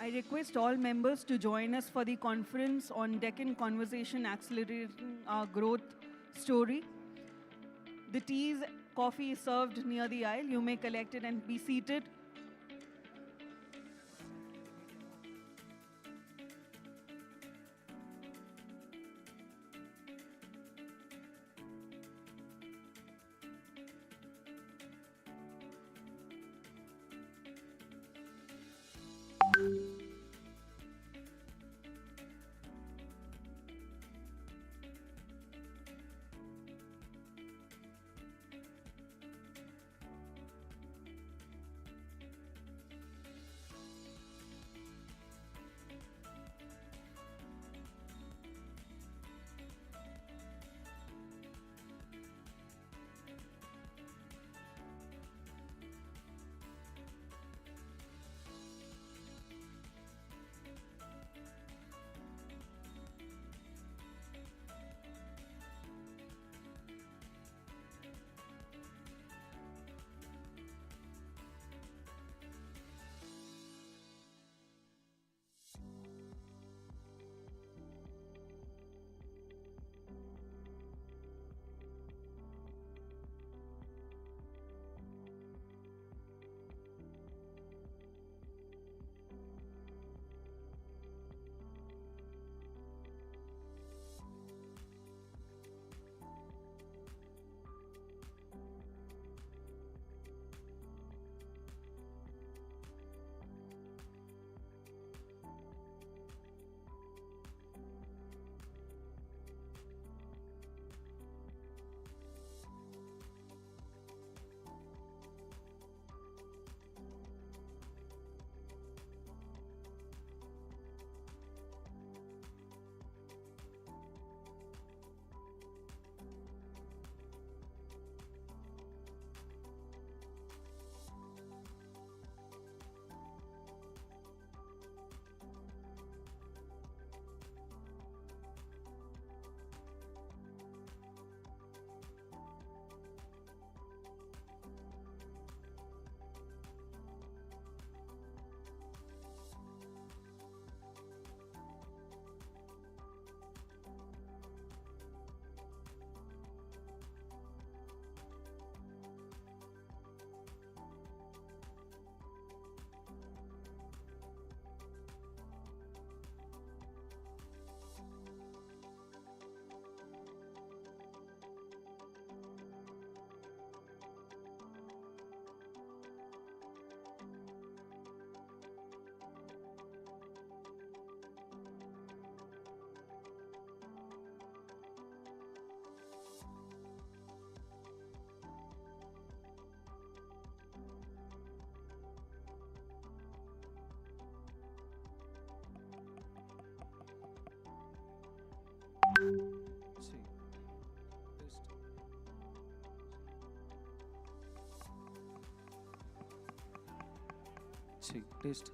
I request all members to join us for the conference on Deccan Conversation Accelerating Our Growth Story. The teas, coffee is served near the aisle. You may collect it and be seated. See, taste.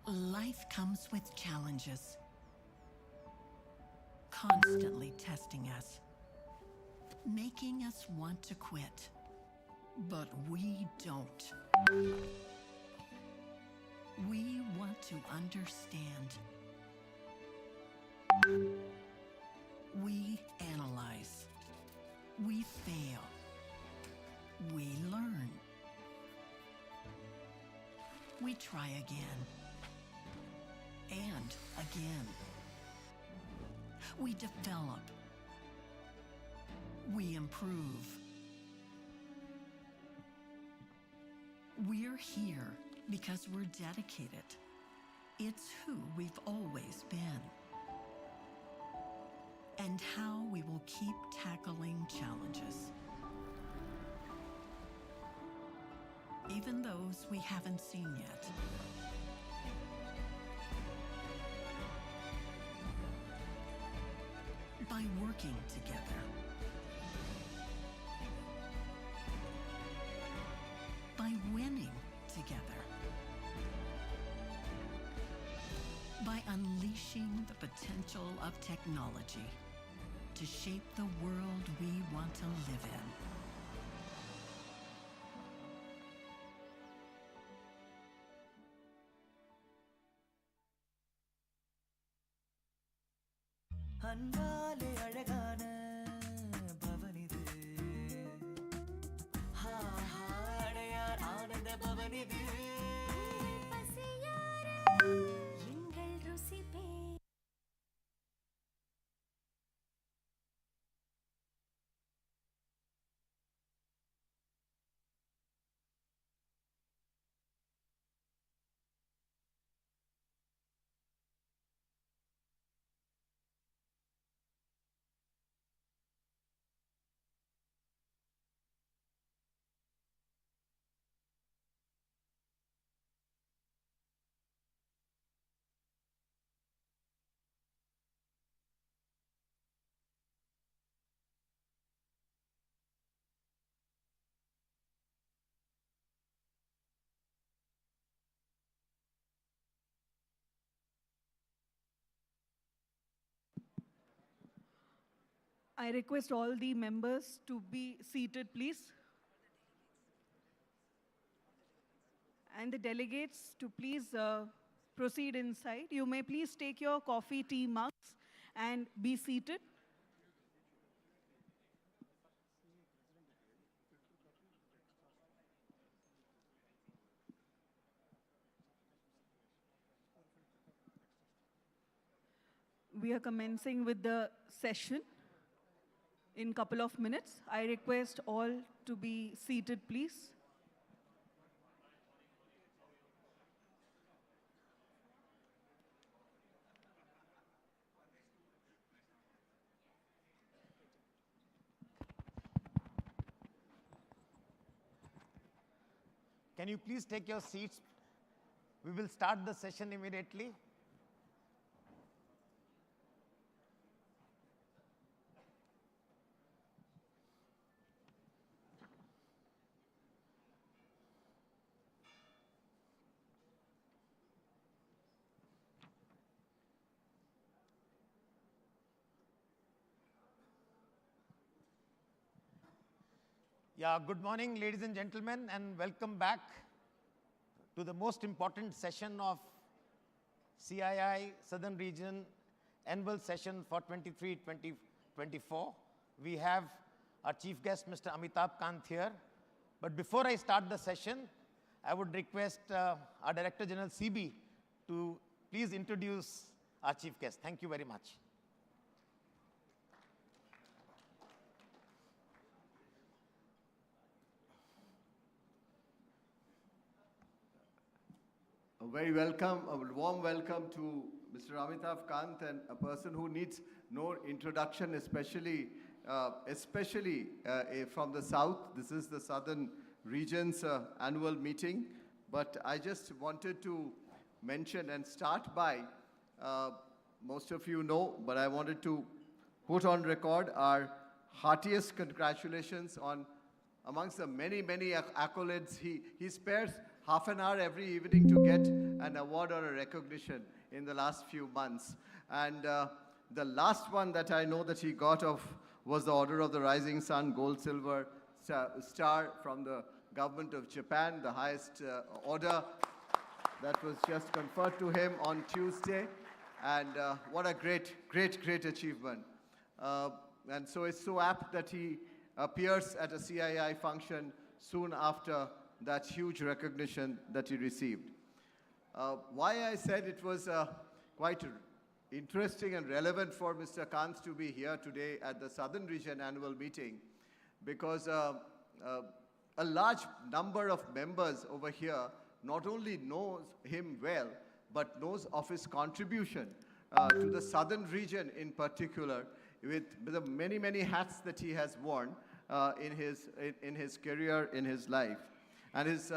Life comes with challenges, constantly testing us, making us want to quit. But we don't. We want to understand. We analyze. We fail. We learn. We try again. And again. We develop. We improve. We're here because we're dedicated. It's who we've always been. And how we will keep tackling challenges. Even those we haven't seen yet. By working together. By winning together. By unleashing the potential of technology to shape the world we want to live in. அன்பாலே அழகான பவனிது அடையார் ஆனந்த பவனிது எங்கள் ருசிப்பே I request all the members to be seated, please. And the delegates to please proceed inside. You may please take your coffee, tea mugs and be seated. We are commencing with the session in a couple of minutes. I request all to be seated, please. Can you please take your seats? We will start the session immediately. Yeah, good morning, ladies and gentlemen, and welcome back to the most important session of CII Southern Region annual session for 23-24. We have our chief guest, Mr. Amitabh Kant here. But before I start the session, I would request our Director General CB to please introduce our chief guest. Thank you very much. A very welcome, a warm welcome to Mr. Amitabh Kant, and a person who needs no introduction, especially from the South. This is the Southern Region's annual meeting. But I just wanted to mention and start by, most of you know, but I wanted to put on record our heartiest congratulations on amongst the many, many accolades. He spares half an hour every evening to get an award or a recognition in the last few months. And the last one that I know that he got was the Order of the Rising Sun Gold Silver Star from the government of Japan, the highest order that was just conferred to him on Tuesday. And what a great achievement. And so it's so apt that he appears at a CII function soon after that huge recognition that he received. Why I said it was quite interesting and relevant for Mr. Kant to be here today at the Southern Region annual meeting, because a large number of members over here not only knows him well, but knows of his contribution to the Southern Region in particular, with the many hats that he has worn in his career, in his life. And his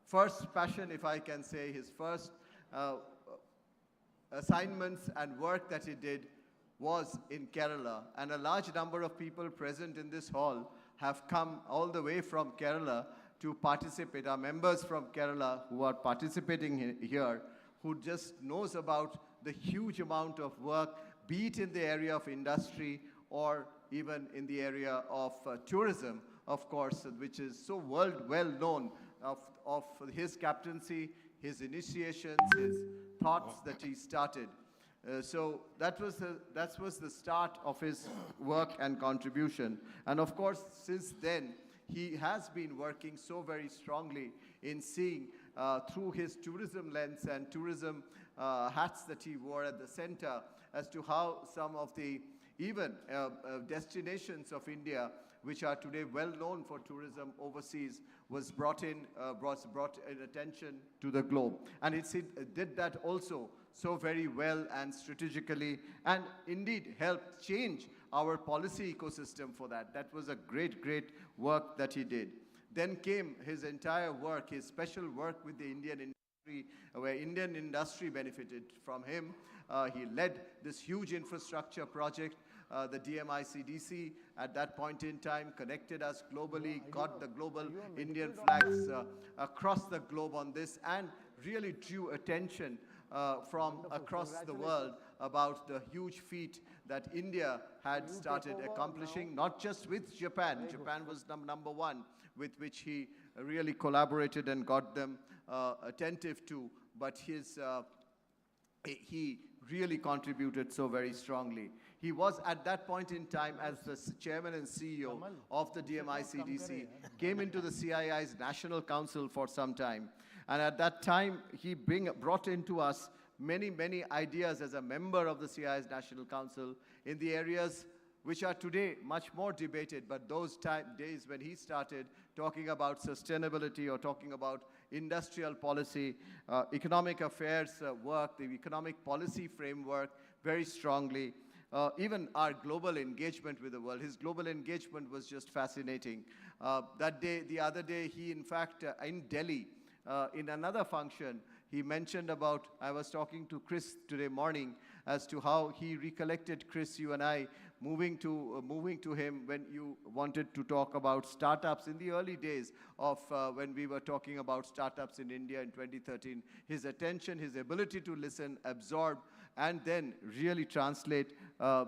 first passion, if I can say, his first assignments and work that he did was in Kerala. And a large number of people present in this hall have come all the way from Kerala to participate. Our members from Kerala who are participating here, who just knows about the huge amount of work, be it in the area of industry or even in the area of tourism, of course, which is so well known of his captaincy, his initiations, his thoughts that he started. So that was the start of his work and contribution. And of course, since then, he has been working so very strongly in seeing through his tourism lens and tourism hats that he wore at the center as to how some of the even destinations of India, which are today well known for tourism overseas, was brought in attention to the globe. And it did that also so very well and strategically, and indeed helped change our policy ecosystem for that. That was a great work that he did. Then came his entire work, his special work with the Indian industry, where Indian industry benefited from him. He led this huge infrastructure project. The DMICDC at that point in time connected us globally, got the global Indian flags across the globe on this, and really drew attention from across the world about the huge feat that India had started accomplishing, not just with Japan. Japan was number one, with which he really collaborated and got them attentive to, but he really contributed so very strongly. He was at that point in time as the chairman and CEO of the DMICDC, came into the CII's National Council for some time. And at that time, he brought into us many ideas as a member of the CII's National Council in the areas which are today much more debated, but those days when he started talking about sustainability or talking about industrial policy, economic affairs work, the economic policy framework very strongly, even our global engagement with the world. His global engagement was just fascinating. The other day, he in fact, in Delhi, in another function, he mentioned about, I was talking to Chris today morning as to how he recollected, Chris, you and I, moving to him when you wanted to talk about startups in the early days of when we were talking about startups in India in 2013. His attention, his ability to listen, absorb, and then really translate the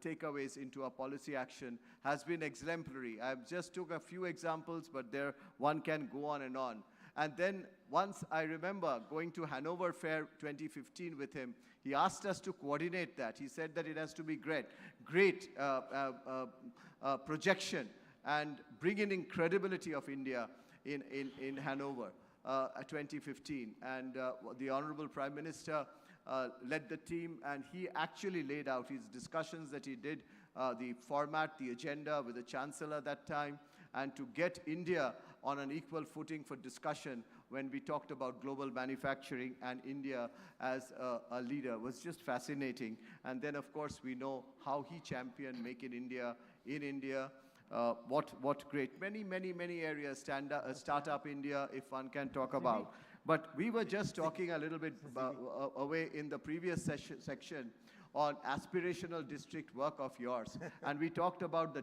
takeaways into a policy action has been exemplary. I just took a few examples, but one can go on and on. And then once I remember going to Hanover Fair 2015 with him, he asked us to coordinate that. He said that it has to be great projection and bring in credibility of India in Hanover 2015. And the Honorable Prime Minister led the team, and he actually laid out his discussions that he did, the format, the agenda with the Chancellor that time, and to get India on an equal footing for discussion when we talked about global manufacturing and India as a leader was just fascinating. And then, of course, we know how he championed Make in India, what great, many areas, Startup India, if one can talk about. But we were just talking a little bit away in the previous section on aspirational district work of yours. And we talked about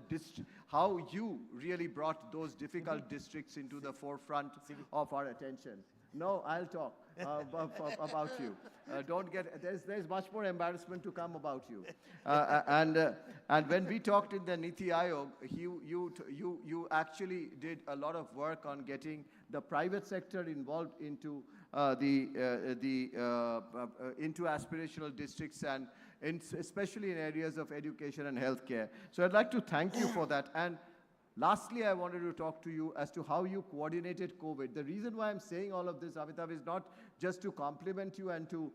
how you really brought those difficult districts into the forefront of our attention. No, I'll talk about you. Don't get, there's much more embarrassment to come about you. And when we talked in the Niti Aayog, you actually did a lot of work on getting the private sector involved into into aspirational districts and especially in areas of education and healthcare. So I'd like to thank you for that. And lastly, I wanted to talk to you as to how you coordinated COVID. The reason why I'm saying all of this, Amitabh, is not just to compliment you and to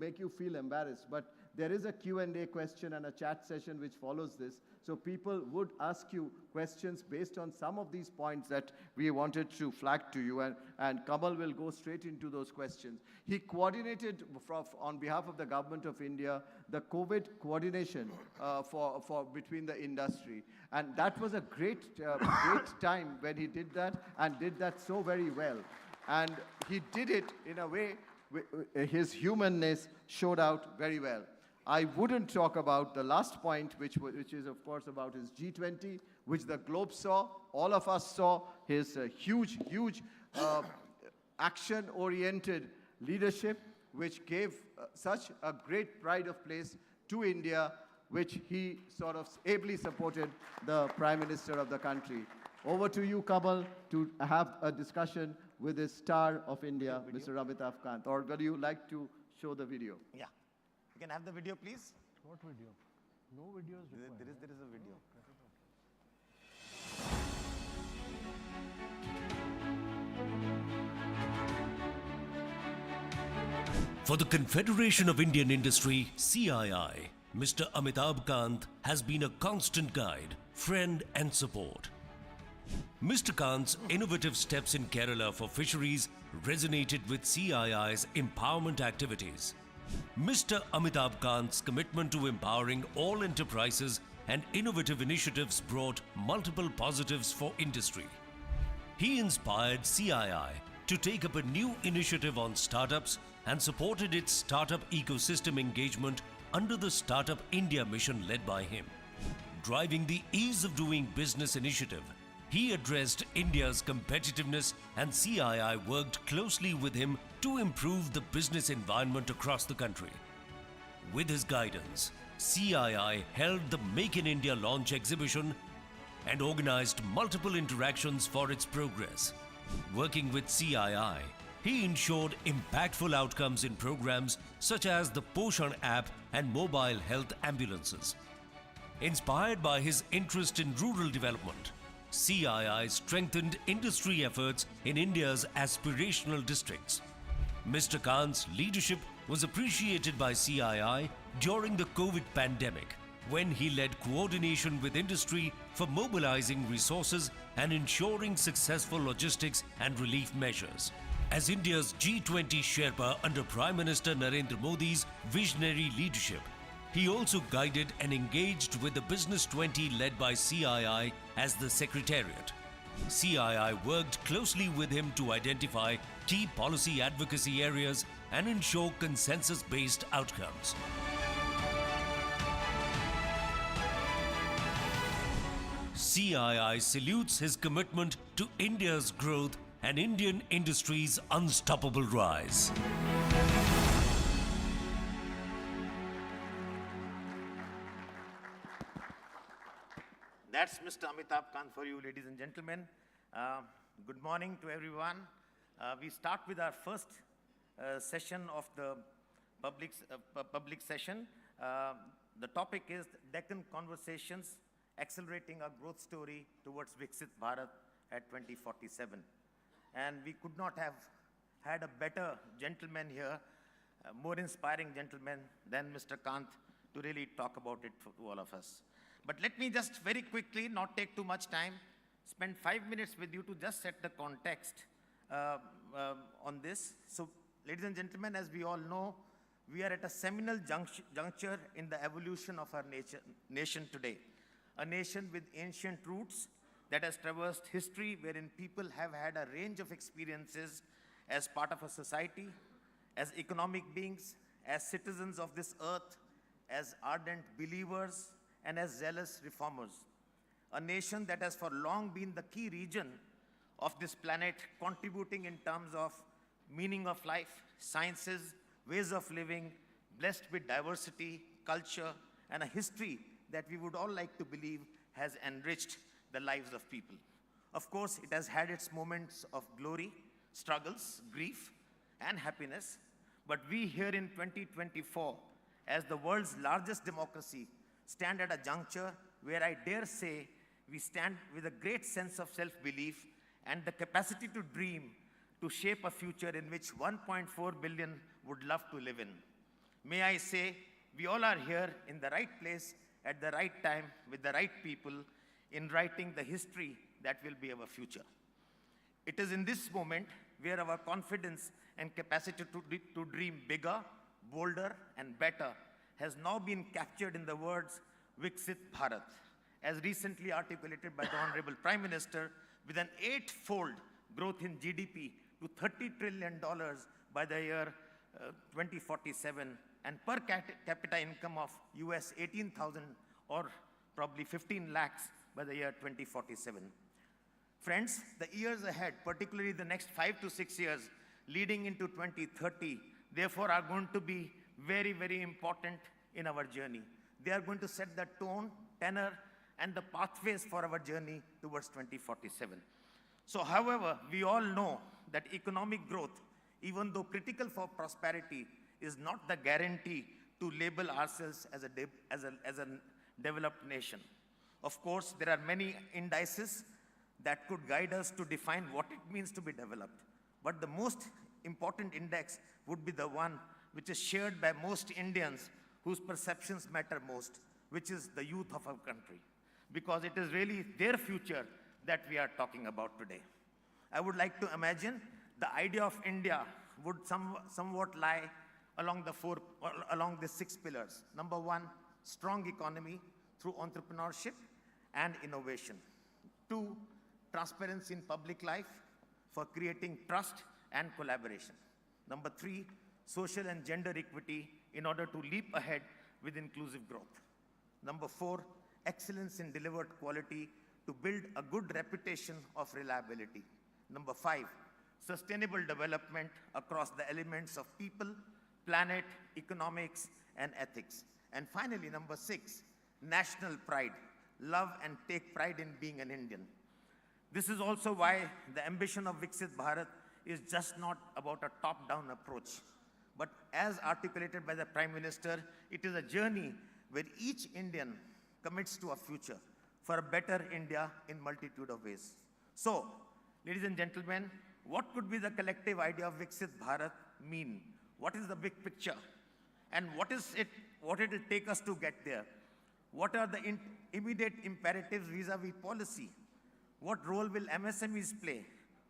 make you feel embarrassed, but there is a Q&A question and a chat session which follows this. So people would ask you questions based on some of these points that we wanted to flag to you, and Kamal will go straight into those questions. He coordinated on behalf of the Government of India the COVID coordination between the industry. And that was a great time when he did that, and did that so very well. And he did it in a way, his humanness showed out very well. I wouldn't talk about the last point, which is, of course, about his G20, which the globe saw, all of us saw, his huge action-oriented leadership, which gave such a great pride of place to India, which he sort of ably supported the Prime Minister of the country. Over to you, Kamal, to have a discussion with the star of India, Mr. Amitabh Kant. Or would you like to show the video? Yeah. You can have the video, please. What video? No videos required. There is a video. For the Confederation of Indian Industry, CII, Mr. Amitabh Kant has been a constant guide, friend and support. Mr. Kant's innovative steps in Kerala for fisheries resonated with CII's empowerment activities. Mr. Amitabh Kant's commitment to empowering all enterprises and innovative initiatives brought multiple positives for industry. He inspired CII to take up a new initiative on startups and supported its startup ecosystem engagement under the Startup India mission led by him. Driving the Ease of Doing Business initiative, he addressed India's competitiveness, and CII worked closely with him to improve the business environment across the country. With his guidance, CII held the Make in India launch exhibition and organized multiple interactions for its progress. Working with CII, he ensured impactful outcomes in programs such as the Poshan app and mobile health ambulances. Inspired by his interest in rural development, CII strengthened industry efforts in India's aspirational districts. Mr. Kant's leadership was appreciated by CII during the COVID pandemic, when he led coordination with industry for mobilizing resources and ensuring successful logistics and relief measures. As India's G20 Sherpa under Prime Minister Narendra Modi's visionary leadership, he also guided and engaged with the Business 20 led by CII as the Secretariat. CII worked closely with him to identify key policy advocacy areas and ensure consensus-based outcomes. CII salutes his commitment to India's growth and Indian industry's unstoppable rise. That's Mr. Amitabh Kant for you, ladies and gentlemen. Good morning to everyone. We start with our first session of the public session. The topic is Deccan Conversations, Accelerating Our Growth Story Towards Viksit Bharat at 2047. And we could not have had a better gentleman here, more inspiring gentleman than Mr. Kant to really talk about it to all of us. But let me just very quickly, not take too much time, spend 5 minutes with you to just set the context on this. So, ladies and gentlemen, as we all know, we are at a seminal juncture in the evolution of our nation today. A nation with ancient roots that has traversed history, wherein people have had a range of experiences as part of a society, as economic beings, as citizens of this earth, as ardent believers, and as zealous reformers. A nation that has for long been the key region of this planet, contributing in terms of meaning of life, sciences, ways of living, blessed with diversity, culture, and a history that we would all like to believe has enriched the lives of people. Of course, it has had its moments of glory, struggles, grief, and happiness, but we here in 2024, as the world's largest democracy, stand at a juncture where I dare say we stand with a great sense of self-belief and the capacity to dream, to shape a future in which 1.4 billion would love to live in. May I say, we all are here in the right place at the right time with the right people in writing the history that will be our future. It is in this moment where our confidence and capacity to dream bigger, bolder, and better has now been captured in the words Viksit Bharat, as recently articulated by the Honorable Prime Minister, with an 8-fold growth in GDP to $30 trillion by the year 2047, and per capita income of US 18,000 or probably 15 lakhs by the year 2047. Friends, the years ahead, particularly the next 5 to 6 years leading into 2030, therefore are going to be very, very important in our journey. They are going to set the tone, tenor, and the pathways for our journey towards 2047. So, however, we all know that economic growth, even though critical for prosperity, is not the guarantee to label ourselves as a developed nation. Of course, there are many indices that could guide us to define what it means to be developed. But the most important index would be the one which is shared by most Indians whose perceptions matter most, which is the youth of our country, because it is really their future that we are talking about today. I would like to imagine the idea of India would somewhat lie along the 6 pillars. Number 1, strong economy through entrepreneurship and innovation. 2, transparency in public life for creating trust and collaboration. Number 3, social and gender equity in order to leap ahead with inclusive growth. Number 4, excellence in delivered quality to build a good reputation of reliability. Number 5, sustainable development across the elements of people, planet, economics, and ethics. And finally, number 6, national pride, love and take pride in being an Indian. This is also why the ambition of Viksit Bharat is just not about a top-down approach, but as articulated by the Prime Minister, it is a journey where each Indian commits to a future for a better India in multitude of ways. So, ladies and gentlemen, what could be the collective idea of Viksit Bharat mean? What is the big picture? And what it will take us to get there? What are the immediate imperatives vis-a-vis policy? What role will MSMEs play?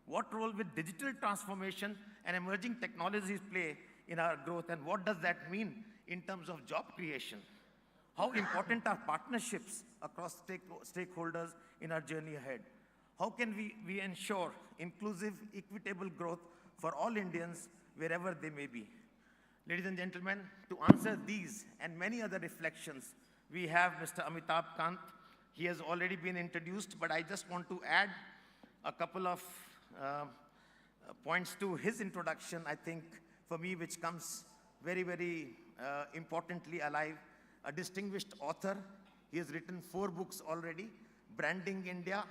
What role will digital transformation and emerging technologies play in our growth? And what does that mean in terms of job creation? How important are partnerships across stakeholders in our journey ahead? How can we ensure inclusive, equitable growth for all Indians wherever they may be? Ladies and gentlemen, to answer these and many other reflections, we have Mr. Amitabh Kant. He has already been introduced, but I just want to add a couple of points to his introduction, I think, for me, which comes very, very importantly alive. A distinguished author. He has written 4 books already: Branding India,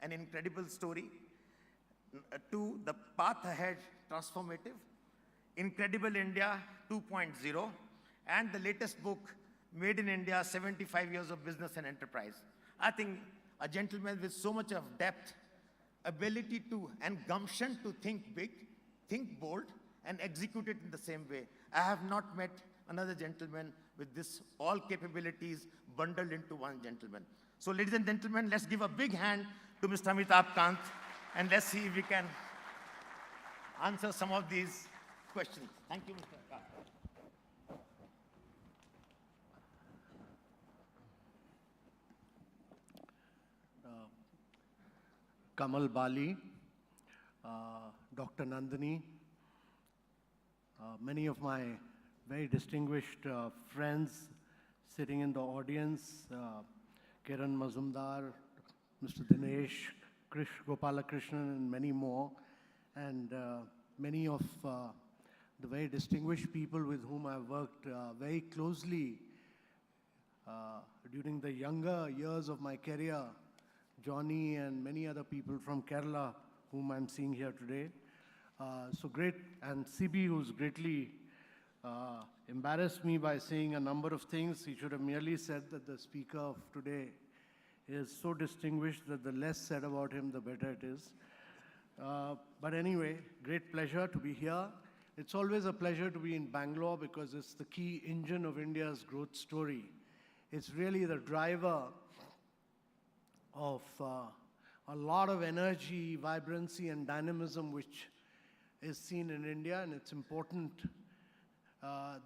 An Incredible Story; 2, The Path Ahead, Transformative; Incredible India 2.0, and the latest book, Made in India, 75 Years of Business and Enterprise. I think a gentleman with so much of depth, ability to, and gumption to think big, think bold, and execute it in the same way. I have not met another gentleman with this all capabilities bundled into one gentleman. So ladies and gentlemen, let's give a big hand to Mr. Amitabh Kant, and let's see if we can answer some of these questions. Thank you, Mr. Kant. Kamal Bali, Dr. Nandini, many of my very distinguished friends sitting in the audience, Kiran Mazumdar, Mr. Dinesh, Gopalakrishnan, and many more, and many of the very distinguished people with whom I've worked very closely during the younger years of my career, Johnny and many other people from Kerala whom I'm seeing here today. So great, and CB, who's greatly embarrassed me by saying a number of things. He should have merely said that the speaker of today is so distinguished that the less said about him, the better it is. But anyway, great pleasure to be here. It's always a pleasure to be in Bangalore because it's the key engine of India's growth story. It's really the driver of a lot of energy, vibrancy, and dynamism which is seen in India, and it's important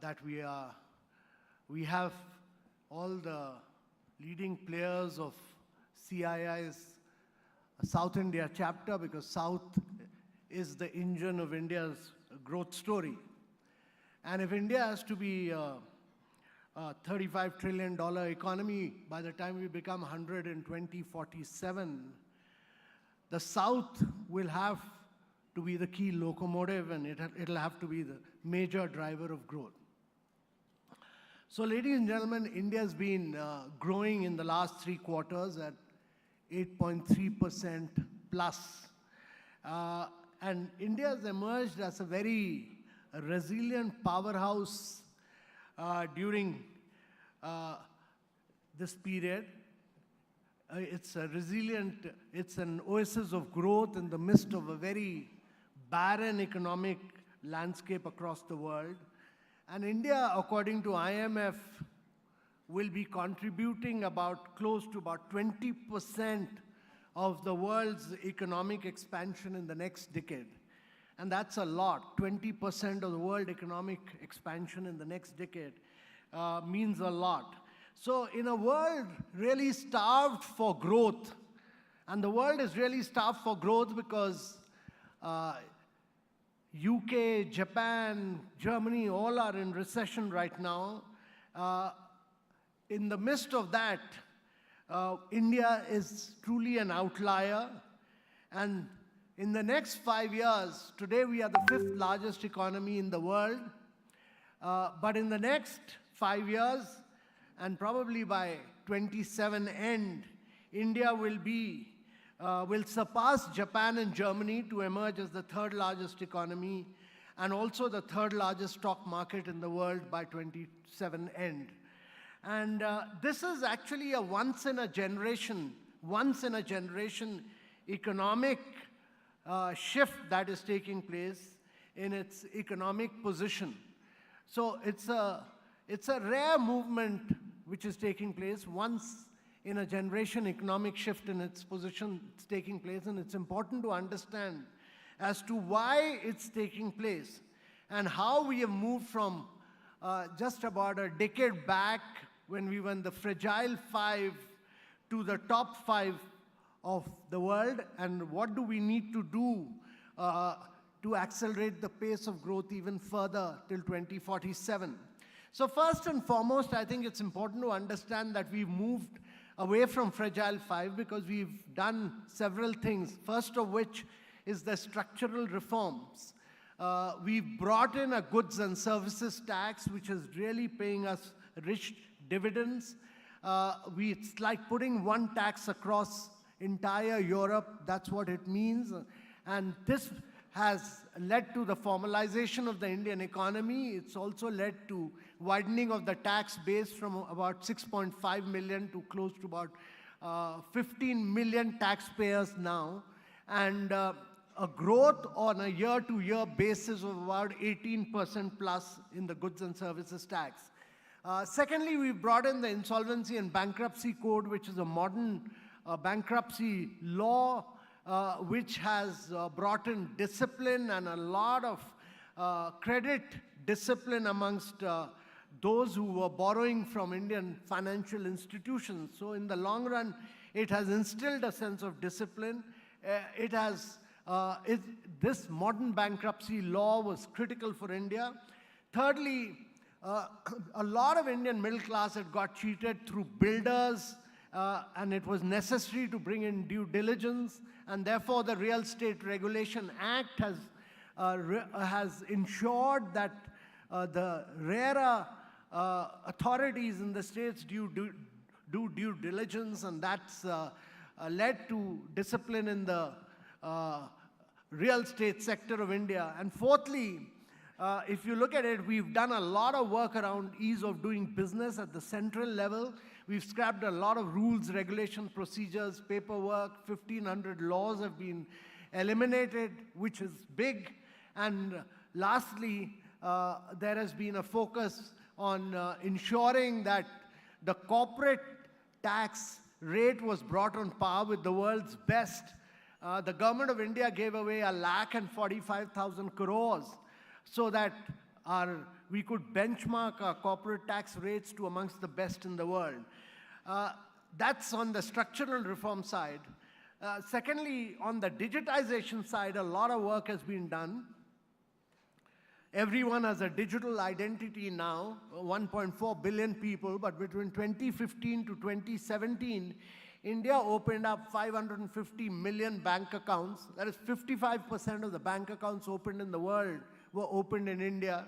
that we have all the leading players of CII's South India chapter, because South is the engine of India's growth story. And if India has to be a $35 trillion economy by the time we become 100 in 2047, the South will have to be the key locomotive, and it'll have to be the major driver of growth. So ladies and gentlemen, India's been growing in the last 3 quarters at 8.3% plus. And India has emerged as a very resilient powerhouse during this period. It's a resilient, it's an oasis of growth in the midst of a very barren economic landscape across the world. And India, according to IMF, will be contributing close to about 20% of the world's economic expansion in the next decade. And that's a lot. 20% of the world economic expansion in the next decade means a lot. So in a world really starved for growth, and the world is really starved for growth because UK, Japan, Germany, all are in recession right now. In the midst of that, India is truly an outlier. And in the next 5 years, today we are the 5th largest economy in the world. But in the next 5 years, and probably by 27 end, India will surpass Japan and Germany to emerge as the 3rd largest economy and also the 3rd largest stock market in the world by 27 end. And this is actually a once in a generation economic shift that is taking place in its economic position. So it's a rare movement which is taking place, once in a generation economic shift in its position. It's taking place, and it's important to understand as to why it's taking place and how we have moved from just about a decade back when we were in the fragile 5 to the top 5 of the world, and what do we need to do to accelerate the pace of growth even further till 2047. So first and foremost, I think it's important to understand that we've moved away from fragile 5 because we've done several things, first of which is the structural reforms. We've brought in a goods and services tax, which is really paying us rich dividends. It's like putting one tax across entire Europe. That's what it means. And this has led to the formalization of the Indian economy. It's also led to widening of the tax base from about 6.5 million to close to about 15 million taxpayers now, and a growth on a year-to-year basis of about 18% plus in the goods and services tax. Secondly, we brought in the Insolvency and Bankruptcy Code, which is a modern bankruptcy law, which has brought in discipline and a lot of credit discipline amongst those who were borrowing from Indian financial institutions. So in the long run, it has instilled a sense of discipline. It has This modern bankruptcy law was critical for India. Thirdly, a lot of Indian middle class had got cheated through builders, and it was necessary to bring in due diligence, and therefore the Real Estate Regulation Act has ensured that the rarer authorities in the states do due diligence, and that's led to discipline in the real estate sector of India. And fourthly, if you look at it, we've done a lot of work around ease of doing business at the central level. We've scrapped a lot of rules, regulations, procedures, paperwork. 1,500 laws have been eliminated, which is big. And lastly, there has been a focus on ensuring that the corporate tax rate was brought on par with the world's best. The government of India gave away 1,45,000 crores so that we could benchmark our corporate tax rates to amongst the best in the world. That's on the structural reform side. Secondly, on the digitization side, a lot of work has been done. Everyone has a digital identity now, 1.4 billion people, but between 2015 to 2017, India opened up 550 million bank accounts. That is 55% of the bank accounts opened in the world were opened in India.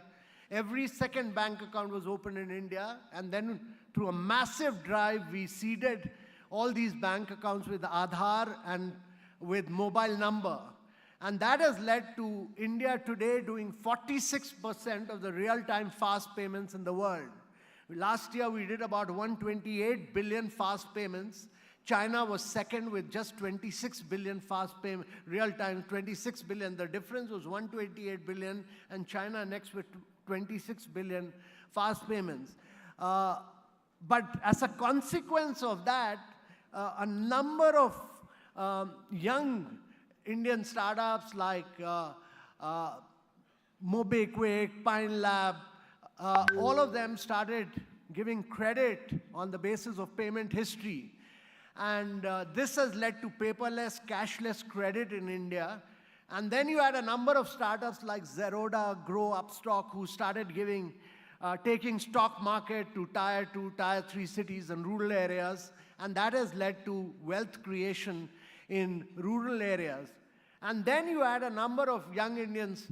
Every second bank account was opened in India, and then through a massive drive, we seeded all these bank accounts with Aadhaar and with mobile number. And that has led to India today doing 46% of the real-time fast payments in the world. Last year, we did about 128 billion fast payments. China was second with just 26 billion fast payment, real-time 26 billion. The difference was 128 billion, and China next with 26 billion fast payments. But as a consequence of that, a number of young Indian startups like MobiQuick, Pine Lab, all of them started giving credit on the basis of payment history. And this has led to paperless, cashless credit in India. And then you had a number of startups like Zerodha, Grow, Upstock, who started taking stock market to tier 2, tier 3 cities and rural areas. And that has led to wealth creation in rural areas. And then you had a number of young Indians,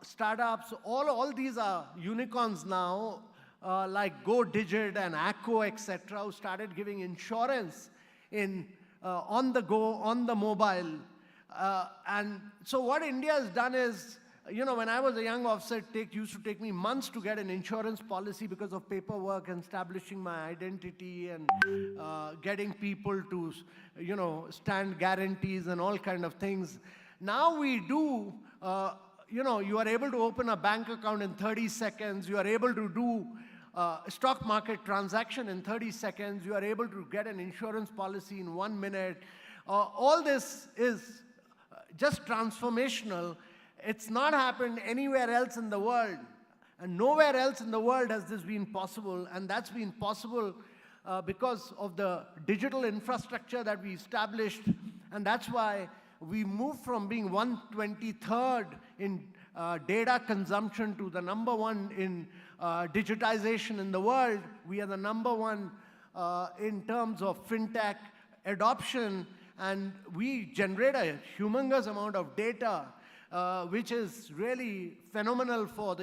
startups, all these are unicorns now, like GoDigit and Acco, etc., who started giving insurance on the go, on the mobile. And so what India has done is, when I was a young officer, it used to take me months to get an insurance policy because of paperwork and establishing my identity and getting people to, stand guarantees and all kind of things. Now we do, you are able to open a bank account in 30 seconds. You are able to do a stock market transaction in 30 seconds. You are able to get an insurance policy in 1 minute. All this is just transformational. It's not happened anywhere else in the world. And nowhere else in the world has this been possible. And that's been possible because of the digital infrastructure that we established. And that's why we moved from being 123rd in data consumption to the number 1 in digitization in the world. We are the number 1 in terms of fintech adoption. And we generate a humongous amount of data, which is really phenomenal for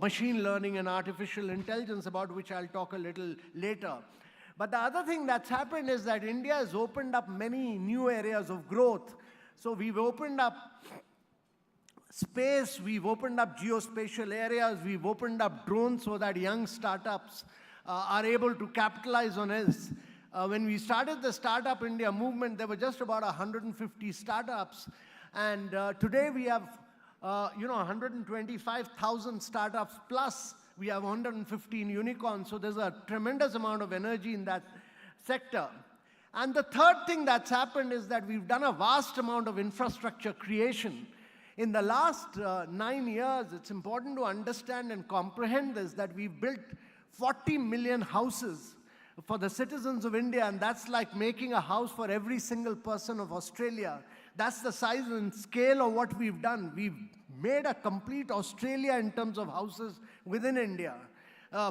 machine learning and artificial intelligence, about which I'll talk a little later. But the other thing that's happened is that India has opened up many new areas of growth. So we've opened up space, we've opened up geospatial areas, we've opened up drones so that young startups are able to capitalize on this. When we started the Startup India movement, there were just about 150 startups. And today we have 125,000 startups, plus we have 115 unicorns. So there's a tremendous amount of energy in that sector. And the third thing that's happened is that we've done a vast amount of infrastructure creation. In the last 9 years, it's important to understand and comprehend this, that we've built 40 million houses for the citizens of India, and that's like making a house for every single person of Australia. That's the size and scale of what we've done. We've made a complete Australia in terms of houses within India.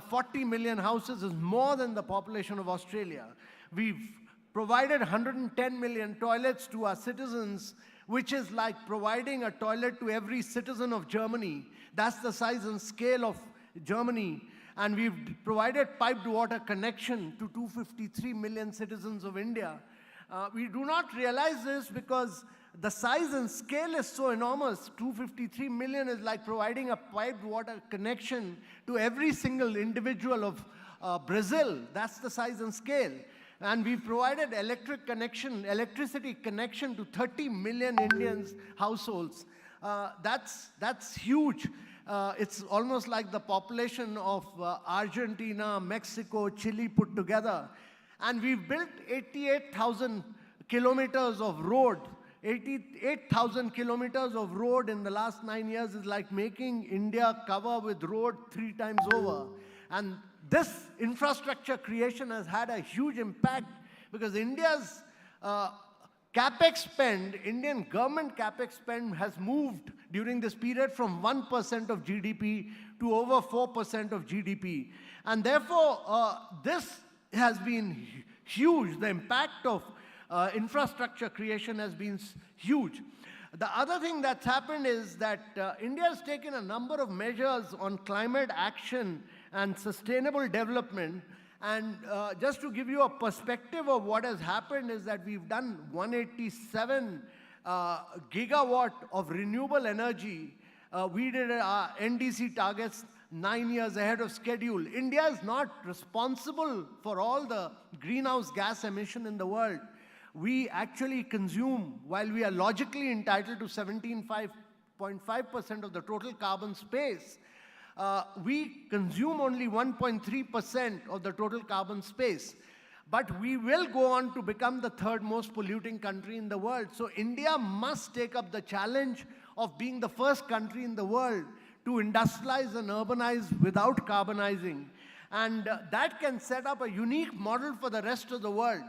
40 million houses is more than the population of Australia. We've provided 110 million toilets to our citizens, which is like providing a toilet to every citizen of Germany. That's the size and scale of Germany. And we've provided piped water connection to 253 million citizens of India. We do not realize this because the size and scale is so enormous. 253 million is like providing a piped water connection to every single individual of Brazil. That's the size and scale. And we've provided electricity connection to 30 million Indians households. That's huge. It's almost like the population of Argentina, Mexico, Chile put together. And we've built 88,000 kilometers of road. 88,000 kilometers of road in the last 9 years is like making India cover with road 3 times over. And this infrastructure creation has had a huge impact because India's CapEx spend, Indian government CapEx spend has moved during this period from 1% of GDP to over 4% of GDP. And therefore, this has been huge. The impact of infrastructure creation has been huge. The other thing that's happened is that India has taken a number of measures on climate action and sustainable development. And just to give you a perspective of what has happened is that we've done 187 gigawatt of renewable energy. We did our NDC targets 9 years ahead of schedule. India is not responsible for all the greenhouse gas emission in the world. We actually consume, while we are logically entitled to 17.5% of the total carbon space, we consume only 1.3% of the total carbon space. But we will go on to become the 3rd most polluting country in the world. So India must take up the challenge of being the first country in the world to industrialize and urbanize without carbonizing. And that can set up a unique model for the rest of the world.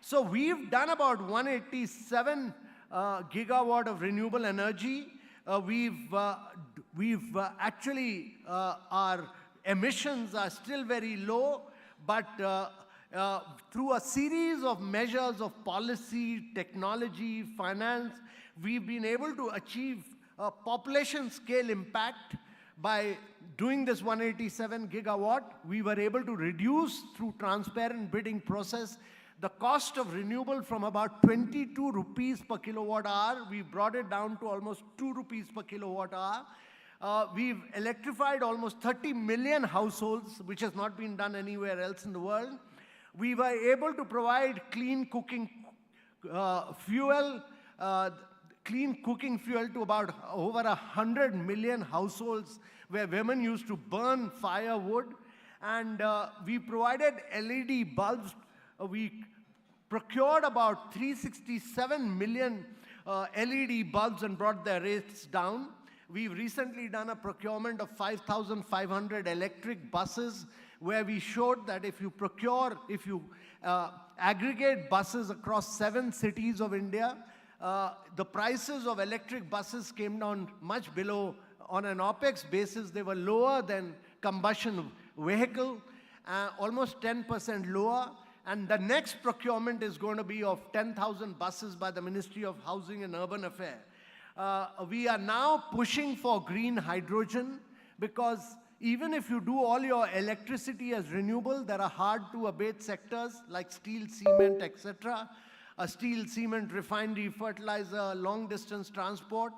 So we've done about 187 gigawatt of renewable energy. Actually, our emissions are still very low, but through a series of measures of policy, technology, finance, we've been able to achieve a population scale impact. By doing this 187 gigawatt, we were able to reduce through transparent bidding process the cost of renewable from about 22 rupees per kilowatt hour. We brought it down to almost 2 rupees per kilowatt hour. We've electrified almost 30 million households, which has not been done anywhere else in the world. We were able to provide clean cooking fuel to about over 100 million households where women used to burn firewood. And we provided LED bulbs. We procured about 367 million LED bulbs and brought their rates down. We've recently done a procurement of 5,500 electric buses where we showed that if you aggregate buses across 7 cities of India, the prices of electric buses came down much below. On an OPEX basis, they were lower than combustion vehicle, almost 10% lower. And the next procurement is going to be of 10,000 buses by the Ministry of Housing and Urban Affairs. We are now pushing for green hydrogen because even if you do all your electricity as renewable, there are hard-to-abate sectors like steel, cement, etc. Steel, cement, refinery, fertilizer, long-distance transport.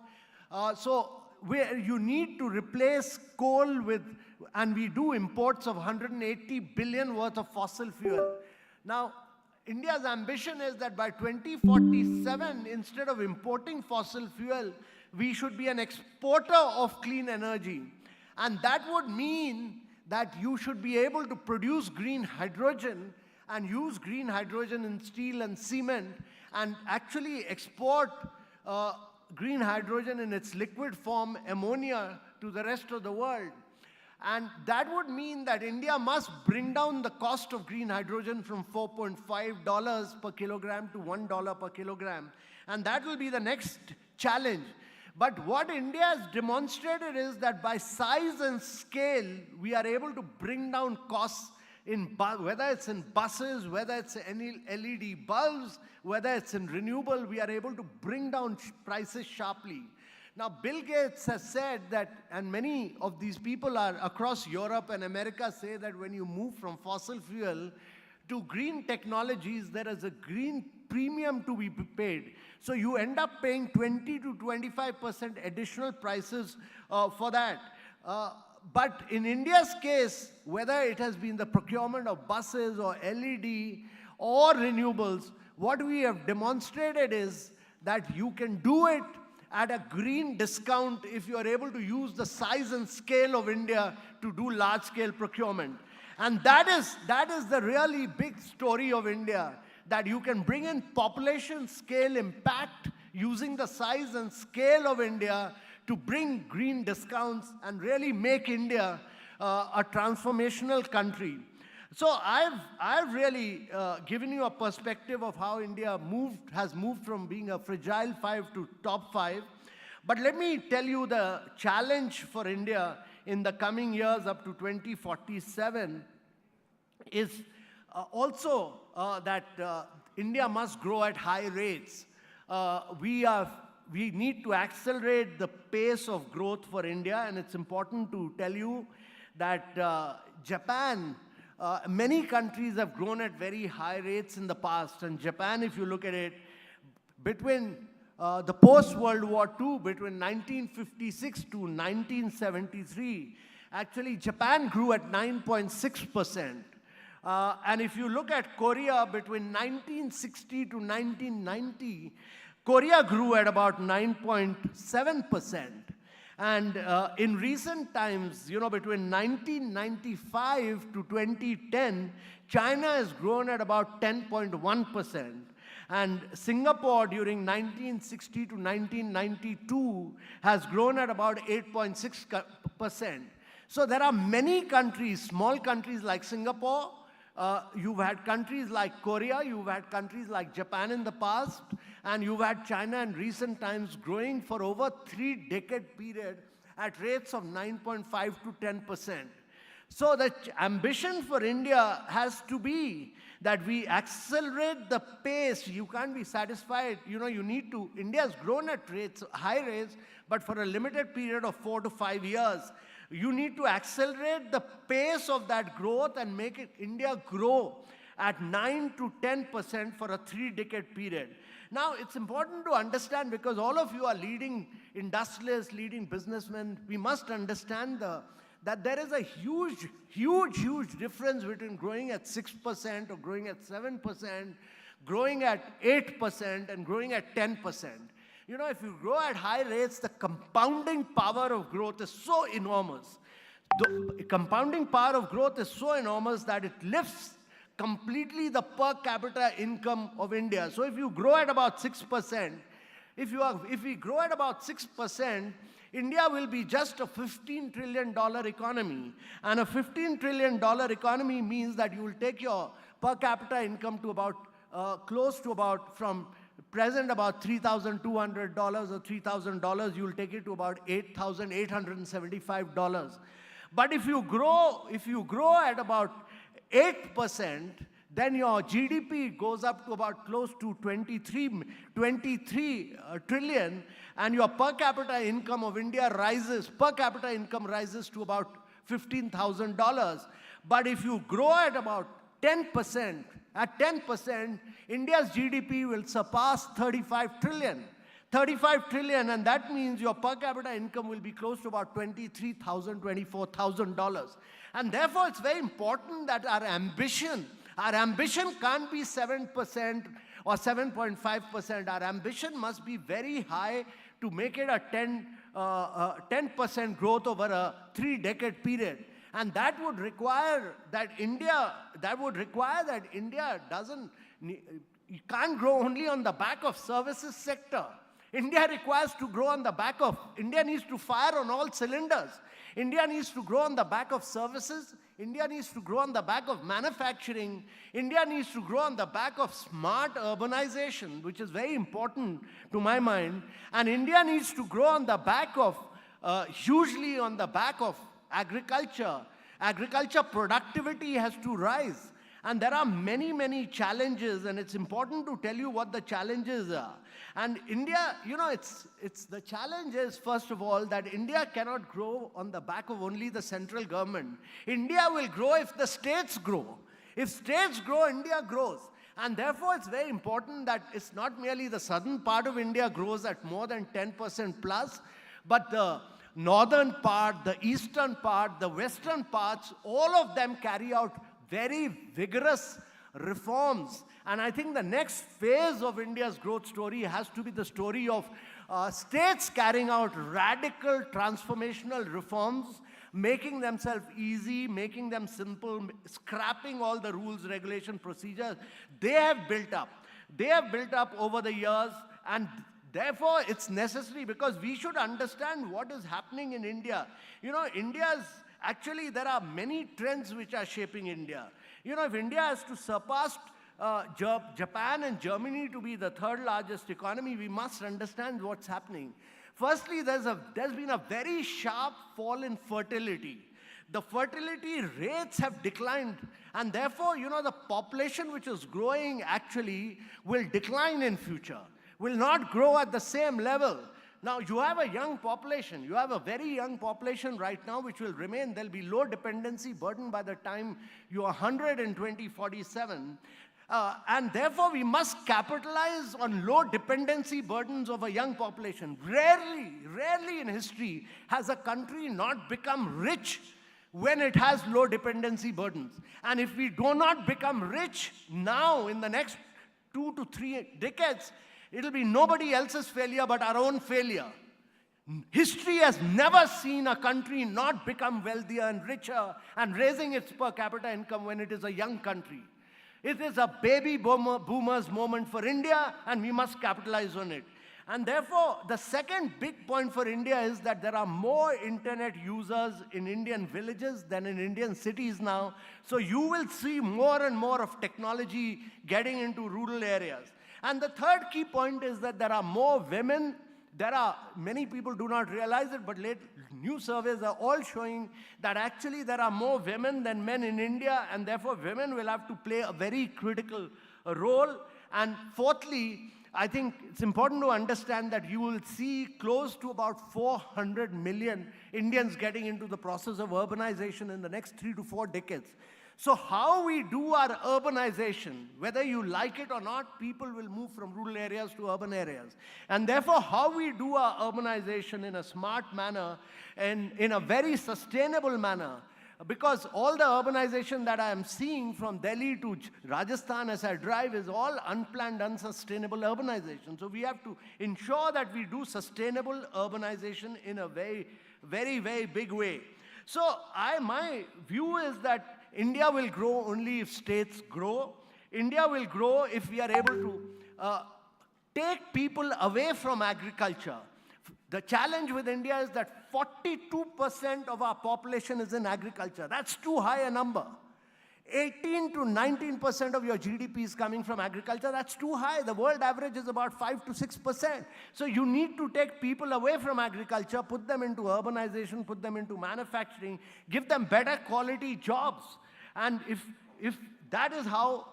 So where you need to replace coal with, and we do imports of 180 billion worth of fossil fuel. Now, India's ambition is that by 2047, instead of importing fossil fuel, we should be an exporter of clean energy. And that would mean that you should be able to produce green hydrogen and use green hydrogen in steel and cement and actually export green hydrogen in its liquid form, ammonia, to the rest of the world. And that would mean that India must bring down the cost of green hydrogen from $4.5 per kilogram to $1 per kilogram. And that will be the next challenge. But what India has demonstrated is that by size and scale, we are able to bring down costs whether it's in buses, whether it's in LED bulbs, whether it's in renewable, we are able to bring down prices sharply. Now, Bill Gates has said that, and many of these people are across Europe and America say that when you move from fossil fuel to green technologies, there is a green premium to be paid. So you end up paying 20 to 25% additional prices for that. But in India's case, whether it has been the procurement of buses or LED or renewables, what we have demonstrated is that you can do it at a green discount if you are able to use the size and scale of India to do large-scale procurement. And that is the really big story of India, that you can bring in population scale impact using the size and scale of India to bring green discounts and really make India a transformational country. So I've really given you a perspective of how India has moved from being a fragile 5 to top 5. But let me tell you the challenge for India in the coming years up to 2047 is also that India must grow at high rates. We need to accelerate the pace of growth for India, and it's important to tell you that Japan, many countries have grown at very high rates in the past, and Japan, if you look at it, between the post-World War II, between 1956 to 1973, actually Japan grew at 9.6%. And if you look at Korea, between 1960 to 1990, Korea grew at about 9.7%. And in recent times, between 1995 to 2010, China has grown at about 10.1%. And Singapore during 1960 to 1992 has grown at about 8.6%. So there are many countries, small countries like Singapore, you've had countries like Korea, you've had countries like Japan in the past, and you've had China in recent times growing for over 3-decade period at rates of 9.5 to 10%. So the ambition for India has to be that we accelerate the pace. You can't be satisfied. You need to. India has grown at high rates, but for a limited period of 4 to 5 years. You need to accelerate the pace of that growth and make India grow at 9 to 10% for a 3-decade period. Now, it's important to understand, because all of you are leading industrialists, leading businessmen, we must understand that there is a huge, huge, huge difference between growing at 6% or growing at 7%, growing at 8%, and growing at 10%. If you grow at high rates, the compounding power of growth is so enormous. The compounding power of growth is so enormous that it lifts completely the per capita income of India. So if you grow at about 6%, if we grow at about 6%, India will be just a $15 trillion economy. And a $15 trillion economy means that you will take your per capita income to about, close to about, from present about $3,200 or $3,000, you will take it to about $8,875. But if you grow at about 8%, then your GDP goes up to about close to 23 trillion, and your per capita income of India rises to about $15,000. But if you grow at about 10%, India's GDP will surpass 35 trillion. 35 trillion, and that means your per capita income will be close to about $23,000, $24,000. And therefore, it's very important that our ambition can't be 7% or 7.5%. Our ambition must be very high to make it a 10% growth over a 3-decade period. And that would require that India can't grow only on the back of services sector. India needs to fire on all cylinders. India needs to grow on the back of services. India needs to grow on the back of manufacturing. India needs to grow on the back of smart urbanization, which is very important to my mind. And India needs to grow on the back of, hugely on the back of agriculture. Agriculture productivity has to rise. And there are many, many challenges, and it's important to tell you what the challenges are. And India, it's the challenge is, first of all, that India cannot grow on the back of only the central government. India will grow if the states grow. If states grow, India grows. And therefore, it's very important that it's not merely the southern part of India grows at more than 10% plus, but the northern part, the eastern part, the western parts, all of them carry out very vigorous reforms. And I think the next phase of India's growth story has to be the story of states carrying out radical transformational reforms, making themselves easy, making them simple, scrapping all the rules, regulation, procedures they have built up. They have built up over the years, and therefore it's necessary, because we should understand what is happening in India. Actually, there are many trends which are shaping India. If India has to surpass Japan and Germany to be the third largest economy, we must understand what's happening. Firstly, there's been a very sharp fall in fertility. The fertility rates have declined, and therefore, the population which is growing actually will decline in future, will not grow at the same level. Now, you have a young population. You have a very young population right now, which will remain. There'll be low dependency burden by the time you are 100 in 2047. And therefore, we must capitalize on low dependency burdens of a young population. Rarely in history has a country not become rich when it has low dependency burdens. And if we do not become rich now in the next 2 to 3 decades, it'll be nobody else's failure but our own failure. History has never seen a country not become wealthier and richer and raising its per capita income when it is a young country. It is a baby boomers moment for India, and we must capitalize on it. And therefore, the second big point for India is that there are more internet users in Indian villages than in Indian cities now. So you will see more and more of technology getting into rural areas. And the third key point is that there are more women. Many people do not realize it, but new surveys are all showing that actually there are more women than men in India, and therefore women will have to play a very critical role. And fourthly, I think it's important to understand that you will see close to about 400 million Indians getting into the process of urbanization in the next 3 to 4 decades. So how we do our urbanization, whether you like it or not, people will move from rural areas to urban areas. And therefore, how we do our urbanization in a smart manner and in a very sustainable manner, because all the urbanization that I am seeing from Delhi to Rajasthan as I drive is all unplanned, unsustainable urbanization. So we have to ensure that we do sustainable urbanization in a very, very, very big way. So my view is that India will grow only if states grow. India will grow if we are able to take people away from agriculture. The challenge with India is that 42% of our population is in agriculture. That's too high a number. 18 to 19% of your GDP is coming from agriculture. That's too high. The world average is about 5 to 6%. So you need to take people away from agriculture, put them into urbanization, put them into manufacturing, give them better quality jobs. And if that is how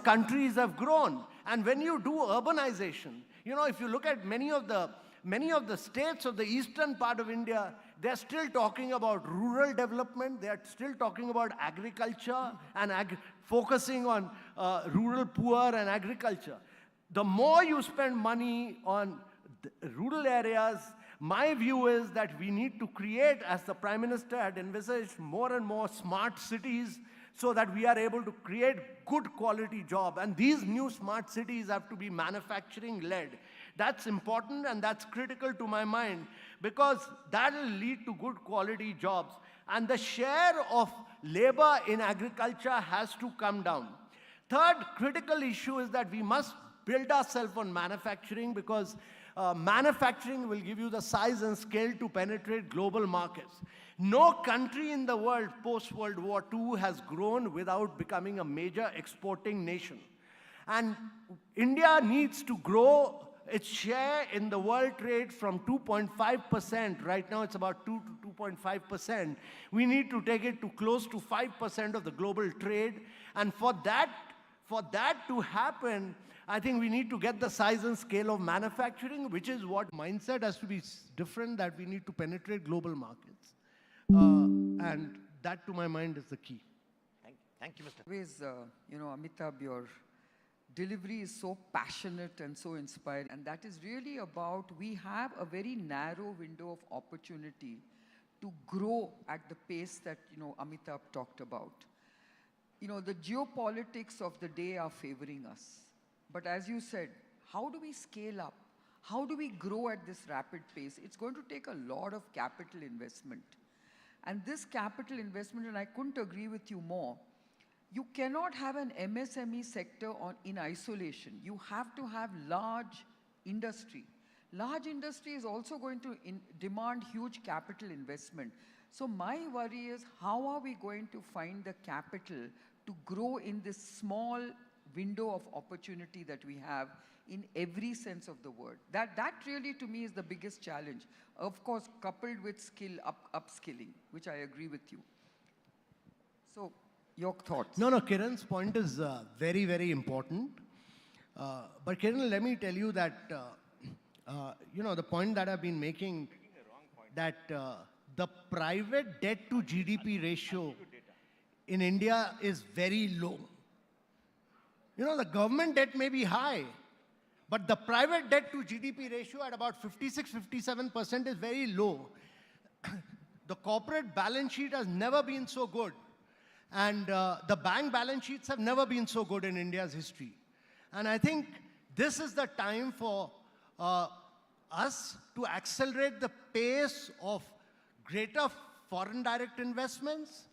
countries have grown. And when you do urbanization, if you look at many of the states of the eastern part of India, they're still talking about rural development. They're still talking about agriculture and focusing on rural poor and agriculture. The more you spend money on rural areas, my view is that we need to create, as the Prime Minister had envisaged, more and more smart cities so that we are able to create good quality jobs. And these new smart cities have to be manufacturing-led. That's important and that's critical to my mind, because that will lead to good quality jobs. And the share of labor in agriculture has to come down. Third critical issue is that we must build ourselves on manufacturing, because manufacturing will give you the size and scale to penetrate global markets. No country in the world post-World War II has grown without becoming a major exporting nation. And India needs to grow its share in the world trade from 2.5%. Right now it's about 2 to 2.5%. We need to take it to close to 5% of the global trade. And for that to happen, I think we need to get the size and scale of manufacturing, which is what mindset has to be different, that we need to penetrate global markets. And that, to my mind, is the key. Thank you, Mr. Always, Amitabh, your delivery is so passionate and so inspiring. And that is really about, we have a very narrow window of opportunity to grow at the pace that, Amitabh talked about. The geopolitics of the day are favoring us. But as you said, how do we scale up? How do we grow at this rapid pace? It's going to take a lot of capital investment. And this capital investment, and I couldn't agree with you more, you cannot have an MSME sector in isolation. You have to have large industry. Large industry is also going to demand huge capital investment. So my worry is, how are we going to find the capital to grow in this small window of opportunity that we have in every sense of the word? That really, to me, is the biggest challenge. Of course, coupled with upskilling, which I agree with you. So, your thoughts? No, Kiran's point is very, very important. But Kiran, let me tell you that, the point that I've been making, that the private debt to GDP ratio in India is very low. The government debt may be high, but the private debt to GDP ratio at about 56-57% is very low. The corporate balance sheet has never been so good. And the bank balance sheets have never been so good in India's history. And I think this is the time for us to accelerate the pace of greater foreign direct investments,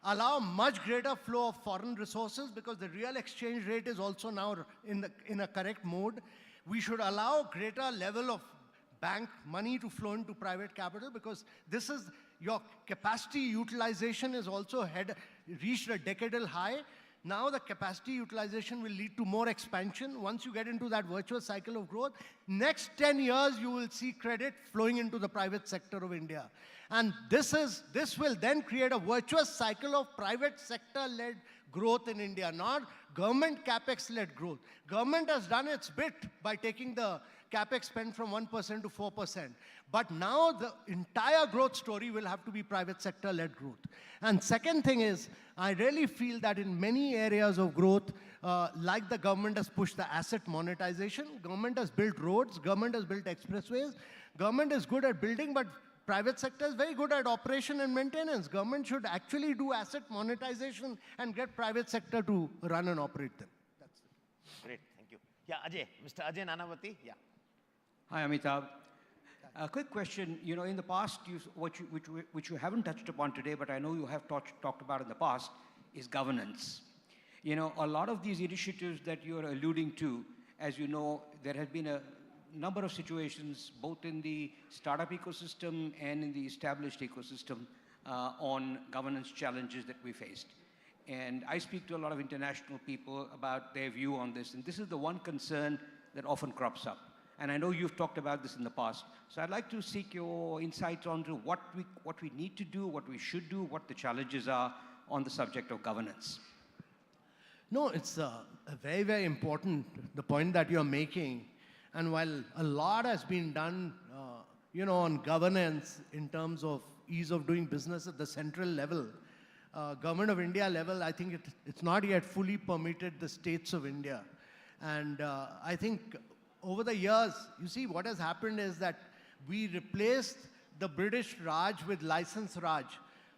allow much greater flow of foreign resources, because the real exchange rate is also now in a correct mode. We should allow greater level of bank money to flow into private capital, because this is your capacity utilization is also reached a decadal high. Now the capacity utilization will lead to more expansion. Once you get into that virtuous cycle of growth, next 10 years you will see credit flowing into the private sector of India. And this will then create a virtuous cycle of private sector-led growth in India, not government capex-led growth. Government has done its bit by taking the capex spend from 1% to 4%. But now the entire growth story will have to be private sector-led growth. And second thing is, I really feel that in many areas of growth, like the government has pushed the asset monetization, government has built roads, government has built expressways, government is good at building, but private sector is very good at operation and maintenance. Government should actually do asset monetization and get private sector to run and operate them. That's it. Great, thank you. Yeah, Ajay, Mr. Ajay Nanavati, yeah. Hi, Amitabh. A quick question. In the past, which you haven't touched upon today, but I know you have talked about in the past, is governance. A lot of these initiatives that you're alluding to, as you know, there has been a number of situations, both in the startup ecosystem and in the established ecosystem, on governance challenges that we faced. And I speak to a lot of international people about their view on this, and this is the one concern that often crops up. And I know you've talked about this in the past. So I'd like to seek your insights on to what we need to do, what we should do, what the challenges are on the subject of governance. No, it's very, very important, the point that you're making. And while a lot has been done, on governance in terms of ease of doing business at the central level, Government of India level, I think it's not yet fully permitted the states of India. And I think over the years, you see, what has happened is that we replaced the British Raj with license Raj.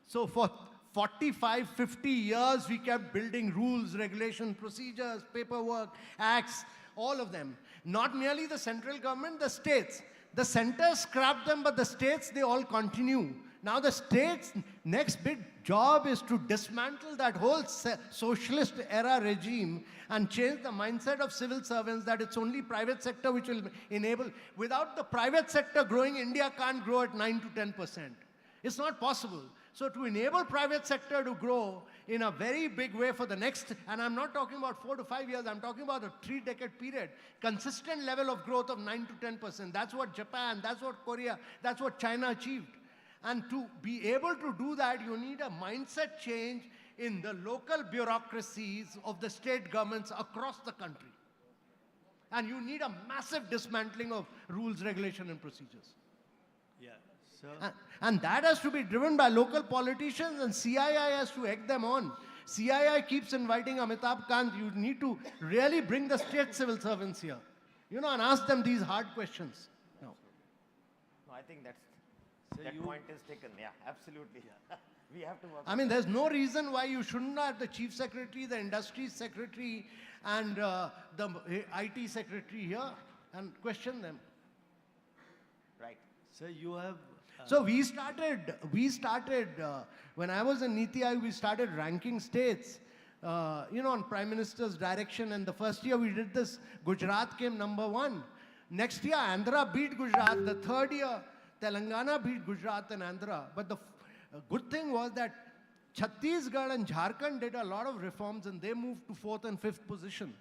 So for 45, 50 years, we kept building rules, regulation, procedures, paperwork, acts, all of them. Not merely the central government, the states. The center scrapped them, but the states, they all continue. Now the states' next big job is to dismantle that whole socialist era regime and change the mindset of civil servants that it's only private sector which will enable. Without the private sector growing, India can't grow at 9 to 10%. It's not possible. So to enable private sector to grow in a very big way for the next, and I'm not talking about 4 to 5 years, I'm talking about a 3-decade period, consistent level of growth of 9 to 10%. That's what Japan, that's what Korea, that's what China achieved. And to be able to do that, you need a mindset change in the local bureaucracies of the state governments across the country. And you need a massive dismantling of rules, regulation, and procedures. Yeah, so And that has to be driven by local politicians, and CII has to egg them on. CII keeps inviting Amitabh Kant, you need to really bring the state civil servants here, and ask them these hard questions. No, I think that point is taken. Yeah, absolutely. We have to work. I mean, there's no reason why you shouldn't have the chief secretary, the industry secretary, and the IT secretary here and question them. Right. so you have So we started, when I was in Niti Aayog, we started ranking states, on Prime Minister's direction. And the first year we did this, Gujarat came number 1. Next year, Andhra beat Gujarat. The third year, Telangana beat Gujarat and Andhra. But the good thing was that Chhattisgarh and Jharkhand did a lot of reforms and they moved to 4th and 5th position.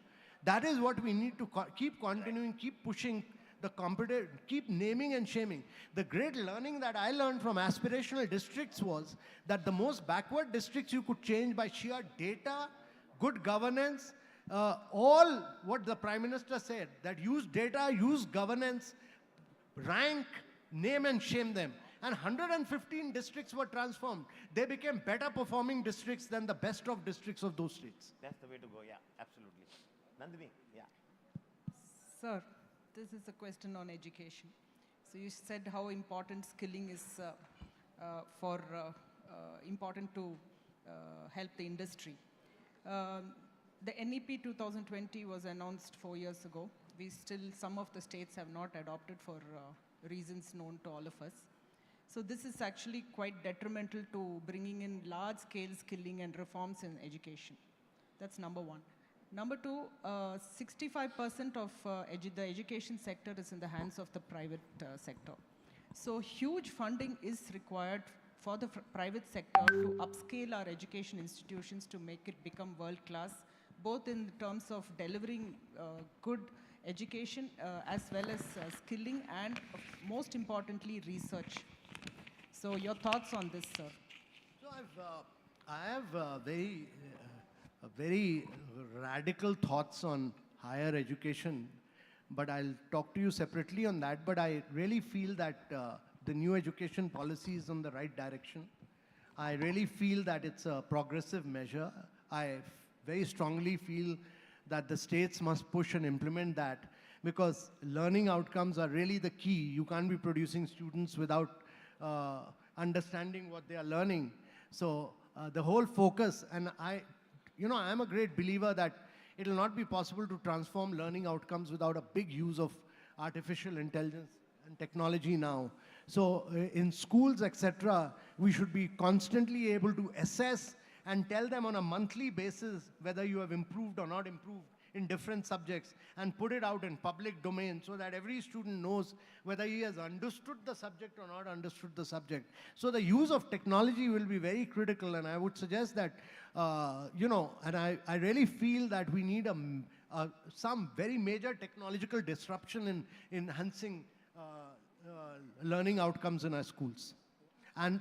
That is what we need to keep continuing, keep pushing the competitive, keep naming and shaming. The great learning that I learned from aspirational districts was that the most backward districts you could change by sheer data, good governance, all what the Prime Minister said, that use data, use governance, rank, name and shame them. And 115 districts were transformed. They became better performing districts than the best of districts of those states. That's the way to go. Yeah, absolutely. Nandini, yeah. Sir, this is a question on education. So you said how important skilling is important to help the industry. The NEP 2020 was announced 4 years ago. Some of the states have not adopted for reasons known to all of us. So this is actually quite detrimental to bringing in large-scale skilling and reforms in education. That's number 1. Number 2, 65% of the education sector is in the hands of the private sector. So huge funding is required for the private sector to upscale our education institutions to make it become world-class, both in terms of delivering good education as well as skilling and, most importantly, research. So your thoughts on this, sir? So I have very radical thoughts on higher education, but I'll talk to you separately on that. But I really feel that the new education policy is on the right direction. I really feel that it's a progressive measure. I very strongly feel that the states must push and implement that, because learning outcomes are really the key. You can't be producing students without understanding what they are learning. So the whole focus, and I'm a great believer that it will not be possible to transform learning outcomes without a big use of artificial intelligence and technology now. So in schools, etc., we should be constantly able to assess and tell them on a monthly basis whether you have improved or not improved in different subjects, and put it out in public domain so that every student knows whether he has understood the subject or not understood the subject. So the use of technology will be very critical, and I would suggest that, and I really feel that we need some very major technological disruption in enhancing learning outcomes in our schools. And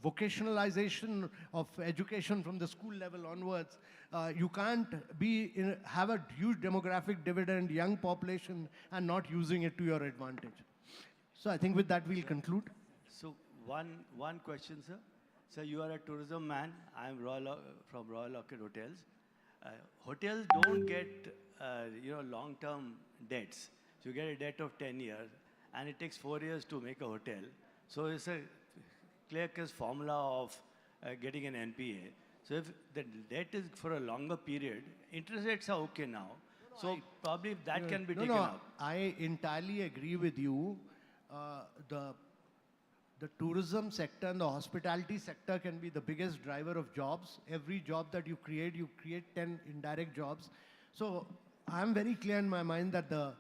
vocationalization of education from the school level onwards. You can't have a huge demographic dividend, young population, and not using it to your advantage. So I think with that we'll conclude. So one question, sir. So you are a tourism man. I'm from Royal Orchid Hotels. Hotels don't get long-term debts. So you get a debt of 10 years, and it takes 4 years to make a hotel. So it's a clear-cut formula of getting an NPA. So if the debt is for a longer period, interest rates are okay now. So probably that can be taken out. I entirely agree with you. The tourism sector and the hospitality sector can be the biggest driver of jobs. Every job that you create 10 indirect jobs. So I'm very clear in my mind that the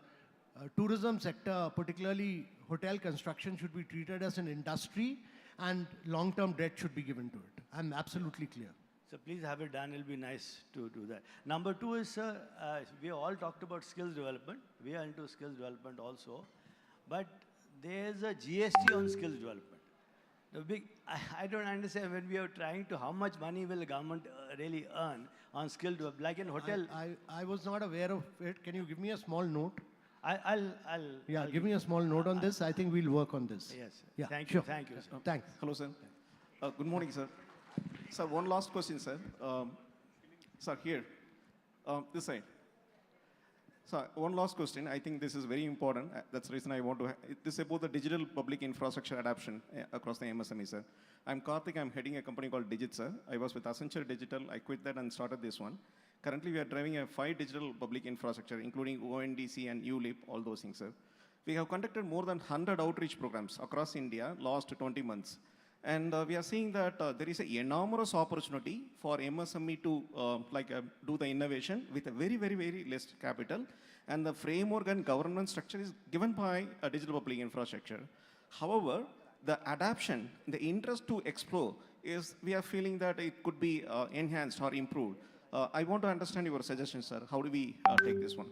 tourism sector, particularly hotel construction, should be treated as an industry and long-term debt should be given to it. I'm absolutely clear. So please have it done. It'll be nice to do that. Number two is, sir, we all talked about skills development. We are into skills development also. But there's a GST on skills development. The big, I don't understand when we are trying to, how much money will the government really earn on skill development? Like in hotel. I was not aware of it. Can you give me a small note? I'll Give me a small note on this. I think we'll work on this. Yes. Yeah, Thank sure. you. Thank you, sir. Thanks. Hello, sir. Good morning, sir. Sir, one last question, sir. Sir, here. This side. Sir, one last question. I think this is very important. That's the reason I want to. This is about the digital public infrastructure adoption across the MSME, sir. I'm Karthik. I'm heading a company called Digit, sir. I was with Accenture Digital. I quit that and started this one. Currently, we are driving a 5 digital public infrastructure, including ONDC and ULIP, all those things, sir. We have conducted more than 100 outreach programs across India last 20 months. And we are seeing that there is an enormous opportunity for MSME to do the innovation with a very, very, very less capital. And the framework and governance structure is given by a digital public infrastructure. However, the adoption, the interest to explore is, we are feeling that it could be enhanced or improved. I want to understand your suggestions, sir. How do we take this one?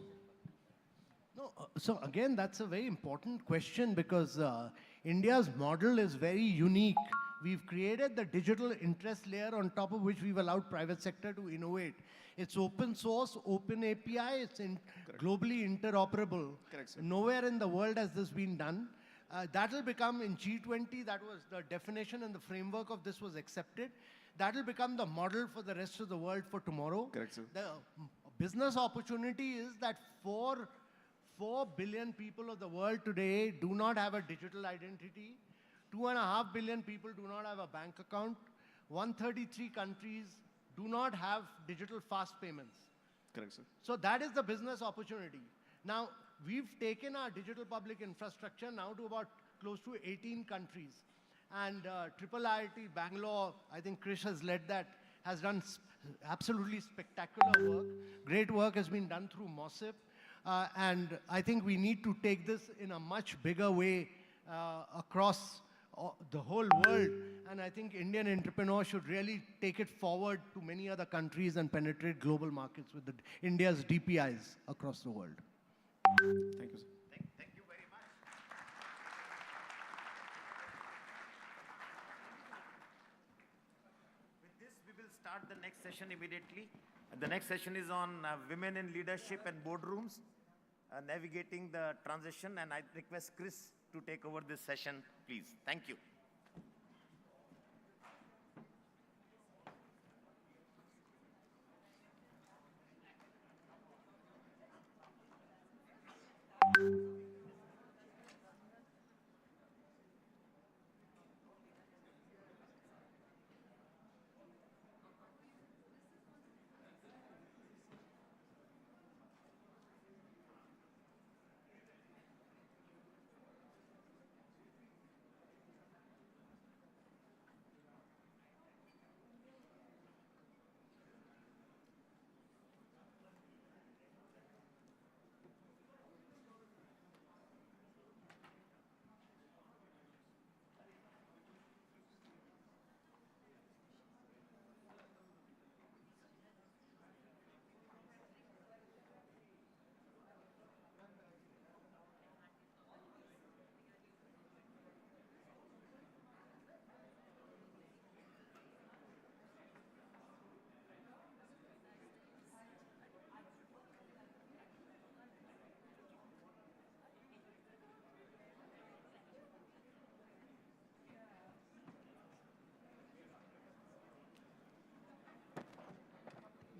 No, so again, that's a very important question because India's model is very unique. We've created the digital interest layer on top of which we've allowed private sector to innovate. It's open source, open API, it's globally interoperable. Correct, sir. Nowhere in the world has this been done. That will become in G20, that was the definition and the framework of this was accepted. That will become the model for the rest of the world for tomorrow. Correct, sir. The business opportunity is that 4 billion people of the world today do not have a digital identity. 2.5 billion people do not have a bank account. 133 countries do not have digital fast payments. Correct, sir. So that is the business opportunity. Now, we've taken our digital public infrastructure now to about close to 18 countries. And IIIT Bangalore, I think Krish has led that, has done absolutely spectacular work. Great work has been done through MOSIP. And I think we need to take this in a much bigger way across the whole world. And I think Indian entrepreneurs should really take it forward to many other countries and penetrate global markets with India's DPIs across the world. Thank you, sir. Thank you very much. With this, we will start the next session immediately. The next session is on women in leadership and boardrooms, navigating the transition. And I request Chris to take over this session, please. Thank you.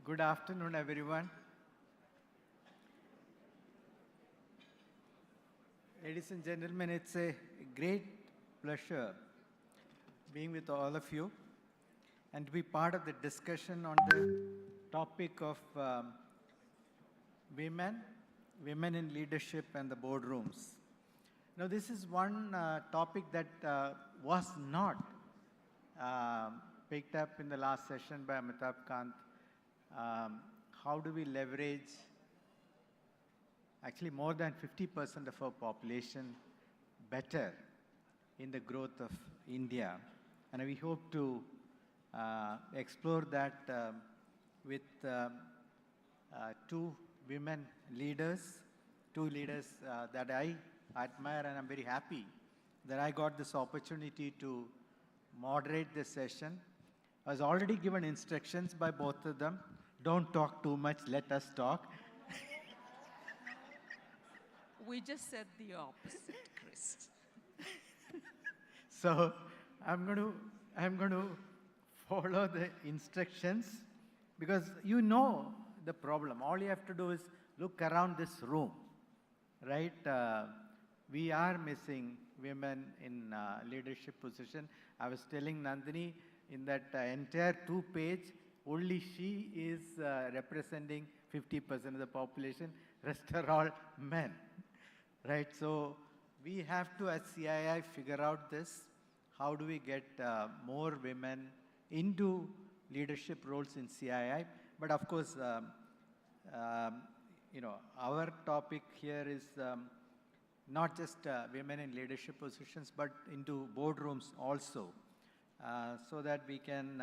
Good afternoon, everyone. Ladies and gentlemen, it's a great pleasure being with all of you and to be part of the discussion on the topic of women in leadership and the boardrooms. Now, this is one topic that was not picked up in the last session by Amitabh Kant. How do we leverage actually more than 50% of our population better in the growth of India. And we hope to explore that with two women leaders, that I admire, and I'm very happy that I got this opportunity to moderate this session. I was already given instructions by both of them. Don't talk too much, let us talk. We just said the opposite, Chris. So I'm going to follow the instructions, because you know the problem. All you have to do is look around this room, right? We are missing women in leadership position. I was telling Nandini, in that entire 2-page, only she is representing 50% of the population, rest are all men, right? So we have to, as CII, figure out this. How do we get more women into leadership roles in CII? But of course, our topic here is not just women in leadership positions, but into boardrooms also, so that we can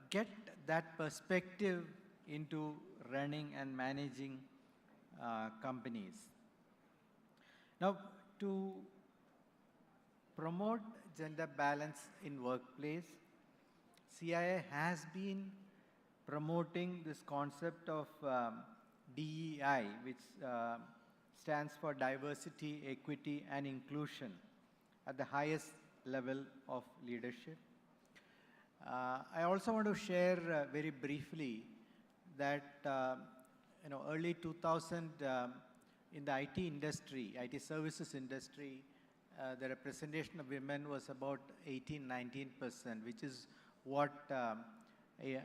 get that perspective into running and managing companies. Now, to promote gender balance in workplace, CII has been promoting this concept of DEI, which stands for diversity, equity, and inclusion at the highest level of leadership. I also want to share very briefly that early 2000 in the IT industry, IT services industry, the representation of women was about 18-19%, which is what the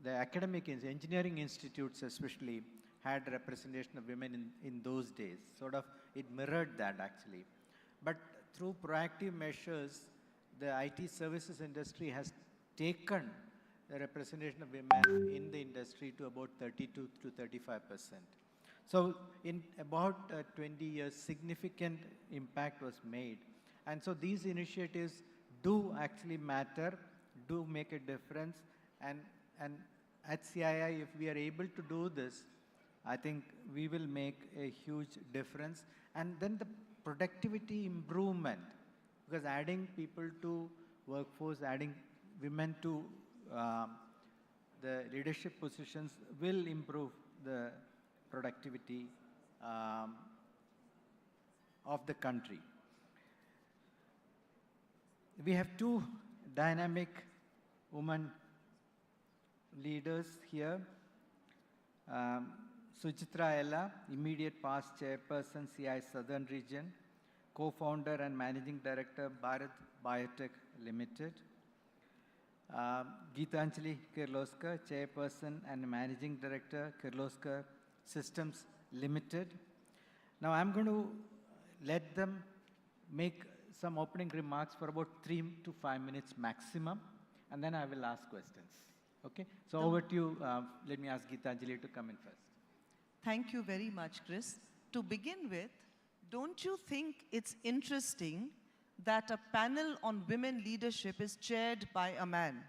academic engineering institutes especially had representation of women in those days. Sort of, it mirrored that actually. But through proactive measures, the IT services industry has taken the representation of women in the industry to about 32 to 35%. So in about 20 years, significant impact was made. And so these initiatives do actually matter, do make a difference. And at CII, if we are able to do this, I think we will make a huge difference. And then the productivity improvement, because adding people to workforce, adding women to the leadership positions will improve the productivity of the country. We have two dynamic women leaders here. Suchitra Ella, immediate past chairperson, CII Southern Region, co-founder and managing director, Bharat Biotech Limited. Geetanjali Kirloskar, chairperson and managing director, Kirloskar Systems Limited. Now I'm going to let them make some opening remarks for about 3 to 5 minutes maximum, and then I will ask questions. Okay? So over to you. Let me ask Geetanjali to come in first. Thank you very much, Chris. To begin with, don't you think it's interesting that a panel on women leadership is chaired by a man?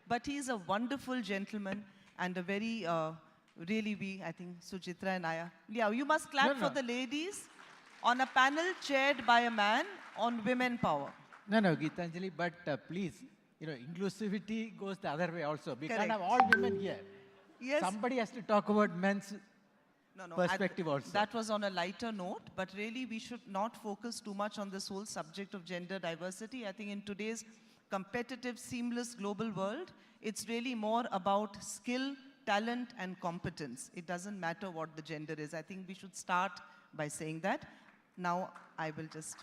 But he's a wonderful gentleman and a very, I think Suchitra and I are. Yeah, you must clap for the ladies on a panel chaired by a man on women power. No, Geetanjali, but please, inclusivity goes the other way also. We Correct. can't have all women here. Yes. Somebody has to talk about men's perspective also. That was on a lighter note, but really we should not focus too much on this whole subject of gender diversity. I think in today's competitive, seamless global world, it's really more about skill, talent, and competence. It doesn't matter what the gender is. I think we should start by saying that. Now I will just,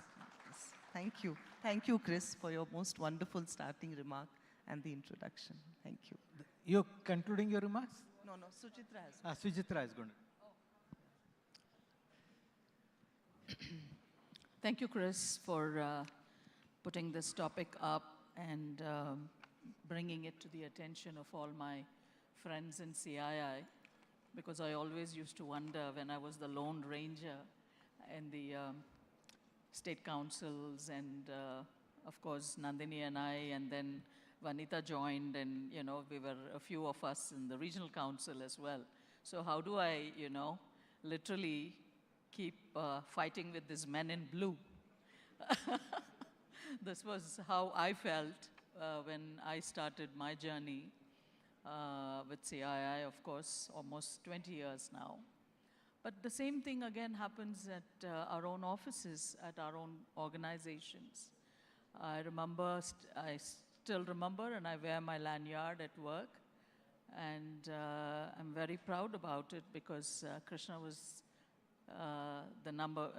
thank you. Thank you, Chris, for your most wonderful starting remark and the introduction. Thank you. You're concluding your remarks? No, Suchitra has. Suchitra is going to. Thank you, Chris, for putting this topic up and bringing it to the attention of all my friends in CII, because I always used to wonder when I was the Lone Ranger in the state councils, and of course Nandini and I, and then Vanita joined, and we were a few of us in the regional council as well. So how do I, literally keep fighting with these men in blue? This was how I felt when I started my journey with CII, of course, almost 20 years now. But the same thing again happens at our own offices, at our own organizations. I still remember, and I wear my lanyard at work, and I'm very proud about it because Krishna was the number,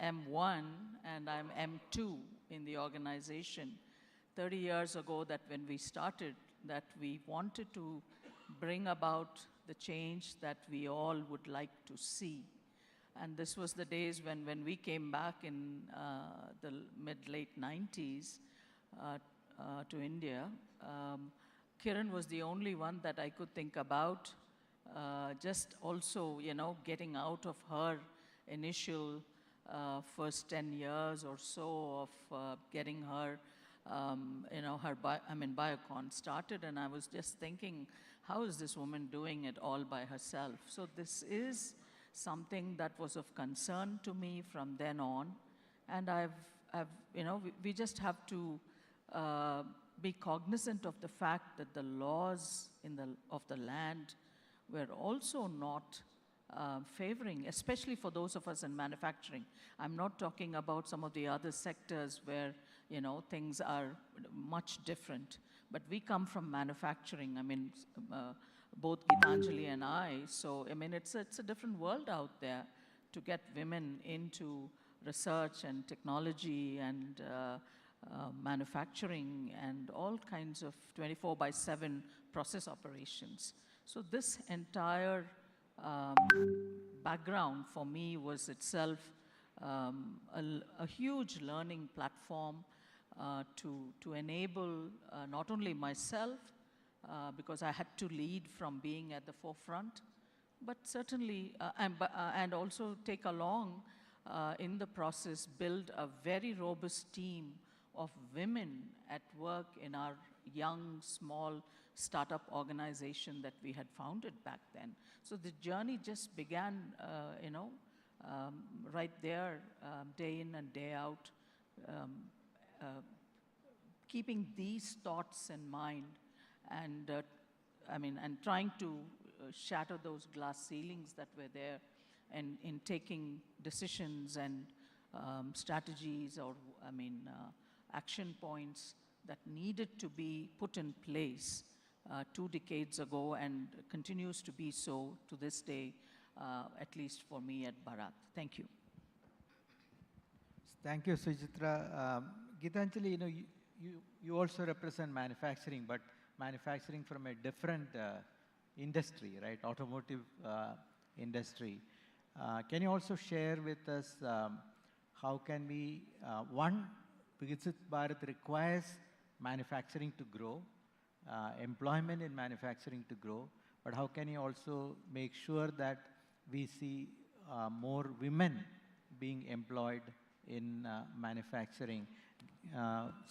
M1, and I'm M2 in the organization. 30 years ago, that when we started, that we wanted to bring about the change that we all would like to see. And this was the days when we came back in the mid-late 90s to India. Kiran was the only one that I could think about, just also, getting out of her initial first 10 years or so of getting her, Biocon started, and I was just thinking, how is this woman doing it all by herself? So this is something that was of concern to me from then on, and we just have to be cognizant of the fact that the laws of the land were also not favoring, especially for those of us in manufacturing. I'm not talking about some of the other sectors where, things are much different. But we come from manufacturing, both Gitanjali and I, so, it's a different world out there to get women into research and technology and manufacturing and all kinds of 24/7 process operations. So this entire background for me was itself a huge learning platform to enable not only myself, because I had to lead from being at the forefront, but certainly, and also take along in the process, build a very robust team of women at work in our young, small startup organization that we had founded back then. So the journey just began, right there, day in and day out, keeping these thoughts in mind, and and trying to shatter those glass ceilings that were there, and in taking decisions and strategies, or action points that needed to be put in place 2 decades ago, and continues to be so to this day, at least for me at Bharat. Thank you. Thank you, Sujitra. Gitanjali, you also represent manufacturing, but manufacturing from a different industry, right? Automotive industry. Can you also share with us how can we, Viksit Bharat requires manufacturing to grow, employment in manufacturing to grow, but how can you also make sure that we see more women being employed in manufacturing?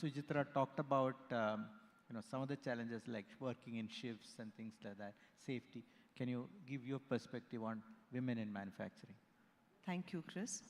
Sujitra talked about some of the challenges like working in shifts and things like that, safety. Can you give your perspective on women in manufacturing? Thank you, Chris.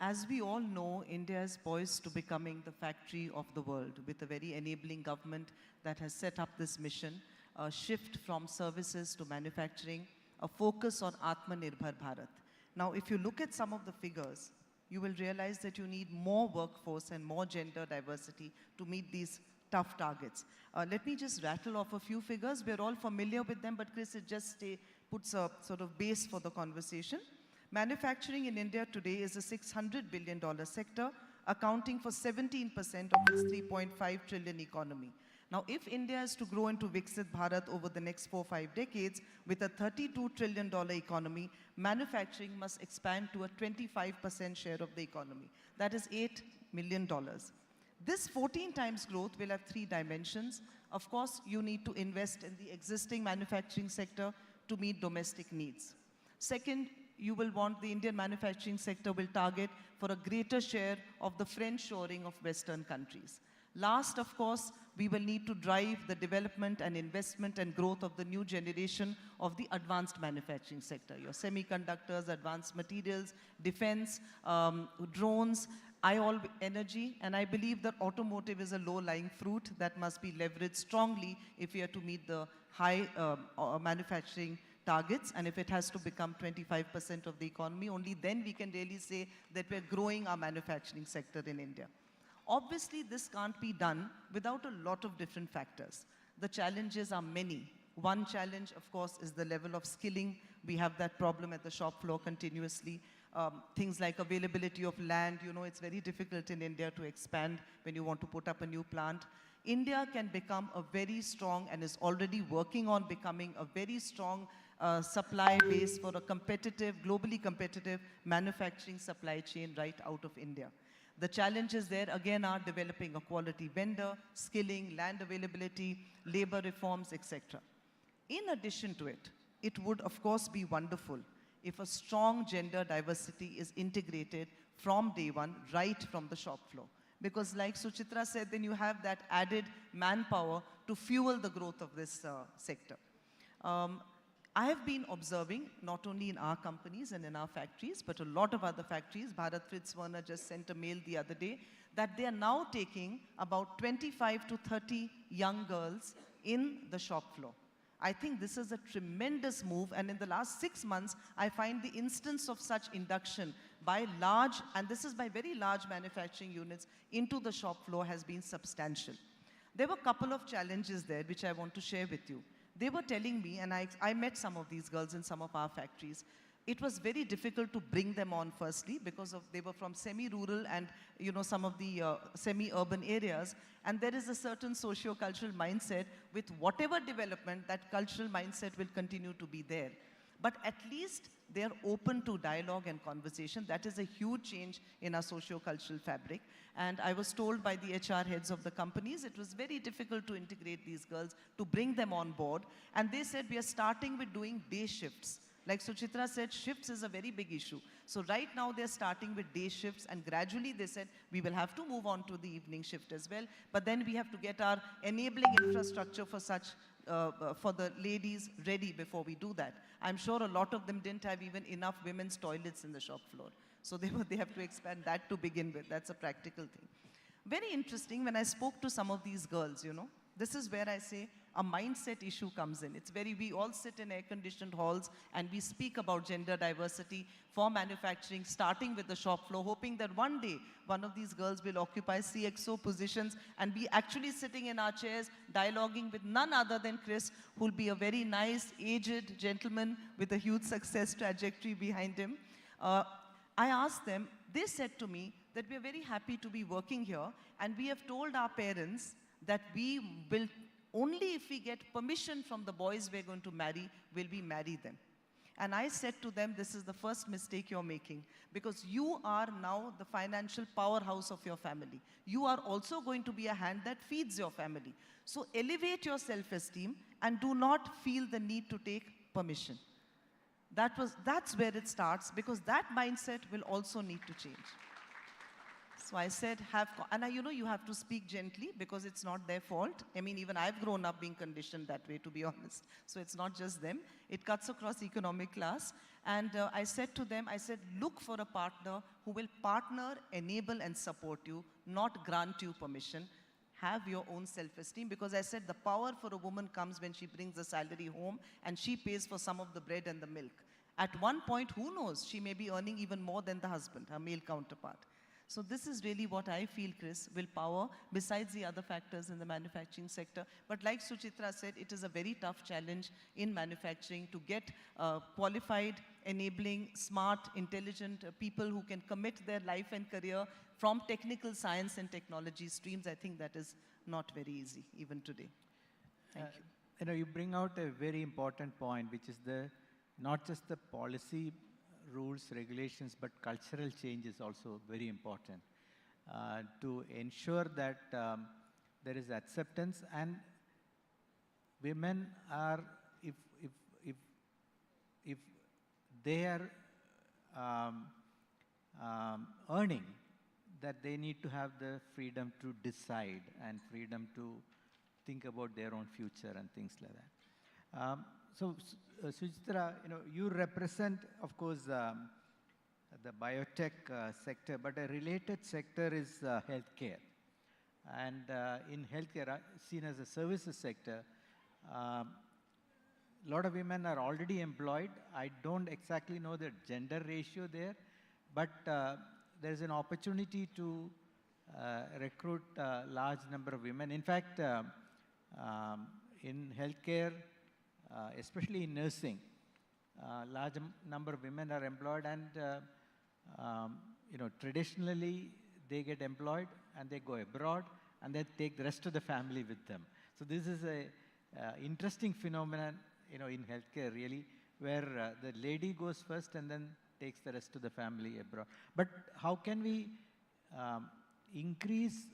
As we all know, India is poised to becoming the factory of the world, with a very enabling government that has set up this mission, a shift from services to manufacturing, a focus on Atmanirbhar Bharat. Now, if you look at some of the figures, you will realize that you need more workforce and more gender diversity to meet these tough targets. Let me just rattle off a few figures. We're all familiar with them, but Chris, it just puts a sort of base for the conversation. Manufacturing in India today is a $600 billion sector, accounting for 17% of its $3.5 trillion economy. Now, if India is to grow into Viksit Bharat over the next 4-5 decades, with a $32 trillion economy, manufacturing must expand to a 25% share of the economy. That is $8 million. This 14 times growth will have 3 dimensions. Of course, you need to invest in the existing manufacturing sector to meet domestic needs. Second, you will want the Indian manufacturing sector will target for a greater share of the friend-shoring of Western countries. Last, of course, we will need to drive the development and investment and growth of the new generation of the advanced manufacturing sector. Your semiconductors, advanced materials, defense, drones, energy, and I believe that automotive is a low-lying fruit that must be leveraged strongly if we are to meet the high manufacturing targets, and if it has to become 25% of the economy, only then we can really say that we're growing our manufacturing sector in India. Obviously, this can't be done without a lot of different factors. The challenges are many. One challenge, of course, is the level of skilling. We have that problem at the shop floor continuously. Things like availability of land, you know, it's very difficult in India to expand when you want to put up a new plant. India can become a very strong, and is already working on becoming a very strong supply base for a competitive, globally competitive manufacturing supply chain right out of India. The challenges there again are developing a quality vendor, skilling, land availability, labor reforms, etc. In addition to it, it would of course be wonderful if a strong gender diversity is integrated from day one, right from the shop floor. Because like Suchitra said, then you have that added manpower to fuel the growth of this sector. I have been observing, not only in our companies and in our factories, but a lot of other factories. Bharat Fritz Werner just sent a mail the other day that they are now taking about 25 to 30 young girls in the shop floor. I think this is a tremendous move, and in the last 6 months, I find the instance of such induction by large, and this is by very large manufacturing units, into the shop floor has been substantial. There were a couple of challenges there which I want to share with you. They were telling me, and I met some of these girls in some of our factories, it was very difficult to bring them on firstly because they were from semi-rural and some of the semi-urban areas, and there is a certain socio-cultural mindset. With whatever development, that cultural mindset will continue to be there. But at least they are open to dialogue and conversation. That is a huge change in our socio-cultural fabric. And I was told by the HR heads of the companies, it was very difficult to integrate these girls, to bring them on board. And they said, we are starting with doing day shifts. Like Suchitra said, shifts is a very big issue. So right now they're starting with day shifts, and gradually they said, we will have to move on to the evening shift as well. But then we have to get our enabling infrastructure for such for the ladies ready before we do that. I'm sure a lot of them didn't have even enough women's toilets in the shop floor. So they have to expand that to begin with. That's a practical thing. Very interesting, when I spoke to some of these girls, this is where I say a mindset issue comes in. We all sit in air-conditioned halls and we speak about gender diversity for manufacturing, starting with the shop floor, hoping that one day one of these girls will occupy CXO positions and be actually sitting in our chairs, dialoguing with none other than Chris, who'll be a very nice, aged gentleman with a huge success trajectory behind him. I asked them, they said to me that we are very happy to be working here, and we have told our parents that we will, only if we get permission from the boys we're going to marry, will we marry them. And I said to them, this is the first mistake you're making, because you are now the financial powerhouse of your family. You are also going to be a hand that feeds your family. So elevate your self-esteem and do not feel the need to take permission. That's where it starts, because that mindset will also need to change. So I said, you have to speak gently, because it's not their fault. I mean, even I've grown up being conditioned that way, to be honest. So it's not just them. It cuts across economic class. And I said to them, look for a partner who will partner, enable, and support you, not grant you permission. Have your own self-esteem, because I said the power for a woman comes when she brings the salary home and she pays for some of the bread and the milk. At one point, who knows, she may be earning even more than the husband, her male counterpart. So this is really what I feel, Chris, will power, besides the other factors in the manufacturing sector. But like Suchitra said, it is a very tough challenge in manufacturing to get qualified, enabling, smart, intelligent people who can commit their life and career from technical science and technology streams. I think that is not very easy, even today. Thank you. You bring out a very important point, which is not just the policy rules, regulations, but cultural change is also very important. to ensure that there is acceptance, and women are, if they are earning, that they need to have the freedom to decide and freedom to think about their own future and things like that. Sujitra, you represent, of course, the biotech sector, but a related sector is healthcare. And in healthcare, seen as a services sector, a lot of women are already employed. I don't exactly know the gender ratio there, but there's an opportunity to recruit a large number of women. In fact, in healthcare, especially in nursing, large number of women are employed, and traditionally they get employed and they go abroad and they take the rest of the family with them. So this is a interesting phenomenon, in healthcare really, where the lady goes first and then takes the rest of the family abroad. But how can we increase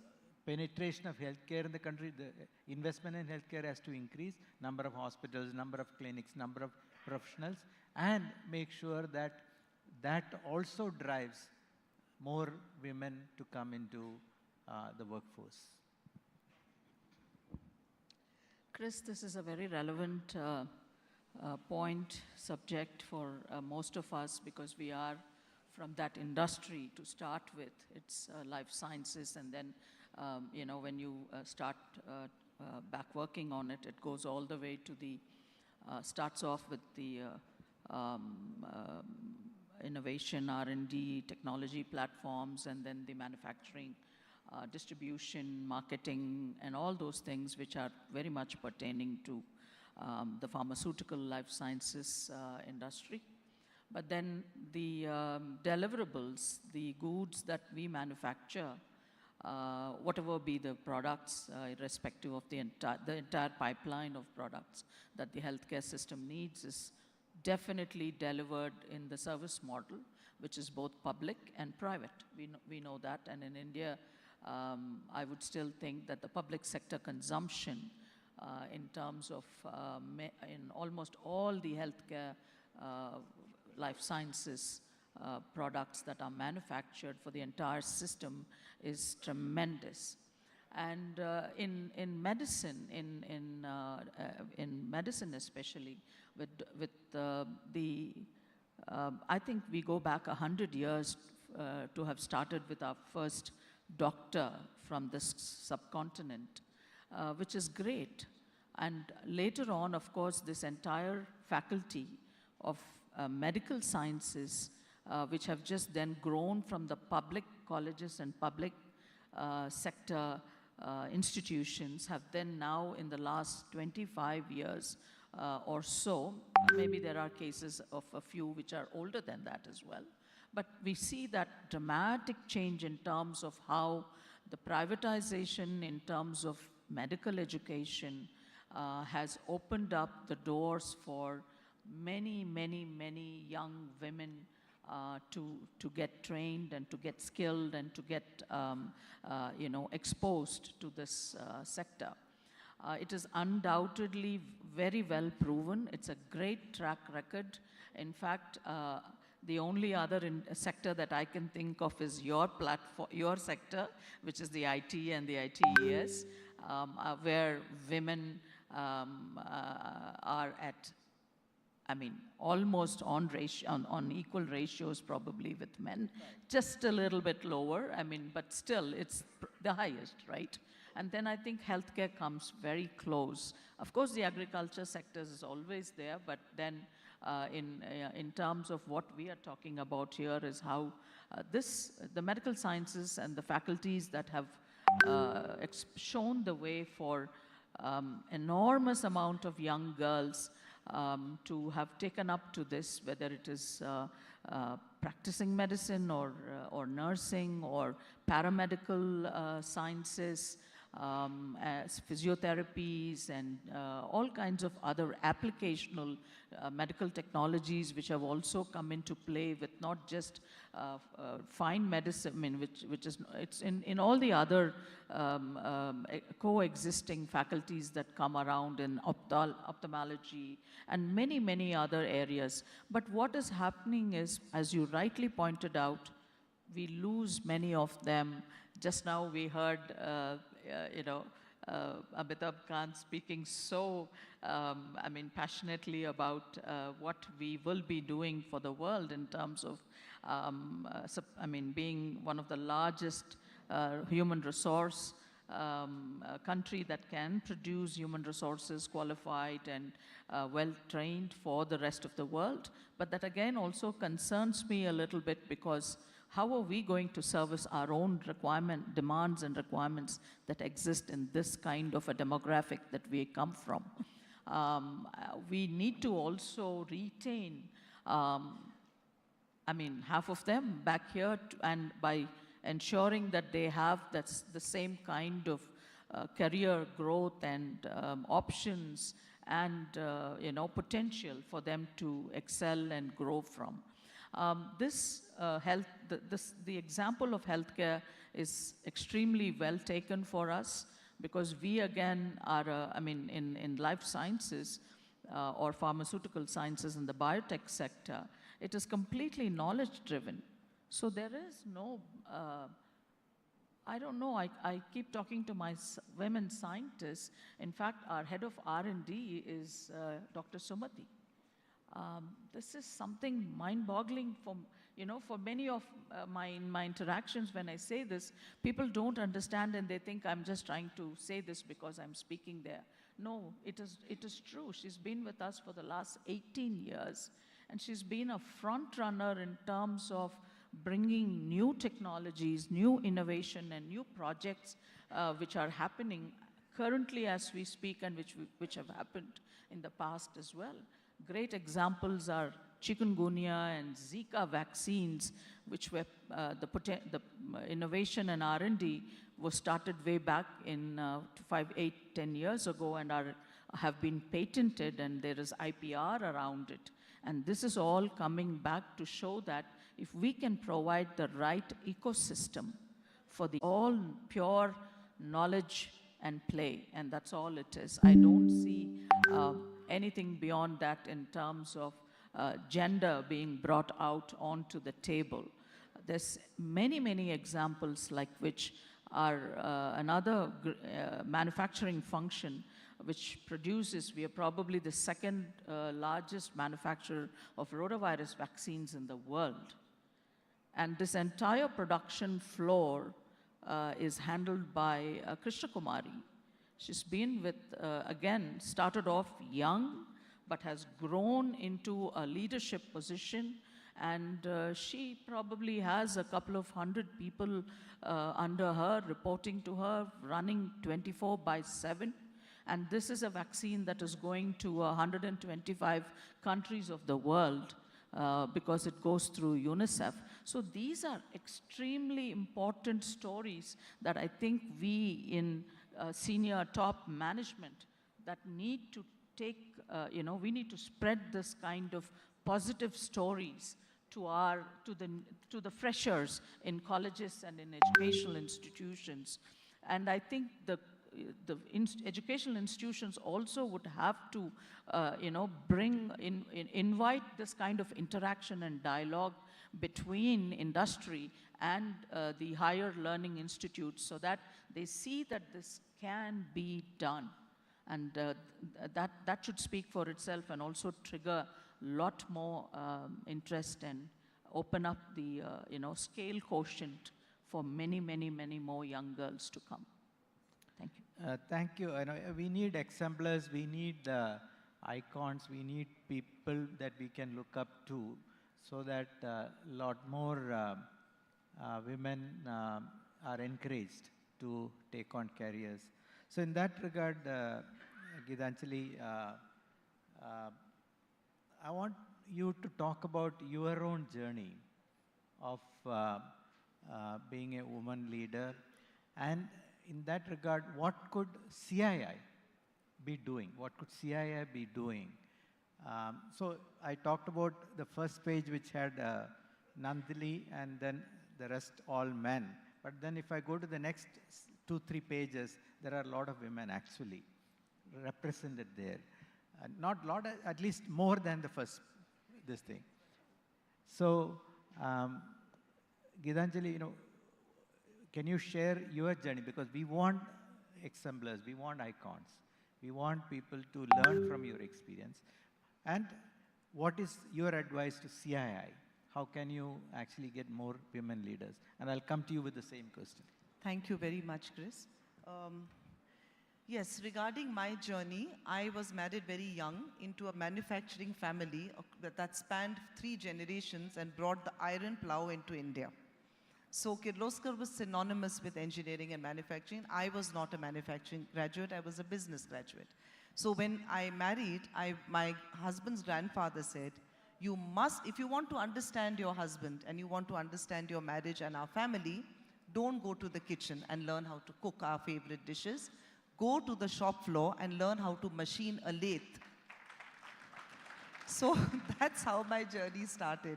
penetration of healthcare in the country? The investment in healthcare has to increase, number of hospitals, number of clinics, number of professionals, and make sure that that also drives more women to come into the workforce. Chris, this is a very relevant point, subject for most of us, because we are from that industry to start with. It's life sciences, and then, when you start back working on it, it goes all the way to the, starts off with the innovation, R&D, technology platforms, and then the manufacturing, distribution, marketing, and all those things which are very much pertaining to the pharmaceutical life sciences industry. But then the deliverables, the goods that we manufacture, whatever be the products, irrespective of the entire pipeline of products that the healthcare system needs, is definitely delivered in the service model, which is both public and private. We know that, and in India, I would still think that the public sector consumption in terms of in almost all the healthcare life sciences products that are manufactured for the entire system is tremendous. And in medicine, in medicine especially, with the I think we go back 100 years to have started with our first doctor from this subcontinent, which is great. And later on, of course, this entire faculty of medical sciences, which have just then grown from the public colleges and public sector institutions, have then now in the last 25 years or so, maybe there are cases of a few which are older than that as well, but we see that dramatic change in terms of how the privatization in terms of medical education has opened up the doors for many, many, many young women to get trained and to get skilled and to get exposed to this sector. It is undoubtedly very well proven. It's a great track record. In fact, the only other sector that I can think of is your platform, your sector, which is the IT and the ITES, where women are at, almost on equal ratios probably with men, just a little bit lower, but still it's the highest, right? And then I think healthcare comes very close. Of course, the agriculture sector is always there, but then in terms of what we are talking about here is how the medical sciences and the faculties that have shown the way for enormous amount of young girls to have taken up to this, whether it is practicing medicine or nursing or paramedical sciences, as physiotherapies and all kinds of other applicational medical technologies which have also come into play with not just fine medicine, I mean, which is, it's in all the other coexisting faculties that come around in ophthalmology and many, many other areas. But what is happening is, as you rightly pointed out, we lose many of them. Just now we heard, Amitabh Kant speaking so, passionately about what we will be doing for the world in terms of, being one of the largest human resource country that can produce human resources qualified and well-trained for the rest of the world. But that again also concerns me a little bit, because how are we going to service our own demands and requirements that exist in this kind of a demographic that we come from? We need to also retain, half of them back here, and by ensuring that they have the same kind of career growth and options and potential for them to excel and grow from. The example of healthcare is extremely well taken for us, because we again are, in life sciences or pharmaceutical sciences in the biotech sector, it is completely knowledge driven. So there is no, I don't know, I keep talking to my women scientists. In fact, our head of R&D is Dr. Sumati. This is something mind-boggling for many of my interactions. When I say this, people don't understand and they think I'm just trying to say this because I'm speaking there. No, it is true. She's been with us for the last 18 years, and she's been a front runner in terms of bringing new technologies, new innovation, and new projects which are happening currently as we speak, and which have happened in the past as well. Great examples are chikungunya and Zika vaccines, which were the innovation and R&D was started way back in 5, 8, 10 years ago, and have been patented, and there is IPR around it. And this is all coming back to show that if we can provide the right ecosystem for the all pure knowledge and play, and that's all it is. I don't see anything beyond that in terms of gender being brought out onto the table. There's many, many examples like which are another manufacturing function which produces, we are probably the second largest manufacturer of rotavirus vaccines in the world. And this entire production floor is handled by Krishna Kumari. She's been with, again, started off young, but has grown into a leadership position. And she probably has a couple of hundred people under her, reporting to her, running 24/7. And this is a vaccine that is going to 125 countries of the world because it goes through UNICEF. So these are extremely important stories that I think we in senior top management that need to take, we need to spread this kind of positive stories to the freshers in colleges and in educational institutions. And I think the educational institutions also would have to, invite this kind of interaction and dialogue between industry and the higher learning institutes, so that they see that this can be done. And that should speak for itself and also trigger a lot more interest and open up the, scale quotient for many, many, many more young girls to come. Thank you. Thank you. We need exemplars, we need icons, we need people that we can look up to, so that a lot more women are encouraged to take on careers. So in that regard, Gitanjali, I want you to talk about your own journey of being a woman leader, and in that regard, what could CII be doing? What could CII be doing? So I talked about the first page, which had Nandini, and then the rest all men. But then if I go to the next 2-3 pages, there are a lot of women actually represented there. Not a lot, at least more than the first, this thing. So, Gitanjali, can you share your journey? Because we want exemplars, we want icons. We want people to learn from your experience. And what is your advice to CII? How can you actually get more women leaders? And I'll come to you with the same question. Thank you very much, Chris. Yes, regarding my journey, I was married very young into a manufacturing family that spanned 3 generations and brought the iron plow into India. So Kirloskar was synonymous with engineering and manufacturing. I was not a manufacturing graduate, I was a business graduate. So when I married, my husband's grandfather said, you must, if you want to understand your husband and you want to understand your marriage and our family, don't go to the kitchen and learn how to cook our favorite dishes. Go to the shop floor and learn how to machine a lathe. So that's how my journey started.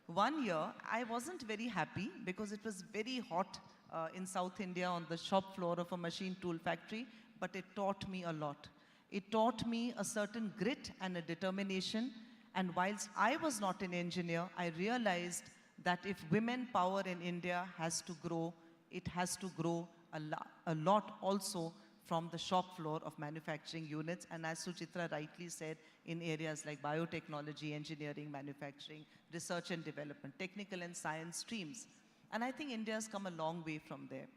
One year, I wasn't very happy because it was very hot in South India on the shop floor of a machine tool factory, but it taught me a lot. It taught me a certain grit and a determination. And whilst I was not an engineer, I realized that if women power in India has to grow, it has to grow a lot also from the shop floor of manufacturing units, and as Suchitra rightly said, in areas like biotechnology, engineering, manufacturing, research and development, technical and science streams. And I think India has come a long way from there.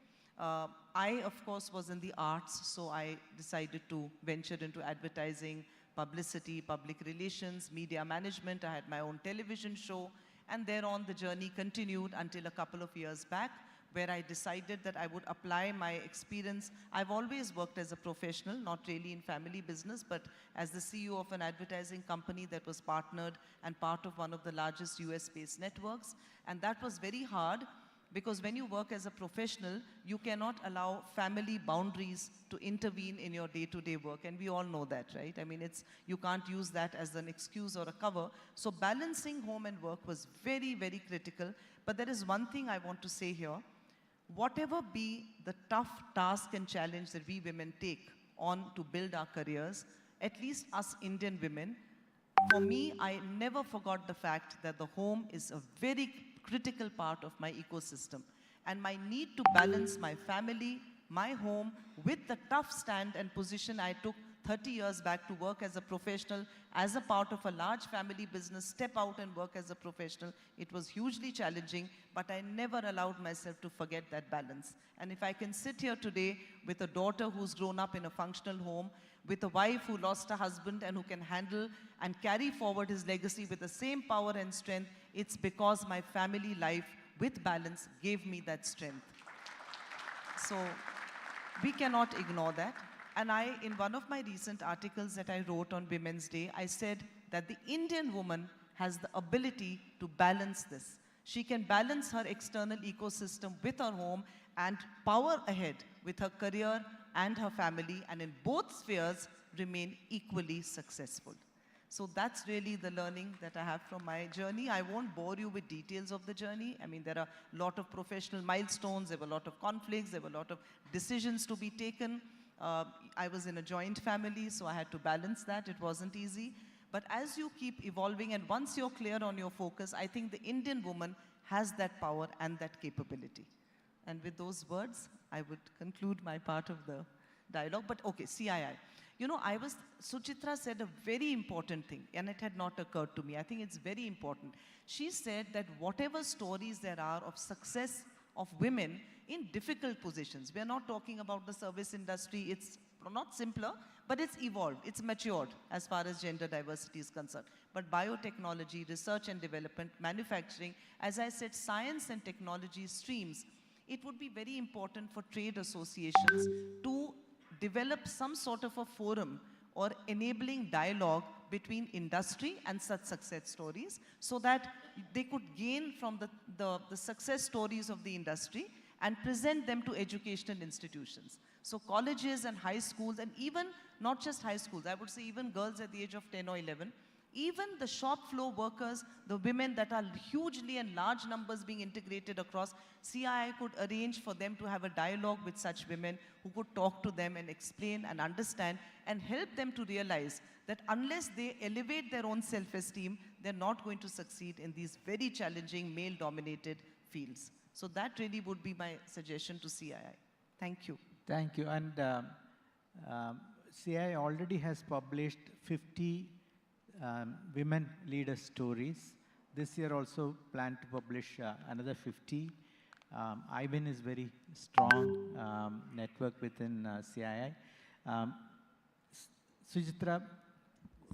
I, of course, was in the arts, so I decided to venture into advertising, publicity, public relations, media management. I had my own television show, and thereon the journey continued until a couple of years back, where I decided that I would apply my experience. I've always worked as a professional, not really in family business, but as the CEO of an advertising company that was partnered and part of one of the largest US-based networks. And that was very hard, because when you work as a professional, you cannot allow family boundaries to intervene in your day-to-day work. And we all know that, right? I mean, you can't use that as an excuse or a cover. So balancing home and work was very, very critical. But there is one thing I want to say here. Whatever be the tough task and challenge that we women take on to build our careers, at least us Indian women, for me, I never forgot the fact that the home is a very critical part of my ecosystem. And my need to balance my family, my home, with the tough stand and position I took 30 years back to work as a professional, as a part of a large family business, step out and work as a professional. It was hugely challenging, but I never allowed myself to forget that balance. And if I can sit here today with a daughter who's grown up in a functional home, with a wife who lost a husband and who can handle and carry forward his legacy with the same power and strength, it's because my family life with balance gave me that strength. So we cannot ignore that. And in one of my recent articles that I wrote on Women's Day, I said that the Indian woman has the ability to balance this. She can balance her external ecosystem with her home and power ahead with her career and her family, and in both spheres remain equally successful. So that's really the learning that I have from my journey. I won't bore you with details of the journey. I mean, there are a lot of professional milestones, there were a lot of conflicts, there were a lot of decisions to be taken. I was in a joint family, so I had to balance that. It wasn't easy. But as you keep evolving, and once you're clear on your focus, I think the Indian woman has that power and that capability. And with those words, I would conclude my part of the dialogue. But okay, CII. You know, Suchitra said a very important thing, and it had not occurred to me. I think it's very important. She said that whatever stories there are of success of women in difficult positions, we're not talking about the service industry, it's not simpler, but it's evolved, it's matured as far as gender diversity is concerned. But biotechnology, research and development, manufacturing, as I said, science and technology streams, it would be very important for trade associations to develop some sort of a forum or enabling dialogue between industry and such success stories, so that they could gain from the success stories of the industry and present them to educational institutions. So colleges and high schools, and even not just high schools, I would say even girls at the age of 10 or 11, even the shop floor workers, the women that are hugely and large numbers being integrated across, CII could arrange for them to have a dialogue with such women who could talk to them and explain and understand and help them to realize that unless they elevate their own self-esteem, they're not going to succeed in these very challenging male-dominated fields. So that really would be my suggestion to CII. Thank you. Thank you. And CII already has published 50 women leader stories. This year also plan to publish another 50. IBIN is very strong network within CII. Sujitra,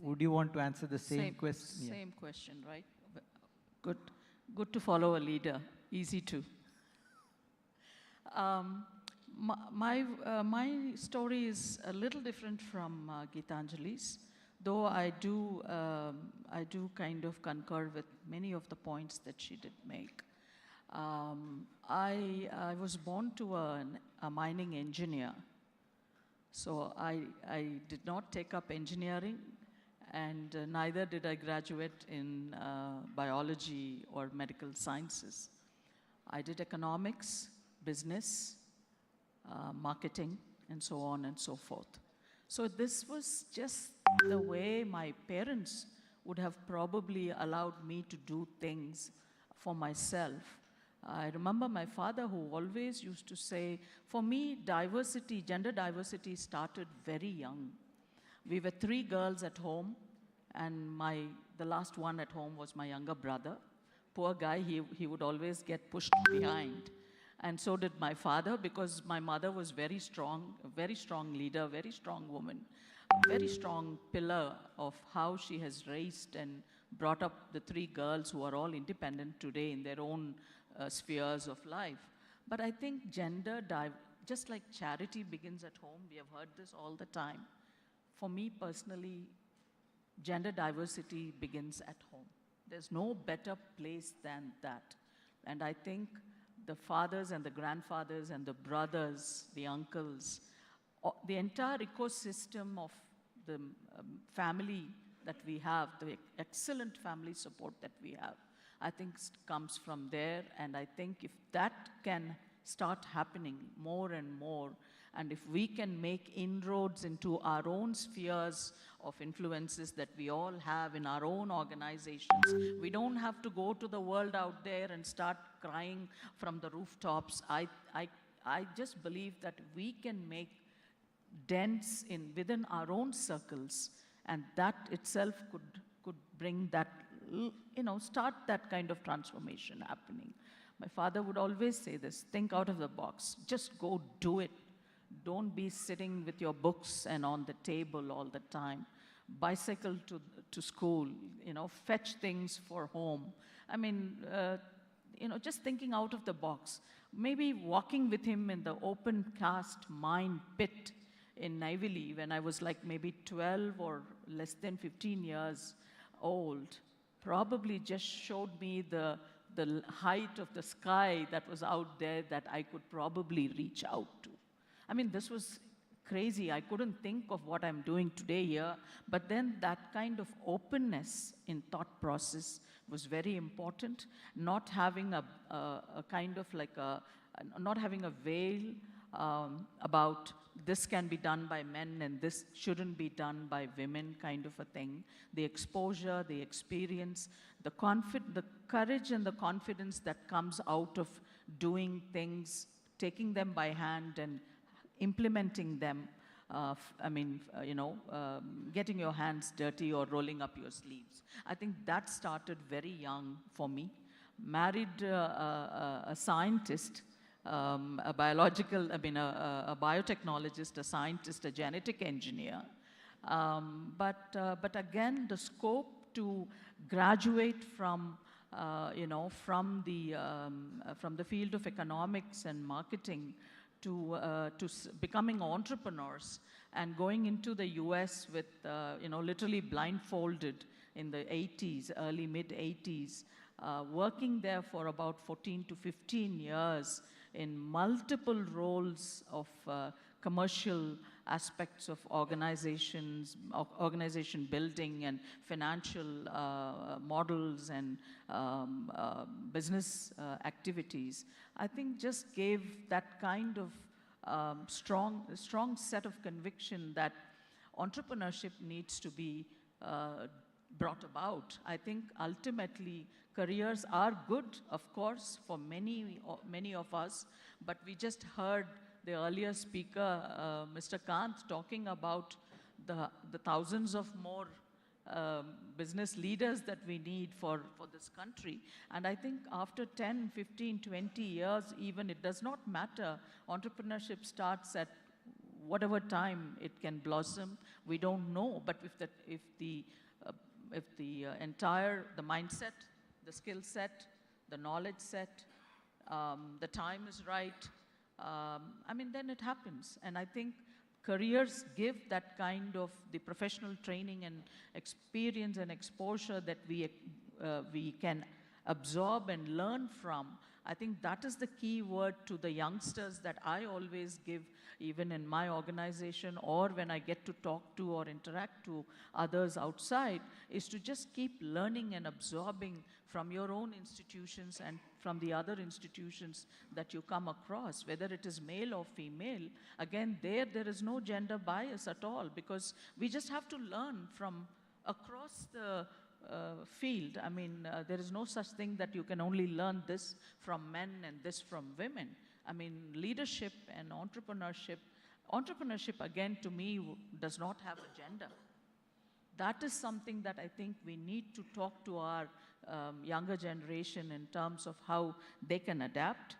would you want to answer the same question? Same question, right? Good to follow a leader. Easy to. My story is a little different from Geetanjali's, though I do kind of concur with many of the points that she did make. I was born to a mining engineer, so I did not take up engineering, and neither did I graduate in biology or medical sciences. I did economics, business, marketing, and so on and so forth. So this was just the way my parents would have probably allowed me to do things for myself. I remember my father who always used to say, for me, diversity, gender diversity started very young. We were 3 girls at home, and the last one at home was my younger brother. Poor guy, he would always get pushed behind. And so did my father, because my mother was very strong, a very strong leader, very strong woman, a very strong pillar of how she has raised and brought up the 3 girls who are all independent today in their own spheres of life. But I think just like charity begins at home, we have heard this all the time. For me personally, gender diversity begins at home. There's no better place than that. And I think the fathers and the grandfathers and the brothers, the uncles, the entire ecosystem of the family that we have, the excellent family support that we have, I think comes from there. And I think if that can start happening more and more, and if we can make inroads into our own spheres of influences that we all have in our own organizations, we don't have to go to the world out there and start crying from the rooftops. I just believe that we can make dents within our own circles, and that itself could bring that, start that kind of transformation happening. My father would always say this: think out of the box, just go do it. Don't be sitting with your books and on the table all the time. Bicycle to school, fetch things for home. I mean, just thinking out of the box. Maybe walking with him in the open cast mine pit in Nivili when I was like maybe 12 or less than 15 years old, probably just showed me the height of the sky that was out there that I could probably reach out to. I mean, this was crazy. I couldn't think of what I'm doing today here, but then that kind of openness in thought process was very important. Not having a kind of like not having a veil about this can be done by men and this shouldn't be done by women kind of a thing. The exposure, the experience, the courage and the confidence that comes out of doing things, taking them by hand and implementing them. Getting your hands dirty or rolling up your sleeves. I think that started very young for me. Married a scientist, a biotechnologist, a scientist, a genetic engineer. But again, the scope to graduate from the field of economics and marketing to becoming entrepreneurs and going into the US with, literally blindfolded in the 80s, early mid 80s, working there for about 14 to 15 years in multiple roles of commercial aspects of organizations, organization building and financial models and business activities, I think just gave that kind of strong set of conviction that entrepreneurship needs to be brought about. I think ultimately careers are good, of course, for many of us, but we just heard the earlier speaker, Mr. Kant, talking about the thousands of more business leaders that we need for this country. And I think after 10, 15, 20 years even, it does not matter. Entrepreneurship starts at whatever time it can blossom, we don't know. But if the mindset, the skill set, the knowledge set, the time is right, I mean, then it happens. And I think careers give that kind of the professional training and experience and exposure that we can absorb and learn from. I think that is the key word to the youngsters that I always give, even in my organization or when I get to talk to or interact to others outside, is to just keep learning and absorbing from your own institutions and from the other institutions that you come across, whether it is male or female. Again, there is no gender bias at all, because we just have to learn from across the field. I mean, there is no such thing that you can only learn this from men and this from women. I mean, leadership and entrepreneurship again, to me, does not have a gender. That is something that I think we need to talk to our younger generation in terms of how they can adapt,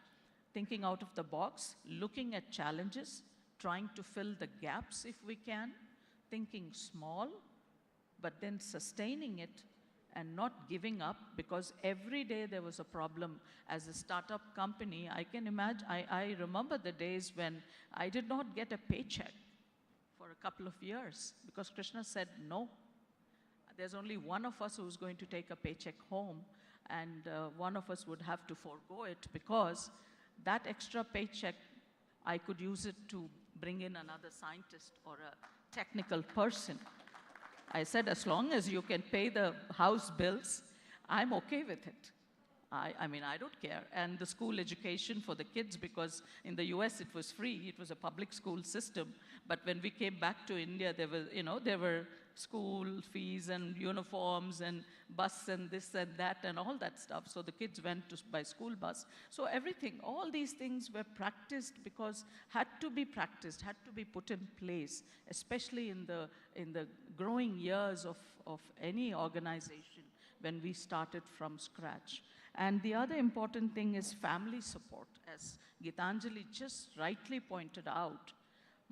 thinking out of the box, looking at challenges, trying to fill the gaps if we can, thinking small, but then sustaining it and not giving up, because every day there was a problem. As a startup company, I can imagine, I remember the days when I did not get a paycheck for a couple of years because Krishna said no. There's only one of us who's going to take a paycheck home, and one of us would have to forego it, because that extra paycheck, I could use it to bring in another scientist or a technical person. I said, as long as you can pay the house bills, I'm okay with it. I mean, I don't care. And the school education for the kids, because in the US it was free, it was a public school system. But when we came back to India, there were school fees and uniforms and bus and this and that and all that stuff. So the kids went by school bus. So everything, all these things were practiced because had to be practiced, had to be put in place, especially in the growing years of any organization when we started from scratch. And the other important thing is family support. As Gitanjali just rightly pointed out,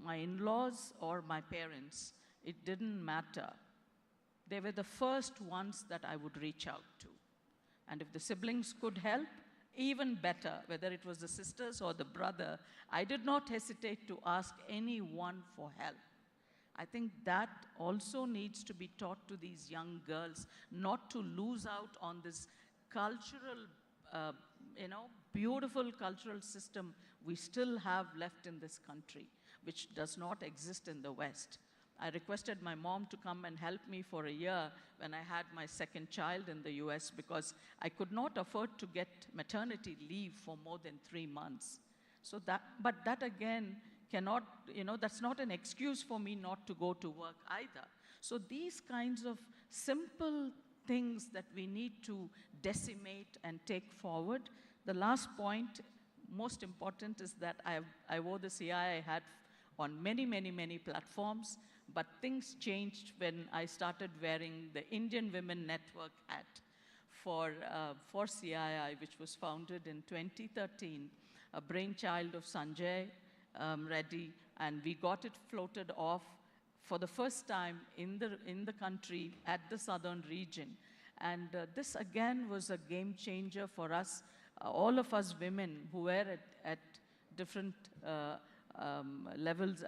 my in-laws or my parents, it didn't matter. They were the first ones that I would reach out to. And if the siblings could help, even better, whether it was the sisters or the brother, I did not hesitate to ask anyone for help. I think that also needs to be taught to these young girls, not to lose out on this cultural, beautiful cultural system we still have left in this country, which does not exist in the West. I requested my mom to come and help me for a year when I had my second child in the US, because I could not afford to get maternity leave for more than 3 months. So but that again cannot, that's not an excuse for me not to go to work either. So these kinds of simple things that we need to decimate and take forward. The last point, most important, is that I wore the CII hat on many, many, many platforms, but things changed when I started wearing the Indian Women Network hat for CII, which was founded in 2013, a brainchild of Sanjay Reddy, and we got it floated off for the first time in the country at the Southern Region. And this again was a game changer for us, all of us women who were at different levels,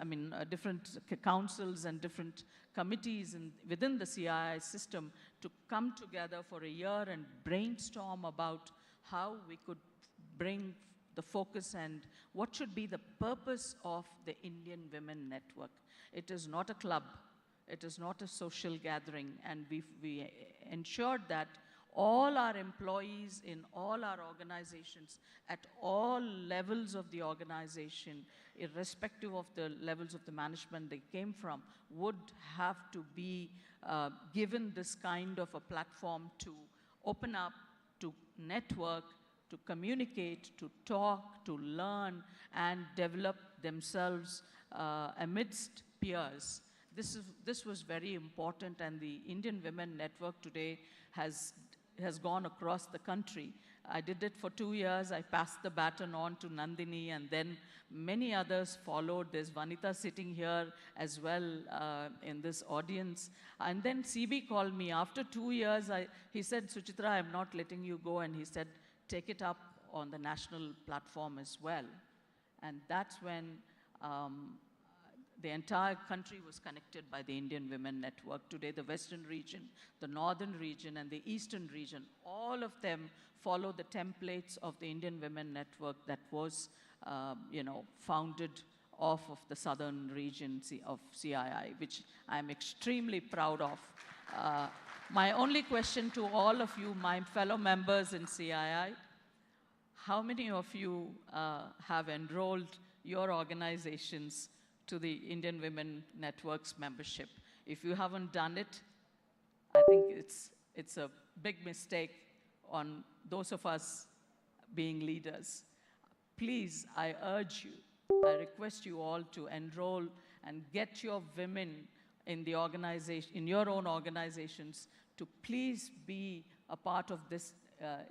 different councils and different committees within the CII system, to come together for a year and brainstorm about how we could bring the focus and what should be the purpose of the Indian Women Network. It is not a club, it is not a social gathering, and we ensured that all our employees in all our organizations, at all levels of the organization, irrespective of the levels of the management they came from, would have to be given this kind of a platform to open up, to network, to communicate, to talk, to learn, and develop themselves amidst peers. This was very important, and the Indian Women Network today has gone across the country. I did it for 2 years. I passed the baton on to Nandini, and then many others followed. There's Vanita sitting here as well in this audience. And then CB called me. After 2 years, he said, Suchitra, I'm not letting you go. And he said, take it up on the national platform as well. And that's when the entire country was connected by the Indian Women Network. Today, the Western region, the Northern region, and the Eastern region, all of them follow the templates of the Indian Women Network that was, founded off of the Southern region of CII, which I'm extremely proud of. My only question to all of you, my fellow members in CII, how many of you have enrolled your organizations to the Indian Women Network's membership? If you haven't done it, I think it's a big mistake on those of us being leaders. Please, I urge you, I request you all to enroll and get your women in the organization, in your own organizations, to please be a part of this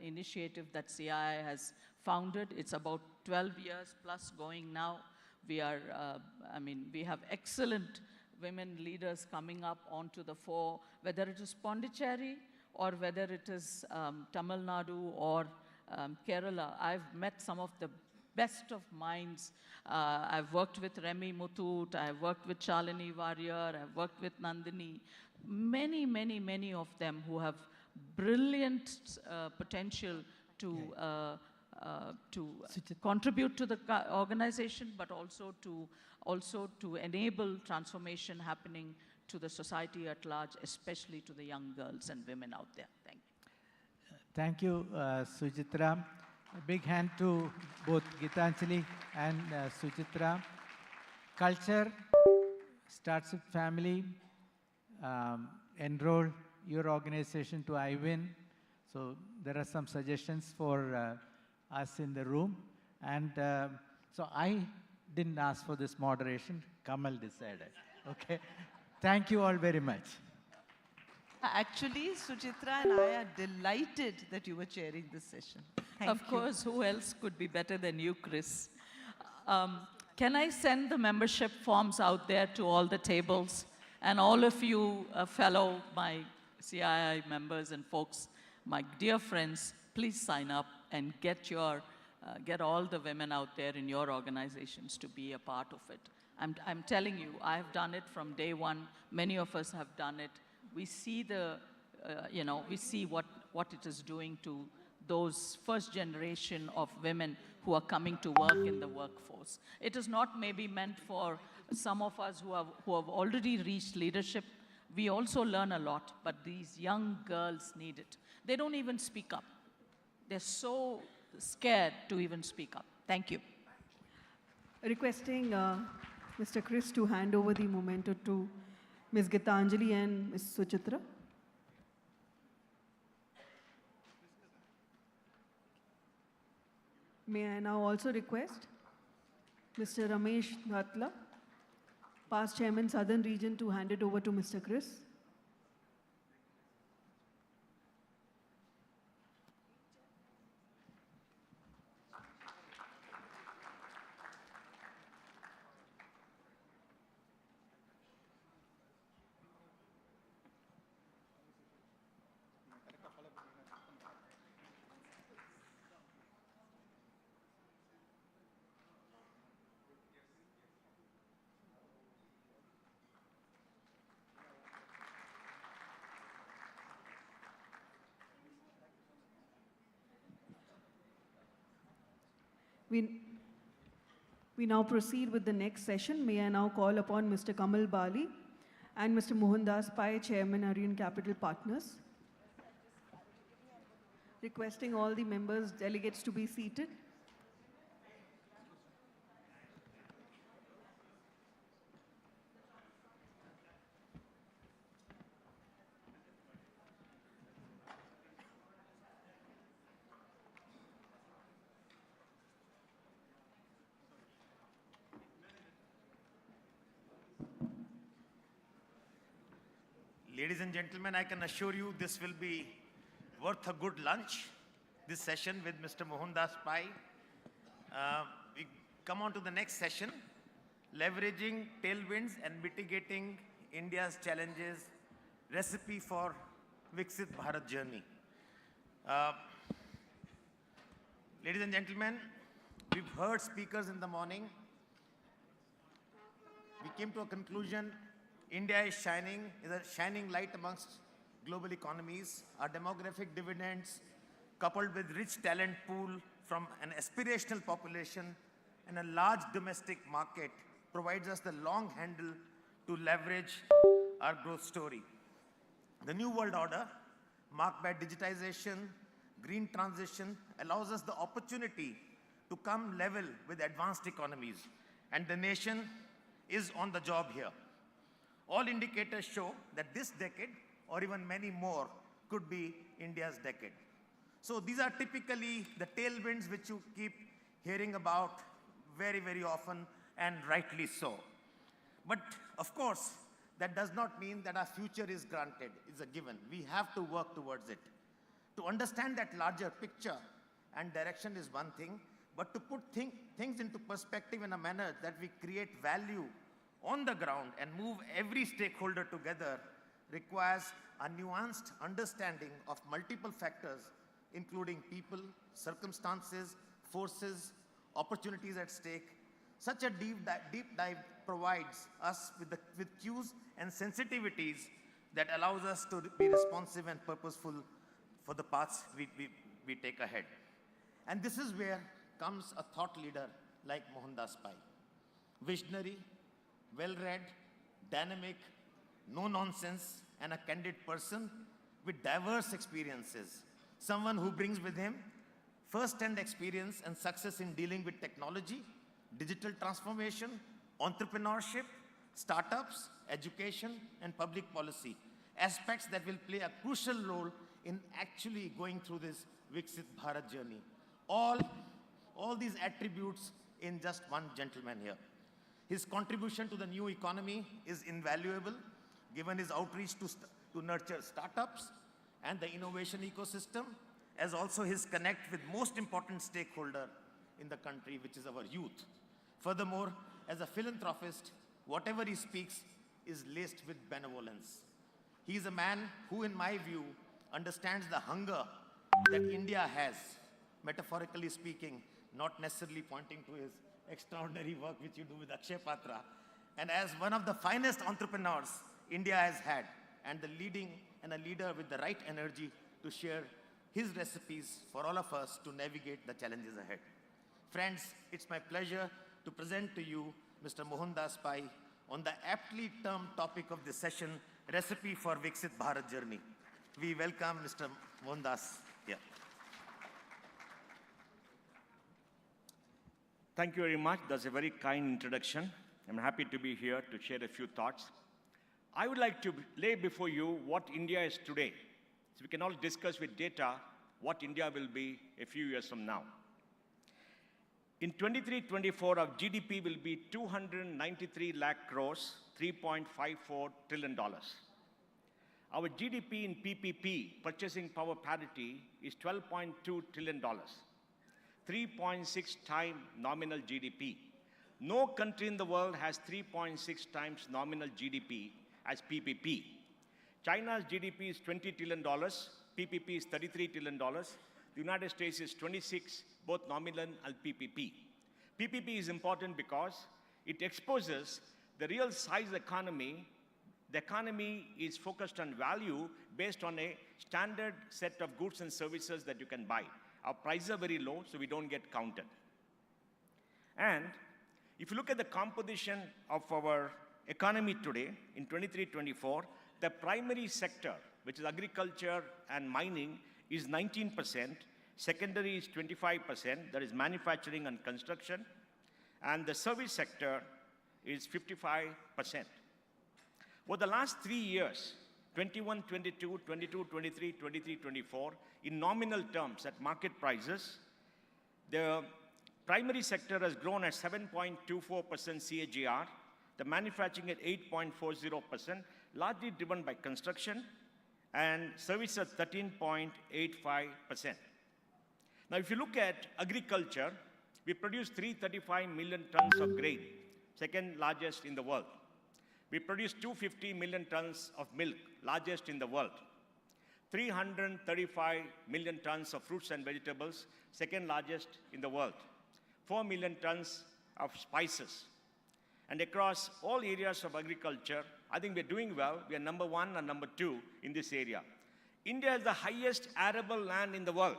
initiative that CII has founded. It's about 12 years plus going now. We are, we have excellent women leaders coming up onto the fore, whether it is Pondicherry or whether it is Tamil Nadu or Kerala. I've met some of the best of minds. I've worked with Remy Muthoot, I've worked with Shalini Warrior, I've worked with Nandini. Many, many, many of them who have brilliant potential to contribute to the organization, but also to enable transformation happening to the society at large, especially to the young girls and women out there. Thank you. Thank you, Sujitra. A big hand to both Gitanjali and Sujitra. Culture starts with family. Enroll your organization to IWIN. So there are some suggestions for us in the room. And so I didn't ask for this moderation. Kamal decided. Okay. Thank you all very much. Actually, Suchitra and I are delighted that you were chairing this session. Thank of course, who else could be better than you, Chris? Can I send the membership forms out there to all the tables? And all of you fellow, my CII members and folks, my dear friends, please sign up and get all the women out there in your organizations to be a part of it. I'm telling you, I have done it from day one. Many of us have done it. We see we see what it is doing to those first generation of women who are coming to work in the workforce. It is not maybe meant for some of us who have already reached leadership. We also learn a lot, but these young girls need it. They don't even speak up. They're so scared to even speak up. Thank you. Requesting Mr. Chris to hand over the memento to Ms. Gitanjali and Ms. Suchitra. May I now also request Mr. Ramesh Dhatla, past Chairman, Southern Region, to hand it over to Mr. Chris. We, we now proceed with the next session. May I now call upon Mr. Kamal Bali and Mr. Mohandas Pai, Chairman, Aryan Capital Partners. Requesting all the members, delegates to be seated. Ladies and gentlemen, I can assure you this will be worth a good lunch, this session with Mr. Mohandas Pai. We come on to the next session, leveraging tailwinds and mitigating India's challenges, recipe for Viksit Bharat journey. Ladies and gentlemen, we've heard speakers in the morning. We came to a conclusion. India is a shining light amongst global economies. Our demographic dividends, coupled with rich talent pool from an aspirational population and a large domestic market, provides us the long handle to leverage our growth story. The new world order, marked by digitization, green transition, allows us the opportunity to come level with advanced economies, and the nation is on the job here. All indicators show that this decade, or even many more, could be India's decade. So these are typically the tailwinds which you keep hearing about very, very often, and rightly so. But of course, that does not mean that our future is granted, is a given. We have to work towards it. To understand that larger picture and direction is one thing, but to put things into perspective in a manner that we create value on the ground and move every stakeholder together requires a nuanced understanding of multiple factors, including people, circumstances, forces, opportunities at stake. Such a deep dive provides us with cues and sensitivities that allows us to be responsive and purposeful for the paths we take ahead. And this is where comes a thought leader like Mohandas Pai. Visionary, well-read, dynamic, no-nonsense, and a candid person with diverse experiences. Someone who brings with him first-hand experience and success in dealing with technology, digital transformation, entrepreneurship, startups, education, and public policy, aspects that will play a crucial role in actually going through this Viksit Bharat journey. All these attributes in just one gentleman here. His contribution to the new economy is invaluable, given his outreach to nurture startups and the innovation ecosystem, as also his connect with most important stakeholder in the country, which is our youth. Furthermore, as a philanthropist, whatever he speaks is laced with benevolence. He is a man who, in my view, understands the hunger that India has, metaphorically speaking, not necessarily pointing to his extraordinary work which you do with Akshay Patra, and as one of the finest entrepreneurs India has had, and a leader with the right energy to share his recipes for all of us to navigate the challenges ahead. Friends, it's my pleasure to present to you Mr. Mohandas Pai on the aptly termed topic of this session, Recipe for Viksit Bharat Journey. We welcome Mr. Mohandas here. Thank you very much. That's a very kind introduction. I'm happy to be here to share a few thoughts. I would like to lay before you what India is today, so we can all discuss with data what India will be a few years from now. In 23-24, our GDP will be 293 lakh crores, $3.54 trillion. Our GDP in PPP, purchasing power parity, is $12.2 trillion. 3.6 times nominal GDP. No country in the world has 3.6 times nominal GDP as PPP. China's GDP is $20 trillion, PPP is $33 trillion, the United States is 26, both nominal and PPP. PPP is important because it exposes the real size of the economy. The economy is focused on value based on a standard set of goods and services that you can buy. Our prices are very low, so we don't get counted. And if you look at the composition of our economy today, in 23-24, the primary sector, which is agriculture and mining, is 19%. Secondary is 25%, that is manufacturing and construction. And the service sector is 55%. Over the last 3 years, 21-22, 22-23, 23-24, in nominal terms at market prices, the primary sector has grown at 7.24% CAGR, the manufacturing at 8.40%, largely driven by construction, and service at 13.85%. Now, if you look at agriculture, we produce 335 million tons of grain, second largest in the world. We produce 250 million tons of milk, largest in the world. 335 million tons of fruits and vegetables, second largest in the world. 4 million tons of spices. And across all areas of agriculture, I think we're doing well. We are number 1 and number 2 in this area. India is the highest arable land in the world.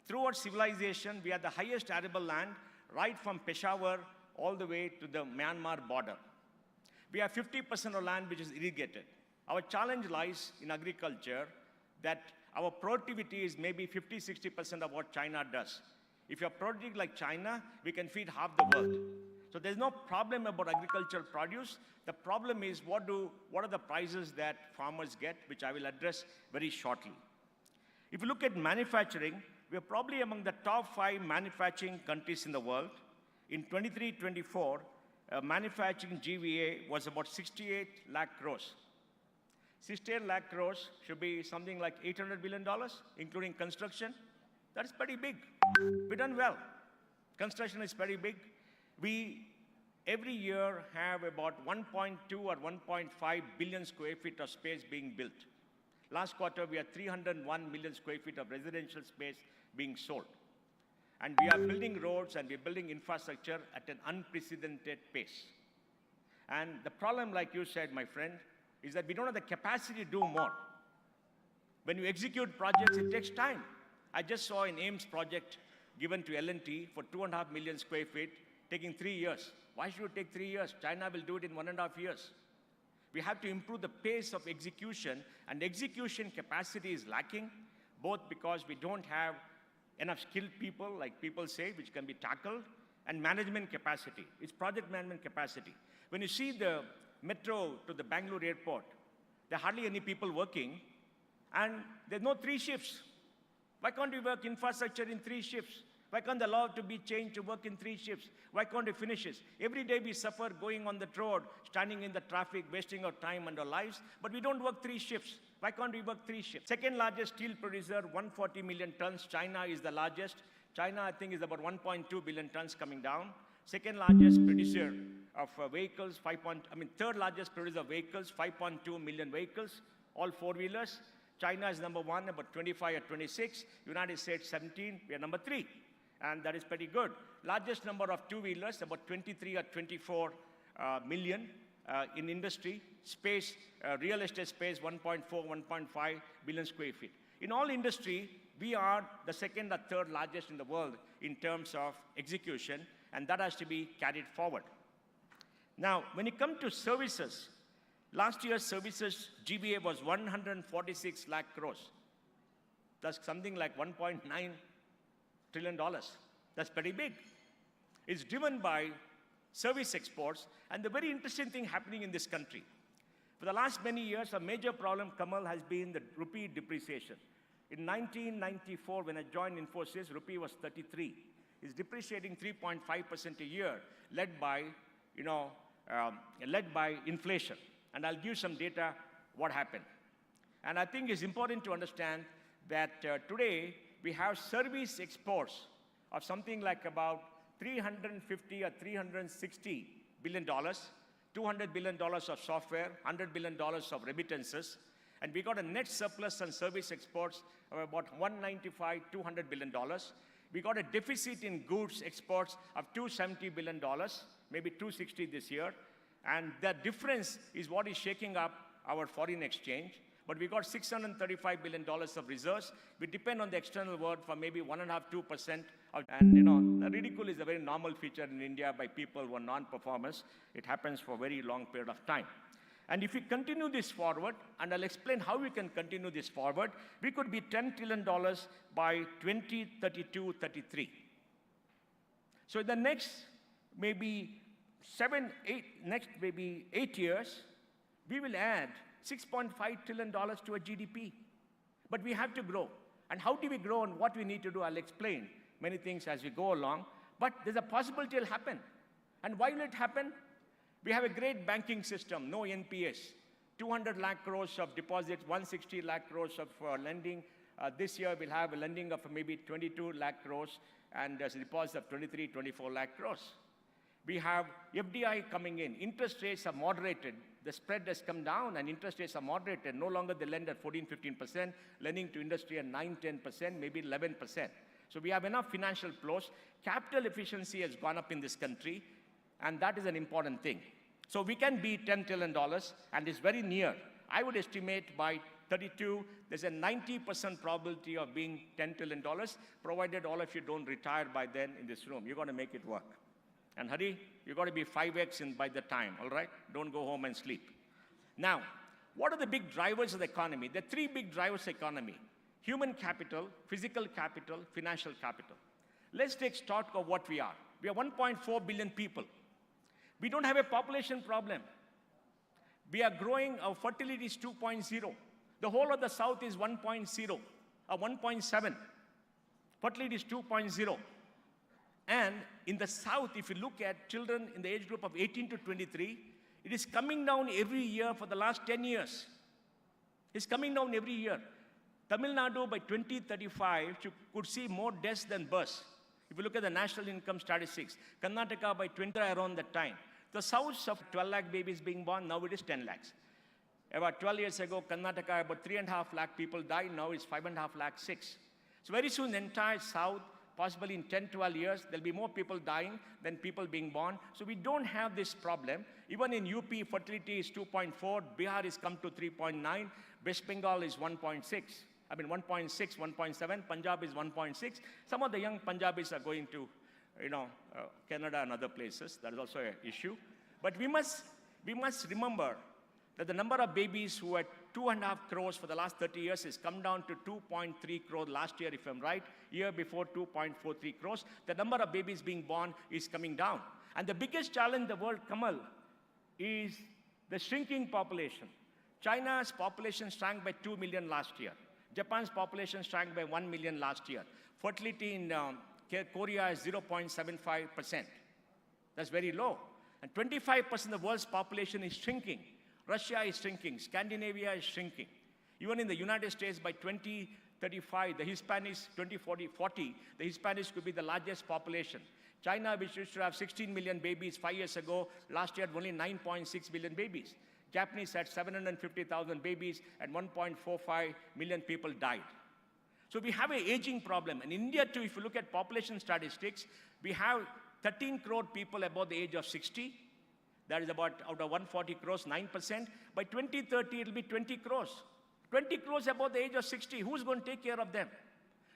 Throughout civilization, we are the highest arable land, right from Peshawar all the way to the Myanmar border. We have 50% of land which is irrigated. Our challenge lies in agriculture that our productivity is maybe 50-60% of what China does. If you're producing like China, we can feed half the world. So there's no problem about agricultural produce. The problem is what are the prices that farmers get, which I will address very shortly. If you look at manufacturing, we're probably among the top 5 manufacturing countries in the world. In 23-24, manufacturing GVA was about 68 lakh crores. 68 lakh crores should be something like $800 billion, including construction. That's pretty big. We've done well. Construction is very big. We, every year, have about 1.2 or 1.5 billion square feet of space being built. Last quarter, we had 301 million square feet of residential space being sold. And we are building roads and we're building infrastructure at an unprecedented pace. And the problem, like you said, my friend, is that we don't have the capacity to do more. When you execute projects, it takes time. I just saw an AIMS project given to L&T for 2.5 million square feet, taking 3 years. Why should it take 3 years? China will do it in 1.5 years. We have to improve the pace of execution, and execution capacity is lacking, both because we don't have enough skilled people, like people say, which can be tackled, and management capacity. It's project management capacity. When you see the metro to the Bangalore airport, there are hardly any people working, and there's no 3 shifts. Why can't we work infrastructure in 3 shifts? Why can't the law to be changed to work in 3 shifts? Why can't we finish it? Every day we suffer going on the road, standing in the traffic, wasting our time and our lives, but we don't work 3 shifts. Why can't we work 3 shifts? Second largest steel producer, 140 million tons. China is the largest. China, I think, is about 1.2 billion tons coming down. Second largest producer of vehicles, third largest producer of vehicles, 5.2 million vehicles, all 4-wheelers. China is number 1, about 25 or 26. United States, 17. We are number 3. And that is pretty good. Largest number of 2-wheelers, about 23 or 24 million in industry. Space, real estate space, 1.4, 1.5 billion square feet. In all industry, we are the second or third largest in the world in terms of execution, and that has to be carried forward. Now, when it comes to services, last year's services GVA was 146 lakh crores. That's something like $1.9 trillion. That's pretty big. It's driven by service exports, and the very interesting thing happening in this country. For the last many years, a major problem, Kamal, has been the rupee depreciation. In 1994, when I joined Infosys, rupee was 33. It's depreciating 3.5% a year, led by inflation. And I'll give some data what happened. And I think it's important to understand that today we have service exports of something like about $350 or $360 billion, $200 billion of software, $100 billion of remittances, and we got a net surplus on service exports of about $195, $200 billion. We got a deficit in goods exports of $270 billion, maybe $260 this year, and the difference is what is shaking up our foreign exchange. but we got $635 billion of reserves. We depend on the external world for maybe 1.5%, 2%. And the ridicule is a very normal feature in India by people who are non-performers. It happens for a very long period of time. And if we continue this forward, and I'll explain how we can continue this forward, we could be $10 trillion by 2032, 33. So in the next maybe 8 years, we will add $6.5 trillion to our GDP. But we have to grow. And how do we grow and what we need to do, I'll explain many things as we go along. But there's a possibility it'll happen. And why will it happen? We have a great banking system, no NPS. 200 lakh crores of deposits, 160 lakh crores of lending. This year we'll have a lending of maybe 22 lakh crores and there's a deposit of 23, 24 lakh crores. We have FDI coming in. Interest rates are moderated. The spread has come down and interest rates are moderated. No longer they lend at 14, 15%, lending to industry at 9, 10%, maybe 11%. So we have enough financial flows. Capital efficiency has gone up in this country, and that is an important thing. So we can be $10 trillion, and it's very near. I would estimate by 32, there's a 90% probability of being $10 trillion, provided all of you don't retire by then in this room. You're going to make it work. And Hari, you've got to be 5x by the time, all right? Don't go home and sleep. Now, what are the big drivers of the economy? There are three big drivers of the economy: human capital, physical capital, financial capital. Let's take stock of what we are. We are 1.4 billion people. We don't have a population problem. We are growing, our fertility is 2.0. The whole of the South is 1.0, 1.7. Fertility is 2.0. And in the South, if you look at children in the age group of 18 to 23, it is coming down every year for the last 10 years. It's coming down every year. Tamil Nadu by 2035 could see more deaths than births. If you look at the national income statistics, Karnataka by 20 around that time. The South of 12 lakh babies being born, now it is 10 lakhs. About 12 years ago, Karnataka, about 3.5 lakh people died, now it's 5.5 lakh, 6. So very soon, the entire South, possibly in 10, 12 years, there'll be more people dying than people being born. So we don't have this problem. Even in UP, fertility is 2.4, Bihar is come to 3.9, West Bengal is 1.6. I mean 1.6, 1.7, Punjab is 1.6. Some of the young Punjabis are going to, Canada and other places. That is also an issue. But we must remember that the number of babies who had 2.5 crores for the last 30 years has come down to 2.3 crores last year, if I'm right. Year before, 2.43 crores. The number of babies being born is coming down. And the biggest challenge in the world, Kamal, is the shrinking population. China's population shrank by 2 million last year. Japan's population shrank by 1 million last year. Fertility in Korea is 0.75%. That's very low. And 25% of the world's population is shrinking. Russia is shrinking. Scandinavia is shrinking. Even in the United States, by 2035, the Hispanics, 2040, the Hispanics could be the largest population. China, which used to have 16 million babies 5 years ago, last year had only 9.6 million babies. Japanese had 750,000 babies and 1.45 million people died. So we have an aging problem. And in India too, if you look at population statistics, we have 13 crore people above the age of 60. That is about, out of 140 crores, 9%. By 2030, it'll be 20 crores. 20 crores above the age of 60. Who's going to take care of them?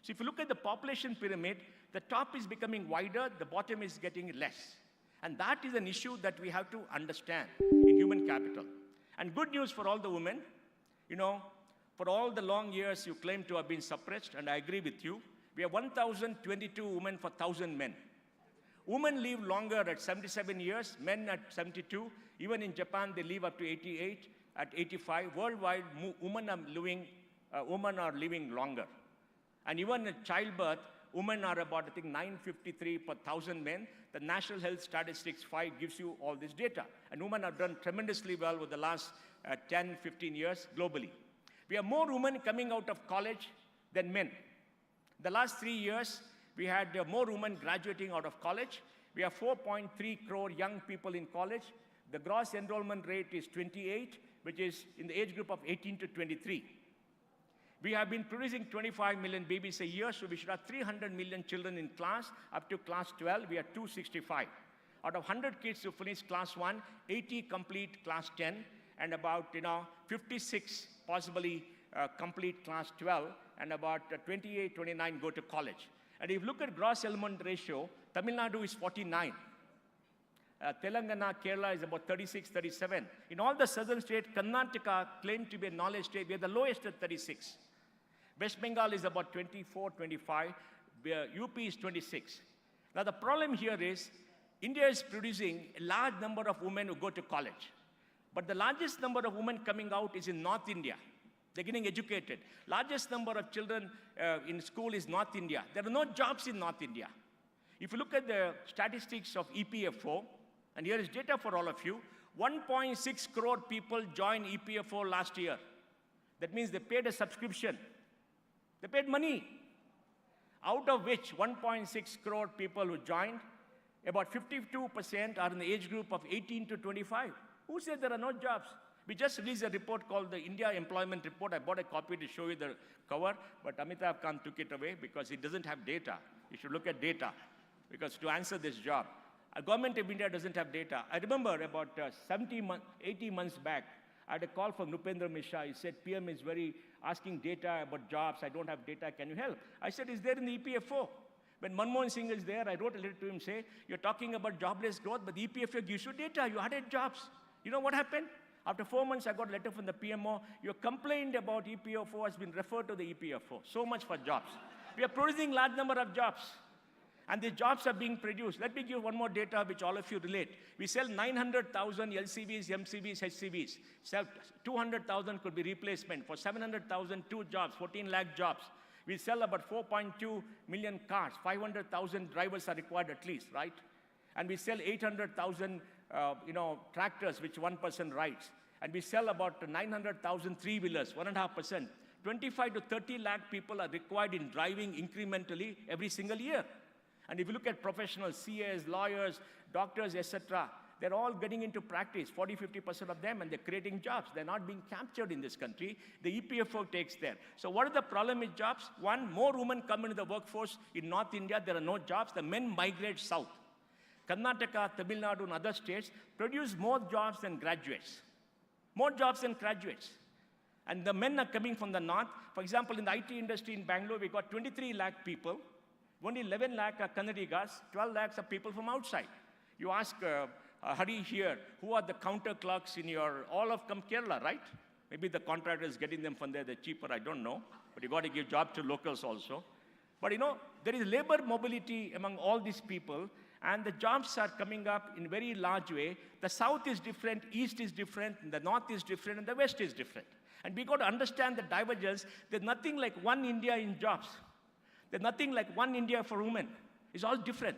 So if you look at the population pyramid, the top is becoming wider, the bottom is getting less. And that is an issue that we have to understand in human capital. And good news for all the women, for all the long years you claim to have been suppressed, and I agree with you, we have 1,022 women for 1,000 men. Women live longer at 77 years, men at 72. Even in Japan, they live up to 88, at 85. Worldwide, women are living longer. And even at childbirth, women are about, I think, 953 per 1,000 men. The National Health Statistics 5 gives you all this data. And women have done tremendously well over the last 10, 15 years globally. We have more women coming out of college than men. The last 3 years, we had more women graduating out of college. We have 4.3 crore young people in college. The gross enrollment rate is 28, which is in the age group of 18 to 23. We have been producing 25 million babies a year, so we should have 300 million children in class. Up to class 12, we are 265. Out of 100 kids who finish class 1, 80 complete class 10, and about 56 possibly complete class 12, and about 28, 29 go to college. And if you look at gross enrollment ratio, Tamil Nadu is 49. Telangana, Kerala is about 36, 37. In all the southern states, Karnataka claimed to be a knowledge state. We are the lowest at 36. West Bengal is about 24, 25. UP is 26. Now the problem here is, India is producing a large number of women who go to college. But the largest number of women coming out is in North India. They're getting educated. Largest number of children in school is North India. There are no jobs in North India. If you look at the statistics of EPFO, and here is data for all of you, 1.6 crore people joined EPFO last year. That means they paid a subscription. They paid money. Out of which 1.6 crore people who joined, about 52% are in the age group of 18 to 25. Who said there are no jobs? We just released a report called the India Employment Report. I bought a copy to show you the cover, but Amitabh Kant took it away because it doesn't have data. You should look at data, because to answer this job, a government of India doesn't have data. I remember about 80 months back, I had a call from Nupendra Mishra. He said, PM is asking data about jobs. I don't have data. Can you help? I said, is there in the EPFO? When Manmohan Singh is there, I wrote a letter to him, say, you're talking about jobless growth, but the EPFO gives you data. You added jobs. You know what happened? After 4 months, I got a letter from the PMO. Your complaint about EPFO has been referred to the EPFO. So much for jobs. We are producing large number of jobs. And these jobs are being produced. Let me give one more data which all of you relate. We sell 900,000 LCVs, MCVs, HCVs. 200,000 could be replacement. For 700,000, 2 jobs, 14 lakh jobs. We sell about 4.2 million cars. 500,000 drivers are required at least, right? And we sell 800,000 tractors, which one person rides. And we sell about 900,000 three-wheelers, 1.5%. 25 to 30 lakh people are required in driving incrementally every single year. And if you look at professionals, CAs, lawyers, doctors, etc., they're all getting into practice, 40, 50% of them, and they're creating jobs. They're not being captured in this country. The EPFO takes there. So what is the problem with jobs? One, more women come into the workforce. In North India, there are no jobs. The men migrate south. Karnataka, Tamil Nadu, and other states produce more jobs than graduates. More jobs than graduates. And the men are coming from the north. For example, in the IT industry in Bangalore, we got 23 lakh people. Only 11 lakh are Kannadigas, 12 lakhs are people from outside. You ask Hari here, who are the counter clerks in your, all of come Kerala, right? Maybe the contractor is getting them from there, they're cheaper, I don't know. But you got to give job to locals also. But there is labor mobility among all these people, and the jobs are coming up in very large way. The south is different, east is different, the north is different, and the west is different. And we got to understand the divergence. There's nothing like one India in jobs. There's nothing like one India for women. It's all different.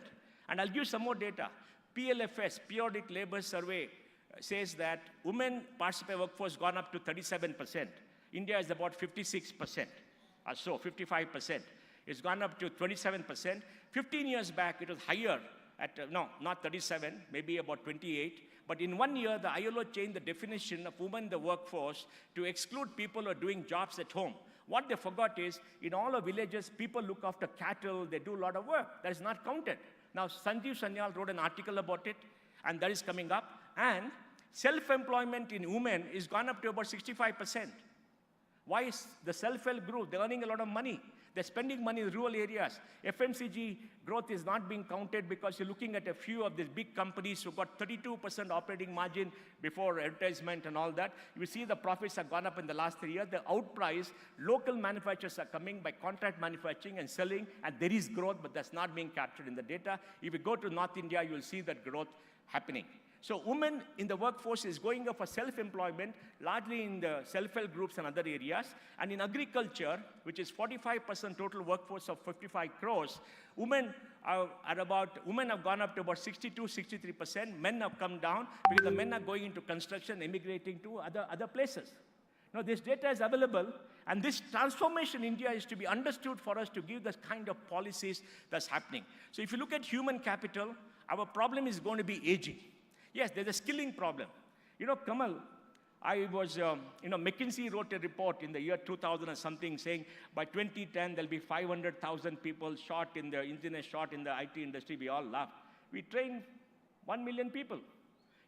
And I'll give some more data. PLFS, Periodic Labor Survey, says that women participate workforce gone up to 37%. India is about 56%, or so, 55%. It's gone up to 27%. 15 years back, it was higher at, no, not 37, maybe about 28. But in 1 year, the ILO changed the definition of women in the workforce to exclude people who are doing jobs at home. What they forgot is, in all the villages, people look after cattle, they do a lot of work. That is not counted. Now, Sanjeev Sanyal wrote an article about it, and that is coming up. And self-employment in women is gone up to about 65%. Why is the self-help group? They're earning a lot of money. They're spending money in rural areas. FMCG growth is not being counted because you're looking at a few of these big companies who got 32% operating margin before advertisement and all that. You see the profits have gone up in the last 3 years. The outprice, local manufacturers are coming by contract manufacturing and selling, and there is growth, but that's not being captured in the data. If you go to North India, you'll see that growth happening. So women in the workforce is going up for self-employment, largely in the self-help groups and other areas. And in agriculture, which is 45% total workforce of 55 crores, women have gone up to about 62, 63%. Men have come down because the men are going into construction, emigrating to other places. Now, this data is available, and this transformation in India is to be understood for us to give the kind of policies that's happening. So if you look at human capital, our problem is going to be aging. Yes, there's a skilling problem. Kamal, I was, McKinsey wrote a report in the year 2000 or something saying by 2010, there'll be 500,000 people short in the internet, short in the IT industry. We all laughed. We trained 1 million people.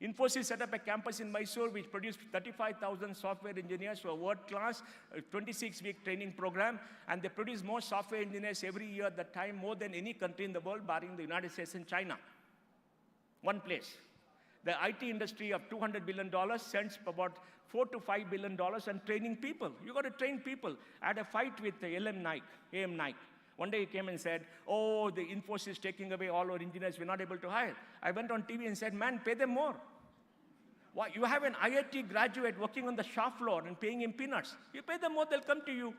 Infosys set up a campus in Mysore which produced 35,000 software engineers who are world-class, a 26-week training program, and they produce more software engineers every year at that time, more than any country in the world, barring the United States and China. One place. The IT industry of $200 billion sends about $4 to $5 billion on training people. You got to train people. I had a fight with AM Naik. One day he came and said, oh, the Infosys is taking away all our engineers, we're not able to hire. I went on TV and said, man, pay them more. Why? You have an IIT graduate working on the shop floor and paying him peanuts. You pay them more, they'll come to you.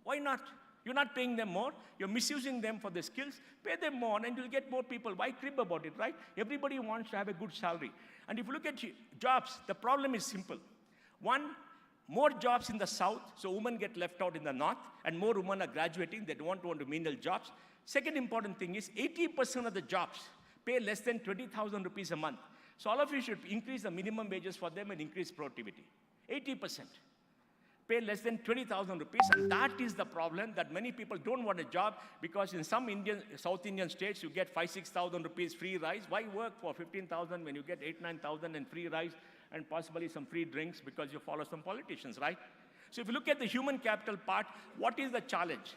Why not? You're not paying them more. You're misusing them for the skills. Pay them more and you'll get more people. Why crib about it, right? Everybody wants to have a good salary. And if you look at jobs, the problem is simple. One, more jobs in the south, so women get left out in the north, and more women are graduating. They don't want to menial jobs. Second important thing is 80% of the jobs pay less than 20,000 rupees a month. So all of you should increase the minimum wages for them and increase productivity. 80% pay less than 20,000 rupees, and that is the problem that many people don't want a job because in some South Indian states you get 5,000-6,000 rupees free rice. Why work for 15,000 when you get 8,000-9,000 and free rice and possibly some free drinks because you follow some politicians, right? So if you look at the human capital part, what is the challenge?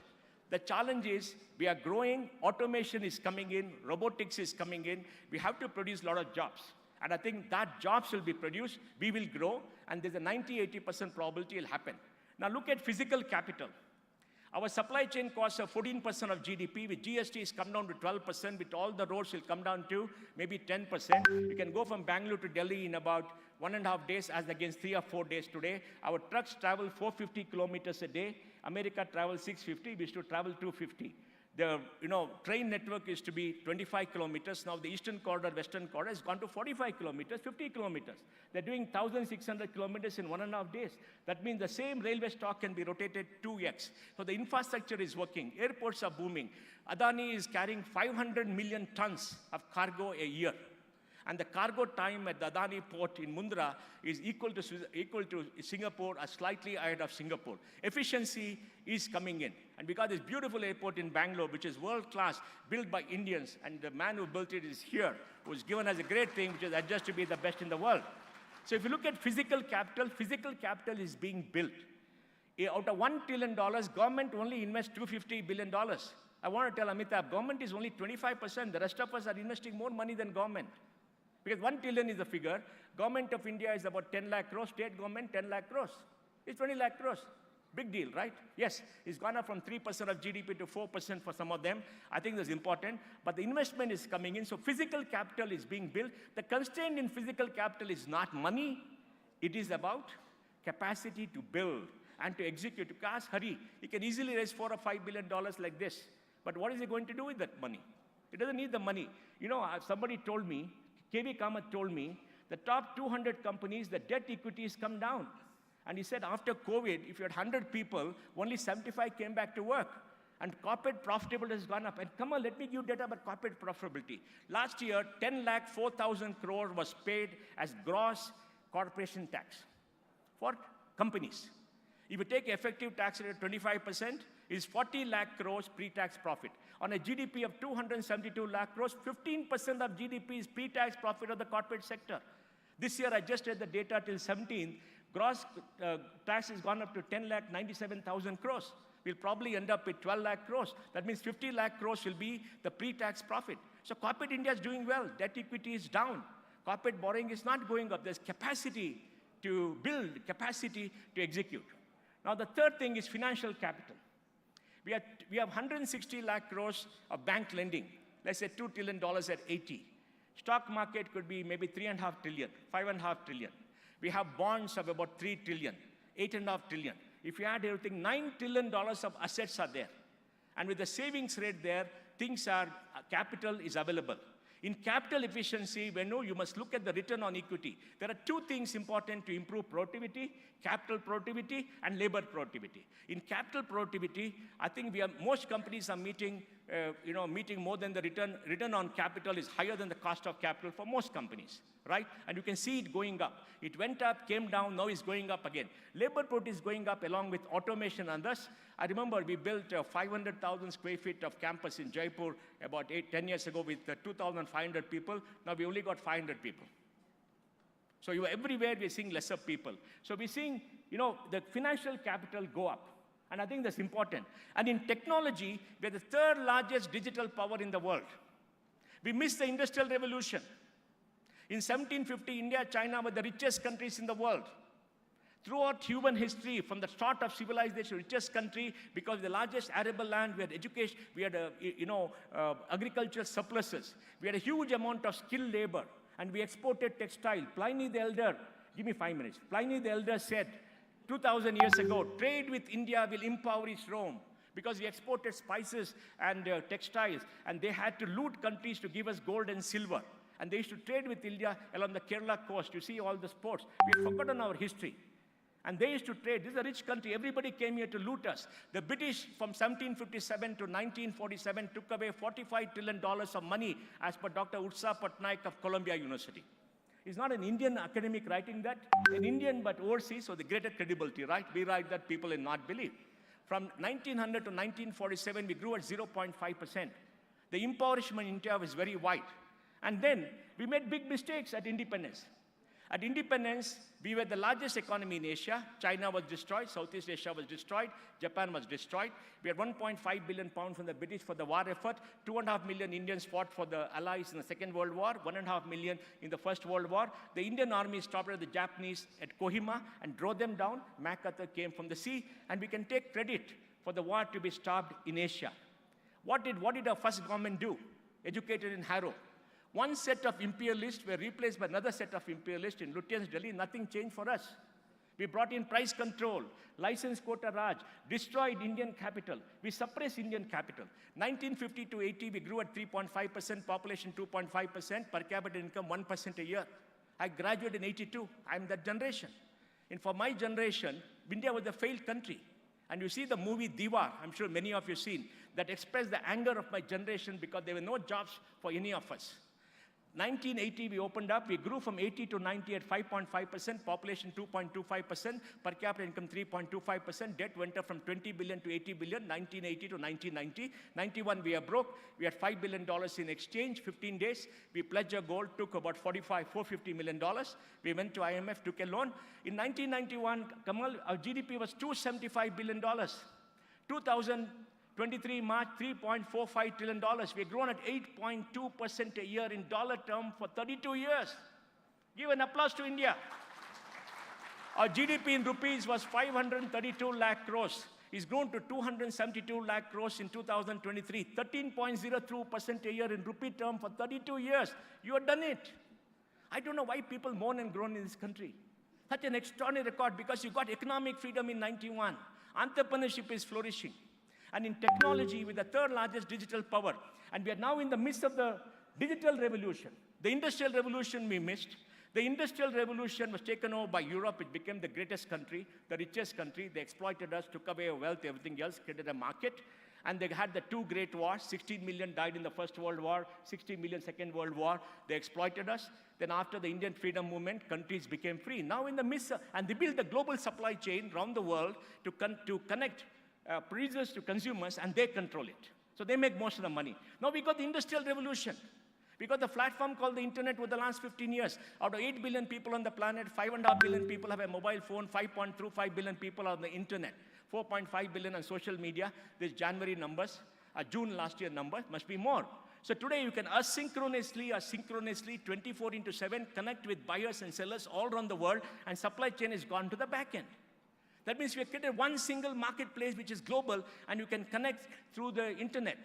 The challenge is we are growing, automation is coming in, robotics is coming in. We have to produce a lot of jobs. And I think that jobs will be produced, we will grow, and there's a 90-80% probability it will happen. Now look at physical capital. Our supply chain costs are 14% of GDP. With GST, it's come down to 12%. With all the roads, will come down to maybe 10%. You can go from Bangalore to Delhi in about 1.5 days as against 3 or 4 days today. Our trucks travel 450 kilometers a day. America travels 650. We used to travel 250. The train network used to be 25 kilometers. Now the eastern corridor, western corridor has gone to 45 kilometers, 50 kilometers. They're doing 1,600 kilometers in 1.5 days. That means the same railway stock can be rotated 2x. So the infrastructure is working. Airports are booming. Adani is carrying 500 million tons of cargo a year. And the cargo time at the Adani port in Mundra is equal to Singapore or slightly ahead of Singapore. Efficiency is coming in. And we got this beautiful airport in Bangalore, which is world-class, built by Indians, and the man who built it is here, who's given us a great thing, which is adjust to be the best in the world. So if you look at physical capital is being built. Out of $1 trillion, government only invests $250 billion. I want to tell Amitabh, government is only 25%. The rest of us are investing more money than government. Because 1 trillion is the figure. Government of India is about 10 lakh crores. State government, 10 lakh crores. It's 20 lakh crores. Big deal, right? Yes, it's gone up from 3% of GDP to 4% for some of them. I think that's important. But the investment is coming in. So physical capital is being built. The constraint in physical capital is not money. It is about capacity to build and to execute. You can ask Hari. He can easily raise $4 or $5 billion like this. But what is he going to do with that money? He doesn't need the money. Somebody told me, KV Kamath told me, the top 200 companies, the debt equity has come down. And he said after COVID, if you had 100 people, only 75 came back to work. And corporate profitability has gone up. And come on, let me give you data about corporate profitability. Last year, 10,04,000 crore was paid as gross corporation tax for companies. If you take effective tax rate at 25%, it's 40 lakh crores pre-tax profit. On a GDP of 272 lakh crores, 15% of GDP is pre-tax profit of the corporate sector. This year, I just read the data till 17. Gross tax has gone up to 10 lakh 97,000 crores. We'll probably end up with 12 lakh crores. That means 50 lakh crores will be the pre-tax profit. So corporate India is doing well. Debt equity is down. Corporate borrowing is not going up. There's capacity to build, capacity to execute. Now, the third thing is financial capital. We have 160 lakh crores of bank lending. Let's say $2 trillion at 80. Stock market could be maybe 3.5 trillion, 5.5 trillion. We have bonds of about 3 trillion, 8.5 trillion. If you add everything, $9 trillion of assets are there. And with the savings rate there, capital is available. In capital efficiency, you must look at the return on equity. There are two things important to improve productivity: capital productivity and labor productivity. In capital productivity, I think most companies are meeting more than the return on capital is higher than the cost of capital for most companies, right? And you can see it going up. It went up, came down, now it's going up again. Labor productivity is going up along with automation and thus. I remember we built 500,000 square feet of campus in Jaipur about 10 years ago with 2,500 people. Now we only got 500 people. So everywhere we're seeing lesser people. So we're seeing, the financial capital go up. And I think that's important. And in technology, we're the third largest digital power in the world. We missed the Industrial Revolution. In 1750, India, China were the richest countries in the world. Throughout human history, from the start of civilization, richest country, because the largest arable land, we had education, we had agricultural surpluses. We had a huge amount of skilled labor, and we exported textile. Pliny the Elder, give me 5 minutes. Pliny the Elder said, 2,000 years ago, trade with India will impoverish Rome, because we exported spices and textiles, and they had to loot countries to give us gold and silver. And they used to trade with India along the Kerala coast. You see all the sports. We have forgotten our history. And they used to trade. This is a rich country. Everybody came here to loot us. The British from 1757 to 1947 took away $45 trillion of money, as per Dr. Utsa Patnaik of Columbia University. It's not an Indian academic writing that. An Indian, but overseas, so the greater credibility, right? We write that people will not believe. From 1900 to 1947, we grew at 0.5%. The impoverishment in India was very wide. And then we made big mistakes at independence. At independence, we were the largest economy in Asia. China was destroyed. Southeast Asia was destroyed. Japan was destroyed. We had 1.5 billion pounds from the British for the war effort. 2.5 million Indians fought for the Allies in the Second World War. 1.5 million in the First World War. The Indian army stopped at the Japanese at Kohima and drove them down. MacArthur came from the sea. And we can take credit for the war to be stopped in Asia. What did our first government do? Educated in Harrow. One set of imperialists were replaced by another set of imperialists in Lutyens, Delhi. Nothing changed for us. We brought in price control, license quota Raj, destroyed Indian capital. We suppressed Indian capital. 1950 to 80, we grew at 3.5%, population 2.5%, per capita income 1% a year. I graduated in 82. I'm that generation. And for my generation, India was a failed country. And you see the movie Diwar, I'm sure many of you have seen, that expressed the anger of my generation because there were no jobs for any of us. 1980, we opened up. We grew from 80 to 90 at 5.5%, population 2.25%, per capita income 3.25%. Debt went up from 20 billion to 80 billion, 1980 to 1990. 91, we are broke. We had $5 billion in exchange, 15 days. We pledged our gold, took about $450 million. We went to IMF, took a loan. In 1991, Kamal, our GDP was $275 billion. 2023 March, $3.45 trillion. We've grown at 8.2% a year in dollar term for 32 years. Give an applause to India. Our GDP in rupees was 532 lakh crores. It's grown to 272 lakh crores in 2023. 13.02% a year in rupee term for 32 years. You have done it. I don't know why people moan and groan in this country. Such an extraordinary record because you got economic freedom in 91. Entrepreneurship is flourishing. And in technology, with the third largest digital power. And we are now in the midst of the digital revolution. The industrial revolution we missed. The industrial revolution was taken over by Europe. It became the greatest country, the richest country. They exploited us, took away our wealth, everything else, created a market. And they had the two great wars. 16 million died in the First World War, 60 million Second World War. They exploited us. Then after the Indian freedom movement, countries became free. Now in the midst, and they built the global supply chain around the world to connect producers to consumers, and they control it. So they make most of the money. Now we got the industrial revolution. We got the platform called the internet over the last 15 years. Out of 8 billion people on the planet, 5.5 billion people have a mobile phone, 5.25 billion people are on the internet, 4.5 billion on social media. This January numbers, June last year numbers, must be more. So today you can asynchronously, 24/7, connect with buyers and sellers all around the world, and supply chain has gone to the back end. That means we have created one single marketplace which is global, and you can connect through the internet.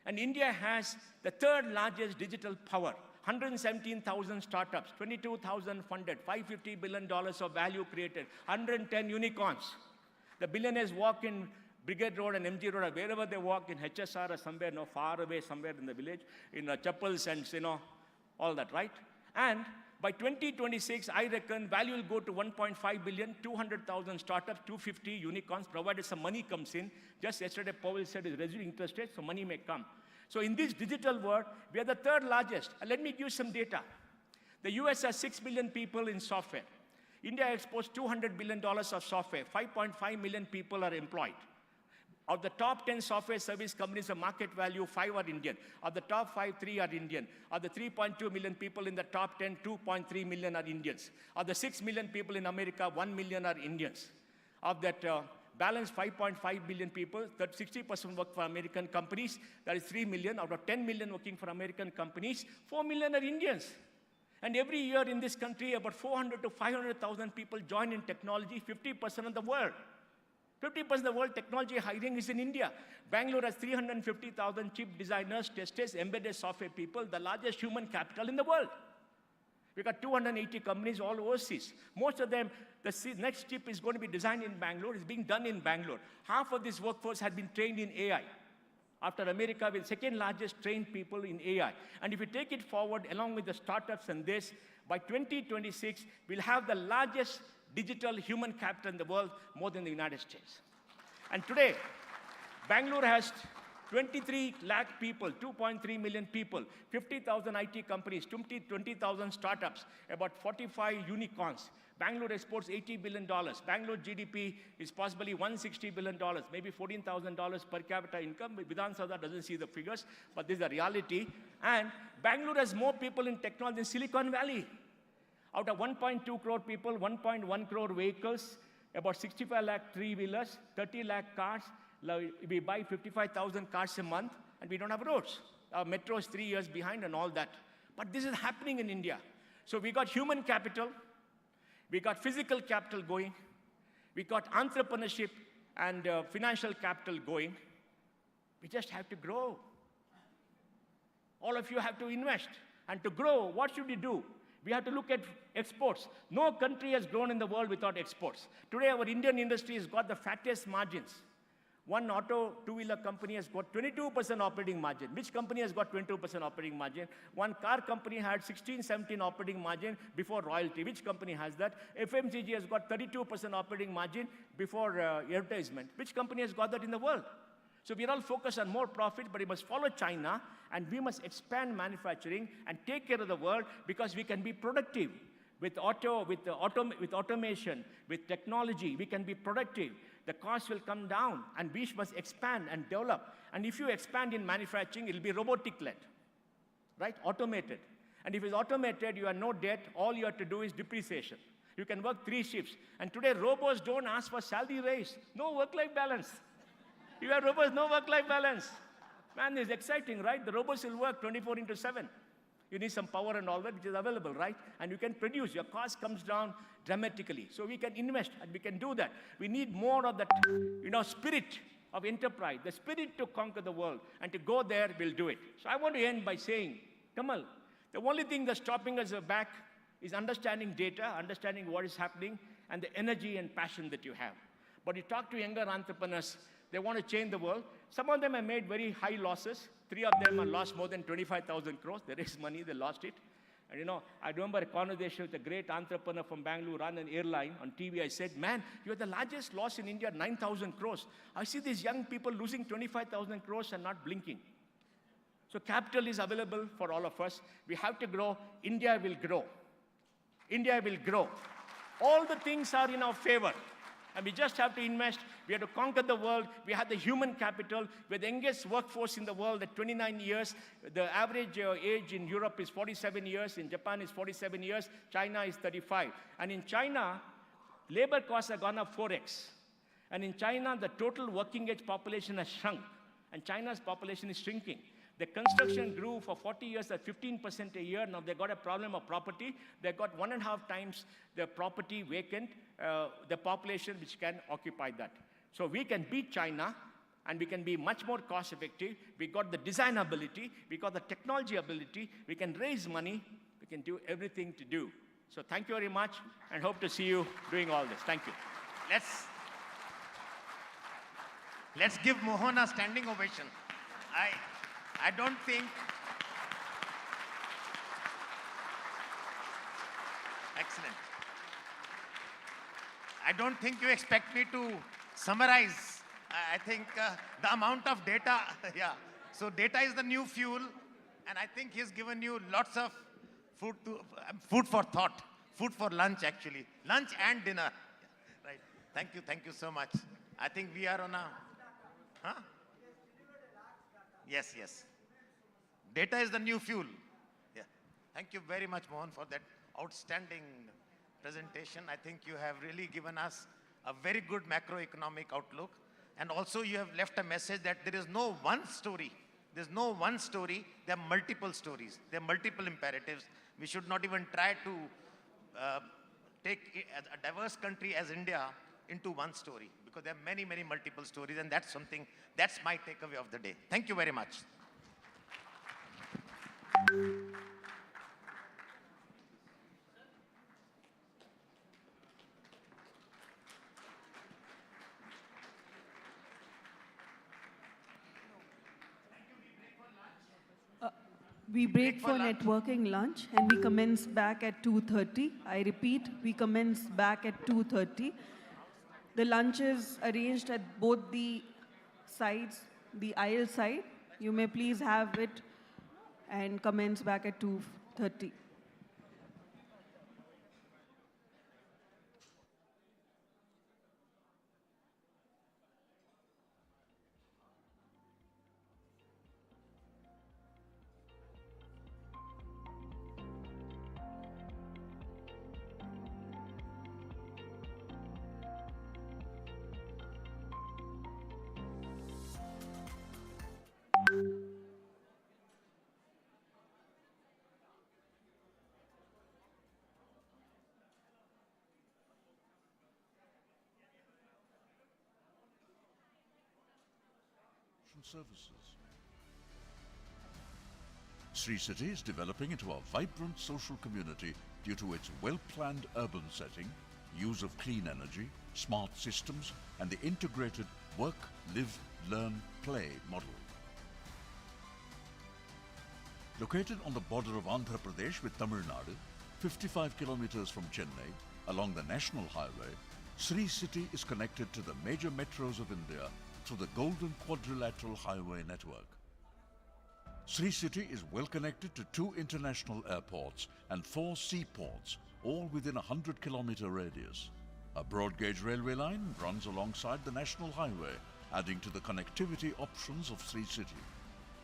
And India has the third largest digital power, 117,000 startups, 22,000 funded, $550 billion of value created, 110 unicorns. The billionaires walk in Brigade Road and MG Road, or wherever they walk, in HSR or somewhere, far away, somewhere in the village, in chapels and, all that, right? And by 2026, I reckon value will go to 1.5 billion, 200,000 startups, 250 unicorns, provided some money comes in. Just yesterday, Powell said it's reducing interest rates, so money may come. So in this digital world, we are the third largest. And let me give you some data. The US has 6 million people in software. India exports $200 billion of software. 5.5 million people are employed. Of the top 10 software service companies of market value, 5 are Indian. Of the top 5, 3 are Indian. Of the 3.2 million people in the top 10, 2.3 million are Indians. Of the 6 million people in America, 1 million are Indians. Of that balance 5.5 billion people, that 60% work for American companies. That is 3 million. Out of 10 million working for American companies, 4 million are Indians. And every year in this country, about 400 to 500,000 people join in technology, 50% of the world. 50% of the world technology hiring is in India. Bangalore has 350,000 chip designers, testers, embedded software people, the largest human capital in the world. We've got 280 companies all overseas. Most of them, the next chip is going to be designed in Bangalore, it's being done in Bangalore. Half of this workforce had been trained in AI. After America, we're the second largest trained people in AI. And if you take it forward, along with the startups and this, by 2026, we'll have the largest digital human capital in the world, more than the United States. And today, Bangalore has 23 lakh people, 2.3 million people, 50,000 IT companies, 20,000 startups, about 45 unicorns. Bangalore exports $80 billion. Bangalore GDP is possibly $160 billion, maybe $14,000 per capita income. Vidhan Sada doesn't see the figures, but this is the reality. And Bangalore has more people in technology than Silicon Valley. Out of 1.2 crore people, 1.1 crore vehicles, about 65 lakh three-wheelers, 30 lakh cars. We buy 55,000 cars a month, and we don't have roads. Our metro is 3 years behind and all that. But this is happening in India. So we got human capital, we got physical capital going, we got entrepreneurship and financial capital going. We just have to grow. All of you have to invest. And to grow, what should we do? We have to look at exports. No country has grown in the world without exports. Today, our Indian industry has got the fattest margins. One auto two-wheeler company has got 22% operating margin. Which company has got 22% operating margin? One car company had 16, 17 operating margin before royalty. Which company has that? FMCG has got 32% operating margin before advertisement. Which company has got that in the world? So we're all focused on more profit, but we must follow China, and we must expand manufacturing and take care of the world, because we can be productive. With automation, with technology, we can be productive. The cost will come down, and we must expand and develop. And if you expand in manufacturing, it'll be robotic-led, right? Automated. And if it's automated, you have no debt. All you have to do is depreciation. You can work 3 shifts. And today, robots don't ask for salary raise. No work-life balance. You have robots, no work-life balance. Man, it's exciting, right? The robots will work 24/7. You need some power and all that, which is available, right? And you can produce. Your cost comes down dramatically. So we can invest, and we can do that. We need more of that, spirit of enterprise, the spirit to conquer the world. And to go there, we'll do it. So I want to end by saying, Kamal, the only thing that's stopping us back is understanding data, understanding what is happening, and the energy and passion that you have. But you talk to younger entrepreneurs, they want to change the world. Some of them have made very high losses. 3 of them have lost more than 25,000 crores. They raised money, they lost it. And I remember a conversation with a great entrepreneur from Bangalore, ran an airline on TV. I said, man, you are the largest loss in India, 9,000 crores. I see these young people losing 25,000 crores and not blinking. So capital is available for all of us. We have to grow. India will grow. India will grow. All the things are in our favor. And we just have to invest. We have to conquer the world. We have the human capital. We're the youngest workforce in the world at 29 years. The average age in Europe is 47 years. In Japan is 47 years. China is 35. And in China, labor costs have gone up 4x. And in China, the total working age population has shrunk. And China's population is shrinking. The construction grew for 40 years at 15% a year. Now they've got a problem of property. They've got 1.5 times the property vacant, the population which can occupy that. So we can beat China, and we can be much more cost effective. We got the design ability. We got the technology ability. We can raise money. We can do everything to do. So thank you very much, and hope to see you doing all this. Thank you. Let's give Mohan a standing ovation. I don't think... Excellent. I don't think you expect me to summarize. I think the amount of data, yeah. So data is the new fuel, and I think he's given you lots of food for thought, food for lunch actually, lunch and dinner. Right. Thank you so much. I think we are on a... Huh? Yes, yes. Data is the new fuel. Yeah. Thank you very much, Mohan, for that outstanding presentation. I think you have really given us a very good macroeconomic outlook. And also you have left a message that there is no one story. There's no one story. There are multiple stories. There are multiple imperatives. We should not even try to take a diverse country as India into one story, because there are many, many multiple stories, and that's something, that's my takeaway of the day. Thank you very much. We break for networking lunch and we commence back at 2:30. I repeat, we commence back at 2:30. The lunch is arranged at both the sides, the aisle side. You may please have it and commence back at 2:30. Services. Sri City is developing into a vibrant social community due to its well-planned urban setting, use of clean energy, smart systems, and the integrated work, live, learn, play model. Located on the border of Andhra Pradesh with Tamil Nadu, 55 kilometers from Chennai, along the national highway, Sri City is connected to the major metros of India through the Golden Quadrilateral Highway network. Sri City is well connected to 2 international airports and 4 seaports, all within a 100-kilometer radius. A broad gauge railway line runs alongside the national highway, adding to the connectivity options of Sri City.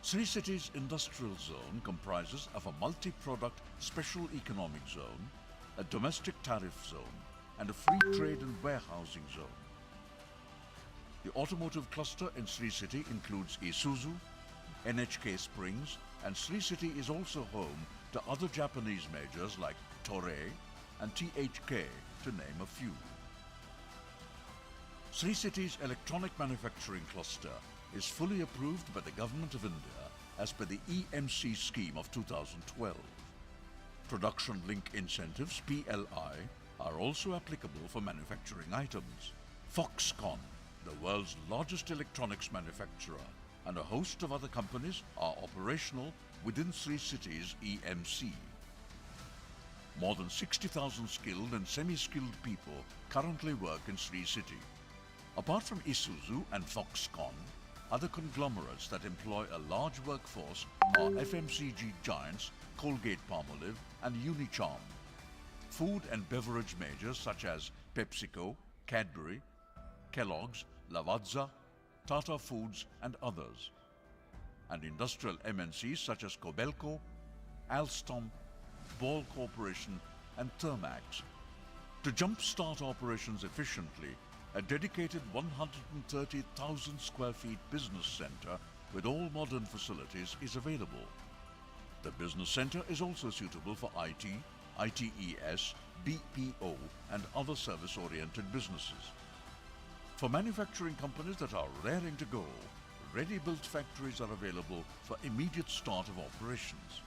Sri City's industrial zone comprises of a multi-product special economic zone, a domestic tariff zone, and a free trade and warehousing zone. The automotive cluster in Sri City includes Isuzu, NHK Springs, and Sri City is also home to other Japanese majors like Toray and THK, to name a few. Sri City's electronic manufacturing cluster is fully approved by the Government of India as per the EMC scheme of 2012. Production Link Incentives, PLI, are also applicable for manufacturing items. Foxconn, the world's largest electronics manufacturer, and a host of other companies are operational within Sri City's EMC. More than 60,000 skilled and semi-skilled people currently work in Sri City. Apart from Isuzu and Foxconn, other conglomerates that employ a large workforce are FMCG giants Colgate-Palmolive and Unicharm. Food and beverage majors such as PepsiCo, Cadbury, Kellogg's, Lavazza, Tata Foods and others. And industrial MNCs such as Cobelco, Alstom, Ball Corporation and Thermax. To jumpstart operations efficiently, a dedicated 130,000 square feet business center with all modern facilities is available. The business center is also suitable for IT, ITES, BPO and other service-oriented businesses. For manufacturing companies that are raring to go, ready-built factories are available for immediate start of operations.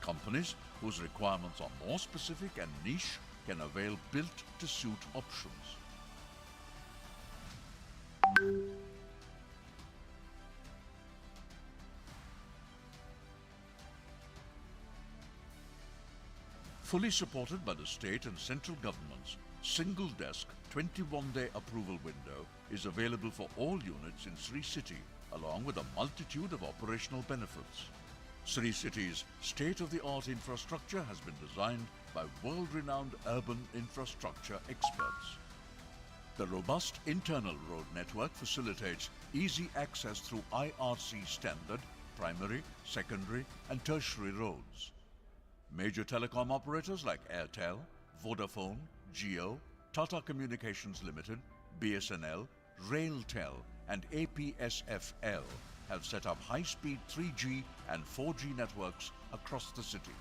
Companies whose requirements are more specific and niche can avail built-to-suit options. Fully supported by the state and central governments, single desk 21-day approval window is available for all units in Sri City, along with a multitude of operational benefits. Sri City's state-of-the-art infrastructure has been designed by world-renowned urban infrastructure experts. The robust internal road network facilitates easy access through IRC standard, primary, secondary and tertiary roads. Major telecom operators like Airtel, Vodafone, Jio, Tata Communications Limited, BSNL, RailTel and APSFL have set up high-speed 3G and 4G networks across the city.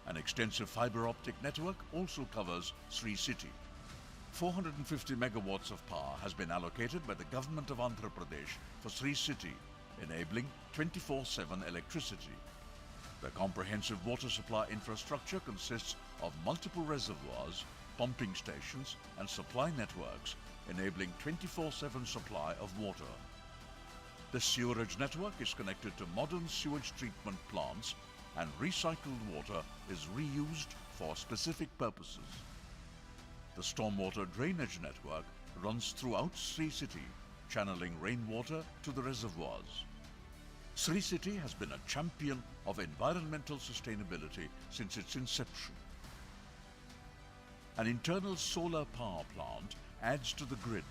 An extensive fiber optic network also covers Sri City. 450 megawatts of power has been allocated by the government of Andhra Pradesh for Sri City, enabling 24/7 electricity. The comprehensive water supply infrastructure consists of multiple reservoirs, pumping stations and supply networks, enabling 24/7 supply of water. The sewerage network is connected to modern sewage treatment plants and recycled water is reused for specific purposes. The stormwater drainage network runs throughout Sri City, channeling rainwater to the reservoirs. Sri City has been a champion of environmental sustainability since its inception. An internal solar power plant adds to the grid,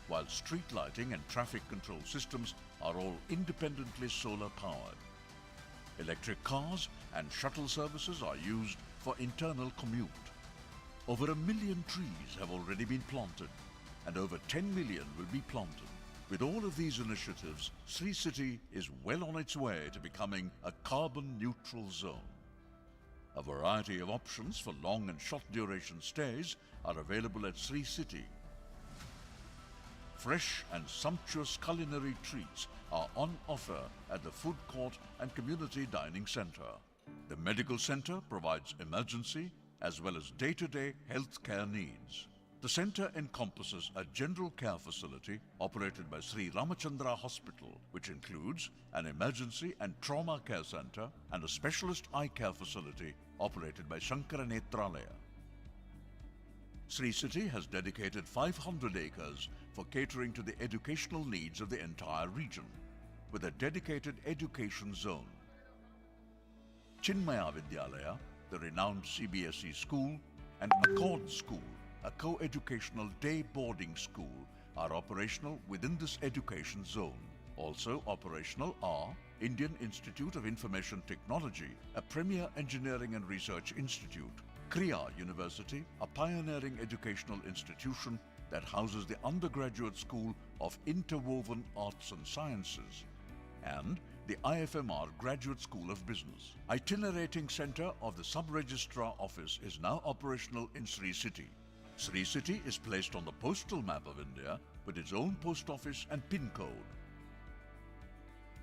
while street lighting and traffic control systems are all independently solar powered. Electric cars and shuttle services are used for internal commute. Over 1 million trees have already been planted, and over 10 million will be planted. With all of these initiatives, Sri City is well on its way to becoming a carbon-neutral zone. A variety of options for long and short duration stays are available at Sri City. Fresh and sumptuous culinary treats are on offer at the food court and community dining center. The medical center provides emergency as well as day-to-day health care needs. The center encompasses a general care facility operated by Sri Ramachandra Hospital, which includes an emergency and trauma care center and a specialist eye care facility operated by Shankara Netralaya. Sri City has dedicated 500 acres for catering to the educational needs of the entire region, with a dedicated education zone. Chinmaya Vidyalaya, the renowned CBSE school, and Accord School, a co-educational day boarding school, are operational within this education zone. Also operational are Indian Institute of Information Technology, a premier engineering and research institute, Kriya University, a pioneering educational institution that houses the undergraduate school of interwoven arts and sciences, and the IFMR Graduate School of Business. Itinerating center of the Sub-Registrar Office is now operational in Sri City. Sri City is placed on the postal map of India with its own post office and PIN code.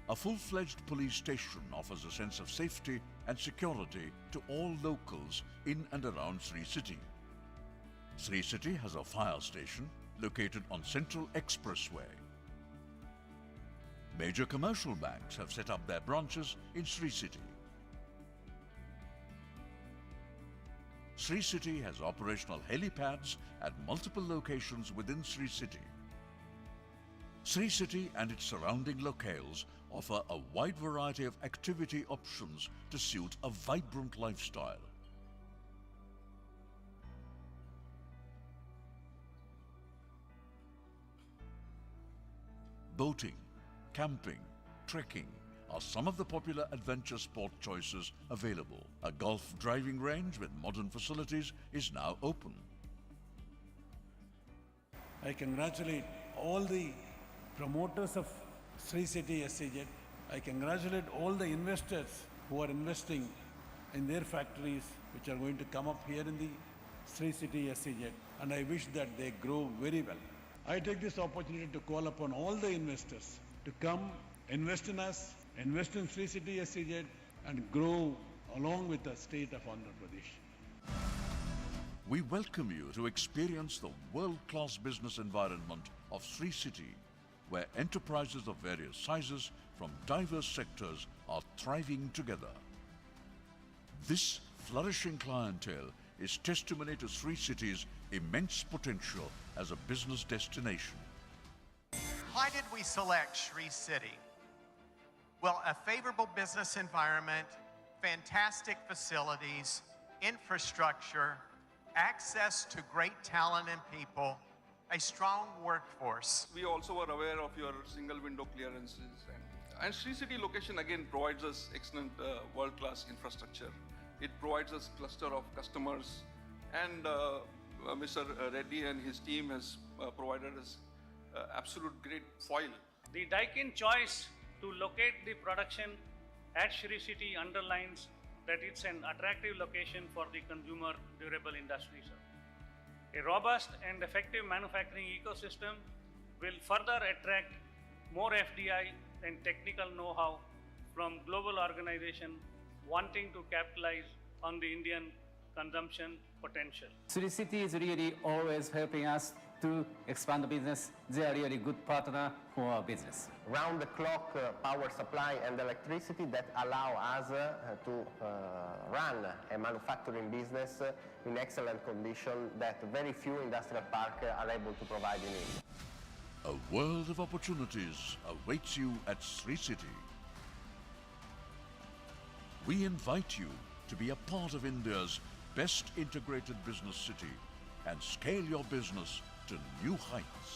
A full-fledged police station offers a sense of safety and security to all locals in and around Sri City. Sri City has a fire station located on Central Expressway. Major commercial banks have set up their branches in Sri City. Sri City has operational helipads at multiple locations within Sri City. Sri City and its surrounding locales offer a wide variety of activity options to suit a vibrant lifestyle. Boating, camping, trekking are some of the popular adventure sport choices available. A golf driving range with modern facilities is now open. I congratulate all the promoters of Sri City SEZ. I congratulate all the investors who are investing in their factories which are going to come up here in the Sri City SEZ, and I wish that they grow very well. I take this opportunity to call upon all the investors to come, invest in us, invest in Sri City SEZ, and grow along with the state of Andhra Pradesh. We welcome you to experience the world-class business environment of Sri City, where enterprises of various sizes from diverse sectors are thriving together. This flourishing clientele is testimony to Sri City's immense potential as a business destination. Why did we select Sri City? Well, a favorable business environment, fantastic facilities, infrastructure, access to great talent and people, a strong workforce. We also were aware of your single window clearances, and Sri City location again provides us excellent world-class infrastructure. It provides us cluster of customers, and Mr. Reddy and his team has provided us absolute great foil. The Deccan choice to locate the production at Sri City underlines that it's an attractive location for the consumer durable industry, sir. A robust and effective manufacturing ecosystem will further attract more FDI and technical know-how from global organizations wanting to capitalize on the Indian consumption potential. Sri City is really always helping us to expand the business. They are really good partner for our business. Round-the-clock power supply and electricity that allow us to run a manufacturing business in excellent condition that very few industrial parks are able to provide in India. A world of opportunities awaits you at Sri City. We invite you to be a part of India's best integrated business city and scale your business to new heights.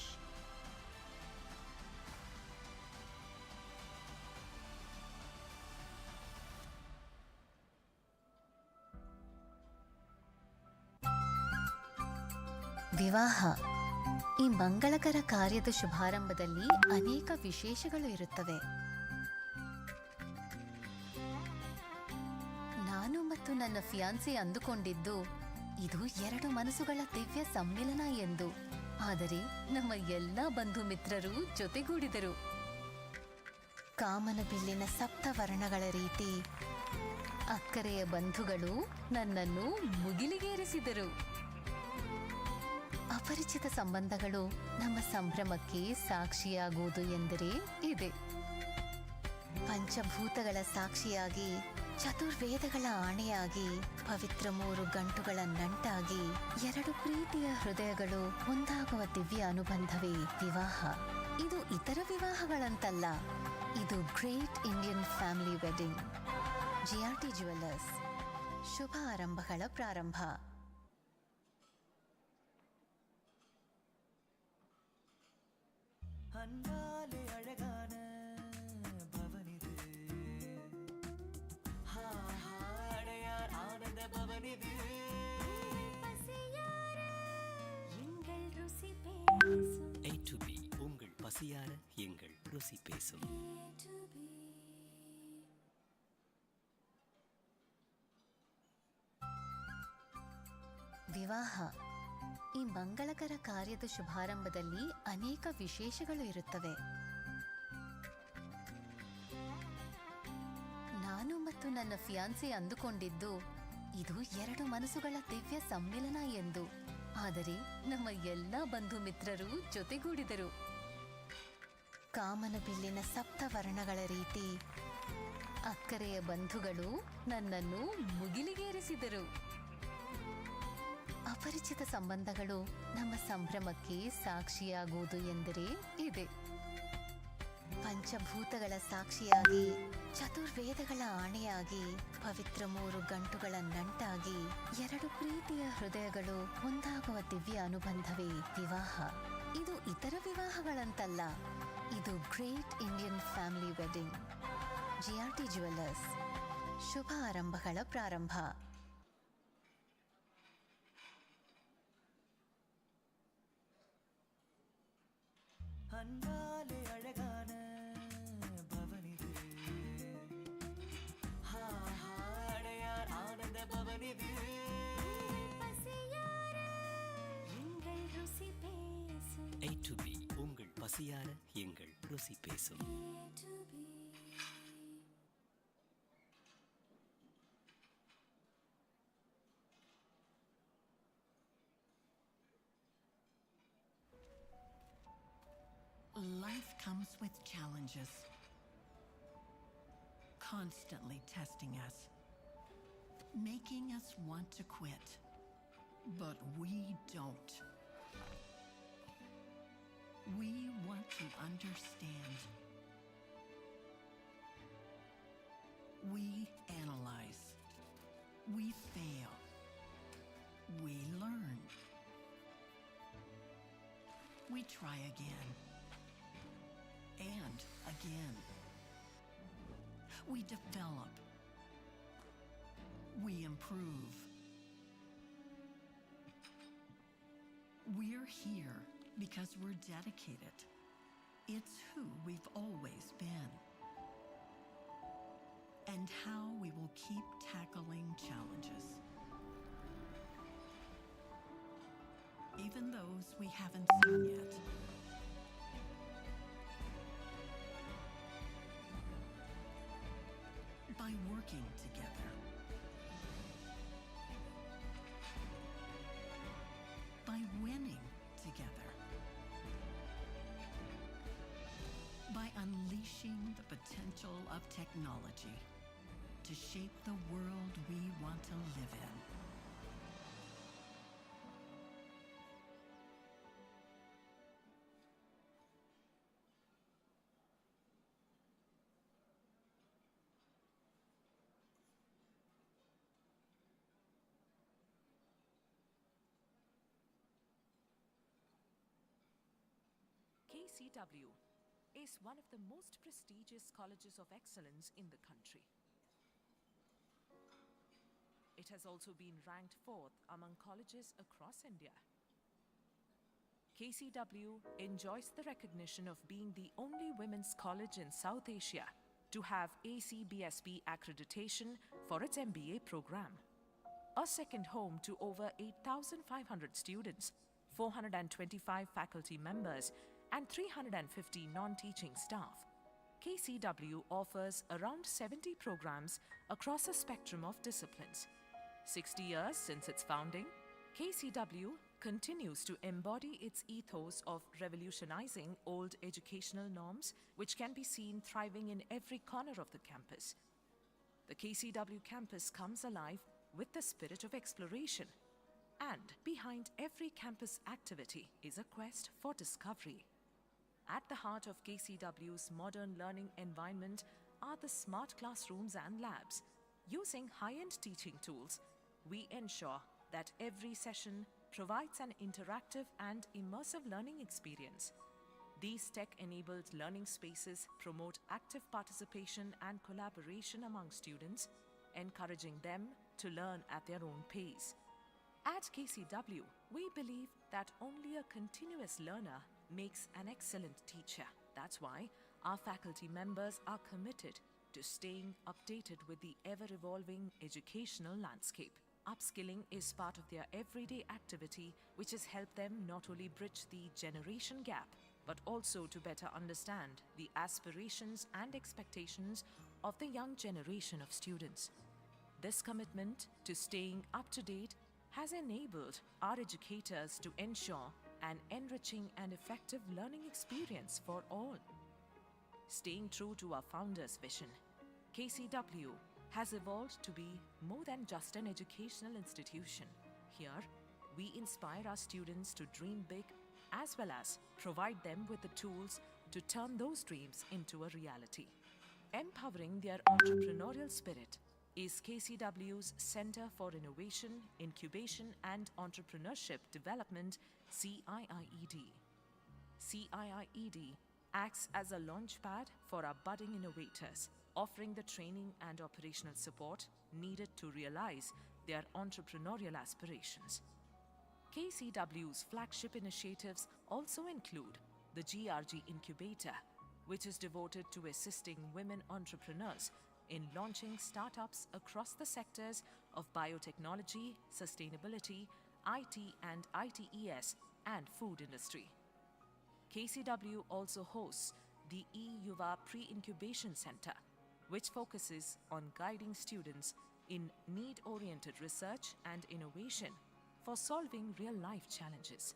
ವಿವಾಹ ಈ ಮಂಗಳಕರ ಕಾರ್ಯದ ಶುಭಾರಂಭದಲ್ಲಿ ಅನೇಕ ವಿಶೇಷಗಳು ಇರುತ್ತವೆ. ನಾನು ಮತ್ತು ನನ್ನ fiancée ಅಂದುಕೊಂಡಿದ್ದು ಇದು ಎರಡು ಮನಸ್ಸುಗಳ ದಿವ್ಯ ಸಮ್ಮಿಲನ ಎಂದು. ಆದರೆ ನಮ್ಮ ಎಲ್ಲ ಬಂಧು ಮಿತ್ರರು ಜೊತೆಗೂಡಿದರು. ಕಾಮನ ಬಿಲ್ಲಿನ ಸಪ್ತವರ್ಣಗಳ ರೀತಿ ಅಕ್ಕರೆಯ ಬಂಧುಗಳು ನನ್ನನ್ನು ಮುಗಿಲಿಗೇರಿಸಿದರು. ಅಪರಿಚಿತ ಸಂಬಂಧಗಳು ನಮ್ಮ ಸಂಭ್ರಮಕ್ಕೆ ಸಾಕ್ಷಿಯಾಗುವುದು ಎಂದರೆ ಇದೆ. ಪಂಚಭೂತಗಳ ಸಾಕ್ಷಿಯಾಗಿ, ಚತುರ್ವೇದಗಳ ಆಣೆಯಾಗಿ, ಪವಿತ್ರ 3 ಗಂಟುಗಳ ನಂಟಾಗಿ, 2 ಪ್ರೀತಿಯ ಹೃದಯಗಳು ಒಂದಾಗುವ ದಿವ್ಯ ಅನುಬಂಧವೇ ವಿವಾಹ. ಇದು ಇತರ ವಿವಾಹಗಳಂತಲ್ಲ, ಇದು great Indian family wedding. GRT jewellers, ಶುಭ ಆರಂಭಗಳ ಪ್ರಾರಂಭ. அன்பாலே அழகான பவனிது, அடையார் ஆனந்த பவனிது. எங்கள் ருசி பேசும் A to B உங்கள் பசியார எங்கள் ருசி பேசும். ವಿವಾಹ ಈ ಮಂಗಳಕರ ಕಾರ್ಯದ ಶುಭಾರಂಭದಲ್ಲಿ ಅನೇಕ ವಿಶೇಷಗಳು ಇರುತ್ತವೆ. ನಾನು ಮತ್ತು ನನ್ನ ಫಿಯಾನ್ಸಿ ಅಂದುಕೊಂಡಿದ್ದು ಇದು ಎರಡು ಮನಸ್ಸುಗಳ ದಿವ್ಯ ಸಮ್ಮಿಲನ ಎಂದು. ಆದರೆ ನಮ್ಮ ಎಲ್ಲ ಬಂಧು ಮಿತ್ರರು ಜೊತೆಗೂಡಿದರು. ಕಾಮನ ಬಿಲ್ಲಿನ ಸಪ್ತವರ್ಣಗಳ ರೀತಿ ಅಕ್ಕರೆಯ ಬಂಧುಗಳು ನನ್ನನ್ನು ಮುಗಿಲಿಗೇರಿಸಿದರು. ಅಪರಿಚಿತ ಸಂಬಂಧಗಳು ನಮ್ಮ ಸಂಭ್ರಮಕ್ಕೆ ಸಾಕ್ಷಿಯಾಗುವುದು ಎಂದರೆ ಇದೆ. ಪಂಚಭೂತಗಳ ಸಾಕ್ಷಿಯಾಗಿ, ಚತುರ್ವೇದಗಳ ಆಣೆಯಾಗಿ, ಪವಿತ್ರ 3 ಗಂಟುಗಳ ನಂಟಾಗಿ, 2 ಪ್ರೀತಿಯ ಹೃದಯಗಳು ಒಂದಾಗುವ ದಿವ್ಯ ಅನುಬಂಧವೇ ವಿವಾಹ. ಇದು ಇತರ ವಿವಾಹಗಳಂತಲ್ಲ, ಇದು great Indian family wedding. GRT jewellers, ಶುಭ ಆರಂಭಗಳ ಪ್ರಾರಂಭ. அன்பாலே அழகான பவனிது, அடையார் ஆனந்த பவனிது. எங்கள் ருசி பேசும் A to B உங்கள் பசியார எங்கள் ருசி பேசும். Life comes with challenges, constantly testing us, making us want to quit. But we don't. We want to understand. We analyze. We fail. We learn. We try again. And again. We develop. We improve. We're here because we're dedicated. It's who we've always been. And how we will keep tackling challenges. Even those we haven't seen yet. By working together. By winning together. By unleashing the potential of technology to shape the world we want to live in. KCW is one of the most prestigious colleges of excellence in the country. It has also been ranked 4th among colleges across India. KCW enjoys the recognition of being the only women's college in South Asia to have ACBSP accreditation for its MBA program. A second home to over 8,500 students, 425 faculty members, and 350 non-teaching staff. KCW offers around 70 programs across a spectrum of disciplines. 60 years since its founding, KCW continues to embody its ethos of revolutionizing old educational norms, which can be seen thriving in every corner of the campus. The KCW campus comes alive with the spirit of exploration. And behind every campus activity is a quest for discovery. At the heart of KCW's modern learning environment are the smart classrooms and labs. Using high-end teaching tools, we ensure that every session provides an interactive and immersive learning experience. These tech-enabled learning spaces promote active participation and collaboration among students, encouraging them to learn at their own pace. At KCW, we believe that only a continuous learner makes an excellent teacher. That's why our faculty members are committed to staying updated with the ever-evolving educational landscape. Upskilling is part of their everyday activity, which has helped them not only bridge the generation gap, but also to better understand the aspirations and expectations of the young generation of students. This commitment to staying up to date has enabled our educators to ensure an enriching and effective learning experience for all. Staying true to our founder's vision, KCW has evolved to be more than just an educational institution. Here, we inspire our students to dream big as well as provide them with the tools to turn those dreams into a reality. Empowering their entrepreneurial spirit is KCW's Center for Innovation, Incubation and Entrepreneurship Development, CIIED. CIIED acts as a launchpad for our budding innovators, offering the training and operational support needed to realize their entrepreneurial aspirations. KCW's flagship initiatives also include the GRG Incubator, which is devoted to assisting women entrepreneurs in launching startups across the sectors of biotechnology, sustainability, IT and ITES, and food industry. KCW also hosts the eYuva Pre-Incubation Center, which focuses on guiding students in need-oriented research and innovation for solving real-life challenges.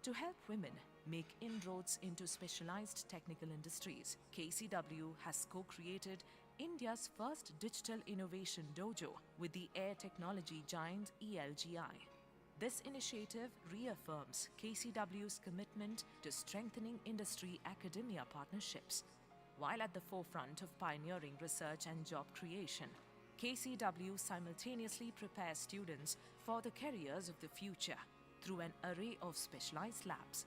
To help women make inroads into specialized technical industries, KCW has co-created India's first digital innovation dojo with the air technology giant ELGI. This initiative reaffirms KCW's commitment to strengthening industry-academia partnerships. While at the forefront of pioneering research and job creation, KCW simultaneously prepares students for the careers of the future through an array of specialized labs.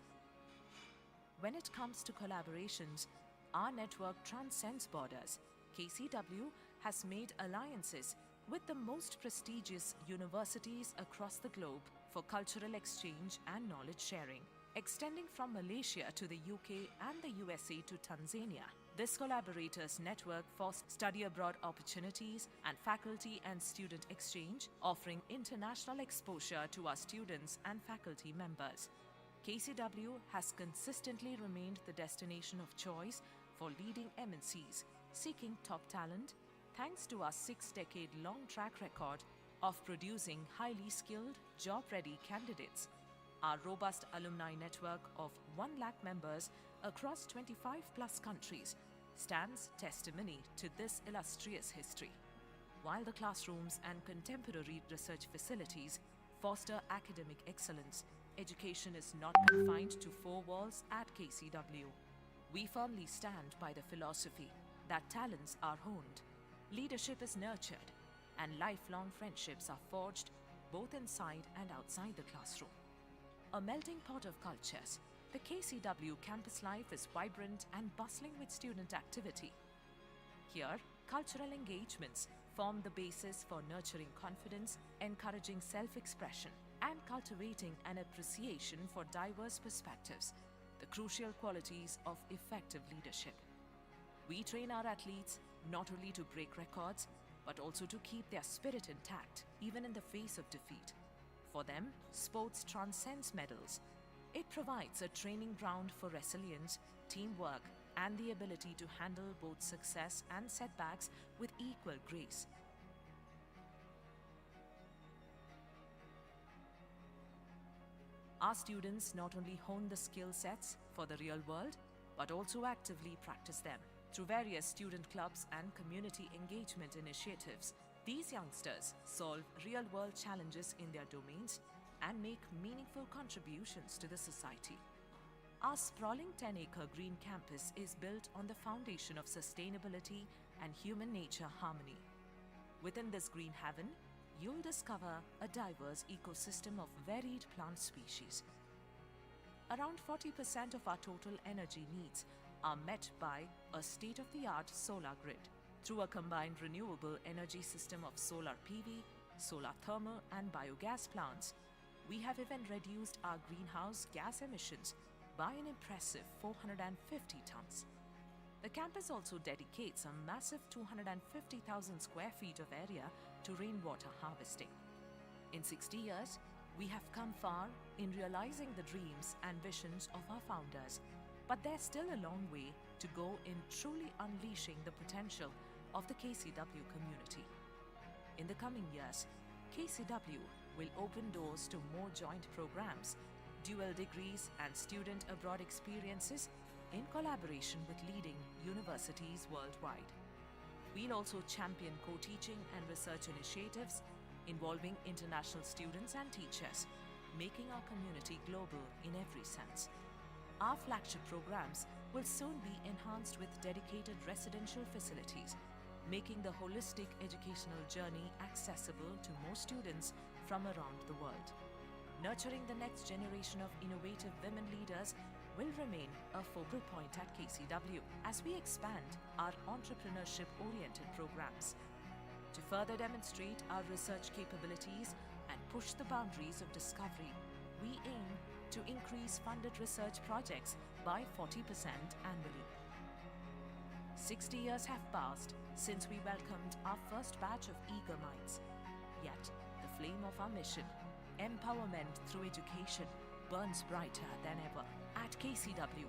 When it comes to collaborations, our network transcends borders. KCW has made alliances with the most prestigious universities across the globe for cultural exchange and knowledge sharing, extending from Malaysia to the UK and the USA to Tanzania. This collaborators network fosters study abroad opportunities and faculty and student exchange, offering international exposure to our students and faculty members. KCW has consistently remained the destination of choice for leading MNCs seeking top talent, thanks to our 6-decade-long track record of producing highly skilled, job-ready candidates. Our robust alumni network of 1 lakh members across 25-plus countries stands testimony to this illustrious history. While the classrooms and contemporary research facilities foster academic excellence, education is not confined to 4 walls at KCW. We firmly stand by the philosophy that talents are honed, leadership is nurtured, and lifelong friendships are forged both inside and outside the classroom. A melting pot of cultures, the KCW campus life is vibrant and bustling with student activity. Here, cultural engagements form the basis for nurturing confidence, encouraging self-expression, and cultivating an appreciation for diverse perspectives, the crucial qualities of effective leadership. We train our athletes not only to break records, but also to keep their spirit intact, even in the face of defeat. For them, sports transcends medals. It provides a training ground for resilience, teamwork, and the ability to handle both success and setbacks with equal grace. Our students not only hone the skill sets for the real world, but also actively practice them. Through various student clubs and community engagement initiatives, these youngsters solve real-world challenges in their domains and make meaningful contributions to the society. Our sprawling 10-acre green campus is built on the foundation of sustainability and human-nature harmony. Within this green haven, you'll discover a diverse ecosystem of varied plant species. Around 40% of our total energy needs are met by a state-of-the-art solar grid. Through a combined renewable energy system of solar PV, solar thermal, and biogas plants, we have even reduced our greenhouse gas emissions by an impressive 450 tons. The campus also dedicates a massive 250,000 square feet of area to rainwater harvesting. In 60 years, we have come far in realizing the dreams and visions of our founders, but there's still a long way to go in truly unleashing the potential of the KCW community. In the coming years, KCW will open doors to more joint programs, dual degrees, and student abroad experiences in collaboration with leading universities worldwide. We'll also champion co-teaching and research initiatives involving international students and teachers, making our community global in every sense. Our flagship programs will soon be enhanced with dedicated residential facilities, making the holistic educational journey accessible to more students from around the world. Nurturing the next generation of innovative women leaders will remain a focal point at KCW as we expand our entrepreneurship-oriented programs. To further demonstrate our research capabilities and push the boundaries of discovery, we aim to increase funded research projects by 40% annually. 60 years have passed since we welcomed our first batch of eager minds. Yet, the flame of our mission, empowerment through education, burns brighter than ever. At KCW,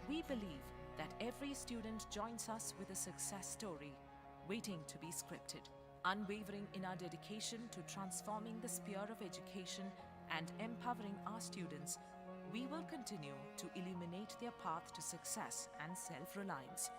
we believe that every student joins us with a success story waiting to be scripted. Unwavering in our dedication to transforming the sphere of education and empowering our students, we will continue to illuminate their path to success and self-reliance.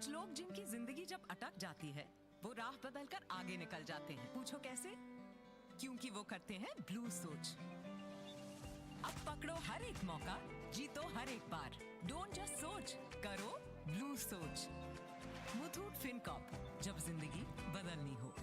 कुछ लोग जिनकी जिंदगी जब अटक जाती है वो राह बदलकर आगे निकल जाते हैं। पूछो कैसे? क्योंकि वो करते हैं ब्लू सोच। अब पकड़ो हर एक मौका, जीतो हर एक बार। डोंट जस्ट सोच, करो ब्लू सोच। मुथूट फिनकॉर्प, जब जिंदगी बदलनी हो।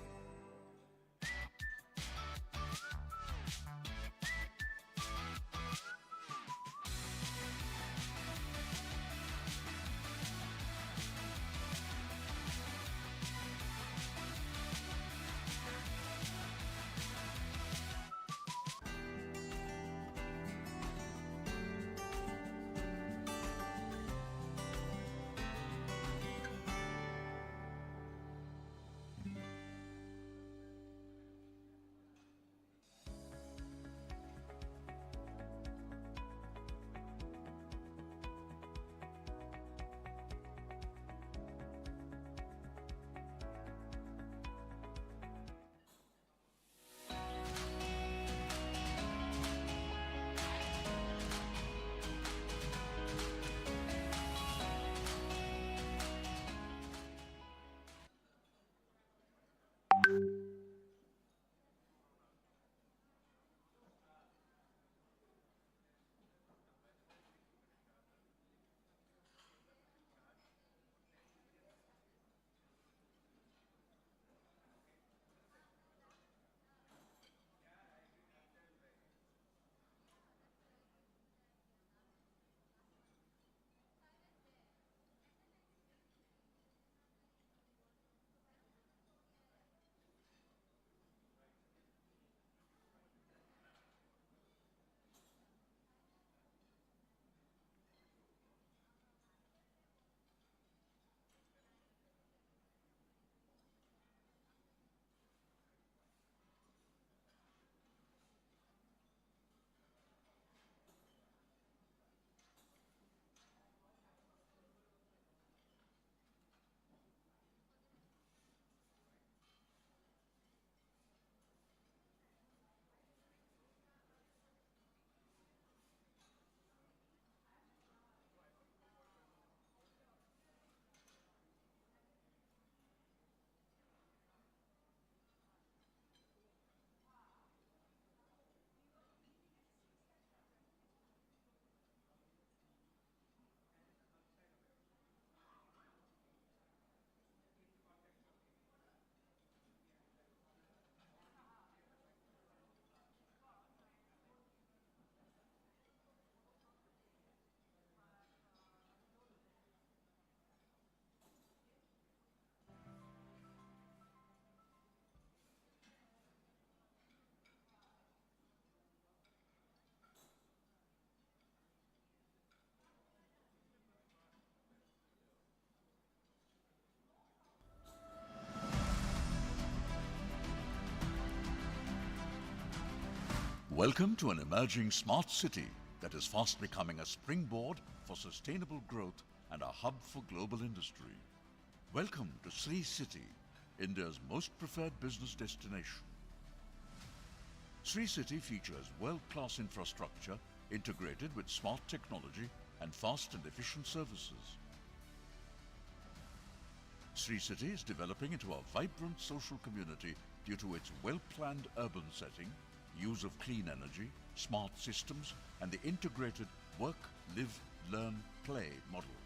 Welcome to an emerging smart city that is fast becoming a springboard for sustainable growth and a hub for global industry. Welcome to Sri City, India's most preferred business destination. Sri City features world-class infrastructure integrated with smart technology and fast and efficient services. Sri City is developing into a vibrant social community due to its well-planned urban setting, use of clean energy, smart systems, and the integrated work, live, learn, play model.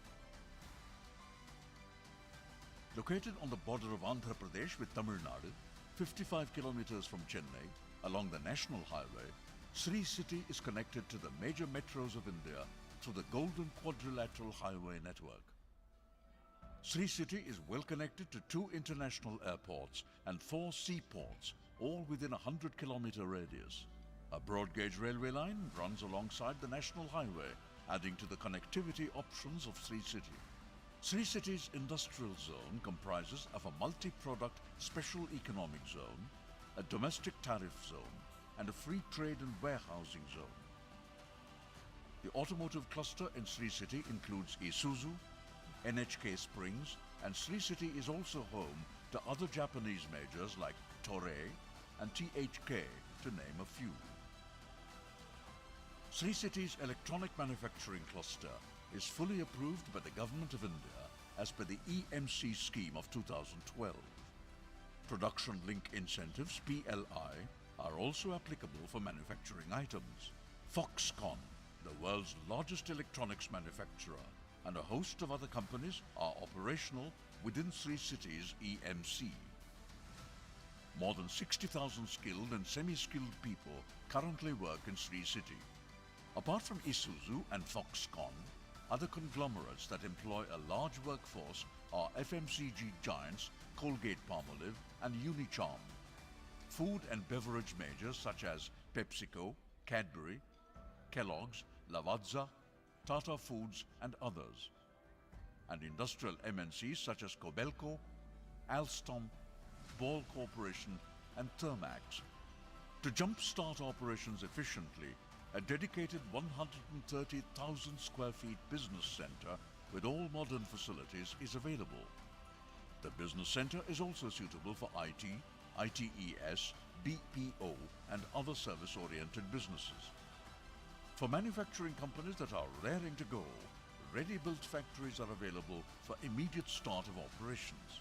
Located on the border of Andhra Pradesh with Tamil Nadu, 55 kilometers from Chennai, along the national highway, Sri City is connected to the major metros of India through the Golden Quadrilateral Highway network. Sri City is well connected to 2 international airports and 4 seaports, all within a 100-kilometer radius. A broad gauge railway line runs alongside the national highway, adding to the connectivity options of Sri City. Sri City's industrial zone comprises of a multi-product special economic zone, a domestic tariff zone, and a free trade and warehousing zone. The automotive cluster in Sri City includes Isuzu, NHK Springs, and Sri City is also home to other Japanese majors like Toray and THK, to name a few. Sri City's electronic manufacturing cluster is fully approved by the Government of India as per the EMC scheme of 2012. Production Link Incentives, PLI, are also applicable for manufacturing items. Foxconn, the world's largest electronics manufacturer, and a host of other companies are operational within Sri City's EMC. More than 60,000 skilled and semi-skilled people currently work in Sri City. Apart from Isuzu and Foxconn, other conglomerates that employ a large workforce are FMCG giants Colgate-Palmolive and Unicharm. Food and beverage majors such as PepsiCo, Cadbury, Kellogg's, Lavazza, Tata Foods and others. And industrial MNCs such as Cobelco, Alstom, Ball Corporation and Thermax. To jumpstart operations efficiently, a dedicated 130,000 square feet business center with all modern facilities is available. The business center is also suitable for IT, ITES, BPO and other service-oriented businesses. For manufacturing companies that are raring to go, ready-built factories are available for immediate start of operations.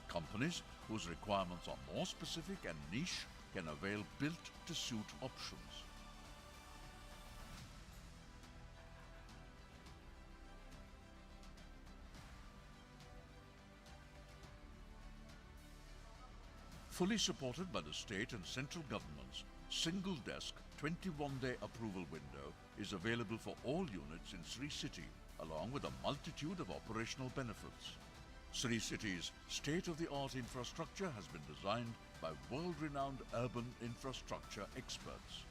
Companies whose requirements are more specific and niche can avail built-to-suit options. Fully supported by the state and central governments, single desk 21-day approval window is available for all units in Sri City, along with a multitude of operational benefits. Sri City's state-of-the-art infrastructure has been designed by world-renowned urban infrastructure experts.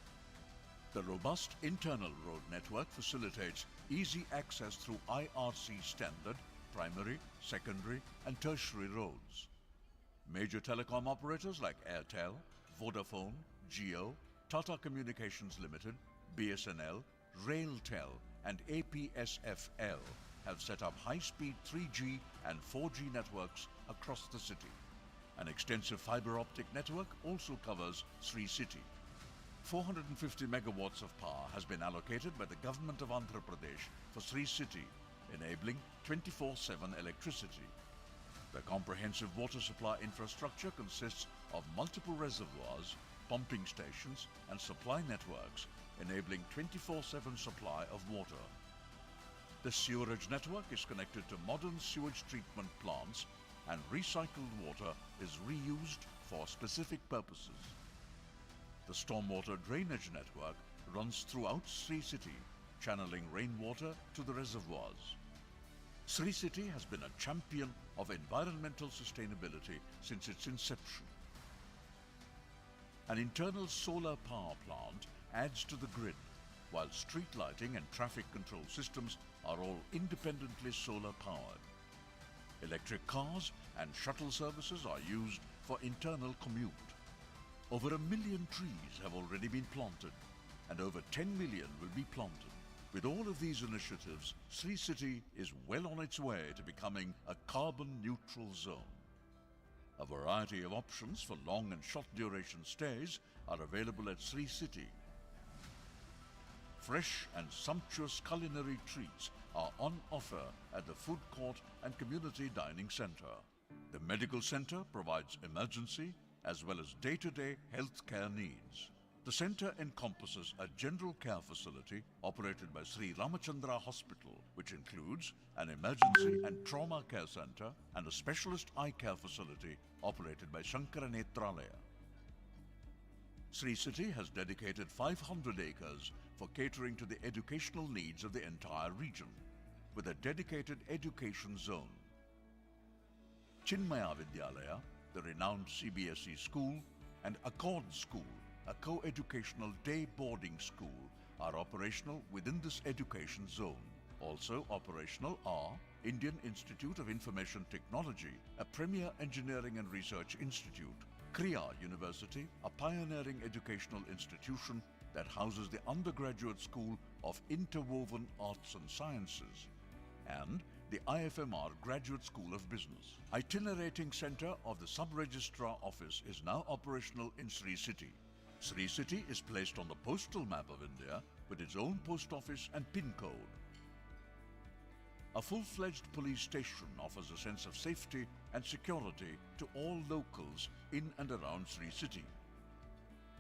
The robust internal road network facilitates easy access through IRC standard, primary, secondary and tertiary roads. Major telecom operators like Airtel, Vodafone, Jio, Tata Communications Limited, BSNL, RailTel and APSFL have set up high-speed 3G and 4G networks across the city. An extensive fiber optic network also covers Sri City. 450 megawatts of power has been allocated by the government of Andhra Pradesh for Sri City, enabling 24/7 electricity. The comprehensive water supply infrastructure consists of multiple reservoirs, pumping stations and supply networks, enabling 24/7 supply of water. The sewerage network is connected to modern sewage treatment plants and recycled water is reused for specific purposes. The stormwater drainage network runs throughout Sri City, channeling rainwater to the reservoirs. Sri City has been a champion of environmental sustainability since its inception. An internal solar power plant adds to the grid, while street lighting and traffic control systems are all independently solar powered. Electric cars and shuttle services are used for internal commute. Over 1 million trees have already been planted, and over 10 million will be planted. With all of these initiatives, Sri City is well on its way to becoming a carbon-neutral zone. A variety of options for long and short duration stays are available at Sri City. Fresh and sumptuous culinary treats are on offer at the food court and community dining center. The medical center provides emergency as well as day-to-day health care needs. The center encompasses a general care facility operated by Sri Ramachandra Hospital, which includes an emergency and trauma care center and a specialist eye care facility operated by Shankara Netralaya. Sri City has dedicated 500 acres for catering to the educational needs of the entire region, with a dedicated education zone. Chinmaya Vidyalaya, the renowned CBSE school, and Accord School, a co-educational day boarding school, are operational within this education zone. Also operational are Indian Institute of Information Technology, a premier engineering and research institute, Kriya University, a pioneering educational institution that houses the undergraduate school of interwoven arts and sciences, and the IFMR Graduate School of Business. Itinerating center of the Sub-Registrar Office is now operational in Sri City. Sri City is placed on the postal map of India with its own post office and PIN code. A full-fledged police station offers a sense of safety and security to all locals in and around Sri City.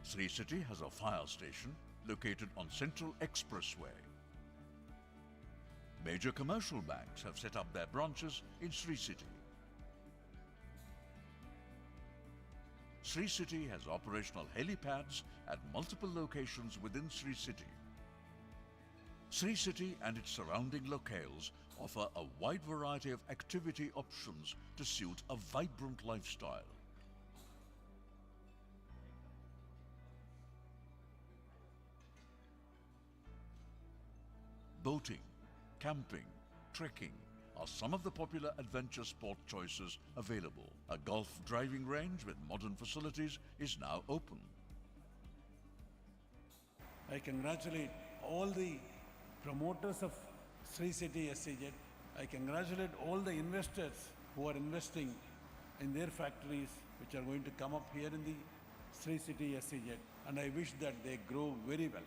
Sri City has a fire station located on Central Expressway. Major commercial banks have set up their branches in Sri City. Sri City has operational helipads at multiple locations within Sri City. Sri City and its surrounding locales offer a wide variety of activity options to suit a vibrant lifestyle. Boating, camping, trekking are some of the popular adventure sport choices available. A golf driving range with modern facilities is now open. I congratulate all the promoters of Sri City SEZ. I congratulate all the investors who are investing in their factories which are going to come up here in the Sri City SEZ, and I wish that they grow very well.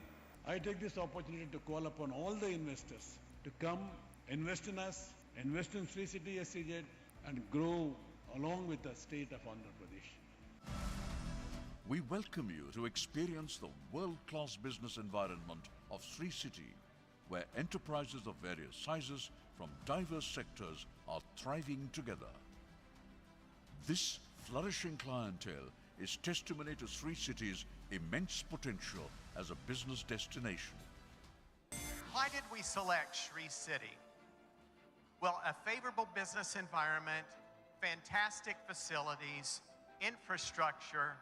I take this opportunity to call upon all the investors to come, invest in us, invest in Sri City SEZ, and grow along with the state of Andhra Pradesh. We welcome you to experience the world-class business environment of Sri City, where enterprises of various sizes from diverse sectors are thriving together. This flourishing clientele is testimony to Sri City's immense potential as a business destination. Why did we select Sri City? Well, a favorable business environment, fantastic facilities, infrastructure,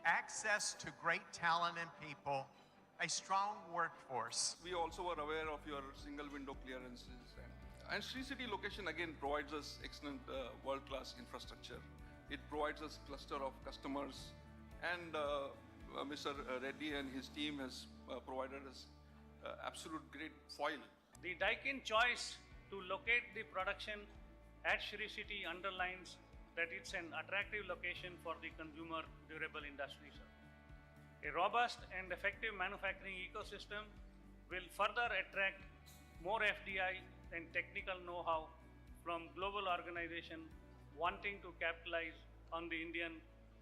access to great talent and people, a strong workforce. We also were aware of your single window clearances. And Sri City location again provides us excellent world-class infrastructure. It provides us cluster of customers, and Mr. Reddy and his team has provided us absolute great foil. The Deccan choice to locate the production at Sri City underlines that it's an attractive location for the consumer durable industry, sir. A robust and effective manufacturing ecosystem will further attract more FDI and technical know-how from global organizations wanting to capitalize on the Indian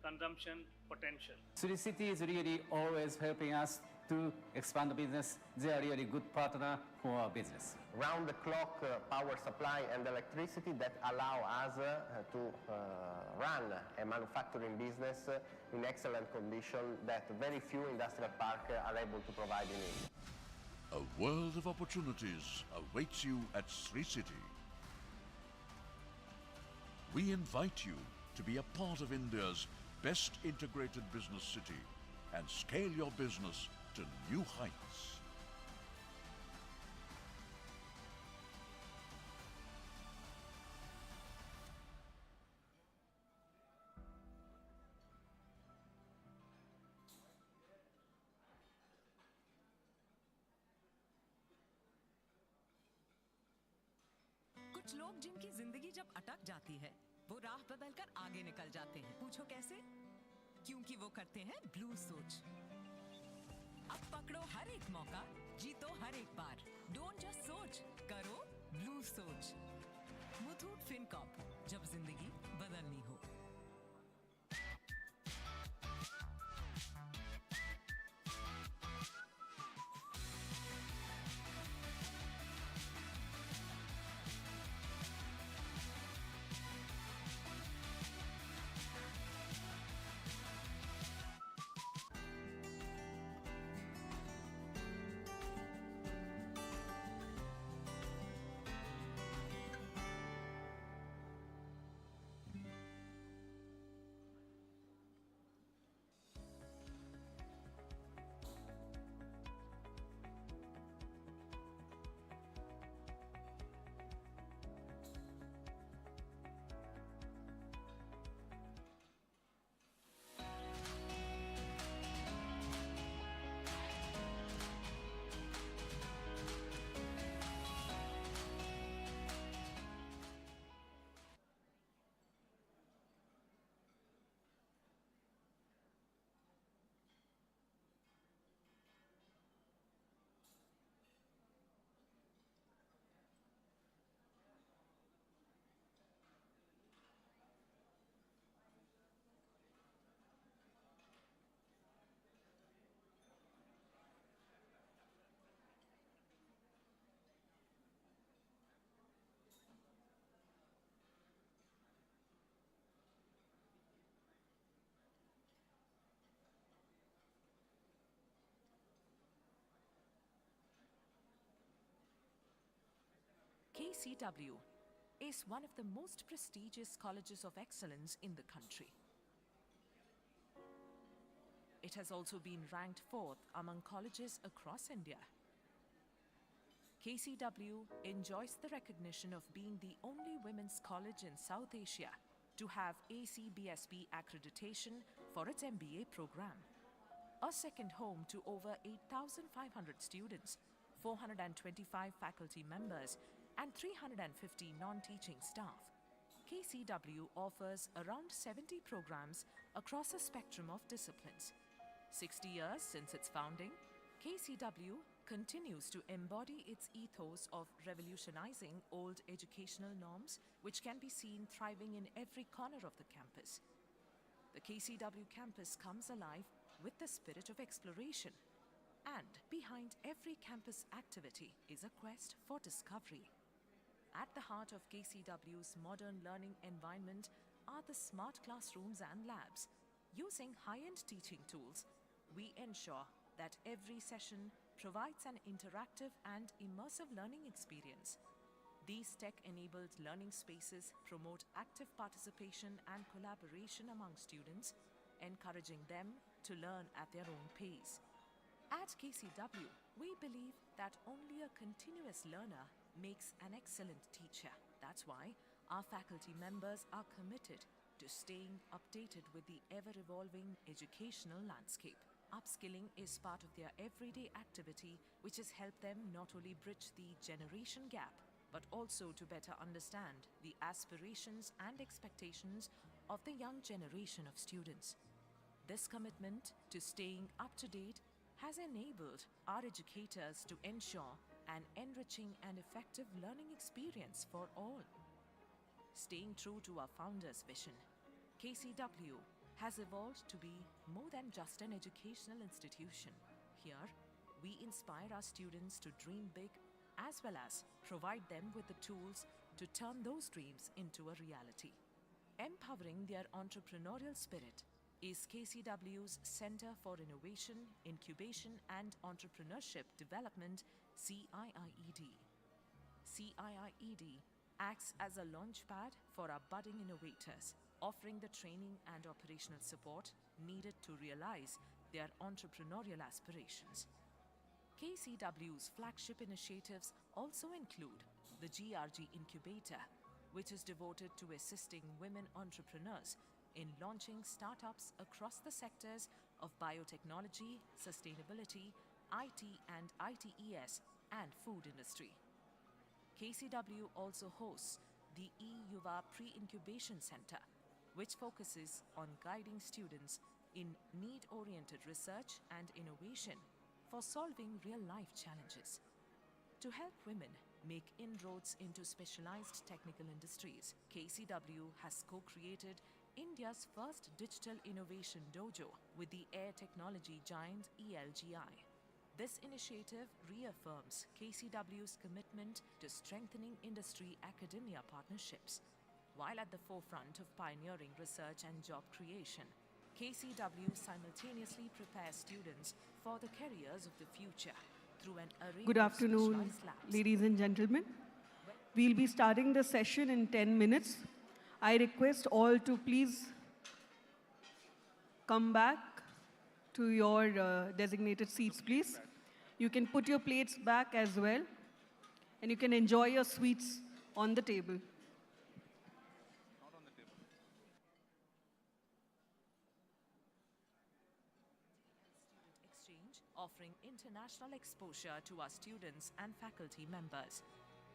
consumption potential. Sri City is really always helping us to expand the business. They are really good partner for our business. Round-the-clock power supply and electricity that allow us to run a manufacturing business in excellent condition that very few industrial parks are able to provide in India. A world of opportunities awaits you at Sri City. We invite you to be a part of India's best integrated business city and scale your business to new heights. कुछ लोग जिनकी जिंदगी जब अटक जाती है वो राह बदलकर आगे निकल जाते हैं। पूछो कैसे? क्योंकि वो करते हैं ब्लू सोच। अब पकड़ो हर एक मौका, जीतो हर एक बार। डोंट जस्ट सोच, करो ब्लू सोच। मुथूट फिनकॉर्प, जब जिंदगी बदलनी हो। KCW is one of the most prestigious colleges of excellence in the country. It has also been ranked 4th among colleges across India. KCW enjoys the recognition of being the only women's college in South Asia to have ACBSP accreditation for its MBA program. A second home to over 8,500 students, 425 faculty members, and 350 non-teaching staff. KCW offers around 70 programs across a spectrum of disciplines. 60 years since its founding, KCW continues to embody its ethos of revolutionizing old educational norms, which can be seen thriving in every corner of the campus. The KCW campus comes alive with the spirit of exploration, and behind every campus activity is a quest for discovery. At the heart of KCW's modern learning environment are the smart classrooms and labs. Using high-end teaching tools, we ensure that every session provides an interactive and immersive learning experience. These tech-enabled learning spaces promote active participation and collaboration among students, encouraging them to learn at their own pace. At KCW, we believe that only a continuous learner makes an excellent teacher. That's why our faculty members are committed to staying updated with the ever-evolving educational landscape. Upskilling is part of their everyday activity, which has helped them not only bridge the generation gap, but also to better understand the aspirations and expectations of the young generation of students. This commitment to staying up to date has enabled our educators to ensure an enriching and effective learning experience for all. Staying true to our founder's vision, KCW has evolved to be more than just an educational institution. Here, we inspire our students to dream big, as well as provide them with the tools to turn those dreams into a reality. Empowering their entrepreneurial spirit is KCW's Center for Innovation, Incubation and Entrepreneurship Development, CIIED. CIIED acts as a launchpad for our budding innovators, offering the training and operational support needed to realize their entrepreneurial aspirations. KCW's flagship initiatives also include the GRG Incubator, which is devoted to assisting women entrepreneurs in launching startups across the sectors of biotechnology, sustainability, IT and ITES, and food industry. KCW also hosts the eYuva Pre-Incubation Center, which focuses on guiding students in need-oriented research and innovation for solving real-life challenges. To help women make inroads into specialized technical industries, KCW has co-created India's first digital innovation dojo with the air technology giant ELGI. This initiative reaffirms KCW's commitment to strengthening industry-academia partnerships. While at the forefront of pioneering research and job creation, KCW simultaneously prepares students for the careers of the future through an array Good of afternoon, specialized labs. ladies and gentlemen. We'll be starting the session in 10 minutes. I request all to please come back to your designated seats, please. You can put your plates back as well, and you can enjoy your sweets on the table. Exchange, offering international exposure to our students and faculty members.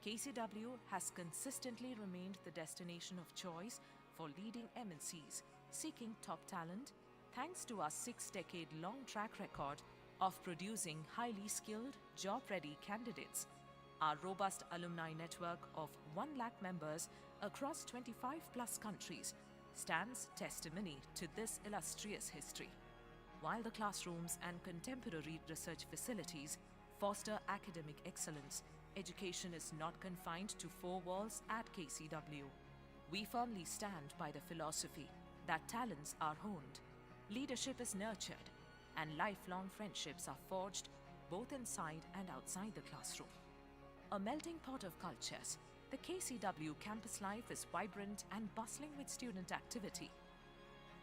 KCW has consistently remained the destination of choice for leading MNCs seeking top talent, thanks to our 6-decade-long track record of producing highly skilled, job-ready candidates. Our robust alumni network of 1 lakh members across 25-plus countries stands testimony to this illustrious history. While the classrooms and contemporary research facilities foster academic excellence, education is not confined to 4 walls at KCW. We firmly stand by the philosophy that talents are honed, leadership is nurtured, and lifelong friendships are forged both inside and outside the classroom. A melting pot of cultures, the KCW campus life is vibrant and bustling with student activity.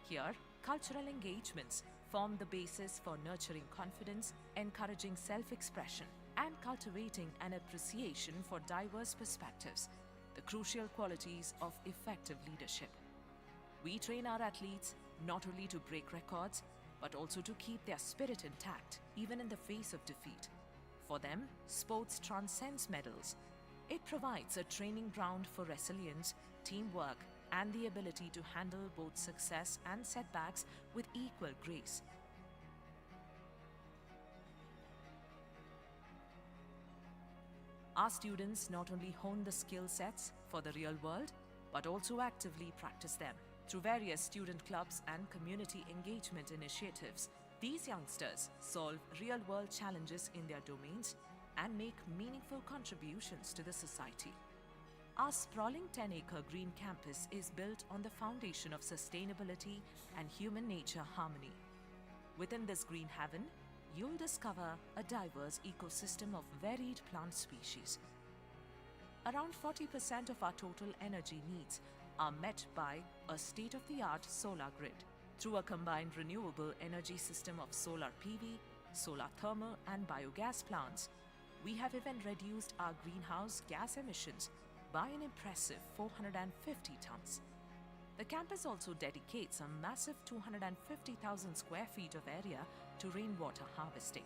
Here, cultural engagements form the basis for nurturing confidence, encouraging self-expression, and cultivating an appreciation for diverse perspectives, the crucial qualities of effective leadership. We train our athletes not only to break records, but also to keep their spirit intact, even in the face of defeat. For them, sports transcends medals. It provides a training ground for resilience, teamwork, and the ability to handle both success and setbacks with equal grace. Our students not only hone the skill sets for the real world, but also actively practice them. Through various student clubs and community engagement initiatives, these youngsters solve real-world challenges in their domains and make meaningful contributions to the society. Our sprawling 10-acre green campus is built on the foundation of sustainability and human-nature harmony. Within this green haven, you'll discover a diverse ecosystem of varied plant species. Around 40% of our total energy needs are met by a state-of-the-art solar grid. Through a combined renewable energy system of solar PV, solar thermal and biogas plants, we have even reduced our greenhouse gas emissions by an impressive 450 tons. The campus also dedicates a massive 250,000 square feet of area to rainwater harvesting.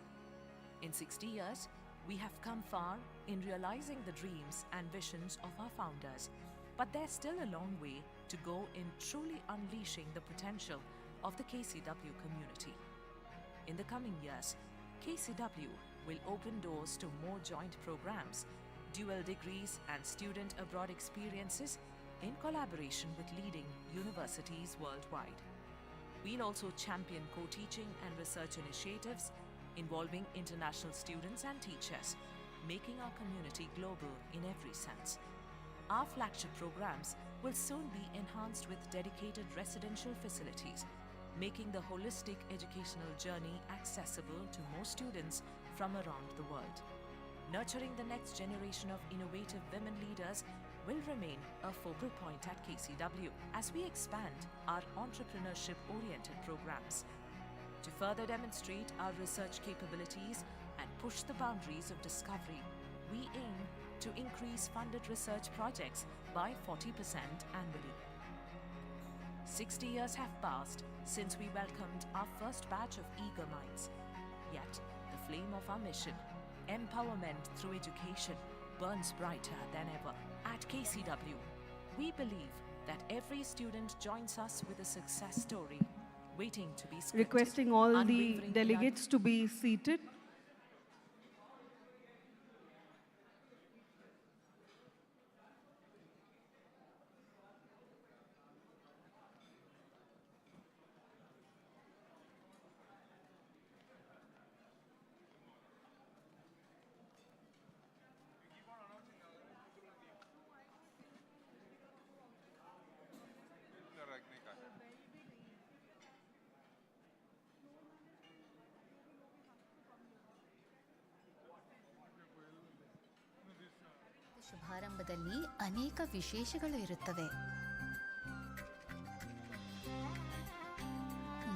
In 60 years, we have come far in realizing the dreams and visions of our founders, but there's still a long way to go in truly unleashing the potential of the KCW community. In the coming years, KCW will open doors to more joint programs, dual degrees and student abroad experiences in collaboration with leading universities worldwide. We'll also champion co-teaching and research initiatives involving international students and teachers, making our community global in every sense. Our flagship programs will soon be enhanced with dedicated residential facilities, making the holistic educational journey accessible to more students from around the world. Nurturing the next generation of innovative women leaders will remain a focal point at KCW as we expand our entrepreneurship-oriented programs. To further demonstrate our research capabilities and push the boundaries of discovery, we aim to increase funded research projects by 40% annually. 60 years have passed since we welcomed our first batch of eager minds. Yet, the flame of our mission, empowerment through education, burns brighter than ever. At KCW, we believe that every student joins us with a success story waiting to be scripted. Requesting all the Unwavering delegates to be seated. ಶುಭಾರಂಭದಲ್ಲಿ ಅನೇಕ ವಿಶೇಷಗಳು ಇರುತ್ತವೆ.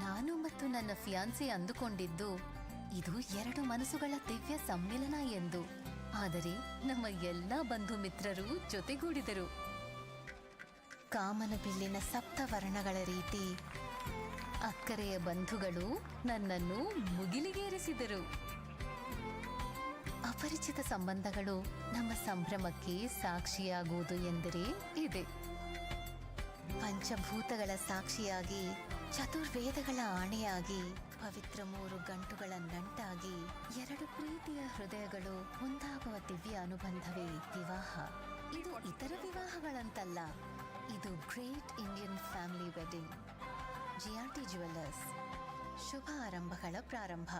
ನಾನು ಮತ್ತು ನನ್ನ fiancée ಅಂದುಕೊಂಡಿದ್ದು ಇದು ಎರಡು ಮನಸ್ಸುಗಳ ದಿವ್ಯ ಸಮ್ಮಿಲನ ಎಂದು. ಆದರೆ ನಮ್ಮ ಎಲ್ಲ ಬಂಧು ಮಿತ್ರರು ಜೊತೆಗೂಡಿದರು. ಕಾಮನ ಬಿಲ್ಲಿನ ಸಪ್ತವರ್ಣಗಳ ರೀತಿ ಅಕ್ಕರೆಯ ಬಂಧುಗಳು ನನ್ನನ್ನು ಮುಗಿಲಿಗೇರಿಸಿದರು. ಅಪರಿಚಿತ ಸಂಬಂಧಗಳು ನಮ್ಮ ಸಂಭ್ರಮಕ್ಕೆ ಸಾಕ್ಷಿಯಾಗುವುದು ಎಂದರೆ ಇದೆ. ಪಂಚಭೂತಗಳ ಸಾಕ್ಷಿಯಾಗಿ, ಚತುರ್ವೇದಗಳ ಆಣೆಯಾಗಿ, ಪವಿತ್ರ 3 ಗಂಟುಗಳ ನಂಟಾಗಿ, 2 ಪ್ರೀತಿಯ ಹೃದಯಗಳು ಒಂದಾಗುವ ದಿವ್ಯ ಅನುಬಂಧವೇ ವಿವಾಹ. ಇದು ಇತರ ವಿವಾಹಗಳಂತಲ್ಲ, ಇದು great Indian family wedding. GRT jewellers, ಶುಭ ಆರಂಭಗಳ ಪ್ರಾರಂಭ.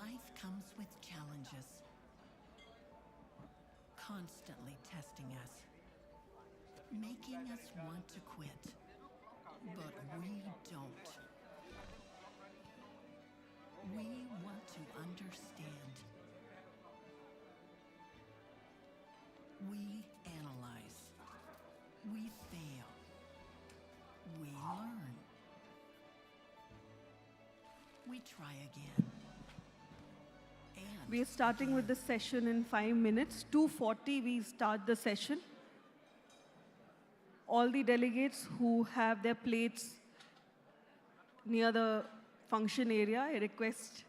Life comes with challenges, constantly testing us, making us want to quit. But we don't. We want to we try again. And We are starting with the session in 5 minutes. 2:40 we start the session. All the delegates who have their plates near the function area, I request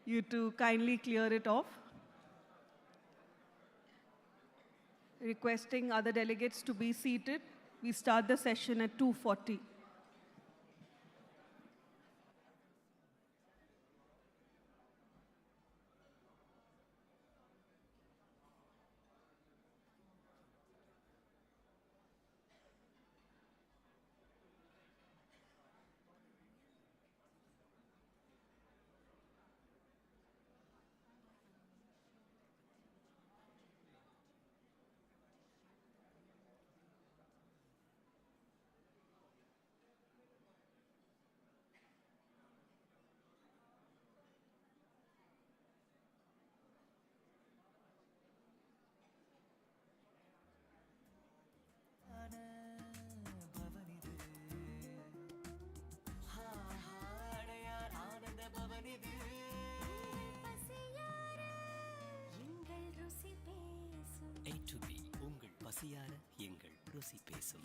you to kindly clear it off. Requesting other delegates to be seated. We start the session at 2:40. A to B உங்கள் பசியார எங்கள் ருசி பேசும்.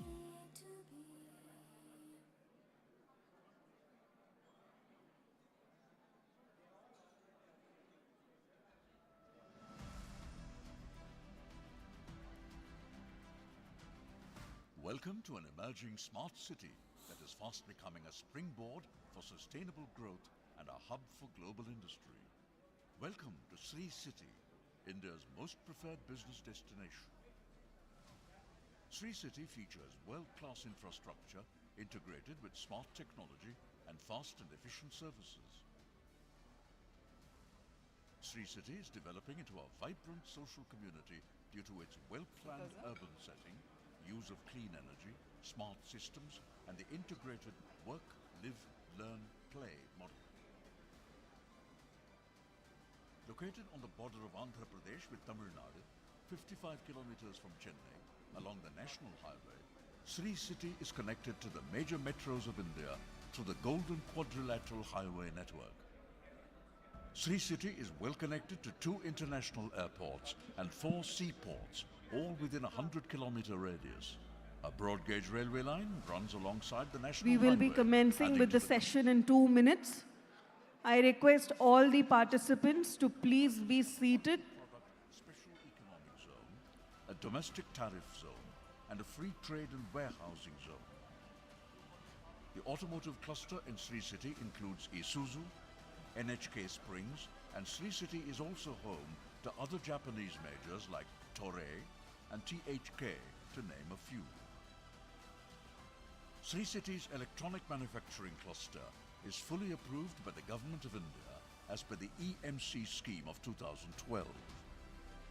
Welcome to an emerging smart city that is fast becoming a springboard for sustainable growth and a hub for global industry. Welcome to Sri City, India's most preferred business destination. Sri City features world-class infrastructure integrated with smart technology and fast and efficient services. Sri City is developing into a vibrant social community due to its well-planned urban setting, use of clean energy, smart systems, and the integrated work, live, learn, play model. Located on the border of Andhra Pradesh with Tamil Nadu, 55 kilometers from Chennai, along the national highway, Sri City is connected to the major metros of India through the Golden Quadrilateral Highway network. Sri City is well connected to 2 international airports and 4 seaports, all within a 100-kilometer radius. A broad gauge railway line runs alongside the national We will highway, be commencing with adding to the session in 2 minutes. I request all the participants to please be seated. Special economic zone, a domestic tariff zone, and a free trade and warehousing zone. The automotive cluster in Sri City includes Isuzu, NHK Springs, and Sri City is also home to other Japanese majors like Toray and THK, to name a few. Sri City's electronic manufacturing cluster is fully approved by the Government of India as per the EMC scheme of 2012.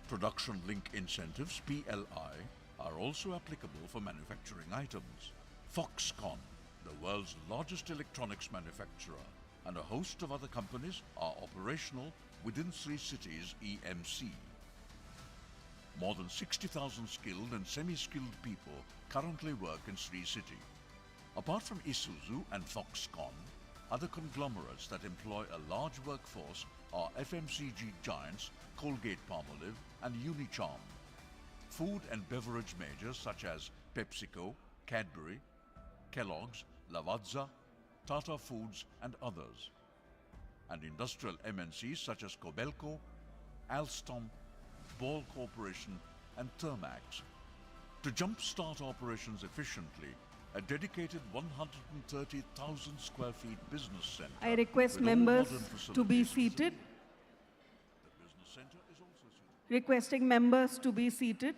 Production Link Incentives, PLI, are also applicable for manufacturing items. Foxconn, the world's largest electronics manufacturer, and a host of other companies are operational within Sri City's EMC. More than 60,000 skilled and semi-skilled people currently work in Sri City. Apart from Isuzu and Foxconn, other conglomerates that employ a large workforce are FMCG giants Colgate-Palmolive and Unicharm. Food and beverage majors such as PepsiCo, Cadbury, Kellogg's, Lavazza, Tata Foods and others. And industrial MNCs such as Cobelco, Alstom, Ball Corporation and Thermax. To jumpstart operations efficiently, a dedicated 130,000 square feet business center. I request with all members modern to be facilities. seated. The business center is also suitable. Requesting members to be seated.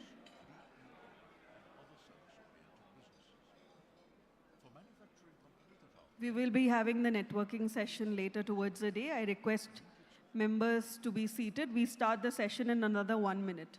We will be having the networking session later towards the day. I request members to be seated. We start the session in another 1 minute.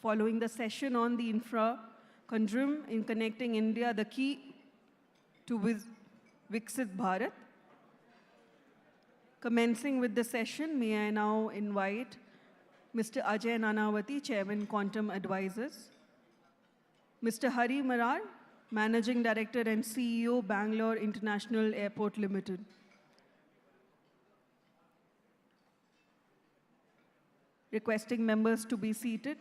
following the session on the infra conundrum in connecting India, the key to Viksit Bharat. Commencing with the session, may I now invite Mr. Ajay Nanavati, Chairman, Quantum Advisors, Mr. Hari Marar, Managing Director and CEO, Bangalore International Airport Limited. Requesting members to be seated.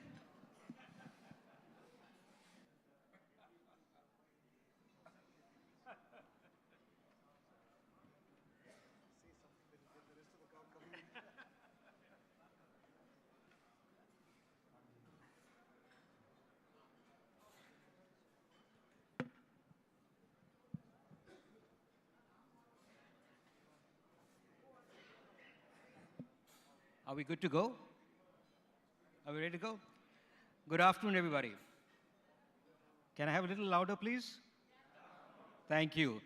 Are we good to go? Are we ready to go? Good afternoon, everybody. Can I have a little louder, please? Thank you.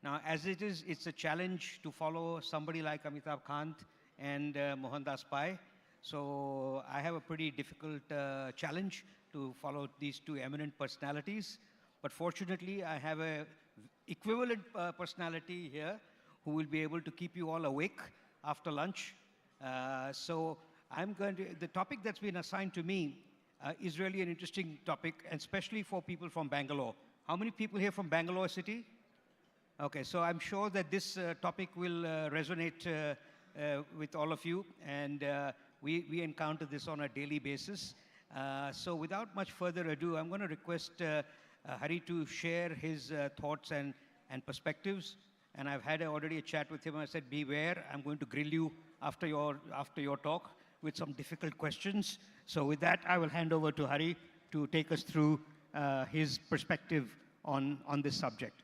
Now, as it is, it's a challenge to follow somebody like Amitabh Kant and Mohandas Pai. So I have a pretty difficult challenge to follow these two eminent personalities. But fortunately, I have an equivalent personality here who will be able to keep you all awake after lunch. So the topic that's been assigned to me is really an interesting topic, and especially for people from Bangalore. How many people here from Bangalore city? Okay, so I'm sure that this topic will resonate with all of you, and we encounter this on a daily basis. So without much further ado, I'm going to request Hari to share his thoughts and perspectives. And I've had already a chat with him. I said, beware, I'm going to grill you after your talk with some difficult questions. So with that, I will hand over to Hari to take us through his perspective on this subject.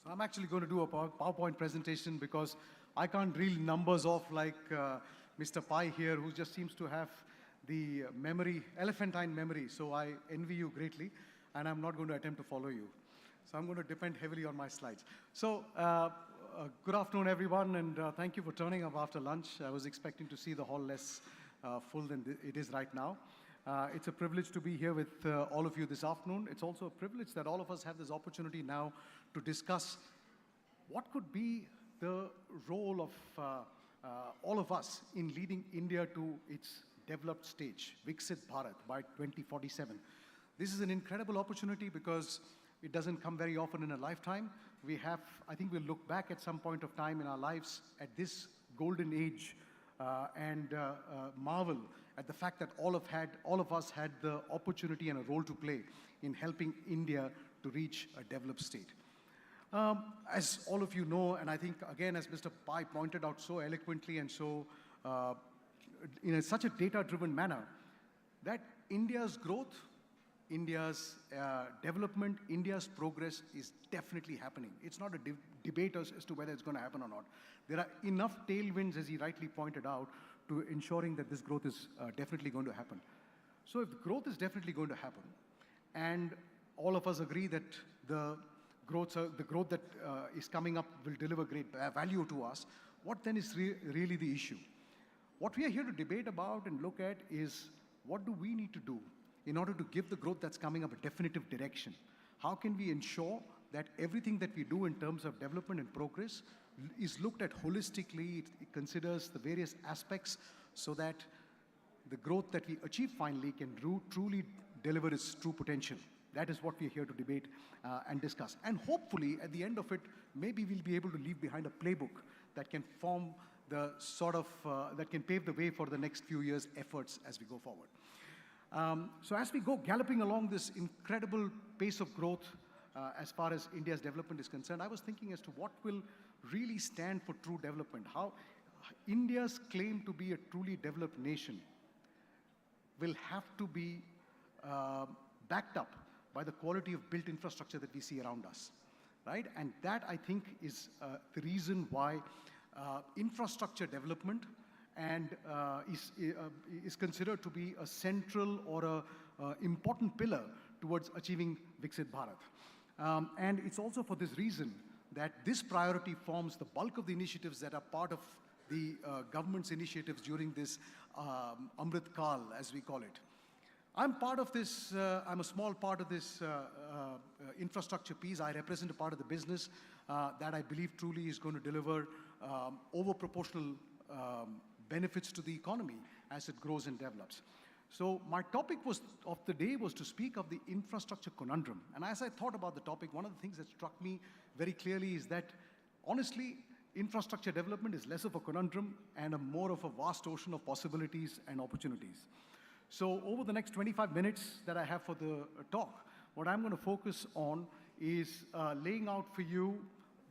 So I'm actually going to do a PowerPoint presentation because I can't reel numbers off like Mr. Pai here, who just seems to have the memory, elephantine memory. So I envy you greatly, and I'm not going to attempt to follow you. So I'm going to depend heavily on my slides. So good afternoon, everyone, and thank you for turning up after lunch. I was expecting to see the hall less full than it is right now. It's a privilege to be here with all of you this afternoon. It's also a privilege that all of us have this opportunity now to discuss what could be the role of all of us in leading India to its developed stage, Viksit Bharat, by 2047. This is an incredible opportunity because it doesn't come very often in a lifetime. I think we'll look back at some point of time in our lives at this golden age and marvel at the fact that all of us had the opportunity and a role to play in helping India to reach a developed state. As all of you know, and I think, again, as Mr. Pai pointed out so eloquently and so in such a data-driven manner, that India's growth, India's development, India's progress is definitely happening. It's not a debate as to whether it's going to happen or not. There are enough tailwinds, as he rightly pointed out, to ensuring that this growth is definitely going to happen. So if the growth is definitely going to happen, and all of us agree that the growth that is coming up will deliver great value to us, what then is really the issue? What we are here to debate about and look at is what do we need to do in order to give the growth that's coming up a definitive direction? How can we ensure that everything that we do in terms of development and progress is looked at holistically, it considers the various aspects so that the growth that we achieve finally can truly deliver its true potential. That is what we're here to debate and discuss. And hopefully, at the end of it, maybe we'll be able to leave behind a playbook that can form the sort of, that can pave the way for the next few years' efforts as we go forward. So as we go galloping along this incredible pace of growth as far as India's development is concerned, I was thinking as to what will really stand for true development. How India's claim to be a truly developed nation will have to be backed up by the quality of built infrastructure that we see around us, right? And that, I think, is the reason why infrastructure development and is considered to be a central or a important pillar towards achieving Viksit Bharat. And it's also for this reason that this priority forms the bulk of the initiatives that are part of the government's initiatives during this Amrit Kal, as we call it. I'm part of this, I'm a small part of this infrastructure piece. I represent a part of the business that I believe truly is going to deliver over-proportional benefits to the economy as it grows and develops. So my topic of the day was to speak of the infrastructure conundrum. And as I thought about the topic, one of the things that struck me very clearly is that, honestly, infrastructure development is less of a conundrum and more of a vast ocean of possibilities and opportunities. So over the next 25 minutes that I have for the talk, what I'm going to focus on is laying out for you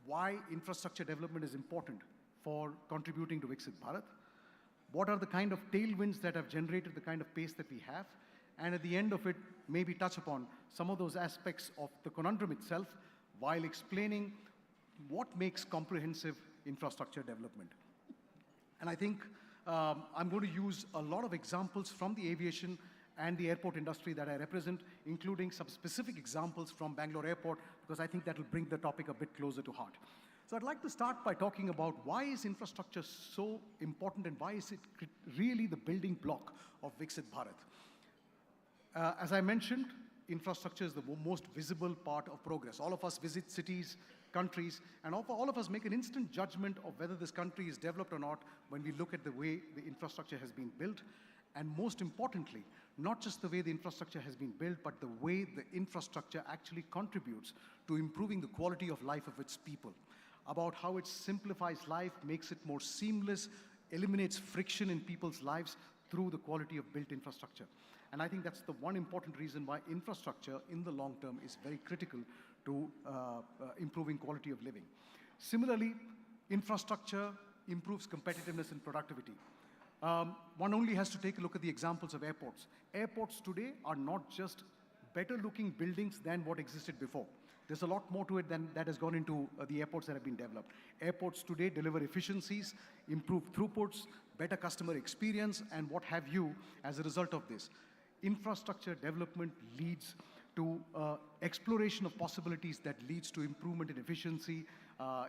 why infrastructure development is important for contributing to Viksit Bharat, what are the kind of tailwinds that have generated the kind of pace that we have, and at the end of it, maybe touch upon some of those aspects of the conundrum itself while explaining what makes comprehensive infrastructure development. And I think I'm going to use a lot of examples from the aviation and the airport industry that I represent, including some specific examples from Bangalore Airport, because I think that will bring the topic a bit closer to heart. So I'd like to start by talking about why is infrastructure so important and why is it really the building block of Viksit Bharat. As I mentioned, infrastructure is the most visible part of progress. All of us visit cities, countries, and all of us make an instant judgment of whether this country is developed or not when we look at the way the infrastructure has been built. And most importantly, not just the way the infrastructure has been built, but the way the infrastructure actually contributes to improving the quality of life of its people, about how it simplifies life, makes it more seamless, eliminates friction in people's lives through the quality of built infrastructure. And I think that's the one important reason why infrastructure in the long term is very critical to improving quality of living. Similarly, infrastructure improves competitiveness and productivity. One only has to take a look at the examples of airports. Airports today are not just better looking buildings than what existed before. There's a lot more to it than that has gone into the airports that have been developed. Airports today deliver efficiencies, improved throughputs, better customer experience, and what have you as a result of this. Infrastructure development leads to exploration of possibilities that leads to improvement in efficiency,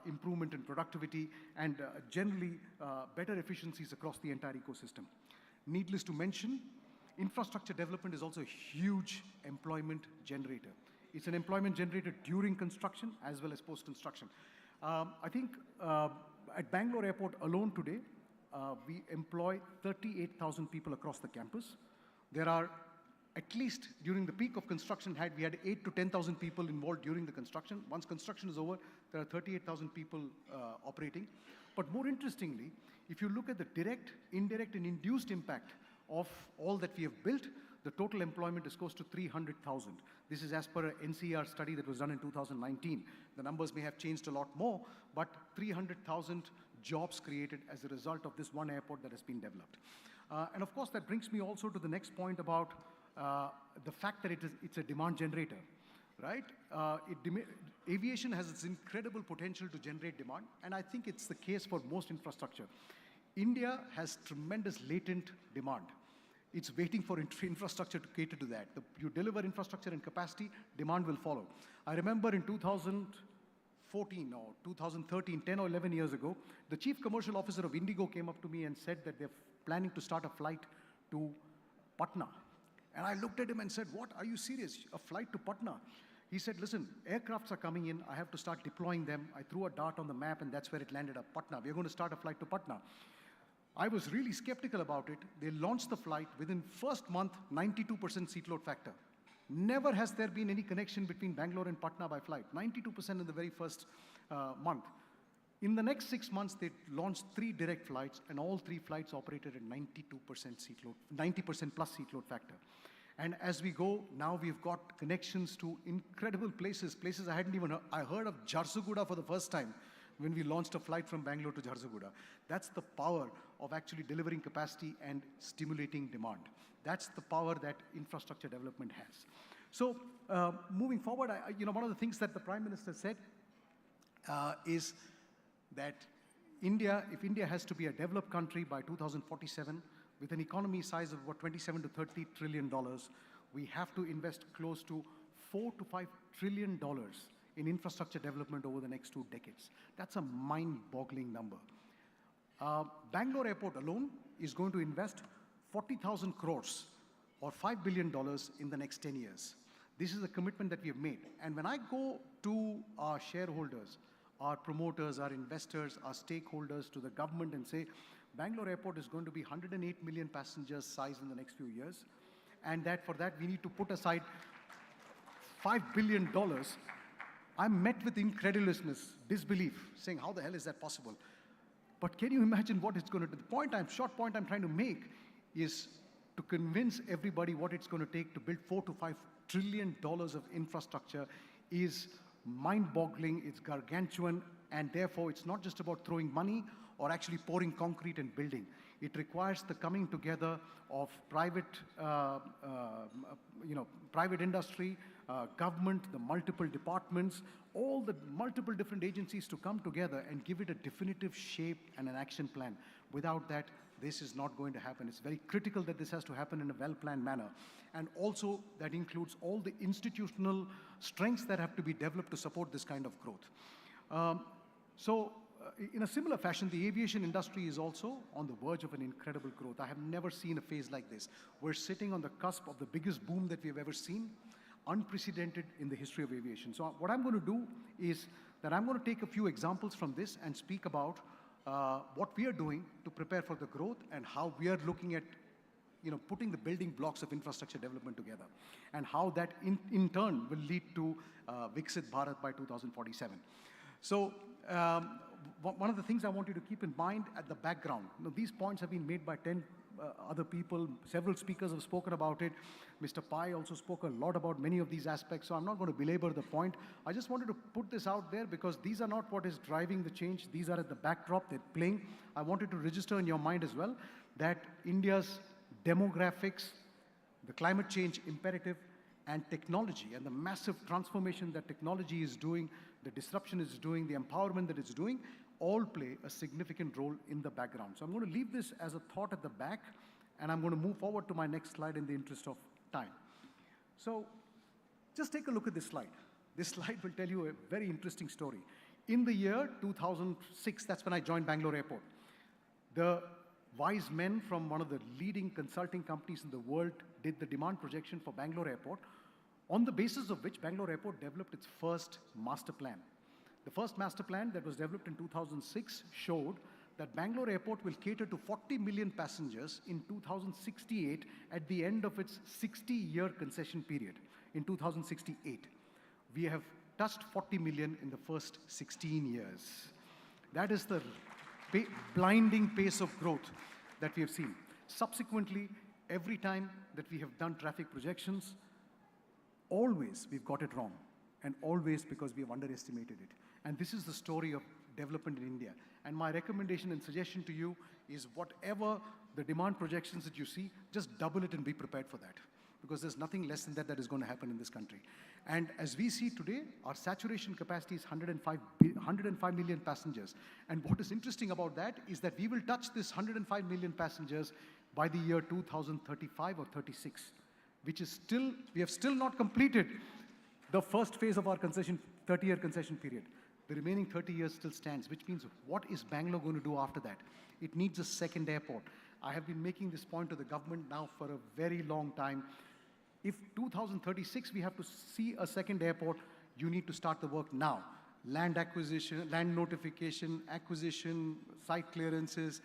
improvement in productivity, and generally better efficiencies across the entire ecosystem. Needless to mention, infrastructure development is also a huge employment generator. It's an employment generator during construction as well as post-construction. I think at Bangalore Airport alone today, we employ 38,000 people across the campus. There are, at least during the peak of construction, we had 8,000 to 10,000 people involved during the construction. Once construction is over, there are 38,000 people operating. But more interestingly, if you look at the direct, indirect, and induced impact of all that we have built, the total employment is close to 300,000. This is as per an NCR study that was done in 2019. The numbers may have changed a lot more, but 300,000 jobs created as a result of this one airport that has been developed. And of course, that brings me also to the next point about the fact that it's a demand generator, right? Aviation has its incredible potential to generate demand, and I think it's the case for most infrastructure. India has tremendous latent demand. It's waiting for infrastructure to cater to that. You deliver infrastructure and capacity, demand will follow. I remember in 2014 or 2013, 10 or 11 years ago, the chief commercial officer of Indigo came up to me and said that they're planning to start a flight to Patna. And I looked at him and said, "What? Are you serious? A flight to Patna?" He said, "Listen, aircrafts are coming in. I have to start deploying them." I threw a dart on the map, and that's where it landed up, Patna. We're going to start a flight to Patna. I was really skeptical about it. They launched the flight. Within first month, 92% seat load factor. Never has there been any connection between Bangalore and Patna by flight. 92% in the very first month. In the next 6 months, they launched 3 direct flights, and all 3 flights operated at 92% seat load, 90% plus seat load factor. And as we go, now we've got connections to incredible places I hadn't even heard. I heard of Jharsuguda for the first time when we launched a flight from Bangalore to Jharsuguda. That's the power of actually delivering capacity and stimulating demand. That's the power that infrastructure development has. So moving forward, one of the things that the Prime Minister said is that if India has to be a developed country by 2047, with an economy size of about $27 to $30 trillion, we have to invest close to $4 to $5 trillion in infrastructure development over the next 2 decades. That's a mind-boggling number. Bangalore Airport alone is going to invest 40,000 crores or $5 billion in the next 10 years. This is a commitment that we have made. And when I go to our shareholders, our promoters, our investors, our stakeholders, to the government and say, Bangalore Airport is going to be 108 million passengers size in the next few years, and that for that we need to put aside $5 billion, I'm met with incredulousness, disbelief, saying, how the hell is that possible? But can you imagine what it's going to do? The short point I'm trying to make is to convince everybody what it's going to take to build $4 to $5 trillion of infrastructure is mind-boggling, it's gargantuan, and therefore it's not just about throwing money or actually pouring concrete and building. It requires the coming together of private industry, government, the multiple departments, all the multiple different agencies to come together and give it a definitive shape and an action plan. Without that, this is not going to happen. It's very critical that this has to happen in a well-planned manner. And also, that includes all the institutional strengths that have to be developed to support this kind of growth. In a similar fashion, the aviation industry is also on the verge of an incredible growth. I have never seen a phase like this. We're sitting on the cusp of the biggest boom that we've ever seen, unprecedented in the history of aviation. So what I'm going to do is that I'm going to take a few examples from this and speak about what we are doing to prepare for the growth and how we are looking at putting the building blocks of infrastructure development together, and how that in turn will lead to Viksit Bharat by 2047. So one of the things I want you to keep in mind at the background, these points have been made by 10 other people, several speakers have spoken about it. Mr. Pai also spoke a lot about many of these aspects, so I'm not going to belabor the point. I just wanted to put this out there because these are not what is driving the change. These are at the backdrop, they're playing. I wanted to register in your mind as well that India's demographics, the climate change imperative, and technology, and the massive transformation that technology is doing, the disruption it's doing, the empowerment that it's doing, all play a significant role in the background. So I'm going to leave this as a thought at the back, and I'm going to move forward to my next slide in the interest of time. So just take a look at this slide. This slide will tell you a very interesting story. In the year 2006, that's when I joined Bangalore Airport, the wise men from one of the leading consulting companies in the world did the demand projection for Bangalore Airport, on the basis of which Bangalore Airport developed its first master plan. The first master plan that was developed in 2006 showed that Bangalore Airport will cater to 40 million passengers in 2068 at the end of its 60-year concession period, in 2068. We have touched 40 million in the first 16 years. That is the blinding pace of growth that we have seen. Subsequently, every time that we have done traffic projections, always we've got it wrong, and always because we have underestimated it. And this is the story of development in India. And my recommendation and suggestion to you is whatever the demand projections that you see, just double it and be prepared for that. Because there's nothing less than that that is going to happen in this country. And as we see today, our saturation capacity is 105 million passengers. And what is interesting about that is that we will touch this 105 million passengers by the year 2035 or 36, which is still, we have still not completed the first phase of our concession, 30-year concession period. The remaining 30 years still stands, which means what is Bangalore going to do after that? It needs a second airport. I have been making this point to the government now for a very long time. If 2036 we have to see a second airport, you need to start the work now. Land acquisition, land notification, acquisition, site clearances,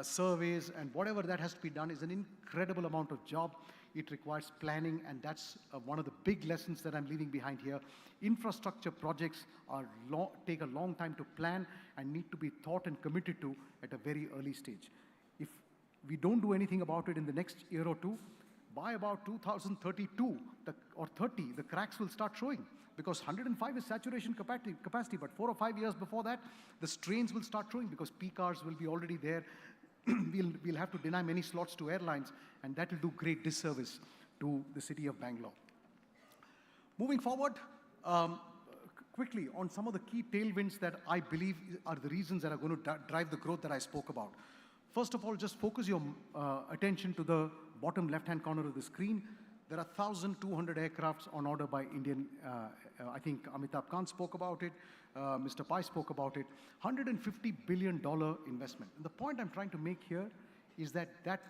surveys, and whatever that has to be done is an incredible amount of job. It requires planning, and that's one of the big lessons that I'm leaving behind here. Infrastructure projects take a long time to plan and need to be thought and committed to at a very early stage. If we don't do anything about it in the next year or two, by about 2032 or 30, the cracks will start showing, because 105 is saturation capacity, but 4 or 5 years before that, the strains will start showing because peak hours will be already there. We'll have to deny many slots to airlines, and that will do great disservice to the city of Bangalore. Moving forward, quickly on some of the key tailwinds that I believe are the reasons that are going to drive the growth that I spoke about. First of all, just focus your attention to the bottom left-hand corner of the screen. There are 1,200 aircrafts on order by Indian, I think Amitabh Kant spoke about it, Mr. Pai spoke about it, $150 billion investment. And the point I'm trying to make here is that that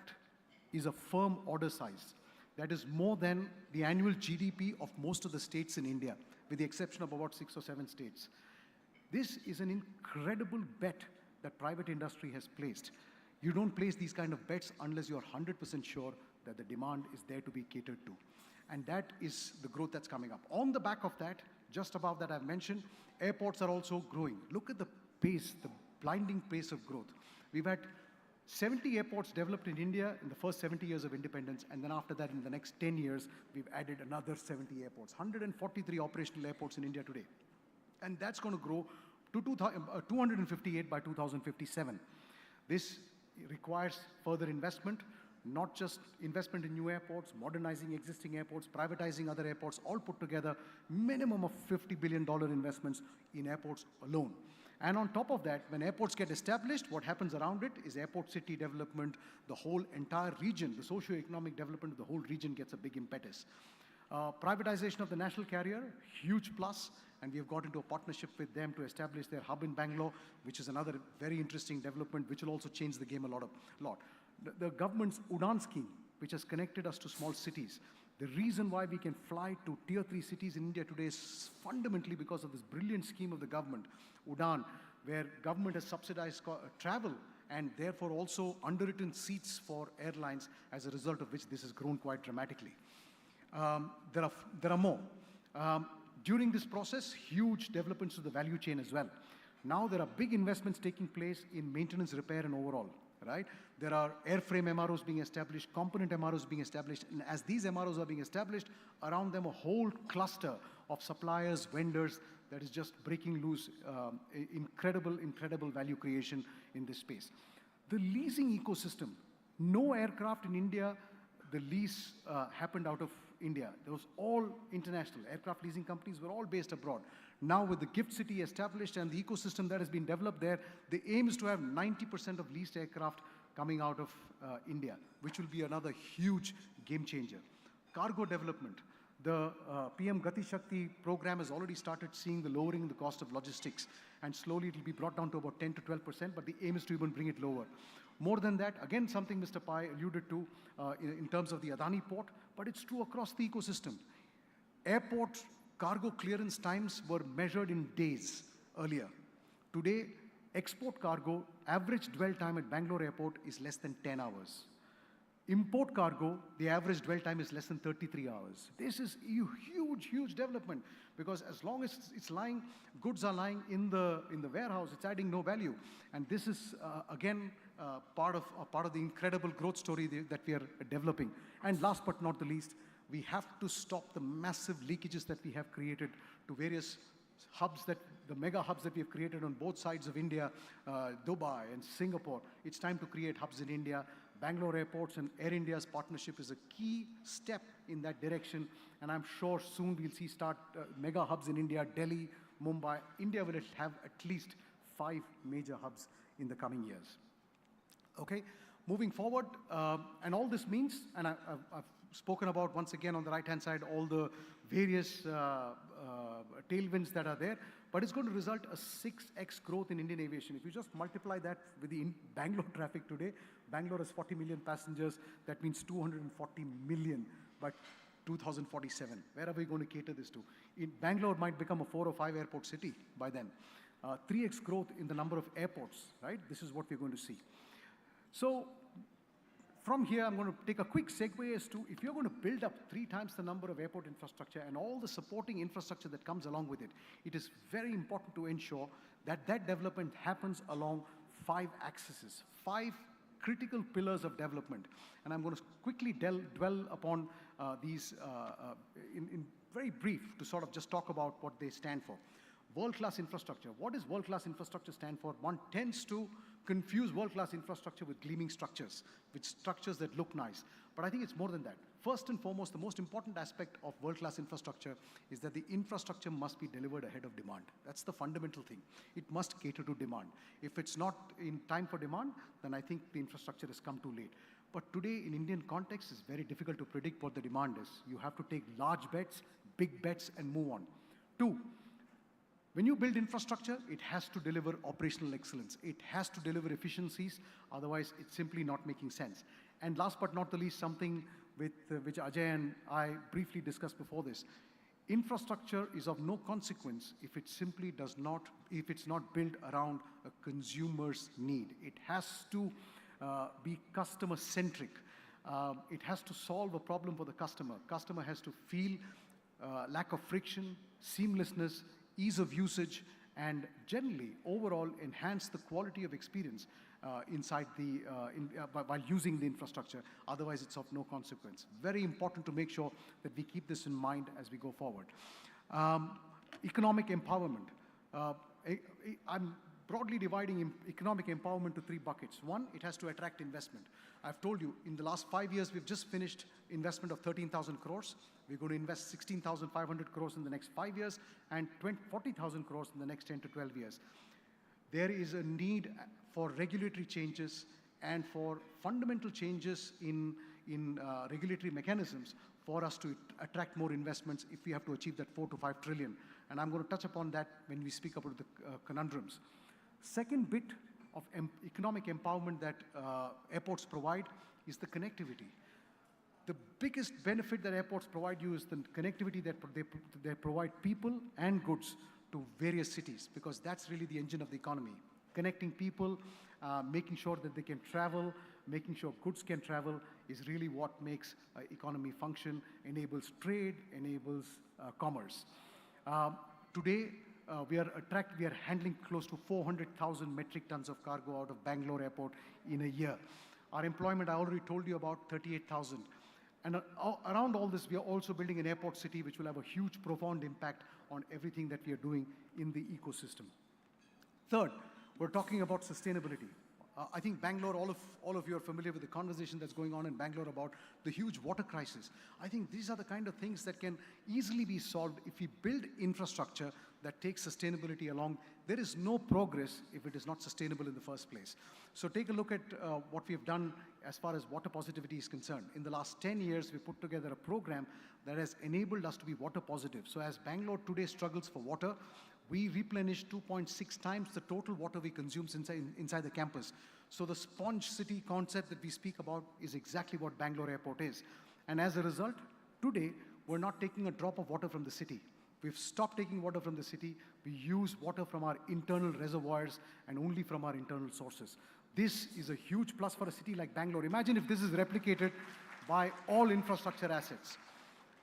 is a firm order size. That is more than the annual GDP of most of the states in India, with the exception of about 6 or 7 states. This is an incredible bet that private industry has placed. You don't place these kind of bets unless you're 100% sure that the demand is there to be catered to. And that is the growth that's coming up. On the back of that, just above that I've mentioned, airports are also growing. Look at the pace, the blinding pace of growth. We've had 70 airports developed in India in the first 70 years of independence, and then after that, in the next 10 years, we've added another 70 airports. 143 operational airports in India today. And that's going to grow to 258 by 2057. This requires further investment, not just investment in new airports, modernizing existing airports, privatizing other airports, all put together, minimum of $50 billion investments in airports alone. And on top of that, when airports get established, what happens around it is airport city development, the whole entire region, the socio-economic development of the whole region gets a big impetus. Privatization of the national carrier, huge plus, and we have got into a partnership with them to establish their hub in Bangalore, which is another very interesting development, which will also change the game a lot. The government's UDAN scheme, which has connected us to small cities. The reason why we can fly to tier 3 cities in India today is fundamentally because of this brilliant scheme of the government, UDAN, where government has subsidized travel and therefore also underwritten seats for airlines, as a result of which this has grown quite dramatically. There are more. During this process, huge developments to the value chain as well. Now there are big investments taking place in maintenance, repair, and overall. Right? There are airframe MROs being established, component MROs being established, and as these MROs are being established, around them a whole cluster of suppliers, vendors, that is just breaking loose, incredible value creation in this space. The leasing ecosystem, no aircraft in India, the lease happened out of India. It was all international. Aircraft leasing companies were all based abroad. Now with the Gift City established and the ecosystem that has been developed there, the aim is to have 90% of leased aircraft coming out of India, which will be another huge game changer. Cargo development. The PM Gati Shakti program has already started seeing the lowering in the cost of logistics, and slowly it will be brought down to about 10 to 12%, but the aim is to even bring it lower. More than that, again, something Mr. Pai alluded to in terms of the Adani port, but it's true across the ecosystem. Airport cargo clearance times were measured in days earlier. Today, export cargo, average dwell time at Bangalore airport is less than 10 hours. Import cargo, the average dwell time is less than 33 hours. This is a huge development, because as long as it's lying, goods are lying in the warehouse, it's adding no value. And this is, again, part of the incredible growth story that we are developing. And last but not the least, we have to stop the massive leakages that we have created to various hubs, the mega hubs that we have created on both sides of India, Dubai and Singapore. It's time to create hubs in India. Bangalore airports and Air India's partnership is a key step in that direction. And I'm sure soon we'll see mega hubs in India, Delhi, Mumbai. India will have at least 5 major hubs in the coming years. Okay, moving forward, and all this means, and I've spoken about once again on the right-hand side all the various tailwinds that are there, but it's going to result a 6x growth in Indian aviation. If you just multiply that with the Bangalore traffic today, Bangalore has 40 million passengers. That means 240 million by 2047. Where are we going to cater this to? Bangalore might become a 4 or 5 airport city by then. 3x growth in the number of airports, right? This is what we're going to see. So from here, I'm going to take a quick segue as to if you're going to build up 3 times the number of airport infrastructure and all the supporting infrastructure that comes along with it, it is very important to ensure that that development happens along 5 axes, 5 critical pillars of development. And I'm going to quickly dwell upon these in very brief to sort of just talk about what they stand for. World-class infrastructure. What does world-class infrastructure stand for? One tends to confuse world-class infrastructure with gleaming structures, with structures that look nice. But I think it's more than that. First and foremost, the most important aspect of world-class infrastructure is that the infrastructure must be delivered ahead of demand. That's the fundamental thing. It must cater to demand. If it's not in time for demand, then I think the infrastructure has come too late. But today, in Indian context, it's very difficult to predict what the demand is. You have to take large bets, big bets, and move on. Two, when you build infrastructure, it has to deliver operational excellence. It has to deliver efficiencies, otherwise it's simply not making sense. And last but not the least, something with which Ajay and I briefly discussed before this. Infrastructure is of no consequence if it simply does not, if it's not built around a consumer's need. It has to be customer-centric. It has to solve a problem for the customer. Customer has to feel lack of friction, seamlessness, ease of usage, and generally, overall, enhance the quality of experience while using the infrastructure. Otherwise, it's of no consequence. Very important to make sure that we keep this in mind as we go forward. Economic empowerment. I'm broadly dividing economic empowerment to three buckets. One, it has to attract investment. I've told you, in the last 5 years, we've just finished investment of 13,000 crores. We're going to invest 16,500 crores in the next 5 years and 40,000 crores in the next 10 to 12 years. There is a need for regulatory changes and for fundamental changes in regulatory mechanisms for us to attract more investments if we have to achieve that 4 to 5 trillion. And I'm going to touch upon that when we speak about the conundrums. Second bit of economic empowerment that airports provide is the connectivity. The biggest benefit that airports provide you is the connectivity that they provide people and goods to various cities, because that's really the engine of the economy. Connecting people, making sure that they can travel, making sure goods can travel is really what makes economy function, enables trade, enables commerce. Today, we are handling close to 400,000 metric tons of cargo out of Bangalore airport in a year. Our employment, I already told you about 38,000. And around all this, we are also building an airport city which will have a huge, profound impact on everything that we are doing in the ecosystem. Third, we're talking about sustainability. I think Bangalore, all of you are familiar with the conversation that's going on in Bangalore about the huge water crisis. I think these are the kind of things that can easily be solved if we build infrastructure that takes sustainability along. There is no progress if it is not sustainable in the first place. So take a look at what we have done as far as water positivity is concerned. In the last 10 years, we put together a program that has enabled us to be water positive. So as Bangalore today struggles for water, we replenish 2.6 times the total water we consume inside the campus. So the sponge city concept that we speak about is exactly what Bangalore Airport is. And as a result, today, we're not taking a drop of water from the city. We've stopped taking water from the city. We use water from our internal reservoirs and only from our internal sources. This is a huge plus for a city like Bangalore. Imagine if this is replicated by all infrastructure assets.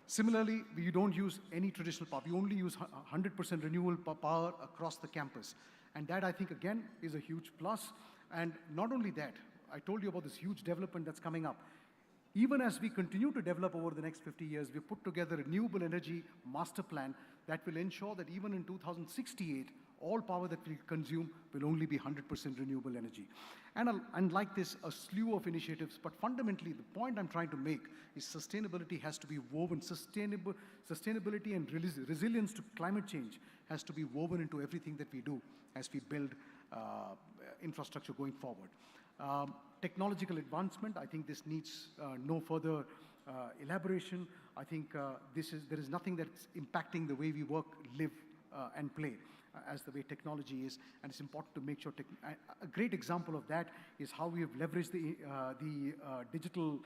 Similarly, we don't use any traditional power. We only use 100% renewable power across the campus. And that, I think, again, is a huge plus. And not only that, I told you about this huge development that's coming up. Even as we continue to develop over the next 50 years, we put together a renewable energy master plan that will ensure that even in 2068, all power that we consume will only be 100% renewable energy. And like this, a slew of initiatives, but fundamentally, the point I'm trying to make is sustainability has to be woven. Sustainability and resilience to climate change has to be woven into everything that we do as we build infrastructure going forward. Technological advancement, I think this needs no further elaboration. I think there is nothing that's impacting the way we work, live, and play as the way technology is, and it's important to make sure. A great example of that is how we have leveraged the digital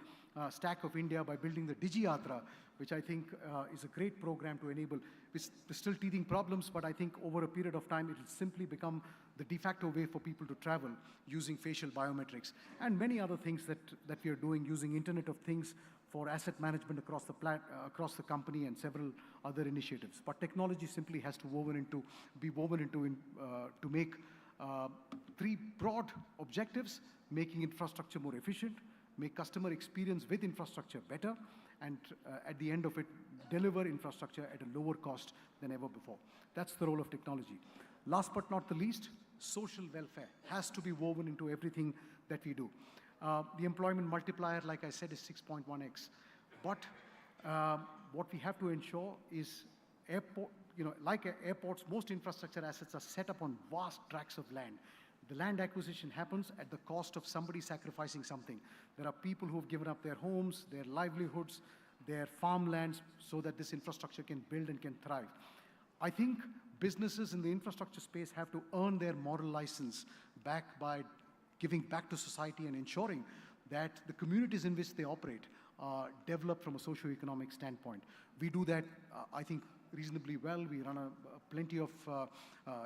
stack of India by building the DigiYatra, which I think is a great program to enable. We're still teething problems, but I think over a period of time, it will simply become the de facto way for people to travel using facial biometrics and many other things that we are doing using Internet of Things for asset management across the company and several other initiatives. But technology simply has to be woven into to make three broad objectives: making infrastructure more efficient, make customer experience with infrastructure better, and at the end of it, deliver infrastructure at a lower cost than ever before. That's the role of technology. Last but not the least, social welfare has to be woven into everything that we do. The employment multiplier, like I said, is 6.1x. But what we have to ensure is like airports, most infrastructure assets are set up on vast tracts of land. The land acquisition happens at the cost of somebody sacrificing something. There are people who have given up their homes, their livelihoods, their farmlands, so that this infrastructure can build and can thrive. I think businesses in the infrastructure space have to earn their moral license back by giving back to society and ensuring that the communities in which they operate develop from a socio-economic standpoint. We do that, I think, reasonably well. We run plenty of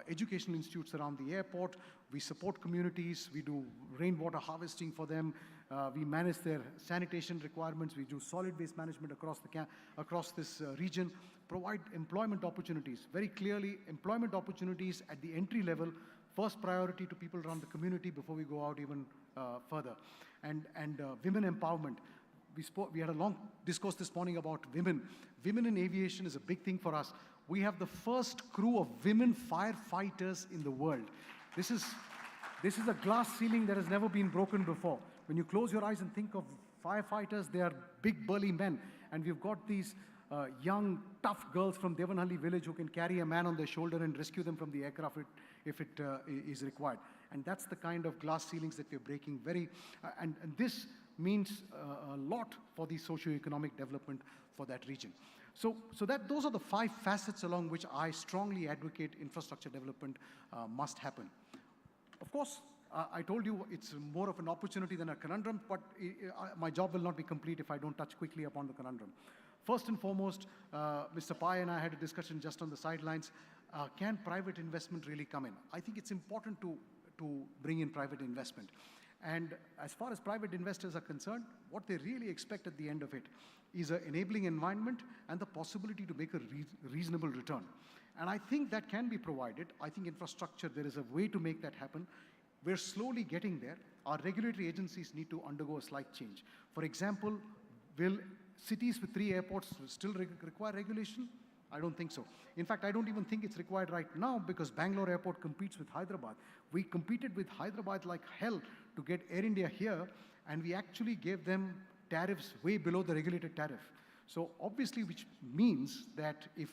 educational institutes around the airport. We support communities. We do rainwater harvesting for them. We manage their sanitation requirements. We do solid waste management across this region. Provide employment opportunities. Very clearly, employment opportunities at the entry level, first priority to people around the community before we go out even further. And women empowerment. We had a long discourse this morning about women. Women in aviation is a big thing for us. We have the first crew of women firefighters in the world. This is a glass ceiling that has never been broken before. When you close your eyes and think of firefighters, they are big burly men. And we've got these young, tough girls from Devanhalli village who can carry a man on their shoulder and rescue them from the aircraft if it is required. And that's the kind of glass ceilings that we're breaking. And this means a lot for the socio-economic development for that region. So those are the 5 facets along which I strongly advocate infrastructure development must happen. Of course, I told you it's more of an opportunity than a conundrum, but my job will not be complete if I don't touch quickly upon the conundrum. First and foremost, Mr. Pai and I had a discussion just on the sidelines. Can private investment really come in? I think it's important to bring in private investment. And as far as private investors are concerned, what they really expect at the end of it is an enabling environment and the possibility to make a reasonable return. And I think that can be provided. I think infrastructure, there is a way to make that happen. We're slowly getting there. Our regulatory agencies need to undergo a slight change. For example, will cities with 3 airports still require regulation? I don't think so. In fact, I don't even think it's required right now because Bangalore Airport competes with Hyderabad. We competed with Hyderabad like hell to get Air India here, and we actually gave them tariffs way below the regulated tariff. So obviously, which means that if,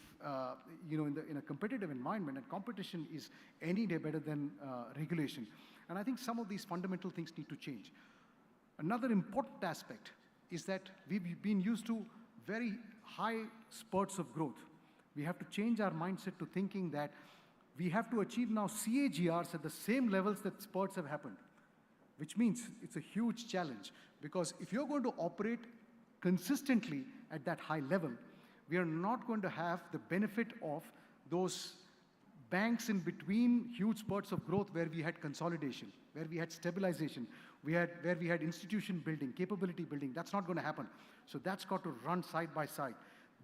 in a competitive environment, and competition is any day better than regulation. And I think some of these fundamental things need to change. Another important aspect is that we've been used to very high spurts of growth. We have to change our mindset to thinking that we have to achieve now CAGRs at the same levels that spurts have happened, which means it's a huge challenge. Because if you're going to operate consistently at that high level, we are not going to have the benefit of those banks in between huge spurts of growth where we had consolidation, where we had stabilization, where we had institution building, capability building. That's not going to happen. So that's got to run side by side.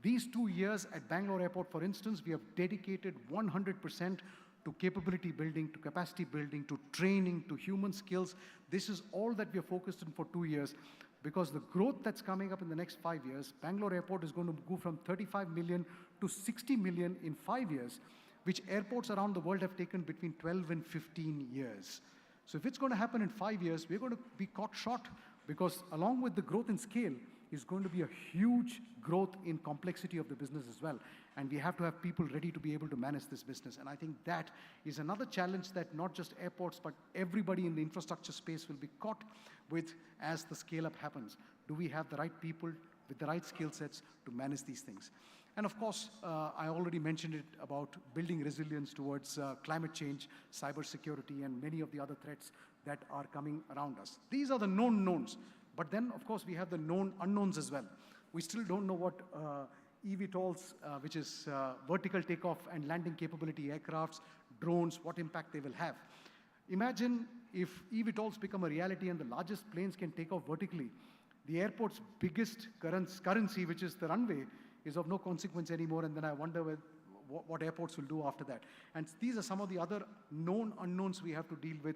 These 2 years at Bangalore Airport, for instance, we have dedicated 100% to capability building, to capacity building, to training, to human skills. This is all that we are focused on for 2 years because the growth that's coming up in the next 5 years, Bangalore Airport is going to go from 35 million to 60 million in 5 years, which airports around the world have taken between 12 and 15 years. So if it's going to happen in 5 years, we're going to be caught short because along with the growth in scale, is going to be a huge growth in complexity of the business as well. And we have to have people ready to be able to manage this business. And I think that is another challenge that not just airports, but everybody in the infrastructure space will be caught with as the scale-up happens. Do we have the right people with the right skill sets to manage these things? And of course, I already mentioned it about building resilience towards climate change, cybersecurity, and many of the other threats that are coming around us. These are the known knowns. But then, of course, we have the known unknowns as well. We still don't know what eVTOLs, which is vertical takeoff and landing capability aircrafts, drones, what impact they will have. Imagine if eVTOLs become a reality and the largest planes can take off vertically. The airport's biggest currency, which is the runway, is of no consequence anymore, and then I wonder what airports will do after that. And these are some of the other known unknowns we have to deal with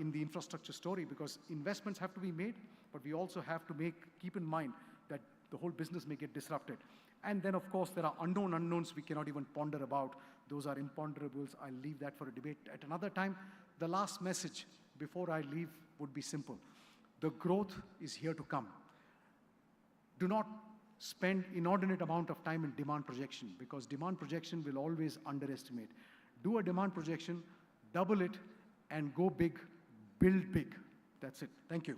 in the infrastructure story, because investments have to be made, but we also have to keep in mind that the whole business may get disrupted. And then, of course, there are unknown unknowns we cannot even ponder about. Those are imponderables. I'll leave that for a debate at another time. The last message before I leave would be simple. The growth is here to come. Do not spend inordinate amount of time in demand projection, because demand projection will always underestimate. Do a demand projection, double it, and go big, build big. That's it. Thank you.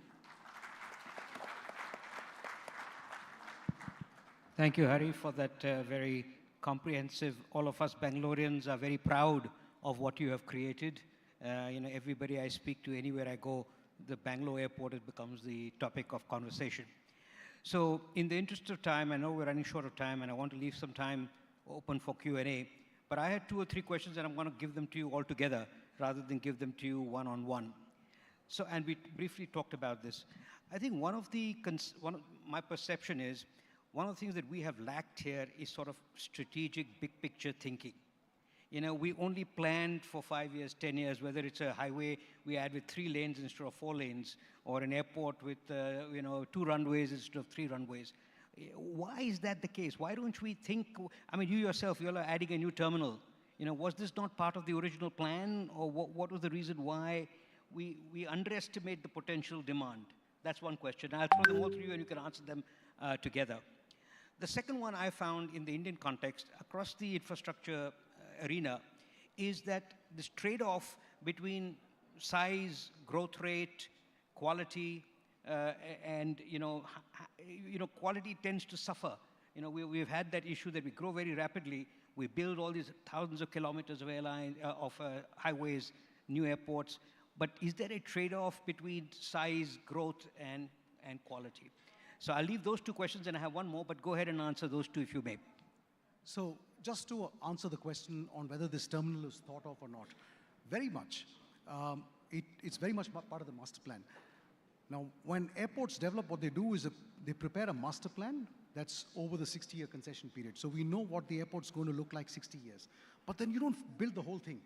Thank you, Hari, for that very comprehensive. All of us Bangaloreans are very proud of what you have created. Everybody I speak to, anywhere I go, the Bangalore airport becomes the topic of conversation. So in the interest of time, I know we're running short of time, and I want to leave some time open for Q&A, but I had 2 or 3 questions, and I'm going to give them to you all together rather than give them to you one-on-one. So, and we briefly talked about this. I think my perception is, one of the things that we have lacked here is sort of strategic, big picture thinking. We only planned for 5 years, 10 years, whether it's a highway we add with 3 lanes instead of 4 lanes, or an airport with 2 runways instead of 3 runways. Why is that the case? Why don't we think, I mean, you yourself, you're adding a new terminal. Was this not part of the original plan, or what was the reason why we underestimate the potential demand? That's one question. I'll throw them all to you, and you can answer them together. The second one I found in the Indian context, across the infrastructure arena, is that this trade-off between size, growth rate, quality, and quality tends to suffer. We've had that issue that we grow very rapidly. We build all these thousands of kilometers of highways, new airports. But is there a trade-off between size, growth, and quality? So I'll leave those 2 questions, and I have one more, but go ahead and answer those 2 if you may. So just to answer the question on whether this terminal is thought of or not, very much. It's very much part of the master plan. Now, when airports develop, what they do is they prepare a master plan that's over the 60-year concession period. So we know what the airport's going to look like 60 years. But then you don't build the whole thing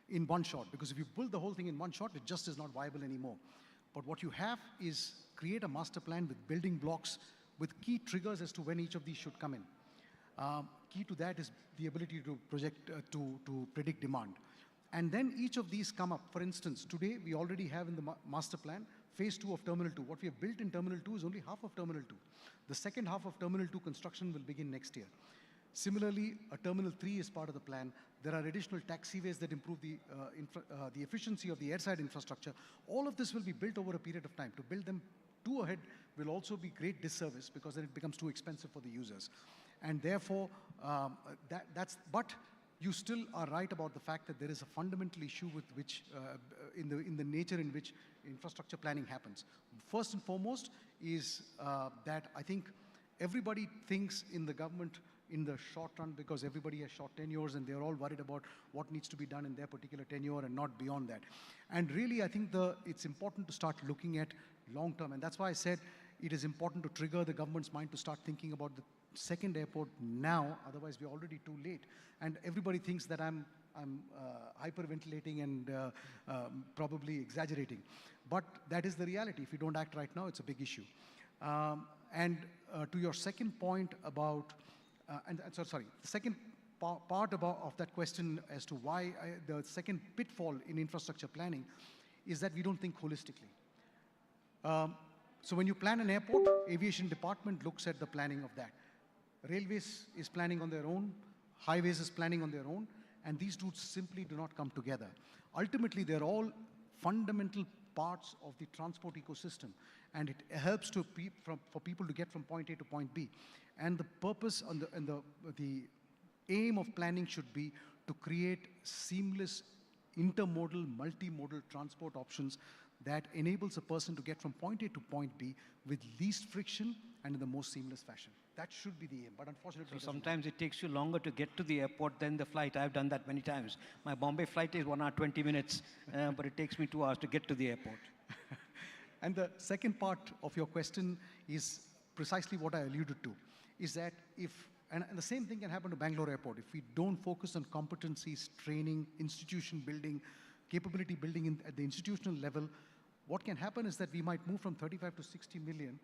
in one shot, because if you build the whole thing in one shot, it just is not viable anymore. But what you have is create a master plan with building blocks, with key triggers as to when each of these should come in. Key to that is the ability to project, to predict demand. And then each of these come up. For instance, today we already have in the master plan phase 2 of Terminal 2. What we have built in Terminal 2 is only half of Terminal 2. The second half of Terminal 2 construction will begin next year. Similarly, a Terminal 3 is part of the plan. There are additional taxiways that improve the efficiency of the airside infrastructure. All of this will be built over a period of time. To build them 2 ahead will also be great disservice, because then it becomes too expensive for the users. And therefore, but you still are right about the fact that there is a fundamental issue with which, in the nature in which infrastructure planning happens. First and foremost is that I think everybody thinks in the government in the short run, because everybody has short tenures and they're all worried about what needs to be done in their particular tenure and not beyond that. And really, I think it's important to start looking at long term. And that's why I said it is important to trigger the government's mind to start thinking about the second airport now, otherwise we're already too late. And everybody thinks that I'm hyperventilating and probably exaggerating. But that is the reality. If you don't act right now, it's a big issue. And to your second point about, the second part of that question as to why the second pitfall in infrastructure planning is that we don't think holistically. So when you plan an airport, aviation department looks at the planning of that. Railways is planning on their own, highways is planning on their own, and these two simply do not come together. Ultimately, they're all fundamental parts of the transport ecosystem, and it helps for people to get from point A to point B. And the purpose and the aim of planning should be to create seamless, intermodal, multimodal transport options that enables a person to get from point A to point B with least friction and in the most seamless fashion. That should be the aim, but unfortunately... So sometimes it takes you longer to get to the airport than the flight. I've done that many times. My Bombay flight is 1 hour, 20 minutes, but it takes me 2 hours to get to the airport. And the second part of your question is precisely what I alluded to, is that and the same thing can happen to Bangalore Airport. If we don't focus on competencies, training, institution building, capability building at the institutional level, what can happen is that we might move from 35 to 60 million,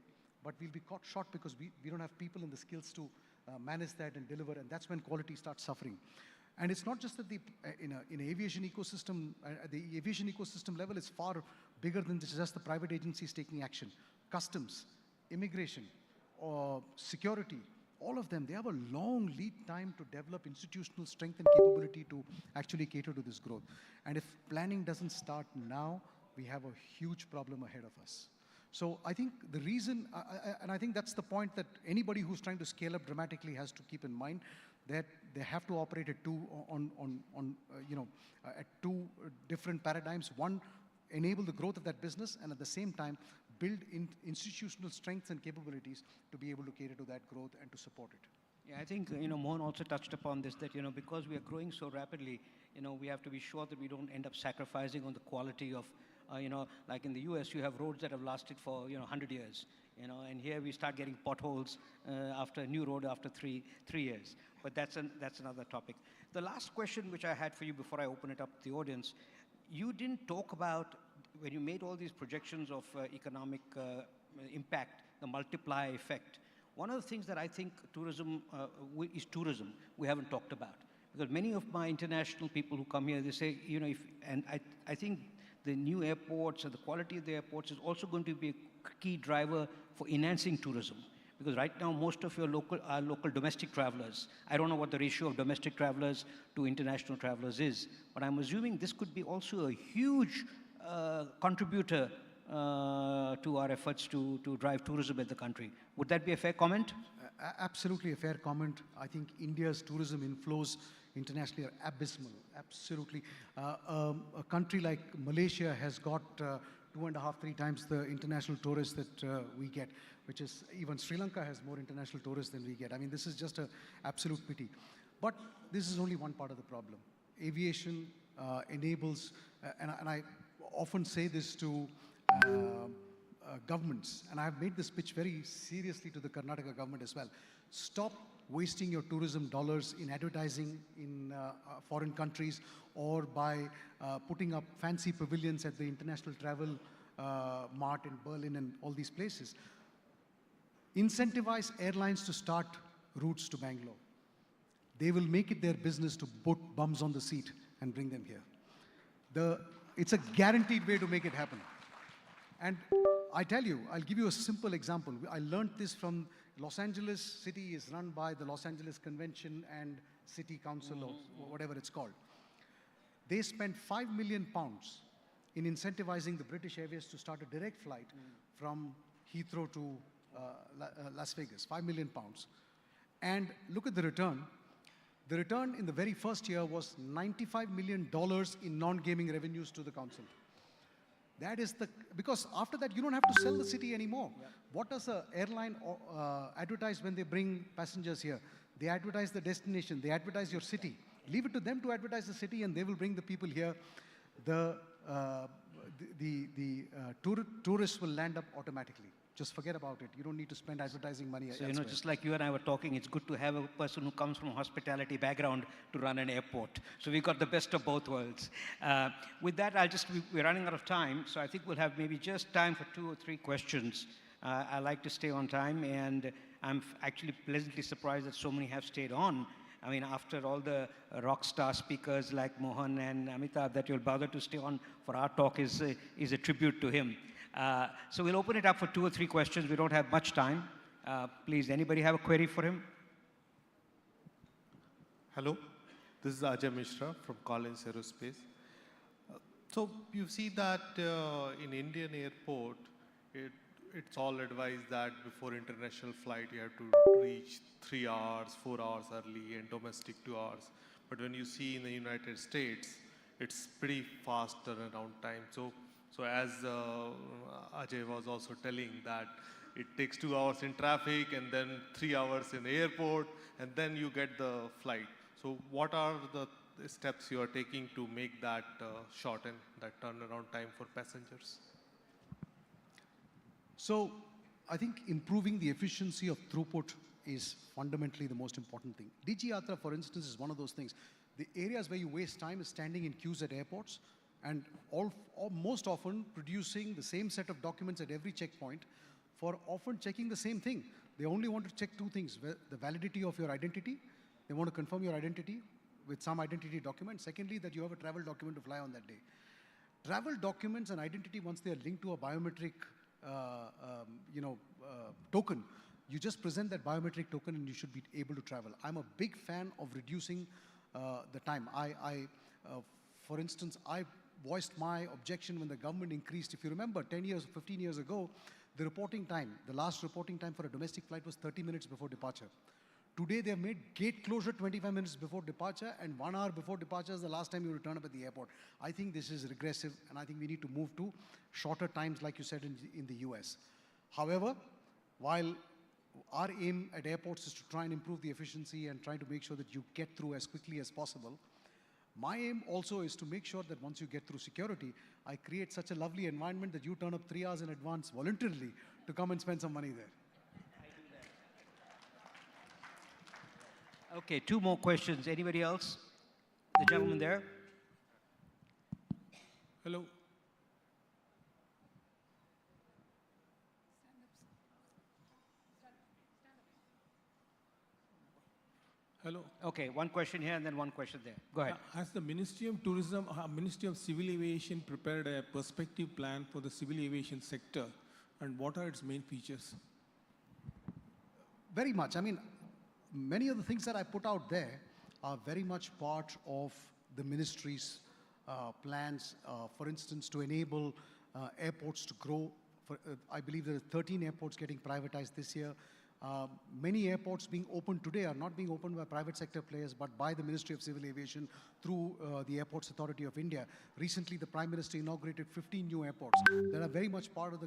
but we'll be caught short because we don't have people and the skills to manage that and deliver, and that's when quality starts suffering. And it's not just that in an aviation ecosystem, the aviation ecosystem level is far bigger than just the private agencies taking action. Customs, immigration, security, all of them, they have a long lead time to develop institutional strength and capability to actually cater to this growth. And if planning doesn't start now, we have a huge problem ahead of us. So I think the reason, and I think that's the point that anybody who's trying to scale up dramatically has to keep in mind, that they have to operate at two different paradigms. One, enable the growth of that business, and at the same time, build institutional strengths and capabilities to be able to cater to that growth and to support it. Yeah, I think, Mohan also touched upon this, that, because we are growing so rapidly, we have to be sure that we don't end up sacrificing on the quality of, like in the US, you have roads that have lasted for, 100 years, and here we start getting potholes after a new road after three years. But that's another topic. The last question which I had for you before I open it up to the audience, you didn't talk about, when you made all these projections of economic impact, the multiplier effect. One of the things that I think tourism is tourism we haven't talked about. Because many of my international people who come here, they say, and I think the new airports and the quality of the airports is also going to be a key driver for enhancing tourism. Because right now, most of your local domestic travelers, I don't know what the ratio of domestic travelers to international travelers is, but I'm assuming this could be also a huge contributor to our efforts to drive tourism in the country. Would that be a fair comment? Absolutely a fair comment. I think India's tourism inflows internationally are abysmal, absolutely. A country like Malaysia has got 2.5, 3 times the international tourists that we get, which is, even Sri Lanka has more international tourists than we get. I mean, this is just an absolute pity. But this is only one part of the problem. Aviation enables, and I often say this to governments, and I've made this pitch very seriously to the Karnataka government as well. Stop wasting your tourism dollars in advertising in foreign countries or by putting up fancy pavilions at the International Travel Mart in Berlin and all these places. Incentivize airlines to start routes to Bangalore. They will make it their business to put bums on the seat and bring them here. It's a guaranteed way to make it happen. And I tell you, I'll give you a simple example. I learned this from Los Angeles City is run by the Los Angeles Convention and City Council or whatever it's called. They spent £5 million in incentivizing the British Airways to start a direct flight from Heathrow to Las Vegas, £5 million. And look at the return. The return in the very first year was $95 million in non-gaming revenues to the council. That is because after that, you don't have to sell the city anymore. Yeah. What does an airline advertise when they bring passengers here? They advertise the destination, they advertise your city. Leave it to them to advertise the city and they will bring the people here. The tourists will land up automatically. Just forget about it. You don't need to spend advertising money elsewhere. So, just like you and I were talking, it's good to have a person who comes from a hospitality background to run an airport. So we got the best of both worlds. With that, we're running out of time, so I think we'll have maybe just time for 2 or 3 questions. I like to stay on time, and I'm actually pleasantly surprised that so many have stayed on. I mean, after all the rock star speakers like Mohan and Amitabh that you'll bother to stay on for our talk is a tribute to him. So we'll open it up for 2 or 3 questions. We don't have much time. Please, anybody have a query for him? Hello, this is Ajay Mishra from Collins Aerospace. So you see that in Indian airport, it's all advised that before international flight, you have to reach 3 hours, 4 hours early, and domestic 2 hours. But when you see in the United States, it's pretty fast turnaround time. So as Ajay was also telling that it takes 2 hours in traffic and then 3 hours in the airport and then you get the flight. So what are the steps you are taking to make that shorten that turnaround time for passengers? So I think improving the efficiency of throughput is fundamentally the most important thing. DG Yatra, for instance, is one of those things. The areas where you waste time is standing in queues at airports and most often producing the same set of documents at every checkpoint for often checking the same thing. They only want to check 2 things, the validity of your identity. They want to confirm your identity with some identity document. Secondly, that you have a travel document to fly on that day. Travel documents and identity, once they are linked to a biometric token, you just present that biometric token and you should be able to travel. I'm a big fan of reducing the time. For instance, I voiced my objection when the government increased. If you remember, 10 years, 15 years ago, the reporting time, the last reporting time for a domestic flight was 30 minutes before departure. Today, they have made gate closure 25 minutes before departure, and 1 hour before departure is the last time you return up at the airport. I think this is regressive, and I think we need to move to shorter times, like you said, in the US. However, while our aim at airports is to try and improve the efficiency and try to make sure that you get through as quickly as possible, my aim also is to make sure that once you get through security, I create such a lovely environment that you turn up 3 hours in advance voluntarily to come and spend some money there. Okay, 2 more questions. Anybody else? The gentleman there. Hello. Hello. Okay, 1 question here and then 1 question there. Go ahead. Has the Ministry of Tourism, Ministry of Civil Aviation prepared a perspective plan for the civil aviation sector, and what are its main features? Very much. I mean, many of the things that I put out there are very much part of the ministry's plans, for instance, to enable airports to grow. I believe there are 13 airports getting privatized this year. Many airports being opened today are not being opened by private sector players, but by the Ministry of Civil Aviation through the Airports Authority of India. Recently, the Prime Minister inaugurated 15 new airports that are very much part of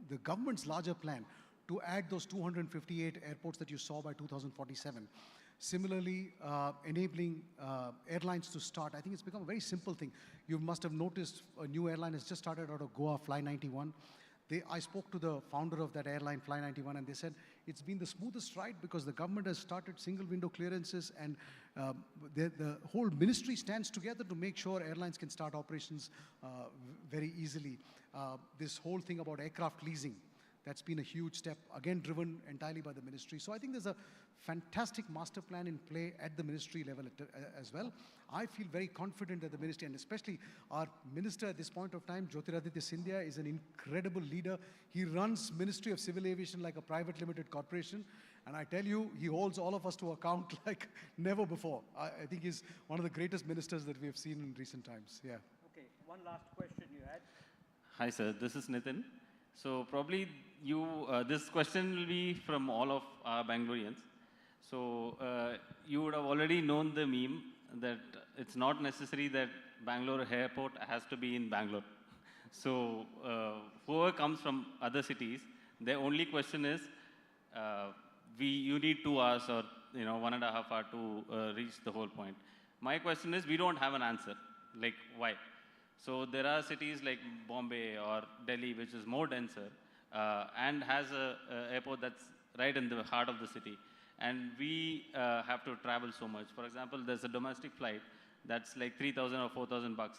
the government's larger plan to add those 258 airports that you saw by 2047. Similarly, enabling airlines to start. I think it's become a very simple thing. You must have noticed a new airline has just started out of Goa, Fly 91. I spoke to the founder of that airline, Fly 91, and they said it's been the smoothest ride because the government has started single window clearances, and the whole ministry stands together to make sure airlines can start operations very easily. This whole thing about aircraft leasing, that's been a huge step, again driven entirely by the ministry. So I think there's a fantastic master plan in play at the ministry level as well. I feel very confident that the ministry, and especially our minister at this point of time, Jyotiraditya Scindia, is an incredible leader. He runs Ministry of Civil Aviation like a private limited corporation. And I tell you, he holds all of us to account like never before. I think he's one of the greatest ministers that we have seen in recent times. Yeah. Okay, 1 last question you had. Hi, sir. This is Nitin. So probably this question will be from all of our Bangaloreans. So you would have already known the meme that it's not necessary that Bangalore airport has to be in Bangalore. So whoever comes from other cities, their only question is, you need 2 hours or 1.5 hours to reach the whole point. My question is, we don't have an answer. Like, why? So there are cities like Bombay or Delhi, which is more denser and has an airport that's right in the heart of the city. And we have to travel so much. For example, there's a domestic flight that's like 3,000 or 4,000 bucks.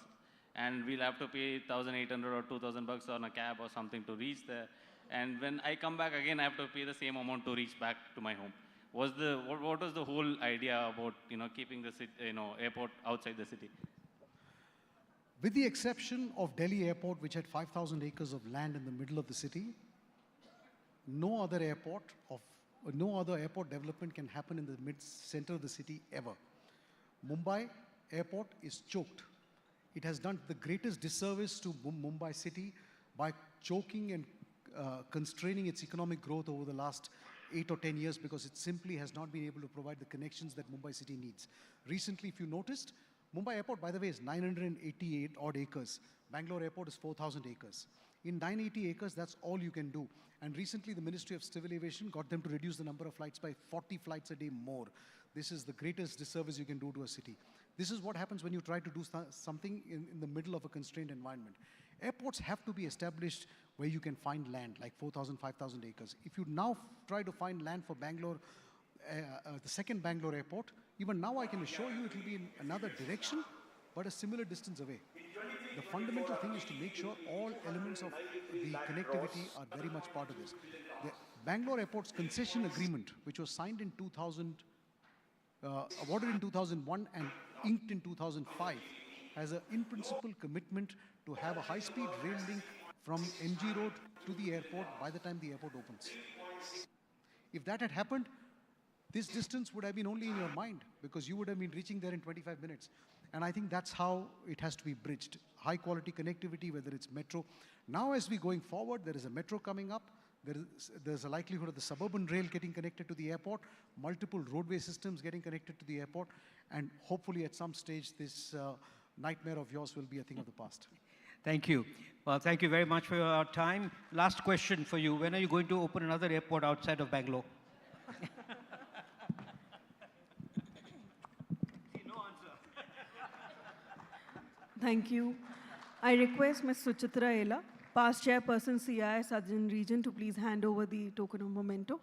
And we'll have to pay 1,800 or 2,000 bucks on a cab or something to reach there. And when I come back again, I have to pay the same amount to reach back to my home. What was the whole idea about keeping the airport outside the city? With the exception of Delhi Airport, which had 5,000 acres of land in the middle of the city, no other airport development can happen in the mid-center of the city ever. Mumbai Airport is choked. It has done the greatest disservice to Mumbai city by choking and constraining its economic growth over the last 8 or 10 years because it simply has not been able to provide the connections that Mumbai city needs. Recently, if you noticed, Mumbai Airport, by the way, is 988 odd acres. Bangalore Airport is 4,000 acres. In 980 acres, that's all you can do. And recently, the Ministry of Civil Aviation got them to reduce the number of flights by 40 flights a day more. This is the greatest disservice you can do to a city. This is what happens when you try to do something in the middle of a constrained environment. Airports have to be established where you can find land, like 4,000, 5,000 acres. If you now try to find land for Bangalore, the second Bangalore airport, even now I can assure you it will be in another direction, but a similar distance away. The fundamental thing is to make sure all elements of the connectivity are very much part of this. The Bangalore Airport's concession agreement, which was signed in 2000, awarded in 2001 and inked in 2005, has an in-principle commitment to have a high-speed rail link from MG Road to the airport by the time the airport opens. If that had happened, this distance would have been only in your mind because you would have been reaching there in 25 minutes. And I think that's how it has to be bridged. High quality connectivity, whether it's metro. Now as we're going forward, there is a metro coming up. There's a likelihood of the suburban rail getting connected to the airport, multiple roadway systems getting connected to the airport, and hopefully at some stage this nightmare of yours will be a thing of the past. Thank you. Well, thank you very much for your time. Last question for you. When are you going to open another airport outside of Bangalore? Thank you. I request Ms. Suchitra Ela, past chairperson CII Southern Region, to please hand over the token of memento.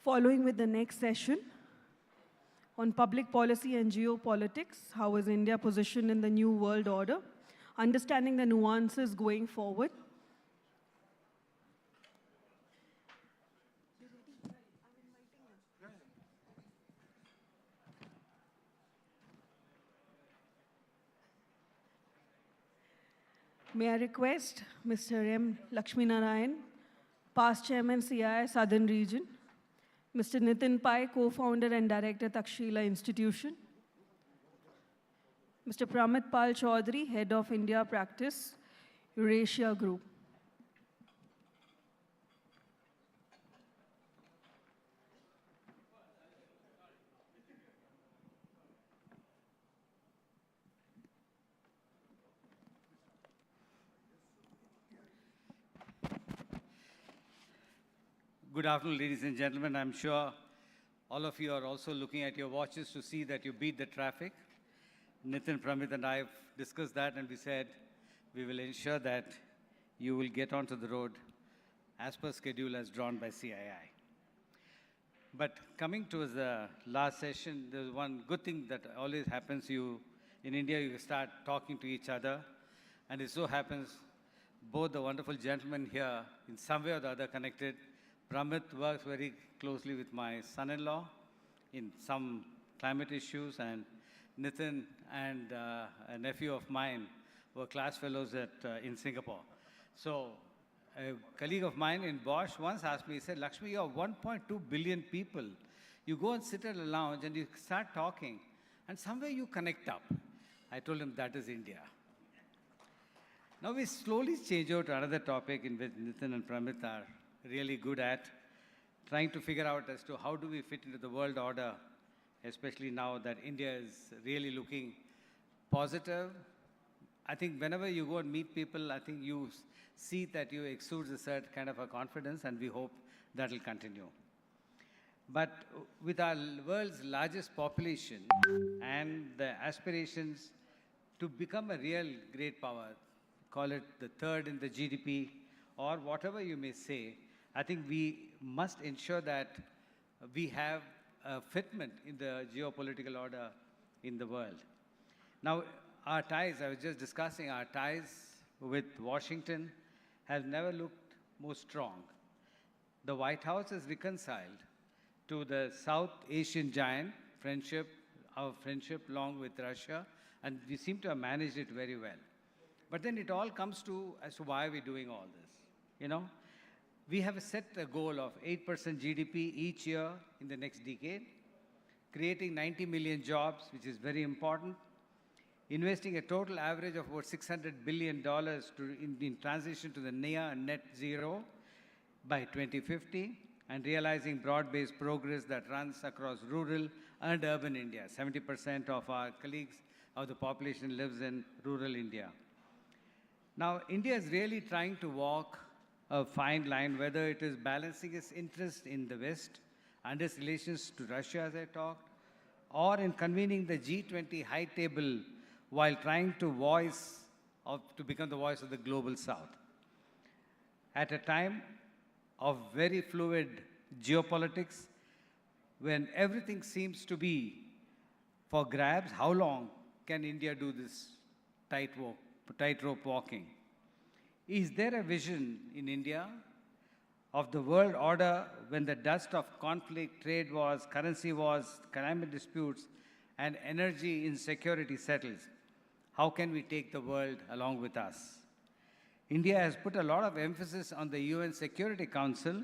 Following with the next session on public policy and geopolitics, how is India positioned in the new world order, understanding the nuances going forward. May I request Mr. M. Lakshminarayan, past chairman CII Southern Region, Mr. Nitin Pai, co-founder and director Takshila Institution, Mr. Pramit Pal Chaudhary, head of India Practice, Eurasia Group. Good afternoon, ladies and gentlemen. I'm sure all of you are also looking at your watches to see that you beat the traffic. Nitin, Pramit, and I have discussed that, and we said we will ensure that you will get onto the road as per schedule as drawn by CII. But coming to the last session, there's one good thing that always happens. In India, you start talking to each other, and it so happens both the wonderful gentlemen here, in some way or the other, connected. Pramit works very closely with my son-in-law in some climate issues, and Nitin and a nephew of mine were class fellows in Singapore. So a colleague of mine in Bosch once asked me, he said, Lakshmi, you're 1.2 billion people. You go and sit at a lounge and you start talking, and somewhere you connect up. I told him that is India. Now we slowly change out to another topic in which Nitin and Pramit are really good at, trying to figure out as to how do we fit into the world order, especially now that India is really looking positive. I think whenever you go and meet people, I think you see that you exude a certain kind of a confidence, and we hope that will continue. But with our world's largest population and the aspirations to become a real great power, call it the third in the GDP, or whatever you may say, I think we must ensure that we have a fitment in the geopolitical order in the world. Now, our ties, I was just discussing, our ties with Washington have never looked more strong. The White House is reconciled to the South Asian giant, our friendship along with Russia, and we seem to have managed it very well. But then it all comes to as to why we're doing all this, We have set a goal of 8% GDP each year in the next decade, creating 90 million jobs, which is very important, investing a total average of about $600 billion in transition to the near and net zero by 2050, and realizing broad-based progress that runs across rural and urban India. 70% of our colleagues of the population lives in rural India. Now, India is really trying to walk a fine line, whether it is balancing its interest in the West and its relations to Russia, as I talked, or in convening the G20 high table while trying to become the voice of the global South. At a time of very fluid geopolitics, when everything seems to be for grabs, how long can India do this tightrope walking? Is there a vision in India of the world order when the dust of conflict, trade wars, currency wars, climate disputes, and energy insecurity settles? How can we take the world along with us? India has put a lot of emphasis on the UN Security Council.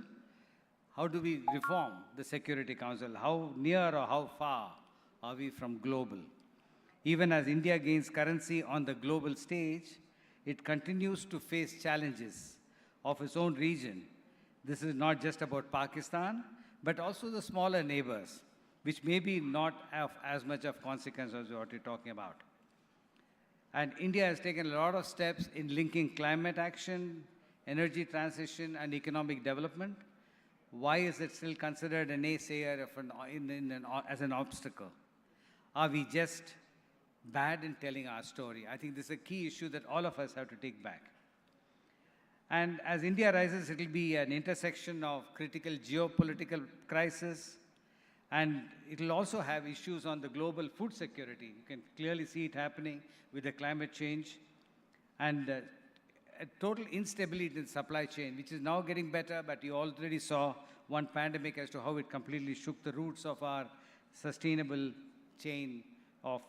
How do we reform the Security Council? How near or how far are we from global? Even as India gains currency on the global stage, it continues to face challenges of its own region. This is not just about Pakistan, but also the smaller neighbors, which may be not have as much of consequence as what you're talking about. And India has taken a lot of steps in linking climate action, energy transition, and economic development. Why is it still considered a naysayer as an obstacle? Are we just bad in telling our story? I think this is a key issue that all of us have to take back. And as India rises, it will be an intersection of critical geopolitical crisis, and it will also have issues on the global food security. You can clearly see it happening with the climate change and a total instability in supply chain, which is now getting better, but you already saw one pandemic as to how it completely shook the roots of our sustainable chain of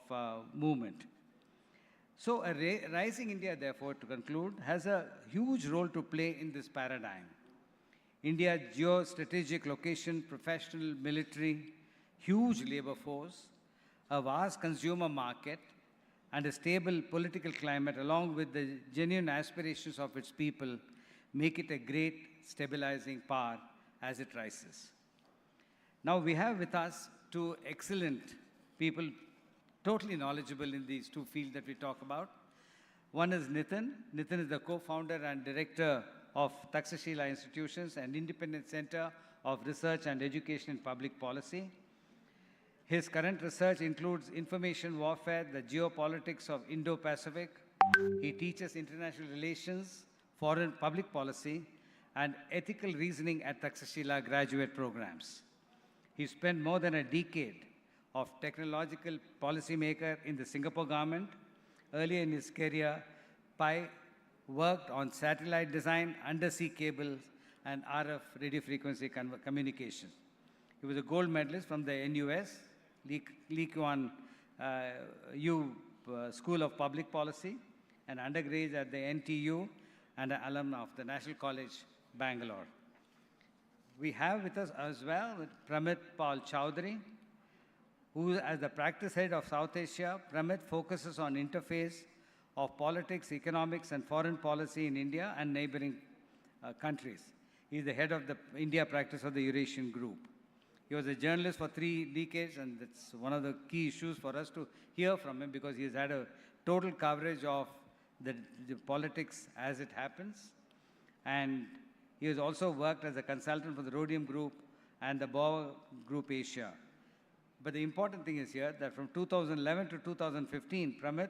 movement. So a rising India, therefore, to conclude, has a huge role to play in this paradigm. India's geostrategic location, professional, military, huge labor force, a vast consumer market, and a stable political climate, along with the genuine aspirations of its people, make it a great stabilizing power as it rises. Now we have with us two excellent people, totally knowledgeable in these two fields that we talk about. One is Nitin. Nitin is the co-founder and director of Takshashila Institutions, an independent center of research and education in public policy. His current research includes information warfare, the geopolitics of Indo-Pacific. He teaches international relations, foreign public policy, and ethical reasoning at Takshashila graduate programs. He spent more than a decade of technological policymaker in the Singapore government. Earlier in his career, Pai worked on satellite design, undersea cables, and RF radio frequency communication. He was a gold medalist from the NUS, Lee Kuan Yew School of Public Policy, an undergraduate at the NTU, and an alumna of the National College, Bangalore. We have with us as well Pramit Paul Chowdhury, who, as the practice head of South Asia, Pramit focuses on interface of politics, economics, and foreign policy in India and neighboring countries. He is the head of the India practice of the Eurasian Group. He was a journalist for 3 decades, and that's one of the key issues for us to hear from him, because he has had a total coverage of the politics as it happens. And he has also worked as a consultant for the Rhodium Group and the Bauer Group Asia. But the important thing is here that from 2011 to 2015, Pramit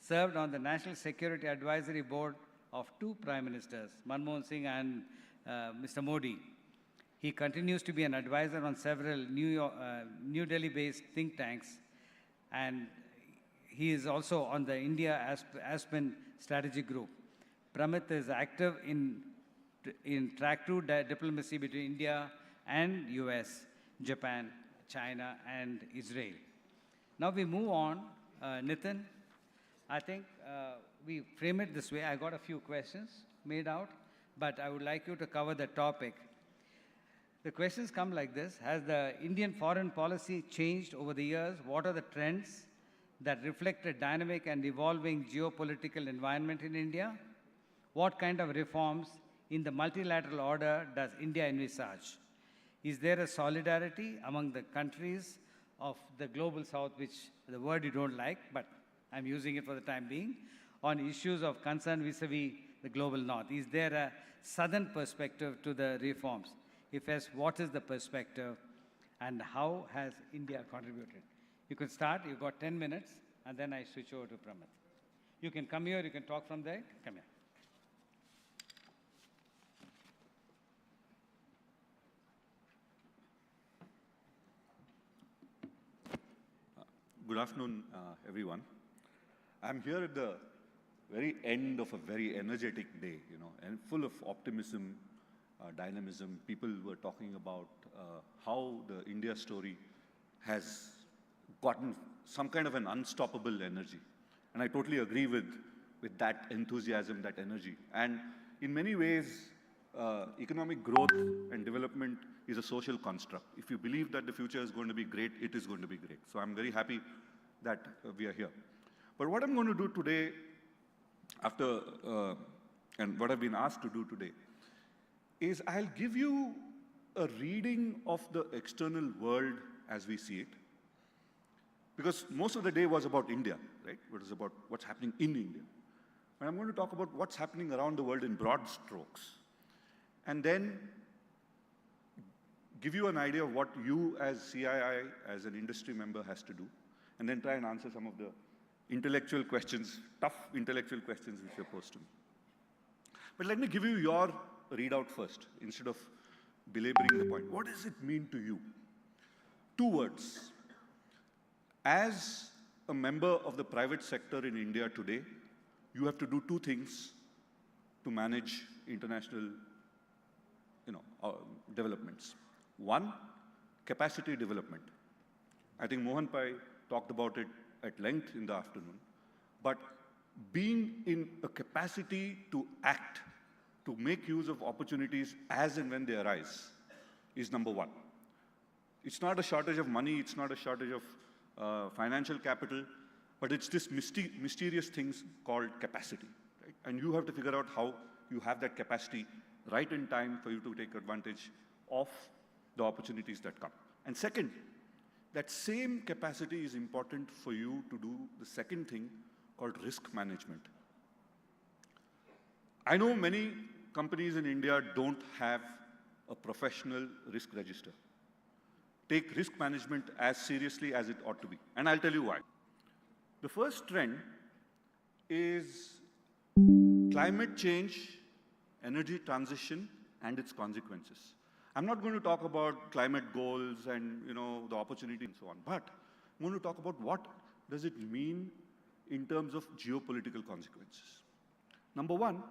served on the National Security Advisory Board of 2 prime ministers, Manmohan Singh and Mr. Modi. He continues to be an advisor on several New Delhi-based think tanks, and he is also on the India Aspen Strategy Group. Pramit is active in track 2 diplomacy between India and US, Japan, China, and Israel. Now we move on. Nitin, I think we frame it this way. I got a few questions made out, but I would like you to cover the topic. The questions come like this. Has the Indian foreign policy changed over the years? What are the trends that reflect a dynamic and evolving geopolitical environment in India? What kind of reforms in the multilateral order does India envisage? Is there a solidarity among the countries of the global south, which the word you don't like, but I'm using it for the time being, on issues of concern vis-a-vis the global north? Is there a southern perspective to the reforms? If yes, what is the perspective and how has India contributed? You can start, you've got 10 minutes, and then I switch over to Pramit. You can come here, you can talk from there, come here. Good afternoon, everyone. I'm here at the very end of a very energetic day, and full of optimism, dynamism. People were talking about how the India story has gotten some kind of an unstoppable energy. And I totally agree with that enthusiasm, that energy. And in many ways, economic growth and development is a social construct. If you believe that the future is going to be great, it is going to be great. So I'm very happy that we are here. But what I'm going to do today, and what I've been asked to do today, is I'll give you a reading of the external world as we see it. Because most of the day was about India, right? It was about what's happening in India. And I'm going to talk about what's happening around the world in broad strokes. And then give you an idea of what you as CII, as an industry member, has to do. And then try and answer some of the intellectual questions, tough intellectual questions which were posed to me. But let me give you your readout first, instead of belaboring the point. What does it mean to you? 2 words. As a member of the private sector in India today, you have to do 2 things to manage international developments. 1, capacity development. I think Mohan Pai talked about it at length in the afternoon. But being in a capacity to act, to make use of opportunities as and when they arise, is number 1. It's not a shortage of money, it's not a shortage of financial capital, but it's this mysterious things called capacity. Right? And you have to figure out how you have that capacity right in time for you to take advantage of the opportunities that come. And second, that same capacity is important for you to do the second thing called risk management. I know many companies in India don't have a professional risk register. Take risk management as seriously as it ought to be. And I'll tell you why. The first trend is climate change, energy transition, and its consequences. I'm not going to talk about climate goals and the opportunity and so on, but I'm going to talk about what does it mean in terms of geopolitical consequences. Number 1,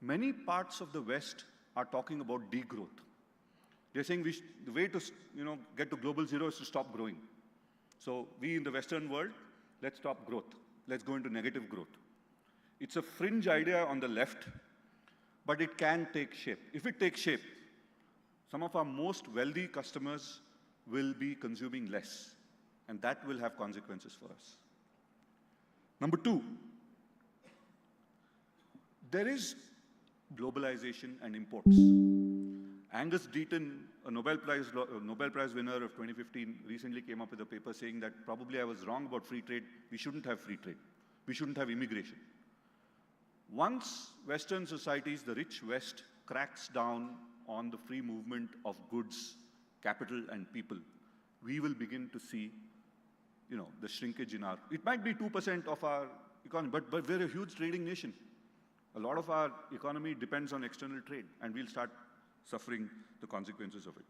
many parts of the West are talking about degrowth. They're saying the way to get to global zero is to stop growing. So we in the Western world, let's stop growth. Let's go into negative growth. It's a fringe idea on the left, but it can take shape. If it takes shape, some of our most wealthy customers will be consuming less, and that will have consequences for us. Number 2, there is globalization and imports. Angus Deaton, a Nobel Prize winner of 2015, recently came up with a paper saying that probably I was wrong about free trade. We shouldn't have free trade. We shouldn't have immigration. Once Western societies, the rich West, cracks down on the free movement of goods, capital, and people, we will begin to see, the shrinkage in our. It might be 2% of our economy, but we're a huge trading nation. A lot of our economy depends on external trade, and we'll start suffering the consequences of it.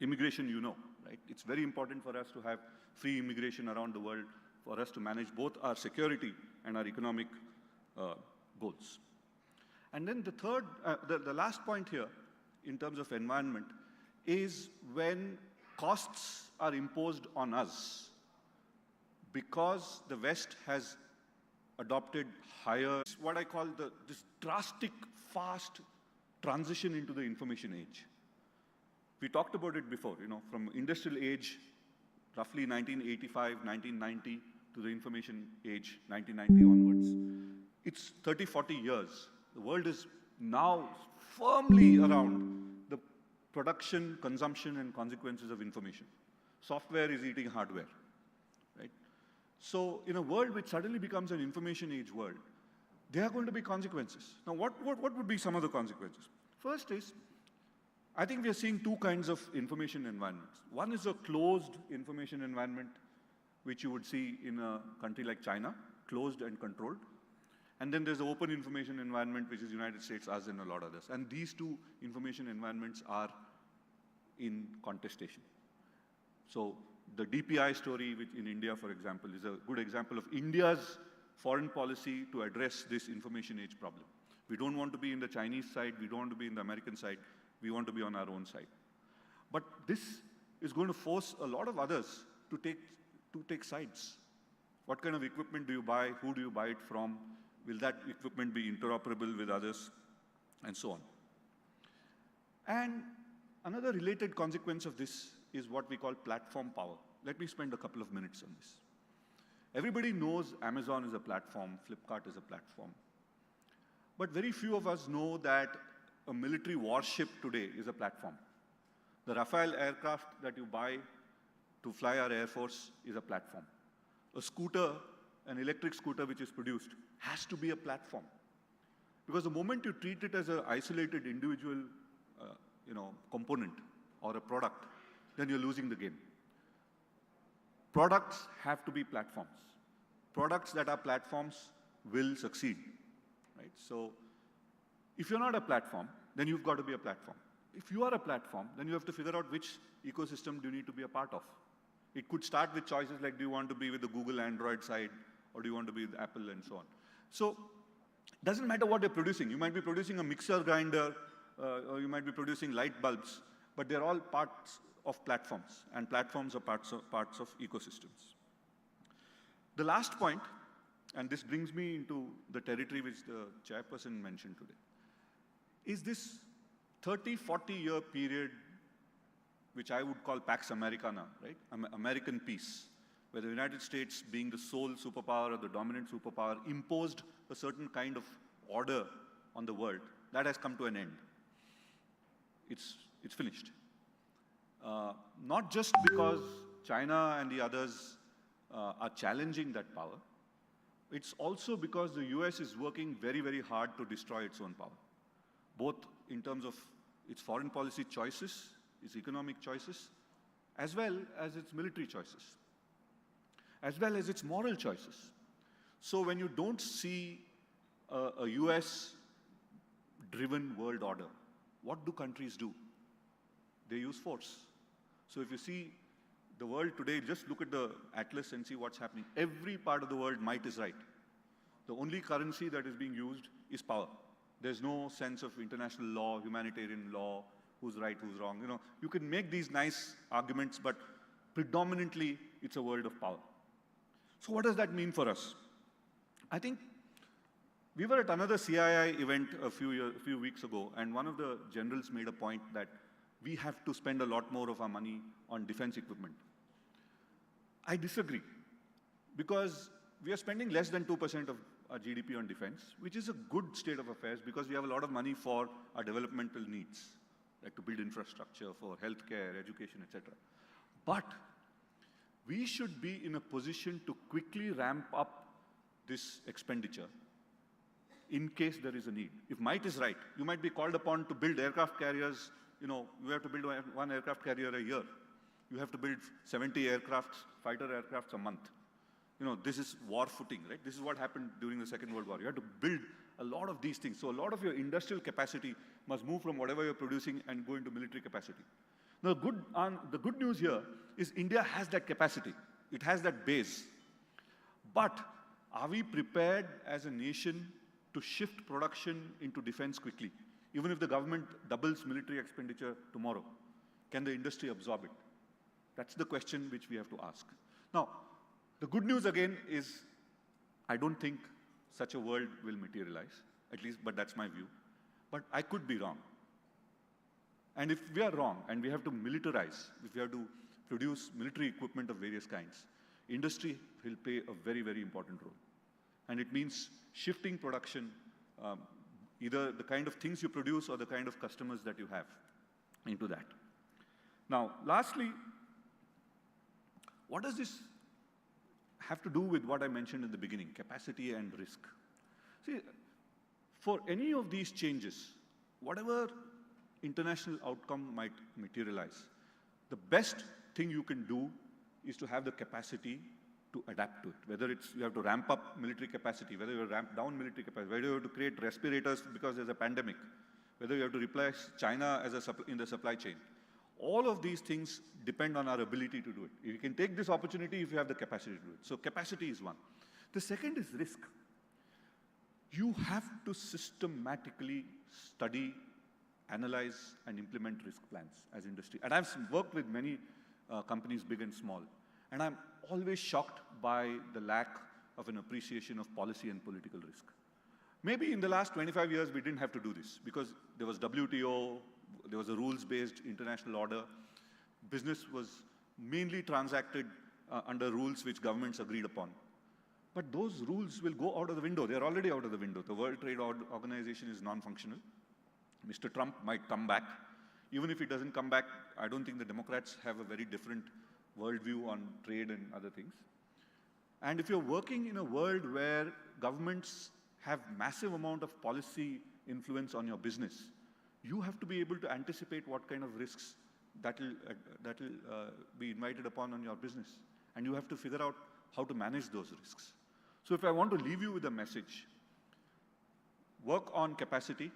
Immigration, right? It's very important for us to have free immigration around the world, for us to manage both our security and our economic goals. And then the third, the last point here, in terms of environment, is when costs are imposed on us because the West has adopted higher, what I call this drastic, fast transition into the information age. We talked about it before, from industrial age, roughly 1985, 1990, to the information age, 1990 onwards. It's 30, 40 years. The world is now firmly around the production, consumption, and consequences of information. Software is eating hardware, right? So in a world which suddenly becomes an information age world, there are going to be consequences. Now, what would be some of the consequences? First is, I think we are seeing two kinds of information environments. One is a closed information environment, which you would see in a country like China, closed and controlled. And then there's an open information environment, which is United States, us, and a lot of others. And these two information environments are in contestation. So the DPI story which in India, for example, is a good example of India's foreign policy to address this information age problem. We don't want to be in the Chinese side, we don't want to be in the American side, we want to be on our own side. But this is going to force a lot of others to take sides. What kind of equipment do you buy? Who do you buy it from? Will that equipment be interoperable with others? And so on. And another related consequence of this is what we call platform power. Let me spend a couple of minutes on this. Everybody knows Amazon is a platform, Flipkart is a platform. But very few of us know that a military warship today is a platform. The Rafale aircraft that you buy to fly our Air Force is a platform. A scooter, an electric scooter which is produced, has to be a platform. Because the moment you treat it as an isolated individual component or a product, then you're losing the game. Products have to be platforms. Products that are platforms will succeed, right? So if you're not a platform, then you've got to be a platform. If you are a platform, then you have to figure out which ecosystem do you need to be a part of. It could start with choices like, do you want to be with the Google Android side, or do you want to be with Apple, and so on. So it doesn't matter what you're producing. You might be producing a mixer grinder, or you might be producing light bulbs, but they're all parts of platforms, and platforms are parts of ecosystems. The last point, and this brings me into the territory which the chairperson mentioned today, is this 30, 40-year period which I would call Pax Americana, right? American peace, where the United States, being the sole superpower or the dominant superpower, imposed a certain kind of order on the world. That has come to an end. It's finished. Not just because China and the others are challenging that power, it's also because the US is working very, very hard to destroy its own power, both in terms of its foreign policy choices, its economic choices, as well as its military choices, as well as its moral choices. So when you don't see a US-driven world order, what do countries do? They use force. So if you see the world today, just look at the atlas and see what's happening. Every part of the world, might is right. The only currency that is being used is power. There's no sense of international law, humanitarian law, who's right, who's wrong. You know, you can make these nice arguments, but predominantly it's a world of power. So what does that mean for us? I think we were at another CII event a few weeks ago, and one of the generals made a point that we have to spend a lot more of our money on defense equipment. I disagree, because we are spending less than 2% of our GDP on defense, which is a good state of affairs because we have a lot of money for our developmental needs, like to build infrastructure for healthcare, education, etc. But we should be in a position to quickly ramp up this expenditure in case there is a need. If might is right, you might be called upon to build aircraft carriers. You know, you have to build one aircraft carrier a year. You have to build 70 aircrafts, fighter aircrafts a month. You know, this is war footing, right? This is what happened during the Second World War. You have to build a lot of these things. So a lot of your industrial capacity must move from whatever you're producing and go into military capacity. Now, the good news here is India has that capacity. It has that base. But are we prepared as a nation to shift production into defense quickly? Even if the government doubles military expenditure tomorrow, can the industry absorb it? That's the question which we have to ask. Now, the good news again is I don't think such a world will materialize, at least, but that's my view. But I could be wrong. And if we are wrong and we have to militarize, if we have to produce military equipment of various kinds, industry will play a very, very important role. And it means shifting production, either the kind of things you produce or the kind of customers that you have. into that. Now, lastly, what does this have to do with what I mentioned in the beginning, capacity and risk? See, for any of these changes, whatever international outcome might materialize, the best thing you can do is to have the capacity to adapt to it. Whether it's you have to ramp up military capacity, whether you have to ramp down military capacity, whether you have to create respirators because there's a pandemic, whether you have to replace China as in the supply chain. All of these things depend on our ability to do it. You can take this opportunity if you have the capacity to do it. So capacity is one. The second is risk. You have to systematically study, analyze, and implement risk plans as industry. And I've worked with many companies, big and small, and I'm always shocked by the lack of an appreciation of policy and political risk. Maybe in the last 25 years, we didn't have to do this because there was WTO, there was a rules-based international order. Business was mainly transacted under rules which governments agreed upon. But those rules will go out of the window. They're already out of the window. The World Trade Organization is non-functional. Mr. Trump might come back. Even if he doesn't come back, I don't think the Democrats have a very different worldview on trade and other things. And if you're working in a world where governments have massive amount of policy influence on your business, you have to be able to anticipate what kind of risks that will be invited upon on your business. And you have to figure out how to manage those risks. So if I want to leave you with a message, work on capacity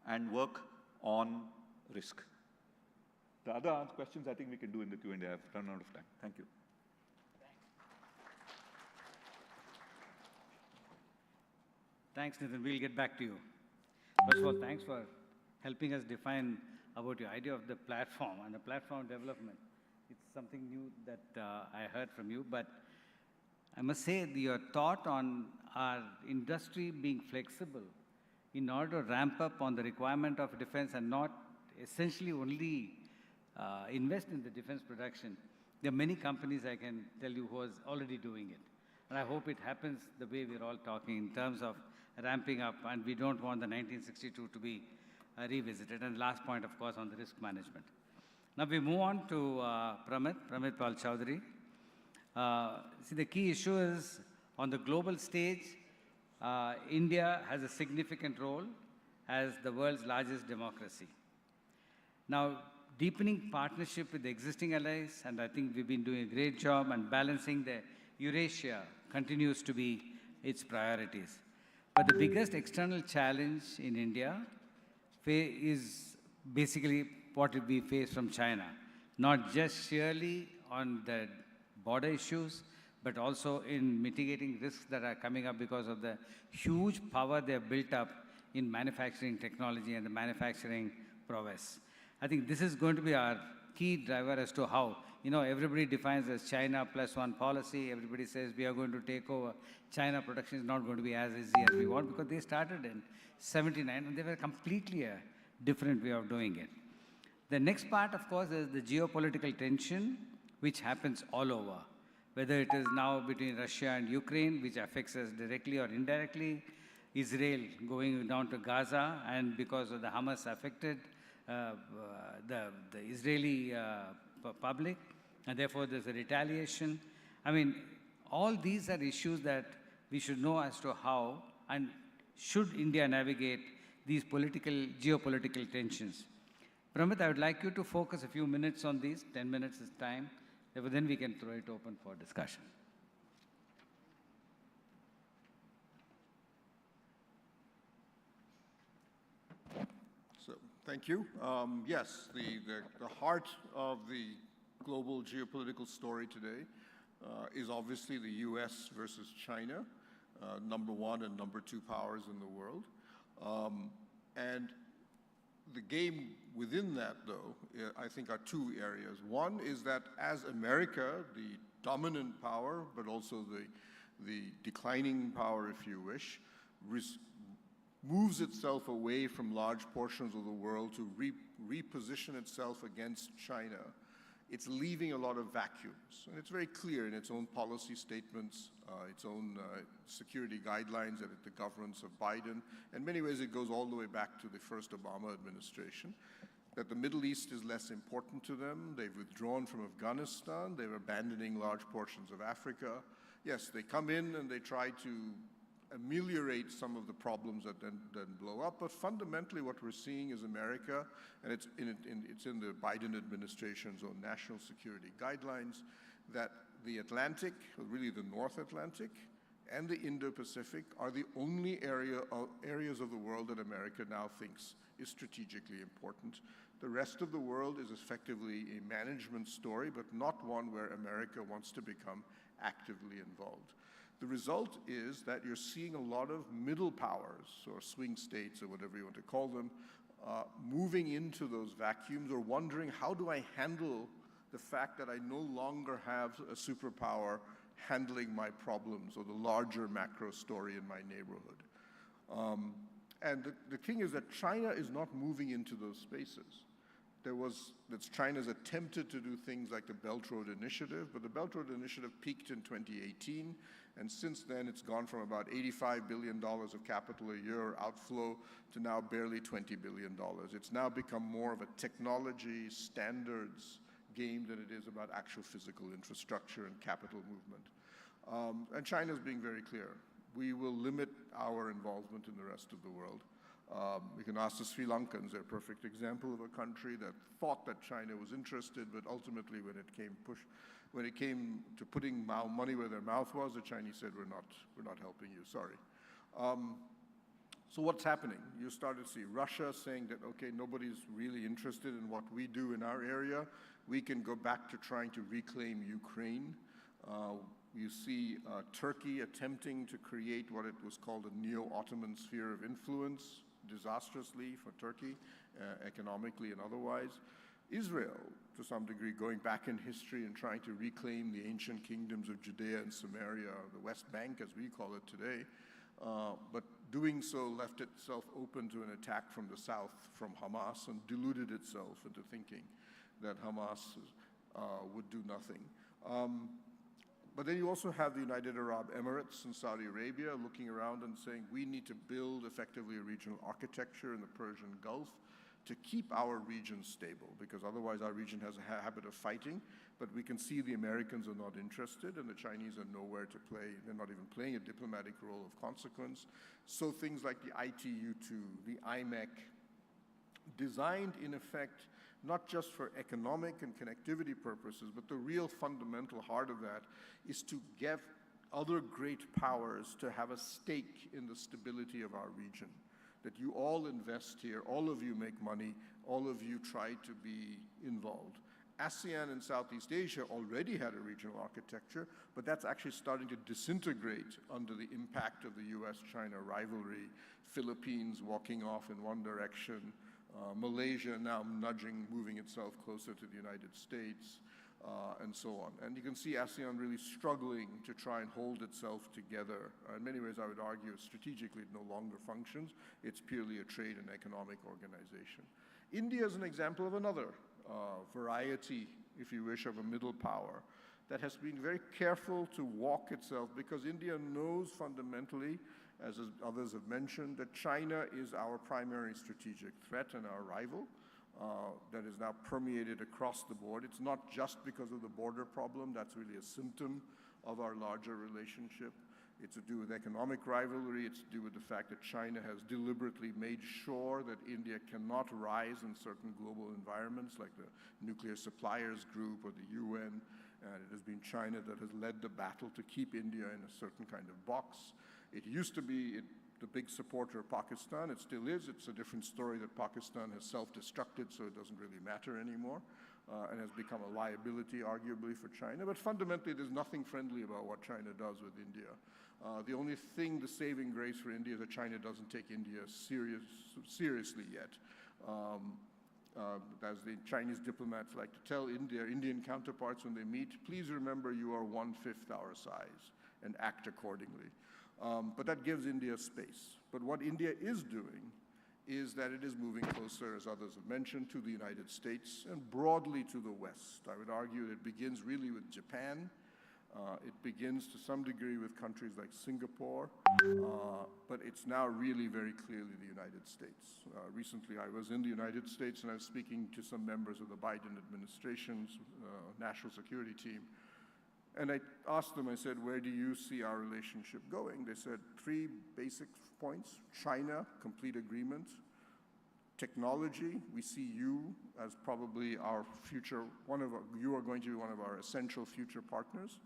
and work on risk. The other questions I think we can do in the Q&A. I've run out of time. Thank you. Thanks, Nitin. We'll get back to you. First of all, thanks for helping us define about your idea of the platform and the platform development. It's something new that I heard from you, but I must say your thought on our industry being flexible in order to ramp up on the requirement of defense and not essentially only invest in the defense production. There are many companies, I can tell you, who are already doing it. And I hope it happens the way we're all talking in terms of ramping up, and we don't want the 1962 to be revisited. And last point, of course, on the risk management. Now we move on to Pramit Pal Chowdhury. See, the key issue is on the global stage, India has a significant role as the world's largest democracy. Now, deepening partnership with the existing allies, and I think we've been doing a great job, and balancing the Eurasia continues to be its priorities. But the biggest external challenge in India is basically what we face from China, not just sheerly on the border issues, but also in mitigating risks that are coming up because of the huge power they have built up in manufacturing technology and the manufacturing prowess. I think this is going to be our key driver as to how, everybody defines as China +1 policy. Everybody says we are going to take over. China production is not going to be as easy as we want because they started in '79 and they were completely a different way of doing it. The next part, of course, is the geopolitical tension, which happens all over, whether it is now between Russia and Ukraine, which affects us directly or indirectly, Israel going down to Gaza, and because of the Hamas affected the Israeli public, and therefore there's a retaliation. I mean, all these are issues that we should know as to how and should India navigate these geopolitical tensions. Pramit, I would like you to focus a few minutes on these. 10 minutes is time. Then we can throw it open for discussion. So, thank you. Yes, the heart of the global geopolitical story today is obviously the US versus China, #1 and #2 powers in the world. And the game within that, though, I think are two areas. One is that as America, the dominant power, but also the declining power, if you wish, moves itself away from large portions of the world to reposition itself against China, it's leaving a lot of vacuums. And it's very clear in its own policy statements, its own security guidelines at the governments of Biden. In many ways, it goes all the way back to the first Obama administration. that the Middle East is less important to them. They've withdrawn from Afghanistan. They're abandoning large portions of Africa. Yes, they come in and they try to ameliorate some of the problems that then blow up. But fundamentally, what we're seeing is America, and it's in the Biden administration's own national security guidelines, that the Atlantic, or really the North Atlantic, and the Indo-Pacific are the only areas of the world that America now thinks is strategically important. The rest of the world is effectively a management story, but not one where America wants to become actively involved. The result is that you're seeing a lot of middle powers, or swing states, or whatever you want to call them, moving into those vacuums or wondering, how do I handle the fact that I no longer have a superpower handling my problems or the larger macro story in my neighborhood? And the thing is that China is not moving into those spaces. China's attempted to do things like the Belt Road Initiative, but the Belt Road Initiative peaked in 2018, and since then it's gone from about $85 billion of capital a year outflow to now barely $20 billion. It's now become more of a technology standards game than it is about actual physical infrastructure and capital movement. And China's being very clear. We will limit our involvement in the rest of the world. We can ask the Sri Lankans. They're a perfect example of a country that thought that China was interested, but ultimately when it came to putting money where their mouth was, the Chinese said, we're not helping you, sorry. So what's happening? You start to see Russia saying that, okay, nobody's really interested in what we do in our area. We can go back to trying to reclaim Ukraine. You see Turkey attempting to create what it was called a neo-Ottoman sphere of influence, disastrously for Turkey, economically and otherwise. Israel, to some degree, going back in history and trying to reclaim the ancient kingdoms of Judea and Samaria, the West Bank as we call it today, but doing so left itself open to an attack from the south, from Hamas, and deluded itself into thinking that Hamas would do nothing. But then you also have the United Arab Emirates and Saudi Arabia looking around and saying, we need to build effectively a regional architecture in the Persian Gulf to keep our region stable, because otherwise our region has a habit of fighting. But we can see the Americans are not interested, and the Chinese are nowhere to play. They're not even playing a diplomatic role of consequence. So things like the ITU-2, the IMEC, designed in effect not just for economic and connectivity purposes, but the real fundamental heart of that is to get other great powers to have a stake in the stability of our region. That you all invest here, all of you make money, all of you try to be involved. ASEAN and Southeast Asia already had a regional architecture, but that's actually starting to disintegrate under the impact of the US-China rivalry, Philippines walking off in one direction, Malaysia now moving itself closer to the United States, and so on. And you can see ASEAN really struggling to try and hold itself together. In many ways, I would argue, strategically it no longer functions. It's purely a trade and economic organization. India is an example of another variety, if you wish, of a middle power that has been very careful to walk itself, because India knows fundamentally, as others have mentioned, that China is our primary strategic threat and our rival that is now permeated across the board. It's not just because of the border problem. That's really a symptom of our larger relationship. It's to do with economic rivalry. It's to do with the fact that China has deliberately made sure that India cannot rise in certain global environments like the Nuclear Suppliers Group or the UN. And it has been China that has led the battle to keep India in a certain kind of box. It used to be the big supporter of Pakistan. It still is. It's a different story that Pakistan has self-destructed, so it doesn't really matter anymore, and has become a liability, arguably, for China. But fundamentally, there's nothing friendly about what China does with India. The only thing, the saving grace for India, is that China doesn't take India seriously yet. As the Chinese diplomats like to tell Indian counterparts when they meet, please remember you are 1/5 our size and act accordingly. But that gives India space. But what India is doing is that it is moving closer, as others have mentioned, to the United States and broadly to the West. I would argue it begins really with Japan, It begins to some degree with countries like Singapore, but it's now really very clearly the United States. Recently, I was in the United States and I was speaking to some members of the Biden administration's national security team. And I asked them, I said, where do you see our relationship going? They said 3 basic points: China, complete agreement; technology, we see you as probably our future, you are going to be one of our essential future partners.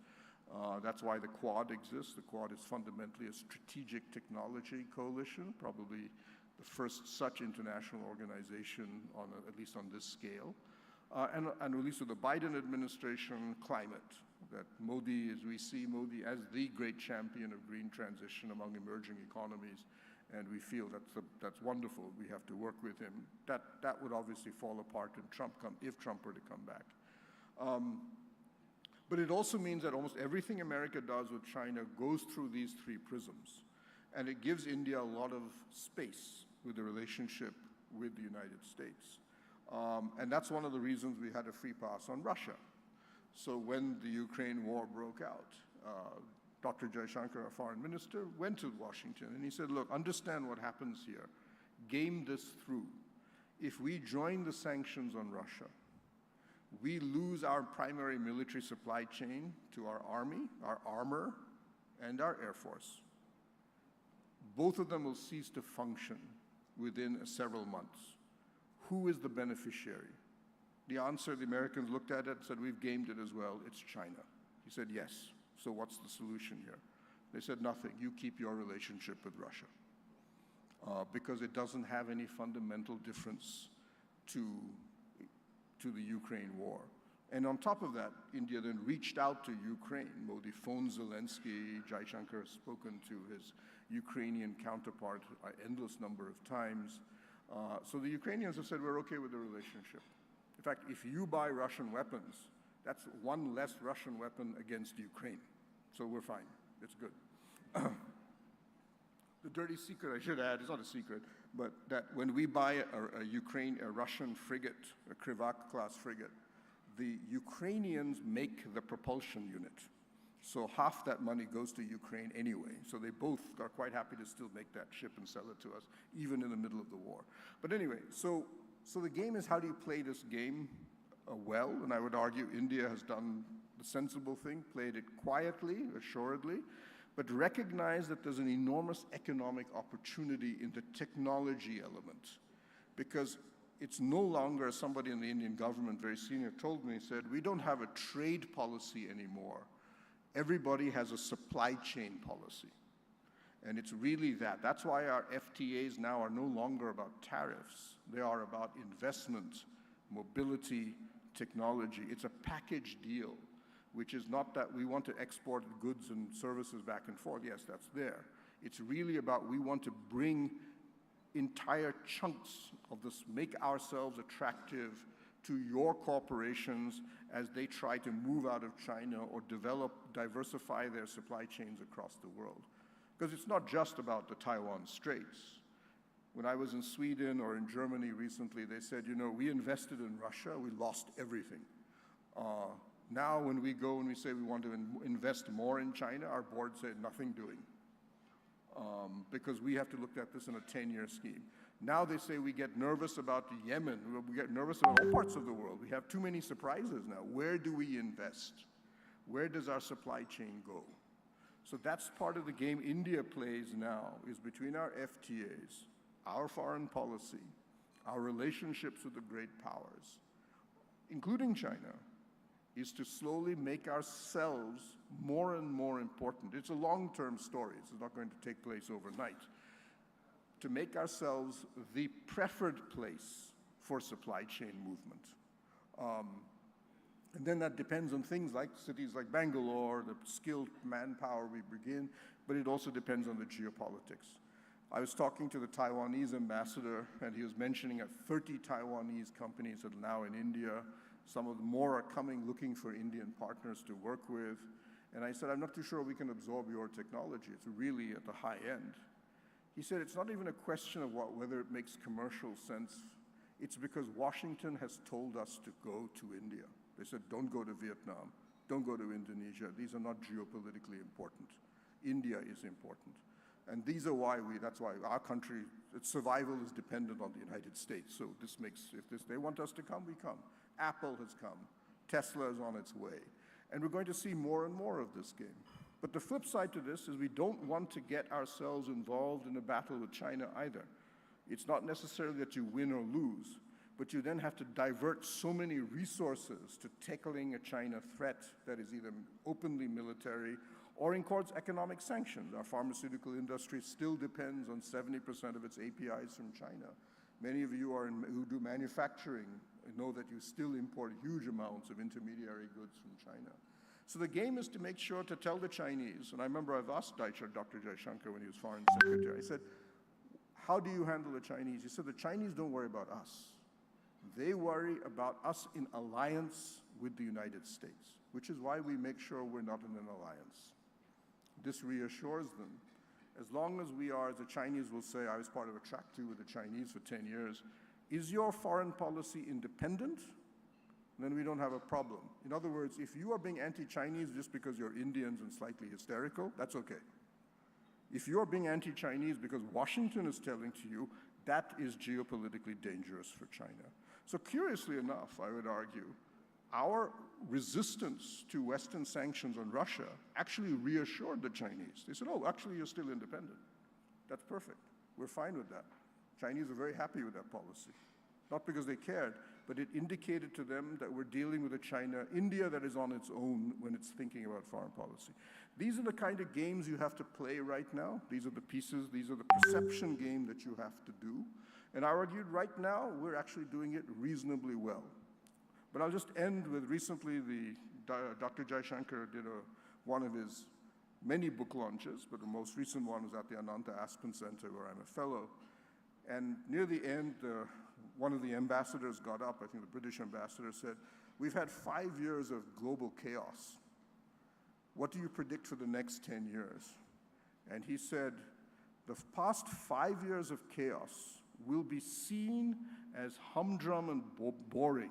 That's why the Quad exists. The Quad is fundamentally a strategic technology coalition, probably the first such international organization, at least on this scale. And at least with the Biden administration, climate, that Modi, as we see Modi as the great champion of green transition among emerging economies, and we feel that's wonderful. We have to work with him. That would obviously fall apart if Trump were to come back. But it also means that almost everything America does with China goes through these 3 prisms. And it gives India a lot of space with the relationship with the United States. And that's one of the reasons we had a free pass on Russia. So when the Ukraine war broke out, Dr. Jaishankar, our foreign minister, went to Washington and he said, look, understand what happens here. Game this through. If we join the sanctions on Russia, we lose our primary military supply chain to our army, our armor, and our air force. Both of them will cease to function within several months. Who is the beneficiary? The answer, the Americans looked at it and said, we've gamed it as well, it's China. He said, yes. So what's the solution here? They said, nothing. You keep your relationship with Russia. Because it doesn't have any fundamental difference to the Ukraine war. And on top of that, India then reached out to Ukraine. Modi phoned Zelensky. Jaishankar has spoken to his Ukrainian counterpart an endless number of times. So the Ukrainians have said, we're okay with the relationship. In fact, if you buy Russian weapons, that's one less Russian weapon against Ukraine. So we're fine. It's good. The dirty secret, I should add, it's not a secret, but that when we buy a Russian frigate, a Krivak-class frigate, the Ukrainians make the propulsion unit. So half that money goes to Ukraine anyway. So they both are quite happy to still make that ship and sell it to us, even in the middle of the war. But anyway, so the game is, how do you play this game well? And I would argue India has done the sensible thing, played it quietly, assuredly, but recognize that there's an enormous economic opportunity in the technology element. Because it's no longer, as somebody in the Indian government, very senior, told me, said, we don't have a trade policy anymore. Everybody has a supply chain policy. And it's really that. That's why our FTAs now are no longer about tariffs. They are about investment, mobility, technology. It's a package deal, which is not that we want to export goods and services back and forth. Yes, that's there. It's really about we want to bring entire chunks of this, make ourselves attractive to your corporations as they try to move out of China or diversify their supply chains across the world. Because it's not just about the Taiwan Straits. When I was in Sweden or in Germany recently, they said, you know, we invested in Russia, we lost everything. Now when we go and we say we want to invest more in China, our board said nothing doing. Because we have to look at this in a 10-year scheme. Now they say we get nervous about Yemen, we get nervous about all parts of the world. We have too many surprises now. Where do we invest? Where does our supply chain go? So that's part of the game India plays now, is between our FTAs, our foreign policy, our relationships with the great powers, including China, is to slowly make ourselves more and more important. It's a long-term story. It's not going to take place overnight. To make ourselves the preferred place for supply chain movement. And then that depends on things like cities like Bangalore, the skilled manpower we bring in, but it also depends on the geopolitics. I was talking to the Taiwanese ambassador, and he was mentioning 30 Taiwanese companies that are now in India. Some of the more are coming looking for Indian partners to work with. And I said, I'm not too sure we can absorb your technology. It's really at the high end. He said, it's not even a question of whether it makes commercial sense. It's because Washington has told us to go to India. They said, don't go to Vietnam, Don't go to Indonesia. These are not geopolitically important. India is important. And these are why that's why our country, its survival is dependent on the United States. So they want us to come, we come. Apple has come. Tesla is on its way. And we're going to see more and more of this game. But the flip side to this is we don't want to get ourselves involved in a battle with China either. It's not necessarily that you win or lose, but you then have to divert so many resources to tackling a China threat that is either openly military or includes economic sanctions. Our pharmaceutical industry still depends on 70% of its APIs from China. Many of you who do manufacturing know that you still import huge amounts of intermediary goods from China. So the game is to make sure to tell the Chinese, and I remember I've asked Dr. Jaishankar when he was foreign secretary, I said, how do you handle the Chinese? He said, the Chinese don't worry about us. They worry about us in alliance with the United States, which is why we make sure we're not in an alliance. This reassures them. As long as we are, as the Chinese will say, I was part of a track 2 with the Chinese for 10 years, is your foreign policy independent? Then we don't have a problem. In other words, if you are being anti-Chinese just because you're Indians and slightly hysterical, that's okay. If you're being anti-Chinese because Washington is telling to you, that is geopolitically dangerous for China. So curiously enough, I would argue, our resistance to Western sanctions on Russia actually reassured the Chinese. They said, oh, actually, you're still independent. That's perfect. We're fine with that. Chinese are very happy with that policy. Not because they cared, but it indicated to them that we're dealing with a India that is on its own when it's thinking about foreign policy. These are the kind of games you have to play right now. These are the pieces, these are the perception game that you have to do. And I argued right now, we're actually doing it reasonably well. But I'll just end with recently, Dr. Jaishankar did one of his many book launches, but the most recent one was at the Ananta Aspen Center where I'm a fellow. And near the end, one of the ambassadors got up, I think the British ambassador said, we've had 5 years of global chaos. What do you predict for the next 10 years? And he said, the past 5 years of chaos will be seen as humdrum and boring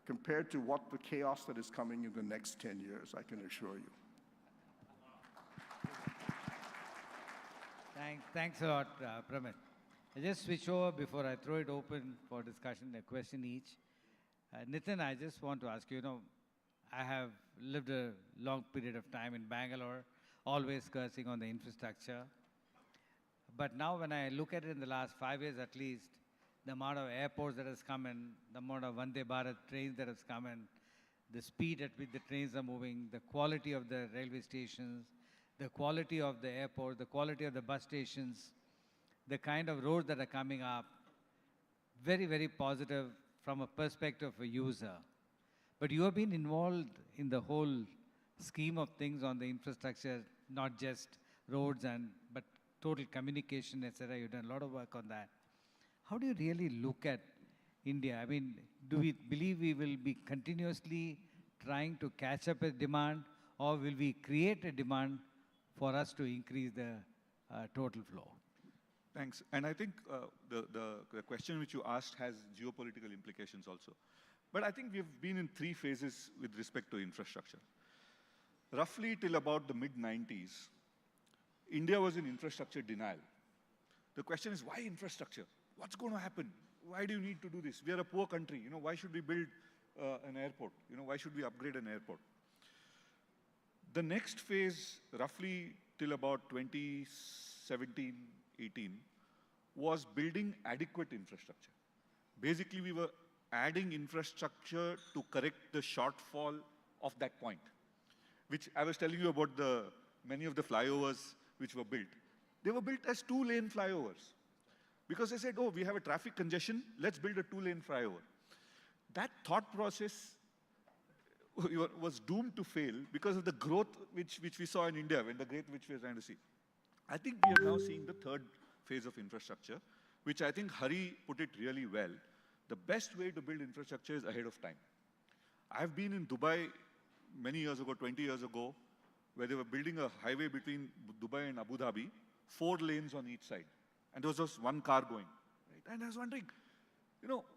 compared to what the chaos that is coming in the next 10 years, I can assure you. Thanks a lot, Pramit. I just switch over before I throw it open for discussion, a question each. Nitin, I just want to ask you, I have lived a long period of time in Bangalore, always cursing on the infrastructure. But now when I look at it in the last 5 years at least, the amount of airports that has come in, the amount of Vande Bharat trains that has come in, the speed at which the trains are moving, the quality of the railway stations, the quality of the airport, the quality of the bus stations, the kind of roads that are coming up, very, very positive from a perspective of a user. But you have been involved in the whole scheme of things on the infrastructure, not just roads, but total communication, etc. You've done a lot of work on that. How do you really look at India? I mean, do we believe we will be continuously trying to catch up with demand, or will we create a demand for us to increase the total flow? Thanks. And I think the question which you asked has geopolitical implications also. But I think we've been in 3 phases with respect to infrastructure. Roughly till about the mid-90s, India was in infrastructure denial. The question is, why infrastructure? What's going to happen? Why do you need to do this? We are a poor country. Why should we build an airport? Why should we upgrade an airport? The next phase, roughly till about 2017, 18, was building adequate infrastructure. Basically, we were adding infrastructure to correct the shortfall of that point, which I was telling you about many of the flyovers which were built. They were built as 2-lane flyovers because they said, oh, we have a traffic congestion, let's build a 2-lane flyover. That thought process was doomed to fail because of the growth which we saw in India, and the growth which we are trying to see. I think we are now seeing the third phase of infrastructure, which I think Hari put it really well. The best way to build infrastructure is ahead of time. I've been in Dubai many years ago, 20 years ago, where they were building a highway between Dubai and Abu Dhabi, 4 lanes on each side. And there was just one car going. Right? And I was wondering,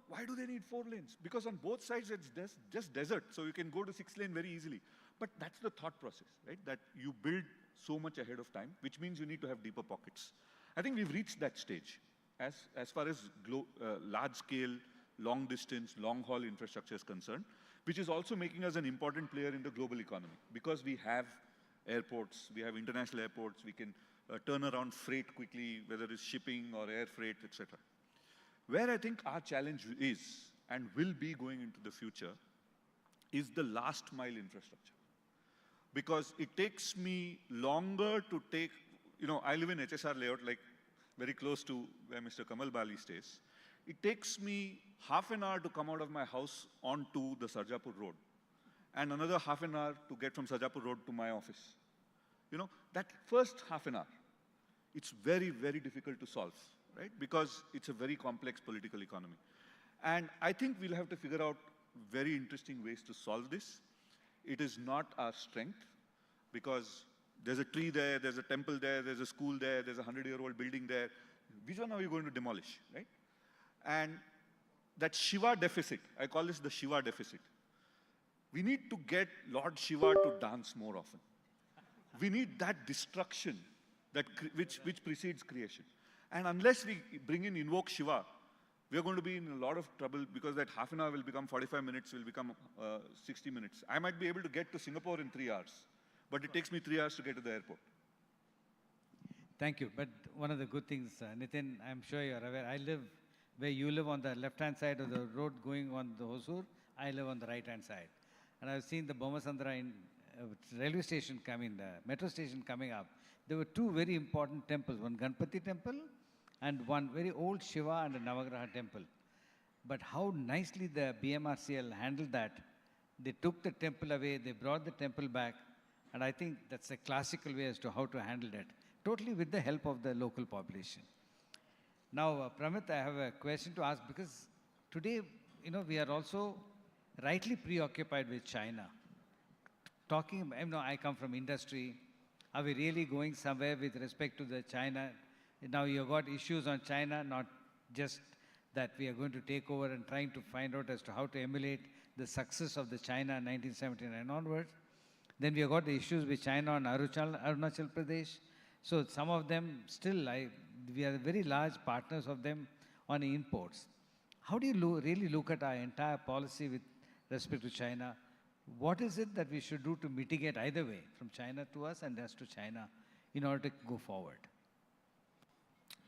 why do they need 4 lanes? Because on both sides, it's just desert, so you can go to 6 lane very easily. But that's the thought process, right? That you build so much ahead of time, which means you need to have deeper pockets. I think we've reached that stage as far as large-scale, long-distance, long-haul infrastructure is concerned, which is also making us an important player in the global economy because we have airports, we have international airports, we can turn around freight quickly, whether it's shipping or air freight, etc. Where I think our challenge is and will be going into the future is the last mile infrastructure. Because it takes me longer to take, I live in HSR layout, like very close to where Mr. Kamal Bali stays. It takes me half an hour to come out of my house onto the Sarjapur Road and another half an hour to get from Sarjapur Road to my office. That first half an hour, it's very, very difficult to solve, right? Because it's a very complex political economy. And I think we'll have to figure out very interesting ways to solve this. It is not our strength because there's a tree there, there's a temple there, there's a school there, there's a 100-year-old building there. Which one are we going to demolish, right? And that Shiva deficit, I call this the Shiva deficit. We need to get Lord Shiva to dance more often. We need that destruction which precedes creation. And unless we invoke Shiva, we are going to be in a lot of trouble because that half an hour will become 45 minutes, will become 60 minutes. I might be able to get to Singapore in 3 hours, but it takes me 3 hours to get to the airport. Thank you. But one of the good things, Nitin, I'm sure you're aware, I live where you live on the left-hand side of the road going on the Hosur, I live on the right-hand side. And I've seen the Bomasandra railway station coming, the metro station coming up. There were two very important temples, one Ganpati temple and one very old Shiva and a Navagraha temple. But how nicely the BMRCL handled that. They took the temple away, they brought the temple back, and I think that's a classical way as to how to handle that, totally with the help of the local population. Now, Pramit, I have a question to ask because today, we are also rightly preoccupied with China. Talking, I come from industry. Are we really going somewhere with respect to the China? Now you've got issues on China, not just that we are going to take over and trying to find out as to how to emulate the success of the China 1979 onwards. Then we have got the issues with China on Arunachal Pradesh. So some of them still, we are very large partners of them on imports. How do you really look at our entire policy with respect to China? What is it that we should do to mitigate either way, from China to us and us to China, in order to go forward?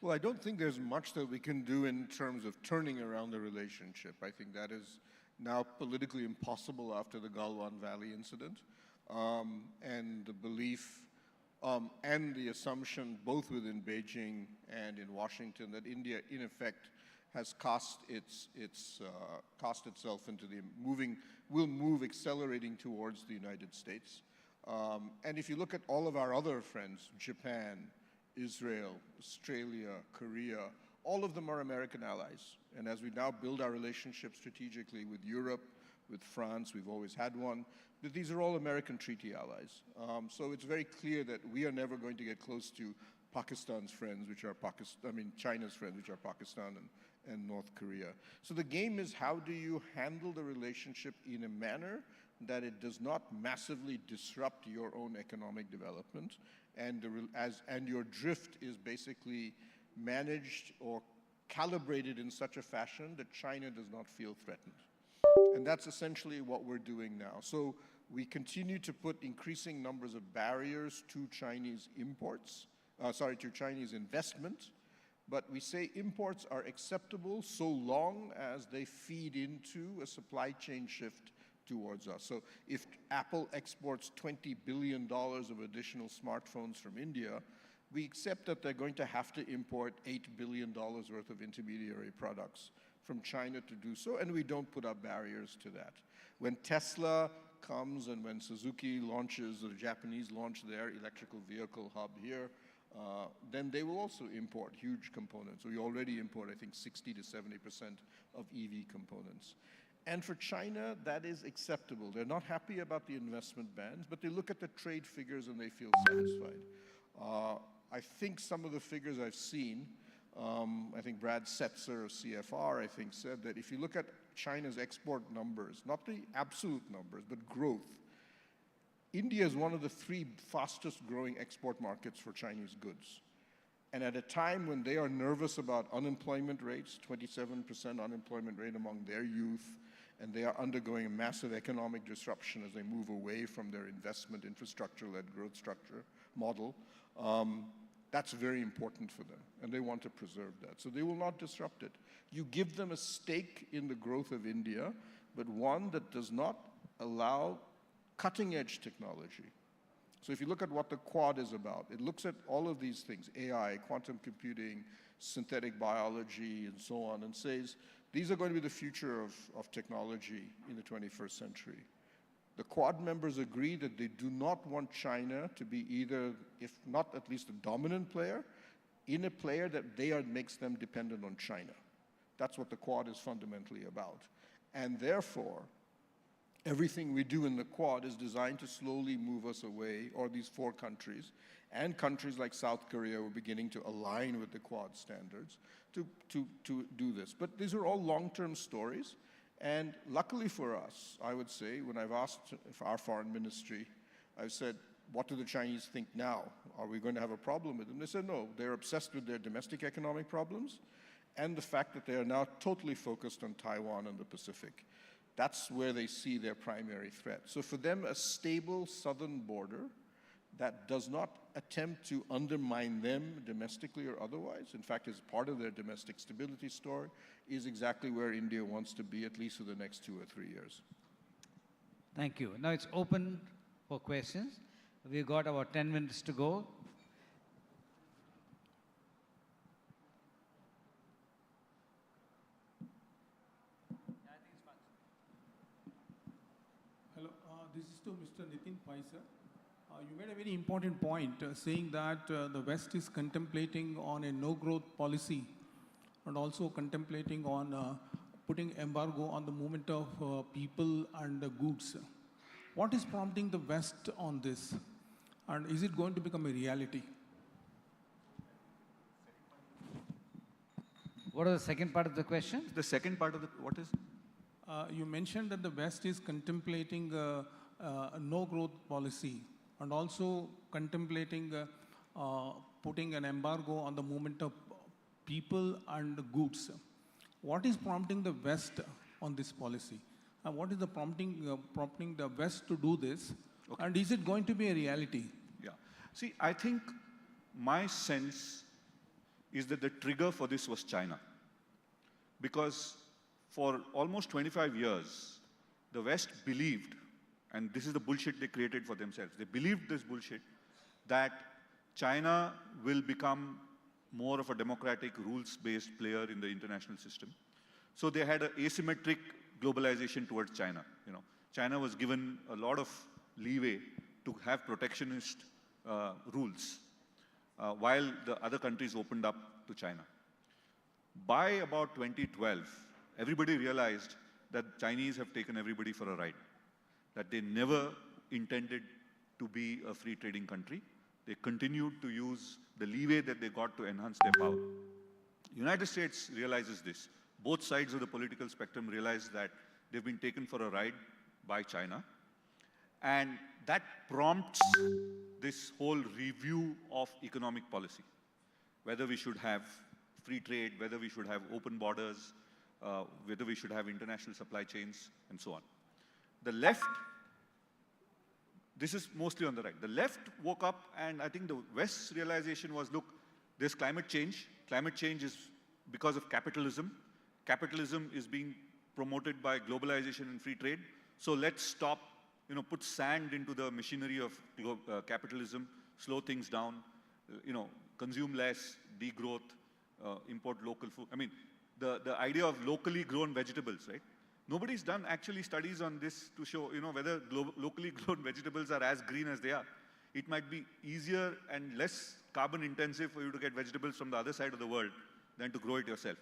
Well, I don't think there's much that we can do in terms of turning around the relationship. I think that is now politically impossible after the Galwan Valley incident. And the belief and the assumption, both within Beijing and in Washington, that India, in effect, has cast itself into will move accelerating towards the United States. And if you look at all of our other friends, Japan, Israel, Australia, Korea, all of them are American allies. And as we now build our relationship strategically with Europe, with France, we've always had one, but these are all American treaty allies. So it's very clear that we are never going to get close to Pakistan's friends, which are China's friends, which are Pakistan and North Korea. So the game is, how do you handle the relationship in a manner that it does not massively disrupt your own economic development, and your drift is basically managed or calibrated in such a fashion that China does not feel threatened. And that's essentially what we're doing now. So we continue to put increasing numbers of barriers to Chinese imports, to Chinese investment, but we say imports are acceptable so long as they feed into a supply chain shift towards us. So if Apple exports $20 billion of additional smartphones from India, we accept that they're going to have to import $8 billion worth of intermediary products from China to do so, and we don't put up barriers to that. When Tesla comes and when Suzuki launches, or the Japanese launch their electrical vehicle hub here, then they will also import huge components. We already import, I think, 60 to 70% of EV components. And for China, that is acceptable. They're not happy about the investment bans, but they look at the trade figures and they feel satisfied. I think some of the figures I've seen, I think Brad Setzer of CFR, I think, said that if you look at China's export numbers, not the absolute numbers, but growth, India is one of the 3 fastest growing export markets for Chinese goods. And at a time when they are nervous about unemployment rates, 27% unemployment rate among their youth, and they are undergoing a massive economic disruption as they move away from their investment infrastructure-led growth structure model, that's very important for them, and they want to preserve that. So they will not disrupt it. You give them a stake in the growth of India, but one that does not allow cutting-edge technology. So if you look at what the Quad is about, it looks at all of these things, AI, quantum computing, synthetic biology, and so on, and says, these are going to be the future of technology in the 21st century. The Quad members agree that they do not want China to be either, if not at least a dominant player, in a player that makes them dependent on China. That's what the Quad is fundamentally about. And therefore, everything we do in the Quad is designed to slowly move us away, or these 4 countries, and countries like South Korea were beginning to align with the Quad standards to do this. But these are all long-term stories. And luckily for us, I would say, when I've asked if our foreign ministry, I've said, what do the Chinese think now? Are we going to have a problem with them? They said, no, they're obsessed with their domestic economic problems and the fact that they are now totally focused on Taiwan and the Pacific. That's where they see their primary threat. So for them, a stable southern border that does not attempt to undermine them domestically or otherwise, in fact, is part of their domestic stability story, is exactly where India wants to be, at least for the next 2 or 3 years. Thank you. Now it's open for questions. We've got about 10 minutes to go. Hello, this is to Mr. Nitin Pai, sir. You made a very important point saying that the West is contemplating on a no-growth policy and also contemplating on putting embargo on the movement of people and goods. What is prompting the West on this? And is it going to become a reality? What was the second part of the question? The second part of the, what is? You mentioned that the West is contemplating a no-growth policy and also contemplating putting an embargo on the movement of people and goods. What is prompting the West on this policy? And what is the prompting the West to do this? Okay. And is it going to be a reality? Yeah. See, I think my sense is that the trigger for this was China. Because for almost 25 years, the West believed, and this is the bullshit they created for themselves, they believed this bullshit, that China will become more of a democratic, rules-based player in the international system. So they had an asymmetric globalization towards China. You know, China was given a lot of leeway to have protectionist rules, while the other countries opened up to China. By about 2012, everybody realized that Chinese have taken everybody for a ride, that they never intended to be a free trading country. They continued to use the leeway that they got to enhance their power. United States realizes this. Both sides of the political spectrum realize that they've been taken for a ride by China. And that prompts this whole review of economic policy, whether we should have free trade, whether we should have open borders, whether we should have international supply chains, and so on. The left, this is mostly on the right. The left woke up, and I think the West's realization was, look, there's climate change. Climate change is because of capitalism. Capitalism is being promoted by globalization and free trade. So let's stop, put sand into the machinery of capitalism, slow things down, consume less, degrowth, import local food. I mean, the idea of locally grown vegetables, right? Nobody's done actually studies on this to show, whether locally grown vegetables are as green as they are. It might be easier and less carbon intensive for you to get vegetables from the other side of the world than to grow it yourself,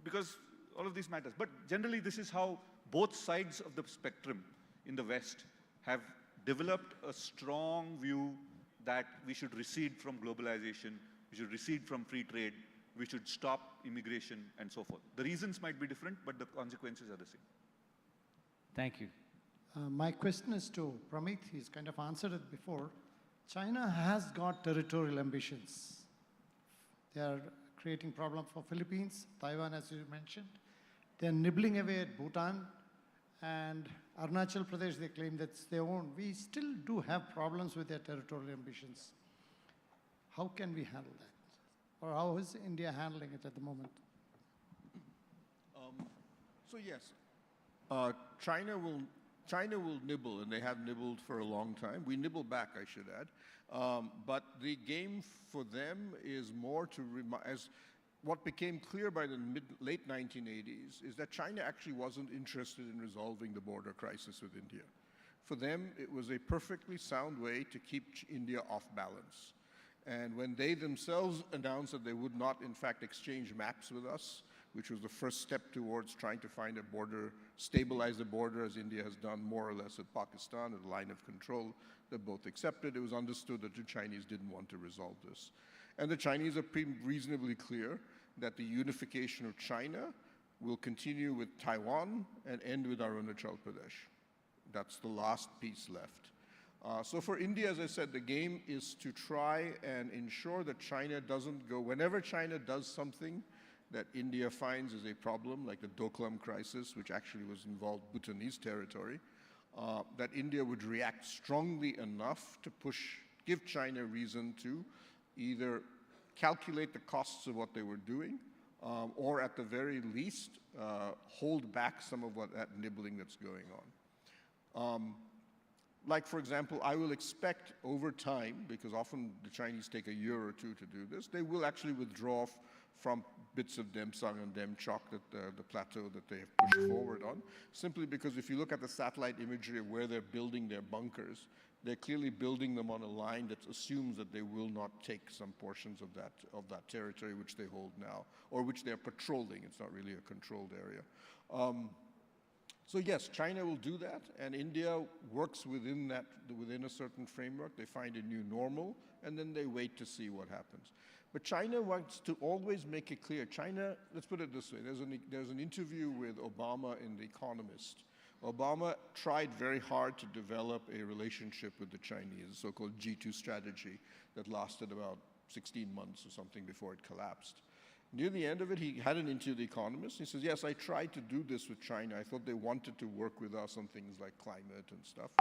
because all of this matters. But generally, this is how both sides of the spectrum in the West have developed a strong view that we should recede from globalization, we should recede from free trade, we should stop immigration, and so forth. The reasons might be different, but the consequences are the same. Thank you. My question is to Pramit. He's kind of answered it before. China has got territorial ambitions. They are creating problem for Philippines, Taiwan, as you mentioned. They're nibbling away at Bhutan, and Arunachal Pradesh, they claim that's their own. We still do have problems with their territorial ambitions. How can we handle that? Or how is India handling it at the moment? So yes, China will nibble, and they have nibbled for a long time. We nibble back, I should add. But the game for them is more to as what became clear by the late 1980s is that China actually wasn't interested in resolving the border crisis with India. For them, it was a perfectly sound way to keep India off balance. And when they themselves announced that they would not, in fact, exchange maps with us, which was the first step towards trying to find a border, stabilize the border, as India has done more or less with Pakistan, a line of control that both accepted, it was understood that the Chinese didn't want to resolve this. And the Chinese are reasonably clear that the unification of China will continue with Taiwan and end with Arunachal Pradesh. That's the last piece left. So for India, as I said, the game is to try and ensure that China doesn't go, whenever China does something that India finds is a problem, like the Doklam crisis, which actually was involved Bhutanese territory, that India would react strongly enough to give China reason to either calculate the costs of what they were doing, or at the very least, hold back some of that nibbling that's going on. Like, for example, I will expect over time, because often the Chinese take a year or two to do this, they will actually withdraw from bits of Demsang and Demchok, the plateau that they have pushed forward on, simply because if you look at the satellite imagery of where they're building their bunkers, they're clearly building them on a line that assumes that they will not take some portions of that territory which they hold now, or which they're patrolling. It's not really a controlled area. So yes, China will do that, and India works within a certain framework. They find a new normal, and then they wait to see what happens. But China wants to always make it clear. China, let's put it this way. There's an interview with Obama in The Economist. Obama tried very hard to develop a relationship with the Chinese, a so-called G2 strategy that lasted about 16 months or something before it collapsed. Near the end of it, he had an interview with The Economist. He says, yes, I tried to do this with China. I thought they wanted to work with us on things like climate and stuff.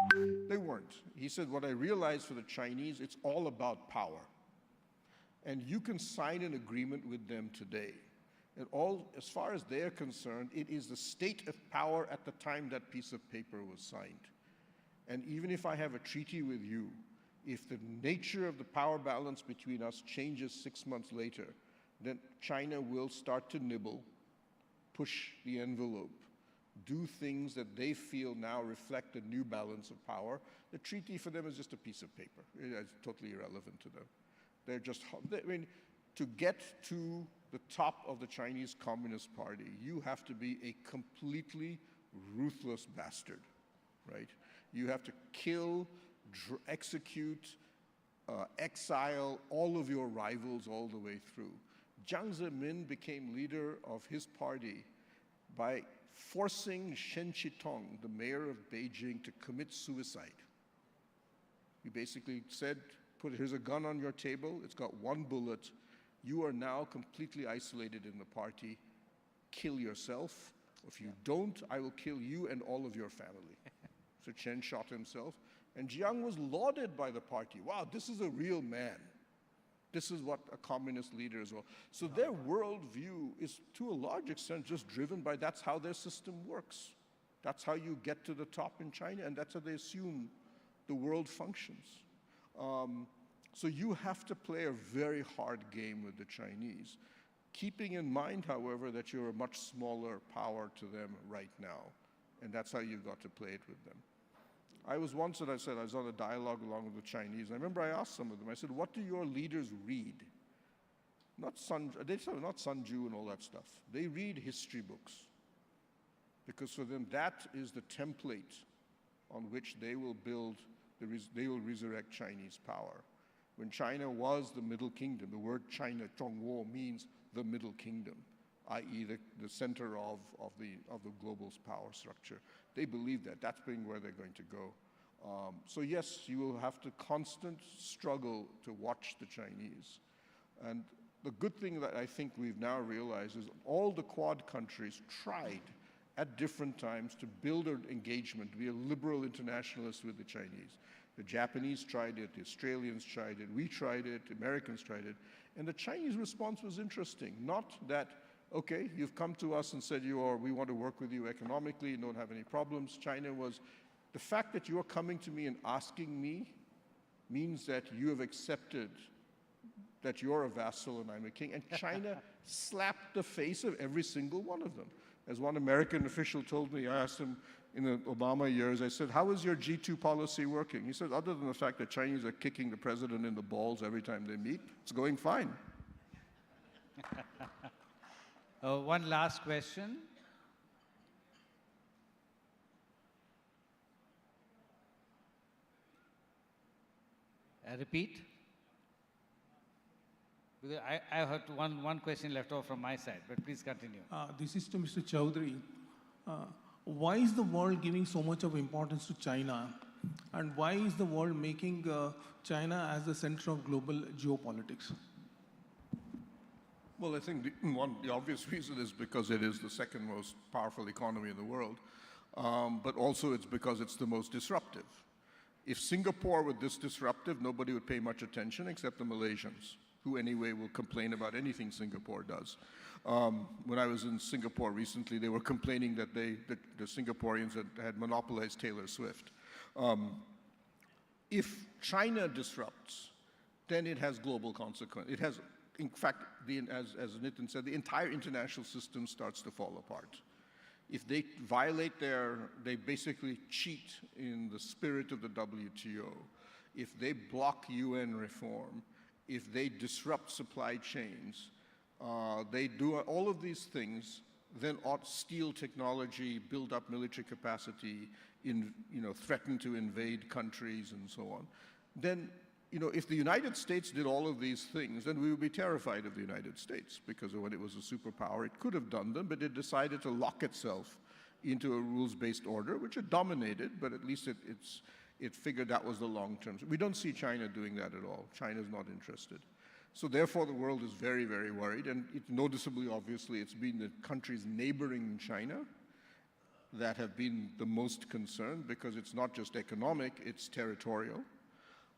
They weren't. He said, what I realized for the Chinese, it's all about power. And you can sign an agreement with them today. And as far as they're concerned, it is the state of power at the time that piece of paper was signed. And even if I have a treaty with you, if the nature of the power balance between us changes 6 months later, then China will start to nibble, push the envelope, do things that they feel now reflect a new balance of power. The treaty for them is just a piece of paper. It is totally irrelevant to them. They're just, I mean, to get to the top of the Chinese Communist Party, you have to be a completely ruthless bastard, right? You have to kill, execute, exile all of your rivals all the way through. Jiang Zemin became leader of his party by forcing Shen Qitong, the mayor of Beijing, to commit suicide. He basically said, here's a gun on your table, it's got one bullet, you are now completely isolated in the party, kill yourself. If you don't, I will kill you and all of your family. So Chen shot himself, and Jiang was lauded by the party. Wow, this is a real man. This is what a communist leader is. So their worldview is, to a large extent, just driven by that's how their system works. That's how you get to the top in China, and that's how they assume the world functions. So you have to play a very hard game with the Chinese, keeping in mind, however, that you're a much smaller power to them right now, and that's how you've got to play it with them. I was once, as I said, I was on a dialogue along with the Chinese. I remember I asked some of them, I said, what do your leaders read? They said not Sanju and all that stuff. They read history books, because for them that is the template on which they will build, they will resurrect Chinese power. When China was the Middle Kingdom, the word China, Zhongguo, means the Middle Kingdom. i.e. the center of the global power structure. They believe that. That's being where they're going to go. So yes, you will have to constant struggle to watch the Chinese. And the good thing that I think we've now realized is all the Quad countries tried at different times to build an engagement, to be a liberal internationalist with the Chinese. The Japanese tried it, the Australians tried it, we tried it, Americans tried it. And the Chinese response was interesting. Not that, okay, you've come to us and said we want to work with you economically, you don't have any problems. China was, the fact that you're coming to me and asking me means that you have accepted that you're a vassal and I'm a king. And China slapped the face of every single one of them. As one American official told me, I asked him in the Obama years, I said, how is your G2 policy working? He said, other than the fact that Chinese are kicking the president in the balls every time they meet, it's going fine. One last question. Repeat. Because I have one question left over from my side, but please continue. This is to Mr. Chaudhary. Why is the world giving so much of importance to China? And why is the world making China as the center of global geopolitics? Well, I think the obvious reason is because it is the second most powerful economy in the world, but also it's because it's the most disruptive. If Singapore were this disruptive, nobody would pay much attention except the Malaysians, who anyway will complain about anything Singapore does. When I was in Singapore recently, they were complaining that the Singaporeans had monopolized Taylor Swift. If China disrupts, then it has global consequence. It has, in fact, as Nitin said, the entire international system starts to fall apart. If they violate they basically cheat in the spirit of the WTO. If they block UN reform, if they disrupt supply chains, they do all of these things, then steal technology, build up military capacity, threaten to invade countries and so on, then if the United States did all of these things, then we would be terrified of the United States, because when it was a superpower, it could have done them, but it decided to lock itself into a rules-based order, which it dominated, but at least it figured that was the long term. We don't see China doing that at all. China's not interested. So therefore, the world is very, very worried, and noticeably, obviously, it's been the countries neighboring China that have been the most concerned, because it's not just economic, it's territorial.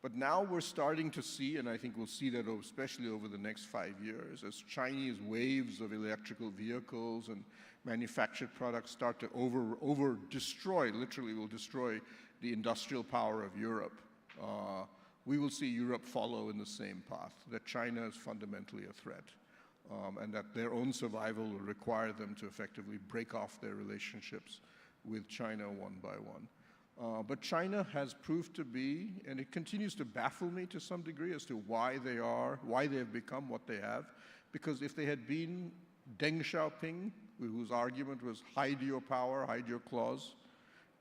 But now we're starting to see, and I think we'll see that especially over the next 5 years, as Chinese waves of electrical vehicles and manufactured products start to literally will destroy the industrial power of Europe. We will see Europe follow in the same path, that China is fundamentally a threat, and that their own survival will require them to effectively break off their relationships with China one by one. But China has proved to be, and it continues to baffle me to some degree as to why they have become what they have. Because if they had been Deng Xiaoping, whose argument was hide your power, hide your claws,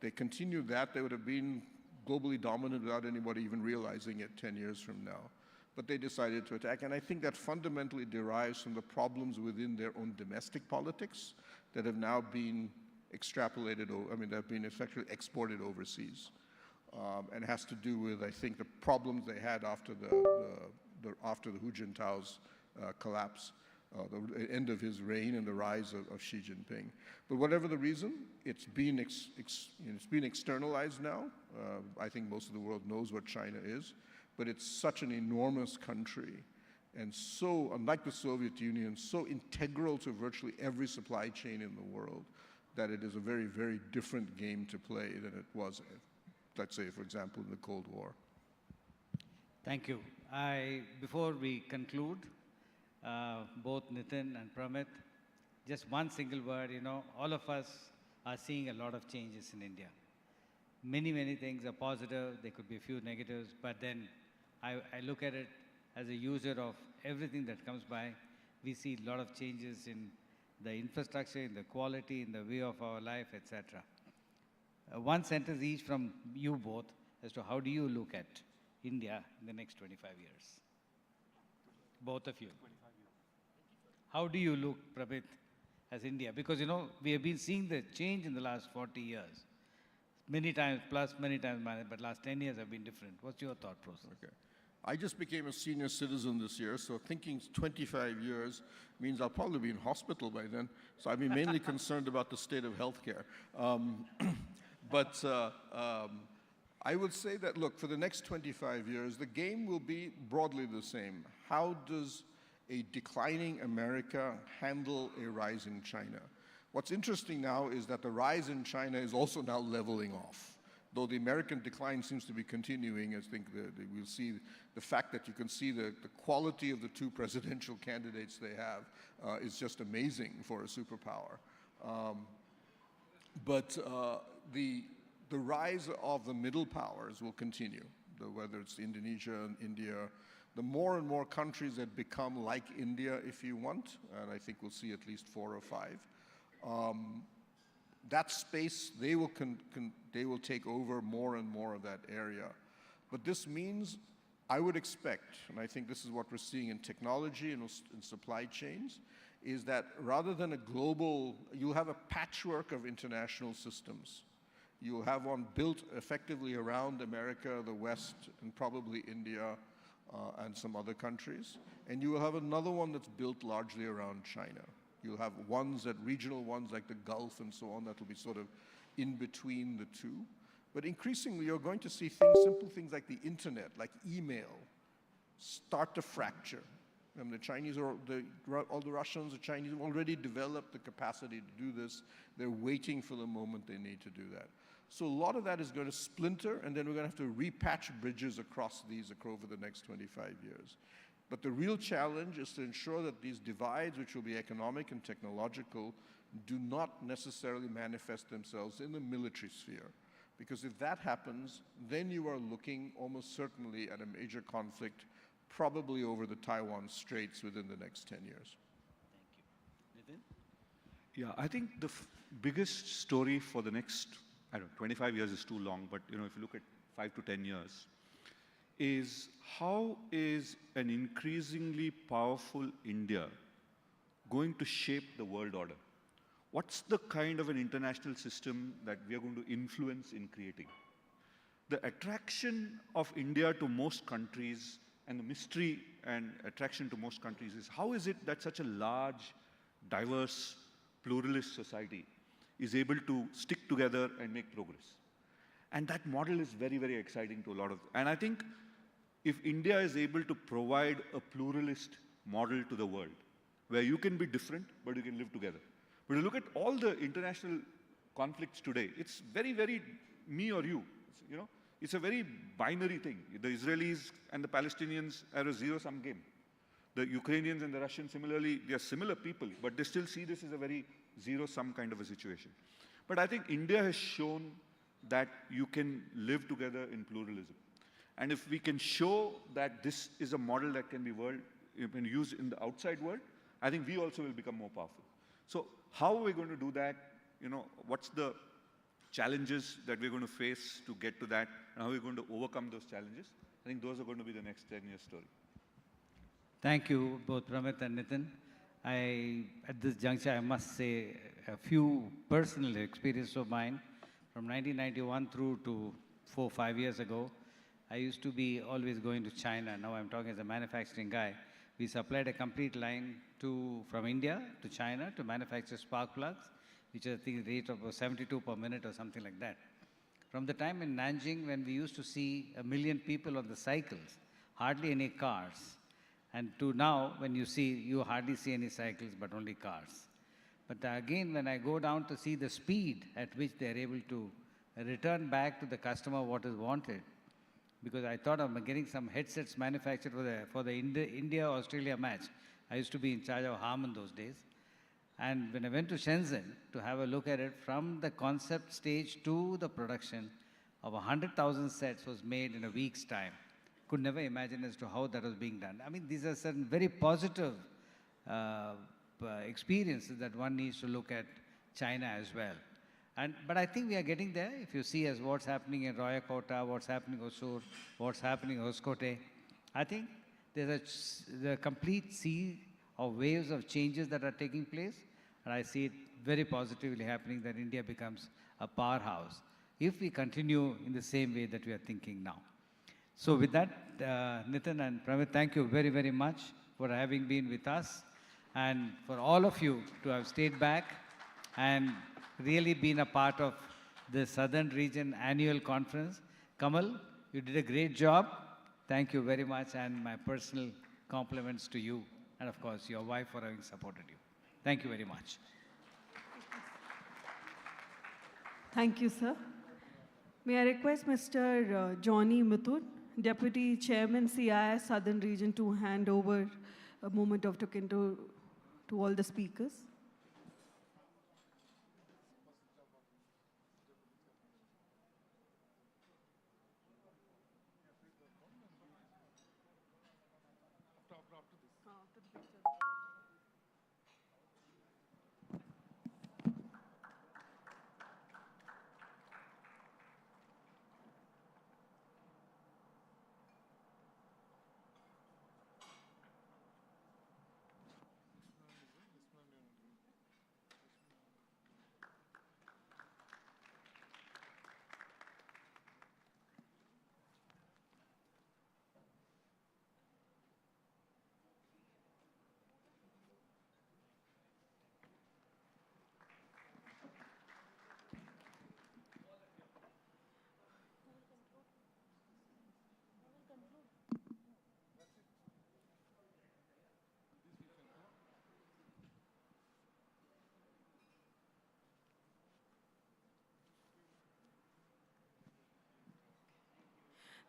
they continued that, they would have been globally dominant without anybody even realizing it 10 years from now. But they decided to attack, and I think that fundamentally derives from the problems within their own domestic politics that have now been extrapolated, they've been effectively exported overseas, and has to do with, I think, the problems they had after the Hu Jintao's collapse, the end of his reign and the rise of Xi Jinping. But whatever the reason, it's been externalized now. I think most of the world knows what China is, but it's such an enormous country, and so, unlike the Soviet Union, so integral to virtually every supply chain in the world, that it is a very, very different game to play than it was, let's say, for example, in the Cold War. Thank you. Before we conclude, both Nitin and Pramit, just one single word, all of us are seeing a lot of changes in India. Many, many things are positive, there could be a few negatives, but then I look at it as a user of everything that comes by. We see a lot of changes in the infrastructure, in the quality, in the way of our life, etc. One sentence each from you both as to how do you look at India in the next 25 years? Both of you. How do you look, Prabit, as India? Because, you know, we have been seeing the change in the last 40 years. Many times plus, many times minus, but last 10 years have been different. What's your thought process? Okay. I just became a senior citizen this year, so thinking 25 years means I'll probably be in hospital by then. So I'll be mainly concerned about the state of healthcare. I would say that, look, for the next 25 years, the game will be broadly the same. How does a declining America handle a rising China? What's interesting now is that the rise in China is also now leveling off. Though the American decline seems to be continuing, I think we'll see the fact that you can see the quality of the two presidential candidates they have is just amazing for a superpower. The rise of the middle powers will continue, whether it's Indonesia and India. The more and more countries that become like India, if you want, and I think we'll see at least 4 or 5, that space, they will take over more and more of that area. But this means, I would expect, and I think this is what we're seeing in technology and in supply chains, is that rather than a global, you'll have a patchwork of international systems. You'll have one built effectively around America, the West, and probably India, and some other countries. And you will have another one that's built largely around China. You'll have regional ones like the Gulf and so on that will be sort of in between the two. But increasingly, you're going to see simple things like the internet, like email, start to fracture. And the Chinese, all the Russians, the Chinese have already developed the capacity to do this. They're waiting for the moment they need to do that. So a lot of that is going to splinter, and then we're going to have to repatch bridges across these over the next 25 years. But the real challenge is to ensure that these divides, which will be economic and technological, do not necessarily manifest themselves in the military sphere. Because if that happens, then you are looking almost certainly at a major conflict, probably over the Taiwan Straits within the next 10 years. Thank you. Nitin? Yeah, I think the biggest story for the next, 25 years is too long, but if you look at 5 to 10 years, is how is an increasingly powerful India going to shape the world order? What's the kind of an international system that we are going to influence in creating? The attraction of India to most countries and the mystery and attraction to most countries is how is it that such a large, diverse, pluralist society is able to stick together and make progress? And that model is very, very exciting to a lot of, and I think if India is able to provide a pluralist model to the world, where you can be different, but you can live together. But you look at all the international conflicts today, it's very, very me or you, It's a very binary thing. The Israelis and the Palestinians are a zero-sum game. The Ukrainians and the Russians, similarly, they are similar people, but they still see this as a very zero-sum kind of a situation. But I think India has shown that you can live together in pluralism. And if we can show that this is a model that can be used in the outside world, I think we also will become more powerful. So how are we going to do that? What's the challenges that we're going to face to get to that? And how are we going to overcome those challenges? I think those are going to be the next 10-year story. Thank you, both Pramit and Nitin. At this juncture, I must say a few personal experiences of mine. From 1991 through to 4 or 5 years ago, I used to be always going to China. Now I'm talking as a manufacturing guy. We supplied a complete line from India to China to manufacture spark plugs, which is the rate of 72 per minute or something like that. From the time in Nanjing when we used to see 1 million people on the cycles, hardly any cars, and to now when you hardly see any cycles but only cars. But again, when I go down to see the speed at which they are able to return back to the customer what is wanted, because I thought of getting some headsets manufactured for the India-Australia match. I used to be in charge of Harman those days. And when I went to Shenzhen to have a look at it, from the concept stage to the production of 100,000 sets was made in a week's time. Could never imagine as to how that was being done. I mean, these are certain very positive experiences that one needs to look at China as well. But I think we are getting there. If you see as what's happening in Royakota, what's happening in Hosur, what's happening in Hoskote, I think there's a complete sea of waves of changes that are taking place. And I see it very positively happening that India becomes a powerhouse if we continue in the same way that we are thinking now. So with that, Nitin and Pramit, thank you very, very much for having been with us and for all of you to have stayed back and really been a part of the Southern Region Annual Conference. Kamal, you did a great job. Thank you very much, and my personal compliments to you and, of course, your wife for having supported you. Thank you very much. Thank you, sir. May I request Mr. Johnny Mithun, Deputy Chairman, CII Southern Region, to hand over a moment of token to all the speakers.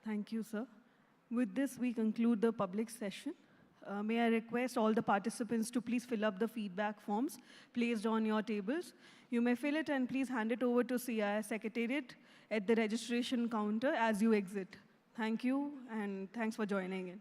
Thank you, sir. With this, we conclude the public session. May I request all the participants to please fill up the feedback forms placed on your tables. You may fill it and please hand it over to CII Secretariat at the registration counter as you exit. Thank you, and thanks for joining in.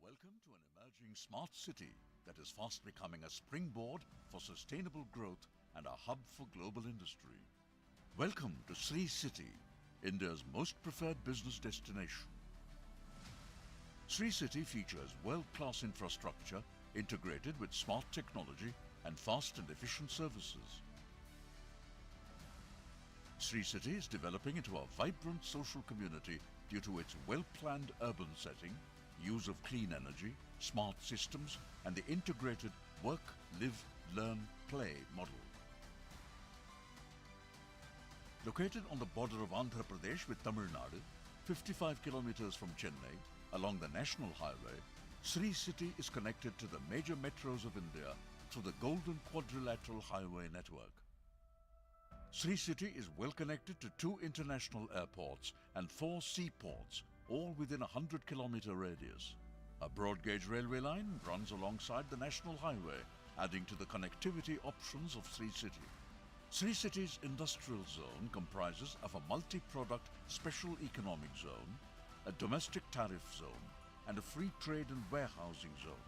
Welcome to an emerging smart city that is fast becoming a springboard for sustainable growth and a hub for global industry. Welcome to Sri City, India's most preferred business destination. Sri City features world-class infrastructure integrated with smart technology and fast and efficient services. Sri City is developing into a vibrant social community due to its well-planned urban setting, use of clean energy, smart systems, and the integrated work, live, learn, play model. Located on the border of Andhra Pradesh with Tamil Nadu, 55 kilometers from Chennai, along the national highway, Sri City is connected to the major metros of India through the Golden Quadrilateral Highway network. Sri City is well connected to 2 international airports and 4 seaports, all within a 100-kilometer radius. A broad gauge railway line runs alongside the national highway, adding to the connectivity options of Sri City. Sri City's industrial zone comprises of a multi-product special economic zone, a domestic tariff zone, and a free trade and warehousing zone.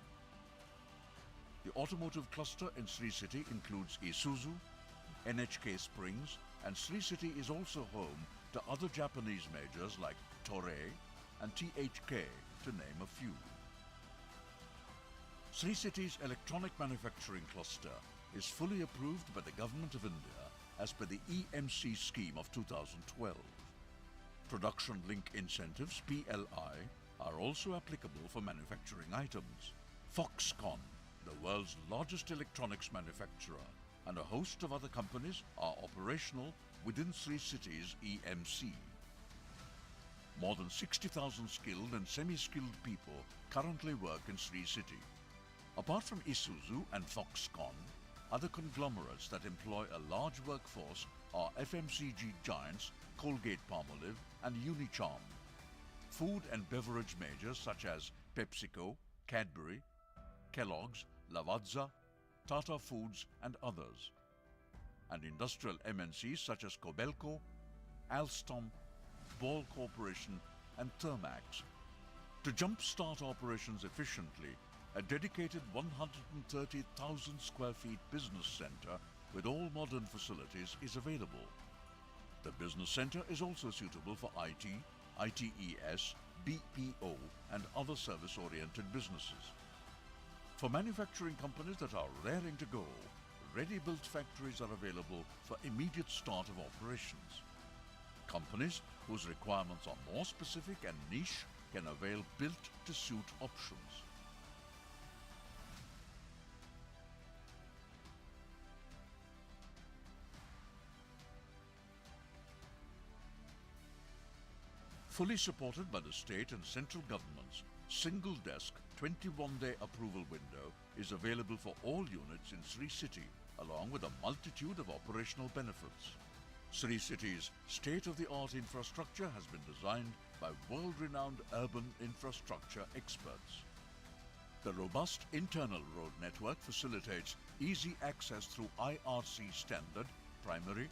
The automotive cluster in Sri City includes Isuzu, NHK Springs, and Sri City is also home to other Japanese majors like Toray and THK, to name a few. Sri City's electronic manufacturing cluster is fully approved by the Government of India as per the EMC scheme of 2012. Production link incentives, PLI, are also applicable for manufacturing items. Foxconn, the world's largest electronics manufacturer, and a host of other companies are operational within Sri City's EMC. More than 60,000 skilled and semi-skilled people currently work in Sri City. Apart from Isuzu and Foxconn, other conglomerates that employ a large workforce are FMCG giants Colgate-Palmolive and Unicharm. Food and beverage majors such as PepsiCo, Cadbury, Kellogg's, Lavazza, Tata Foods and others. and industrial MNCs such as Kobelco, Alstom, Ball Corporation, and Thermax. To jumpstart operations efficiently, a dedicated 130,000 square feet business center with all modern facilities is available. The business center is also suitable for IT, ITES, BPO, and other service-oriented businesses. For manufacturing companies that are raring to go, ready-built factories are available for immediate start of operations. Companies whose requirements are more specific and niche can avail built-to-suit options. Fully supported by the state and central governments, single-desk 21-day approval window is available for all units in Sri City, along with a multitude of operational benefits. Sri City's state-of-the-art infrastructure has been designed by world-renowned urban infrastructure experts. The robust internal road network facilitates easy access through IRC standard, primary,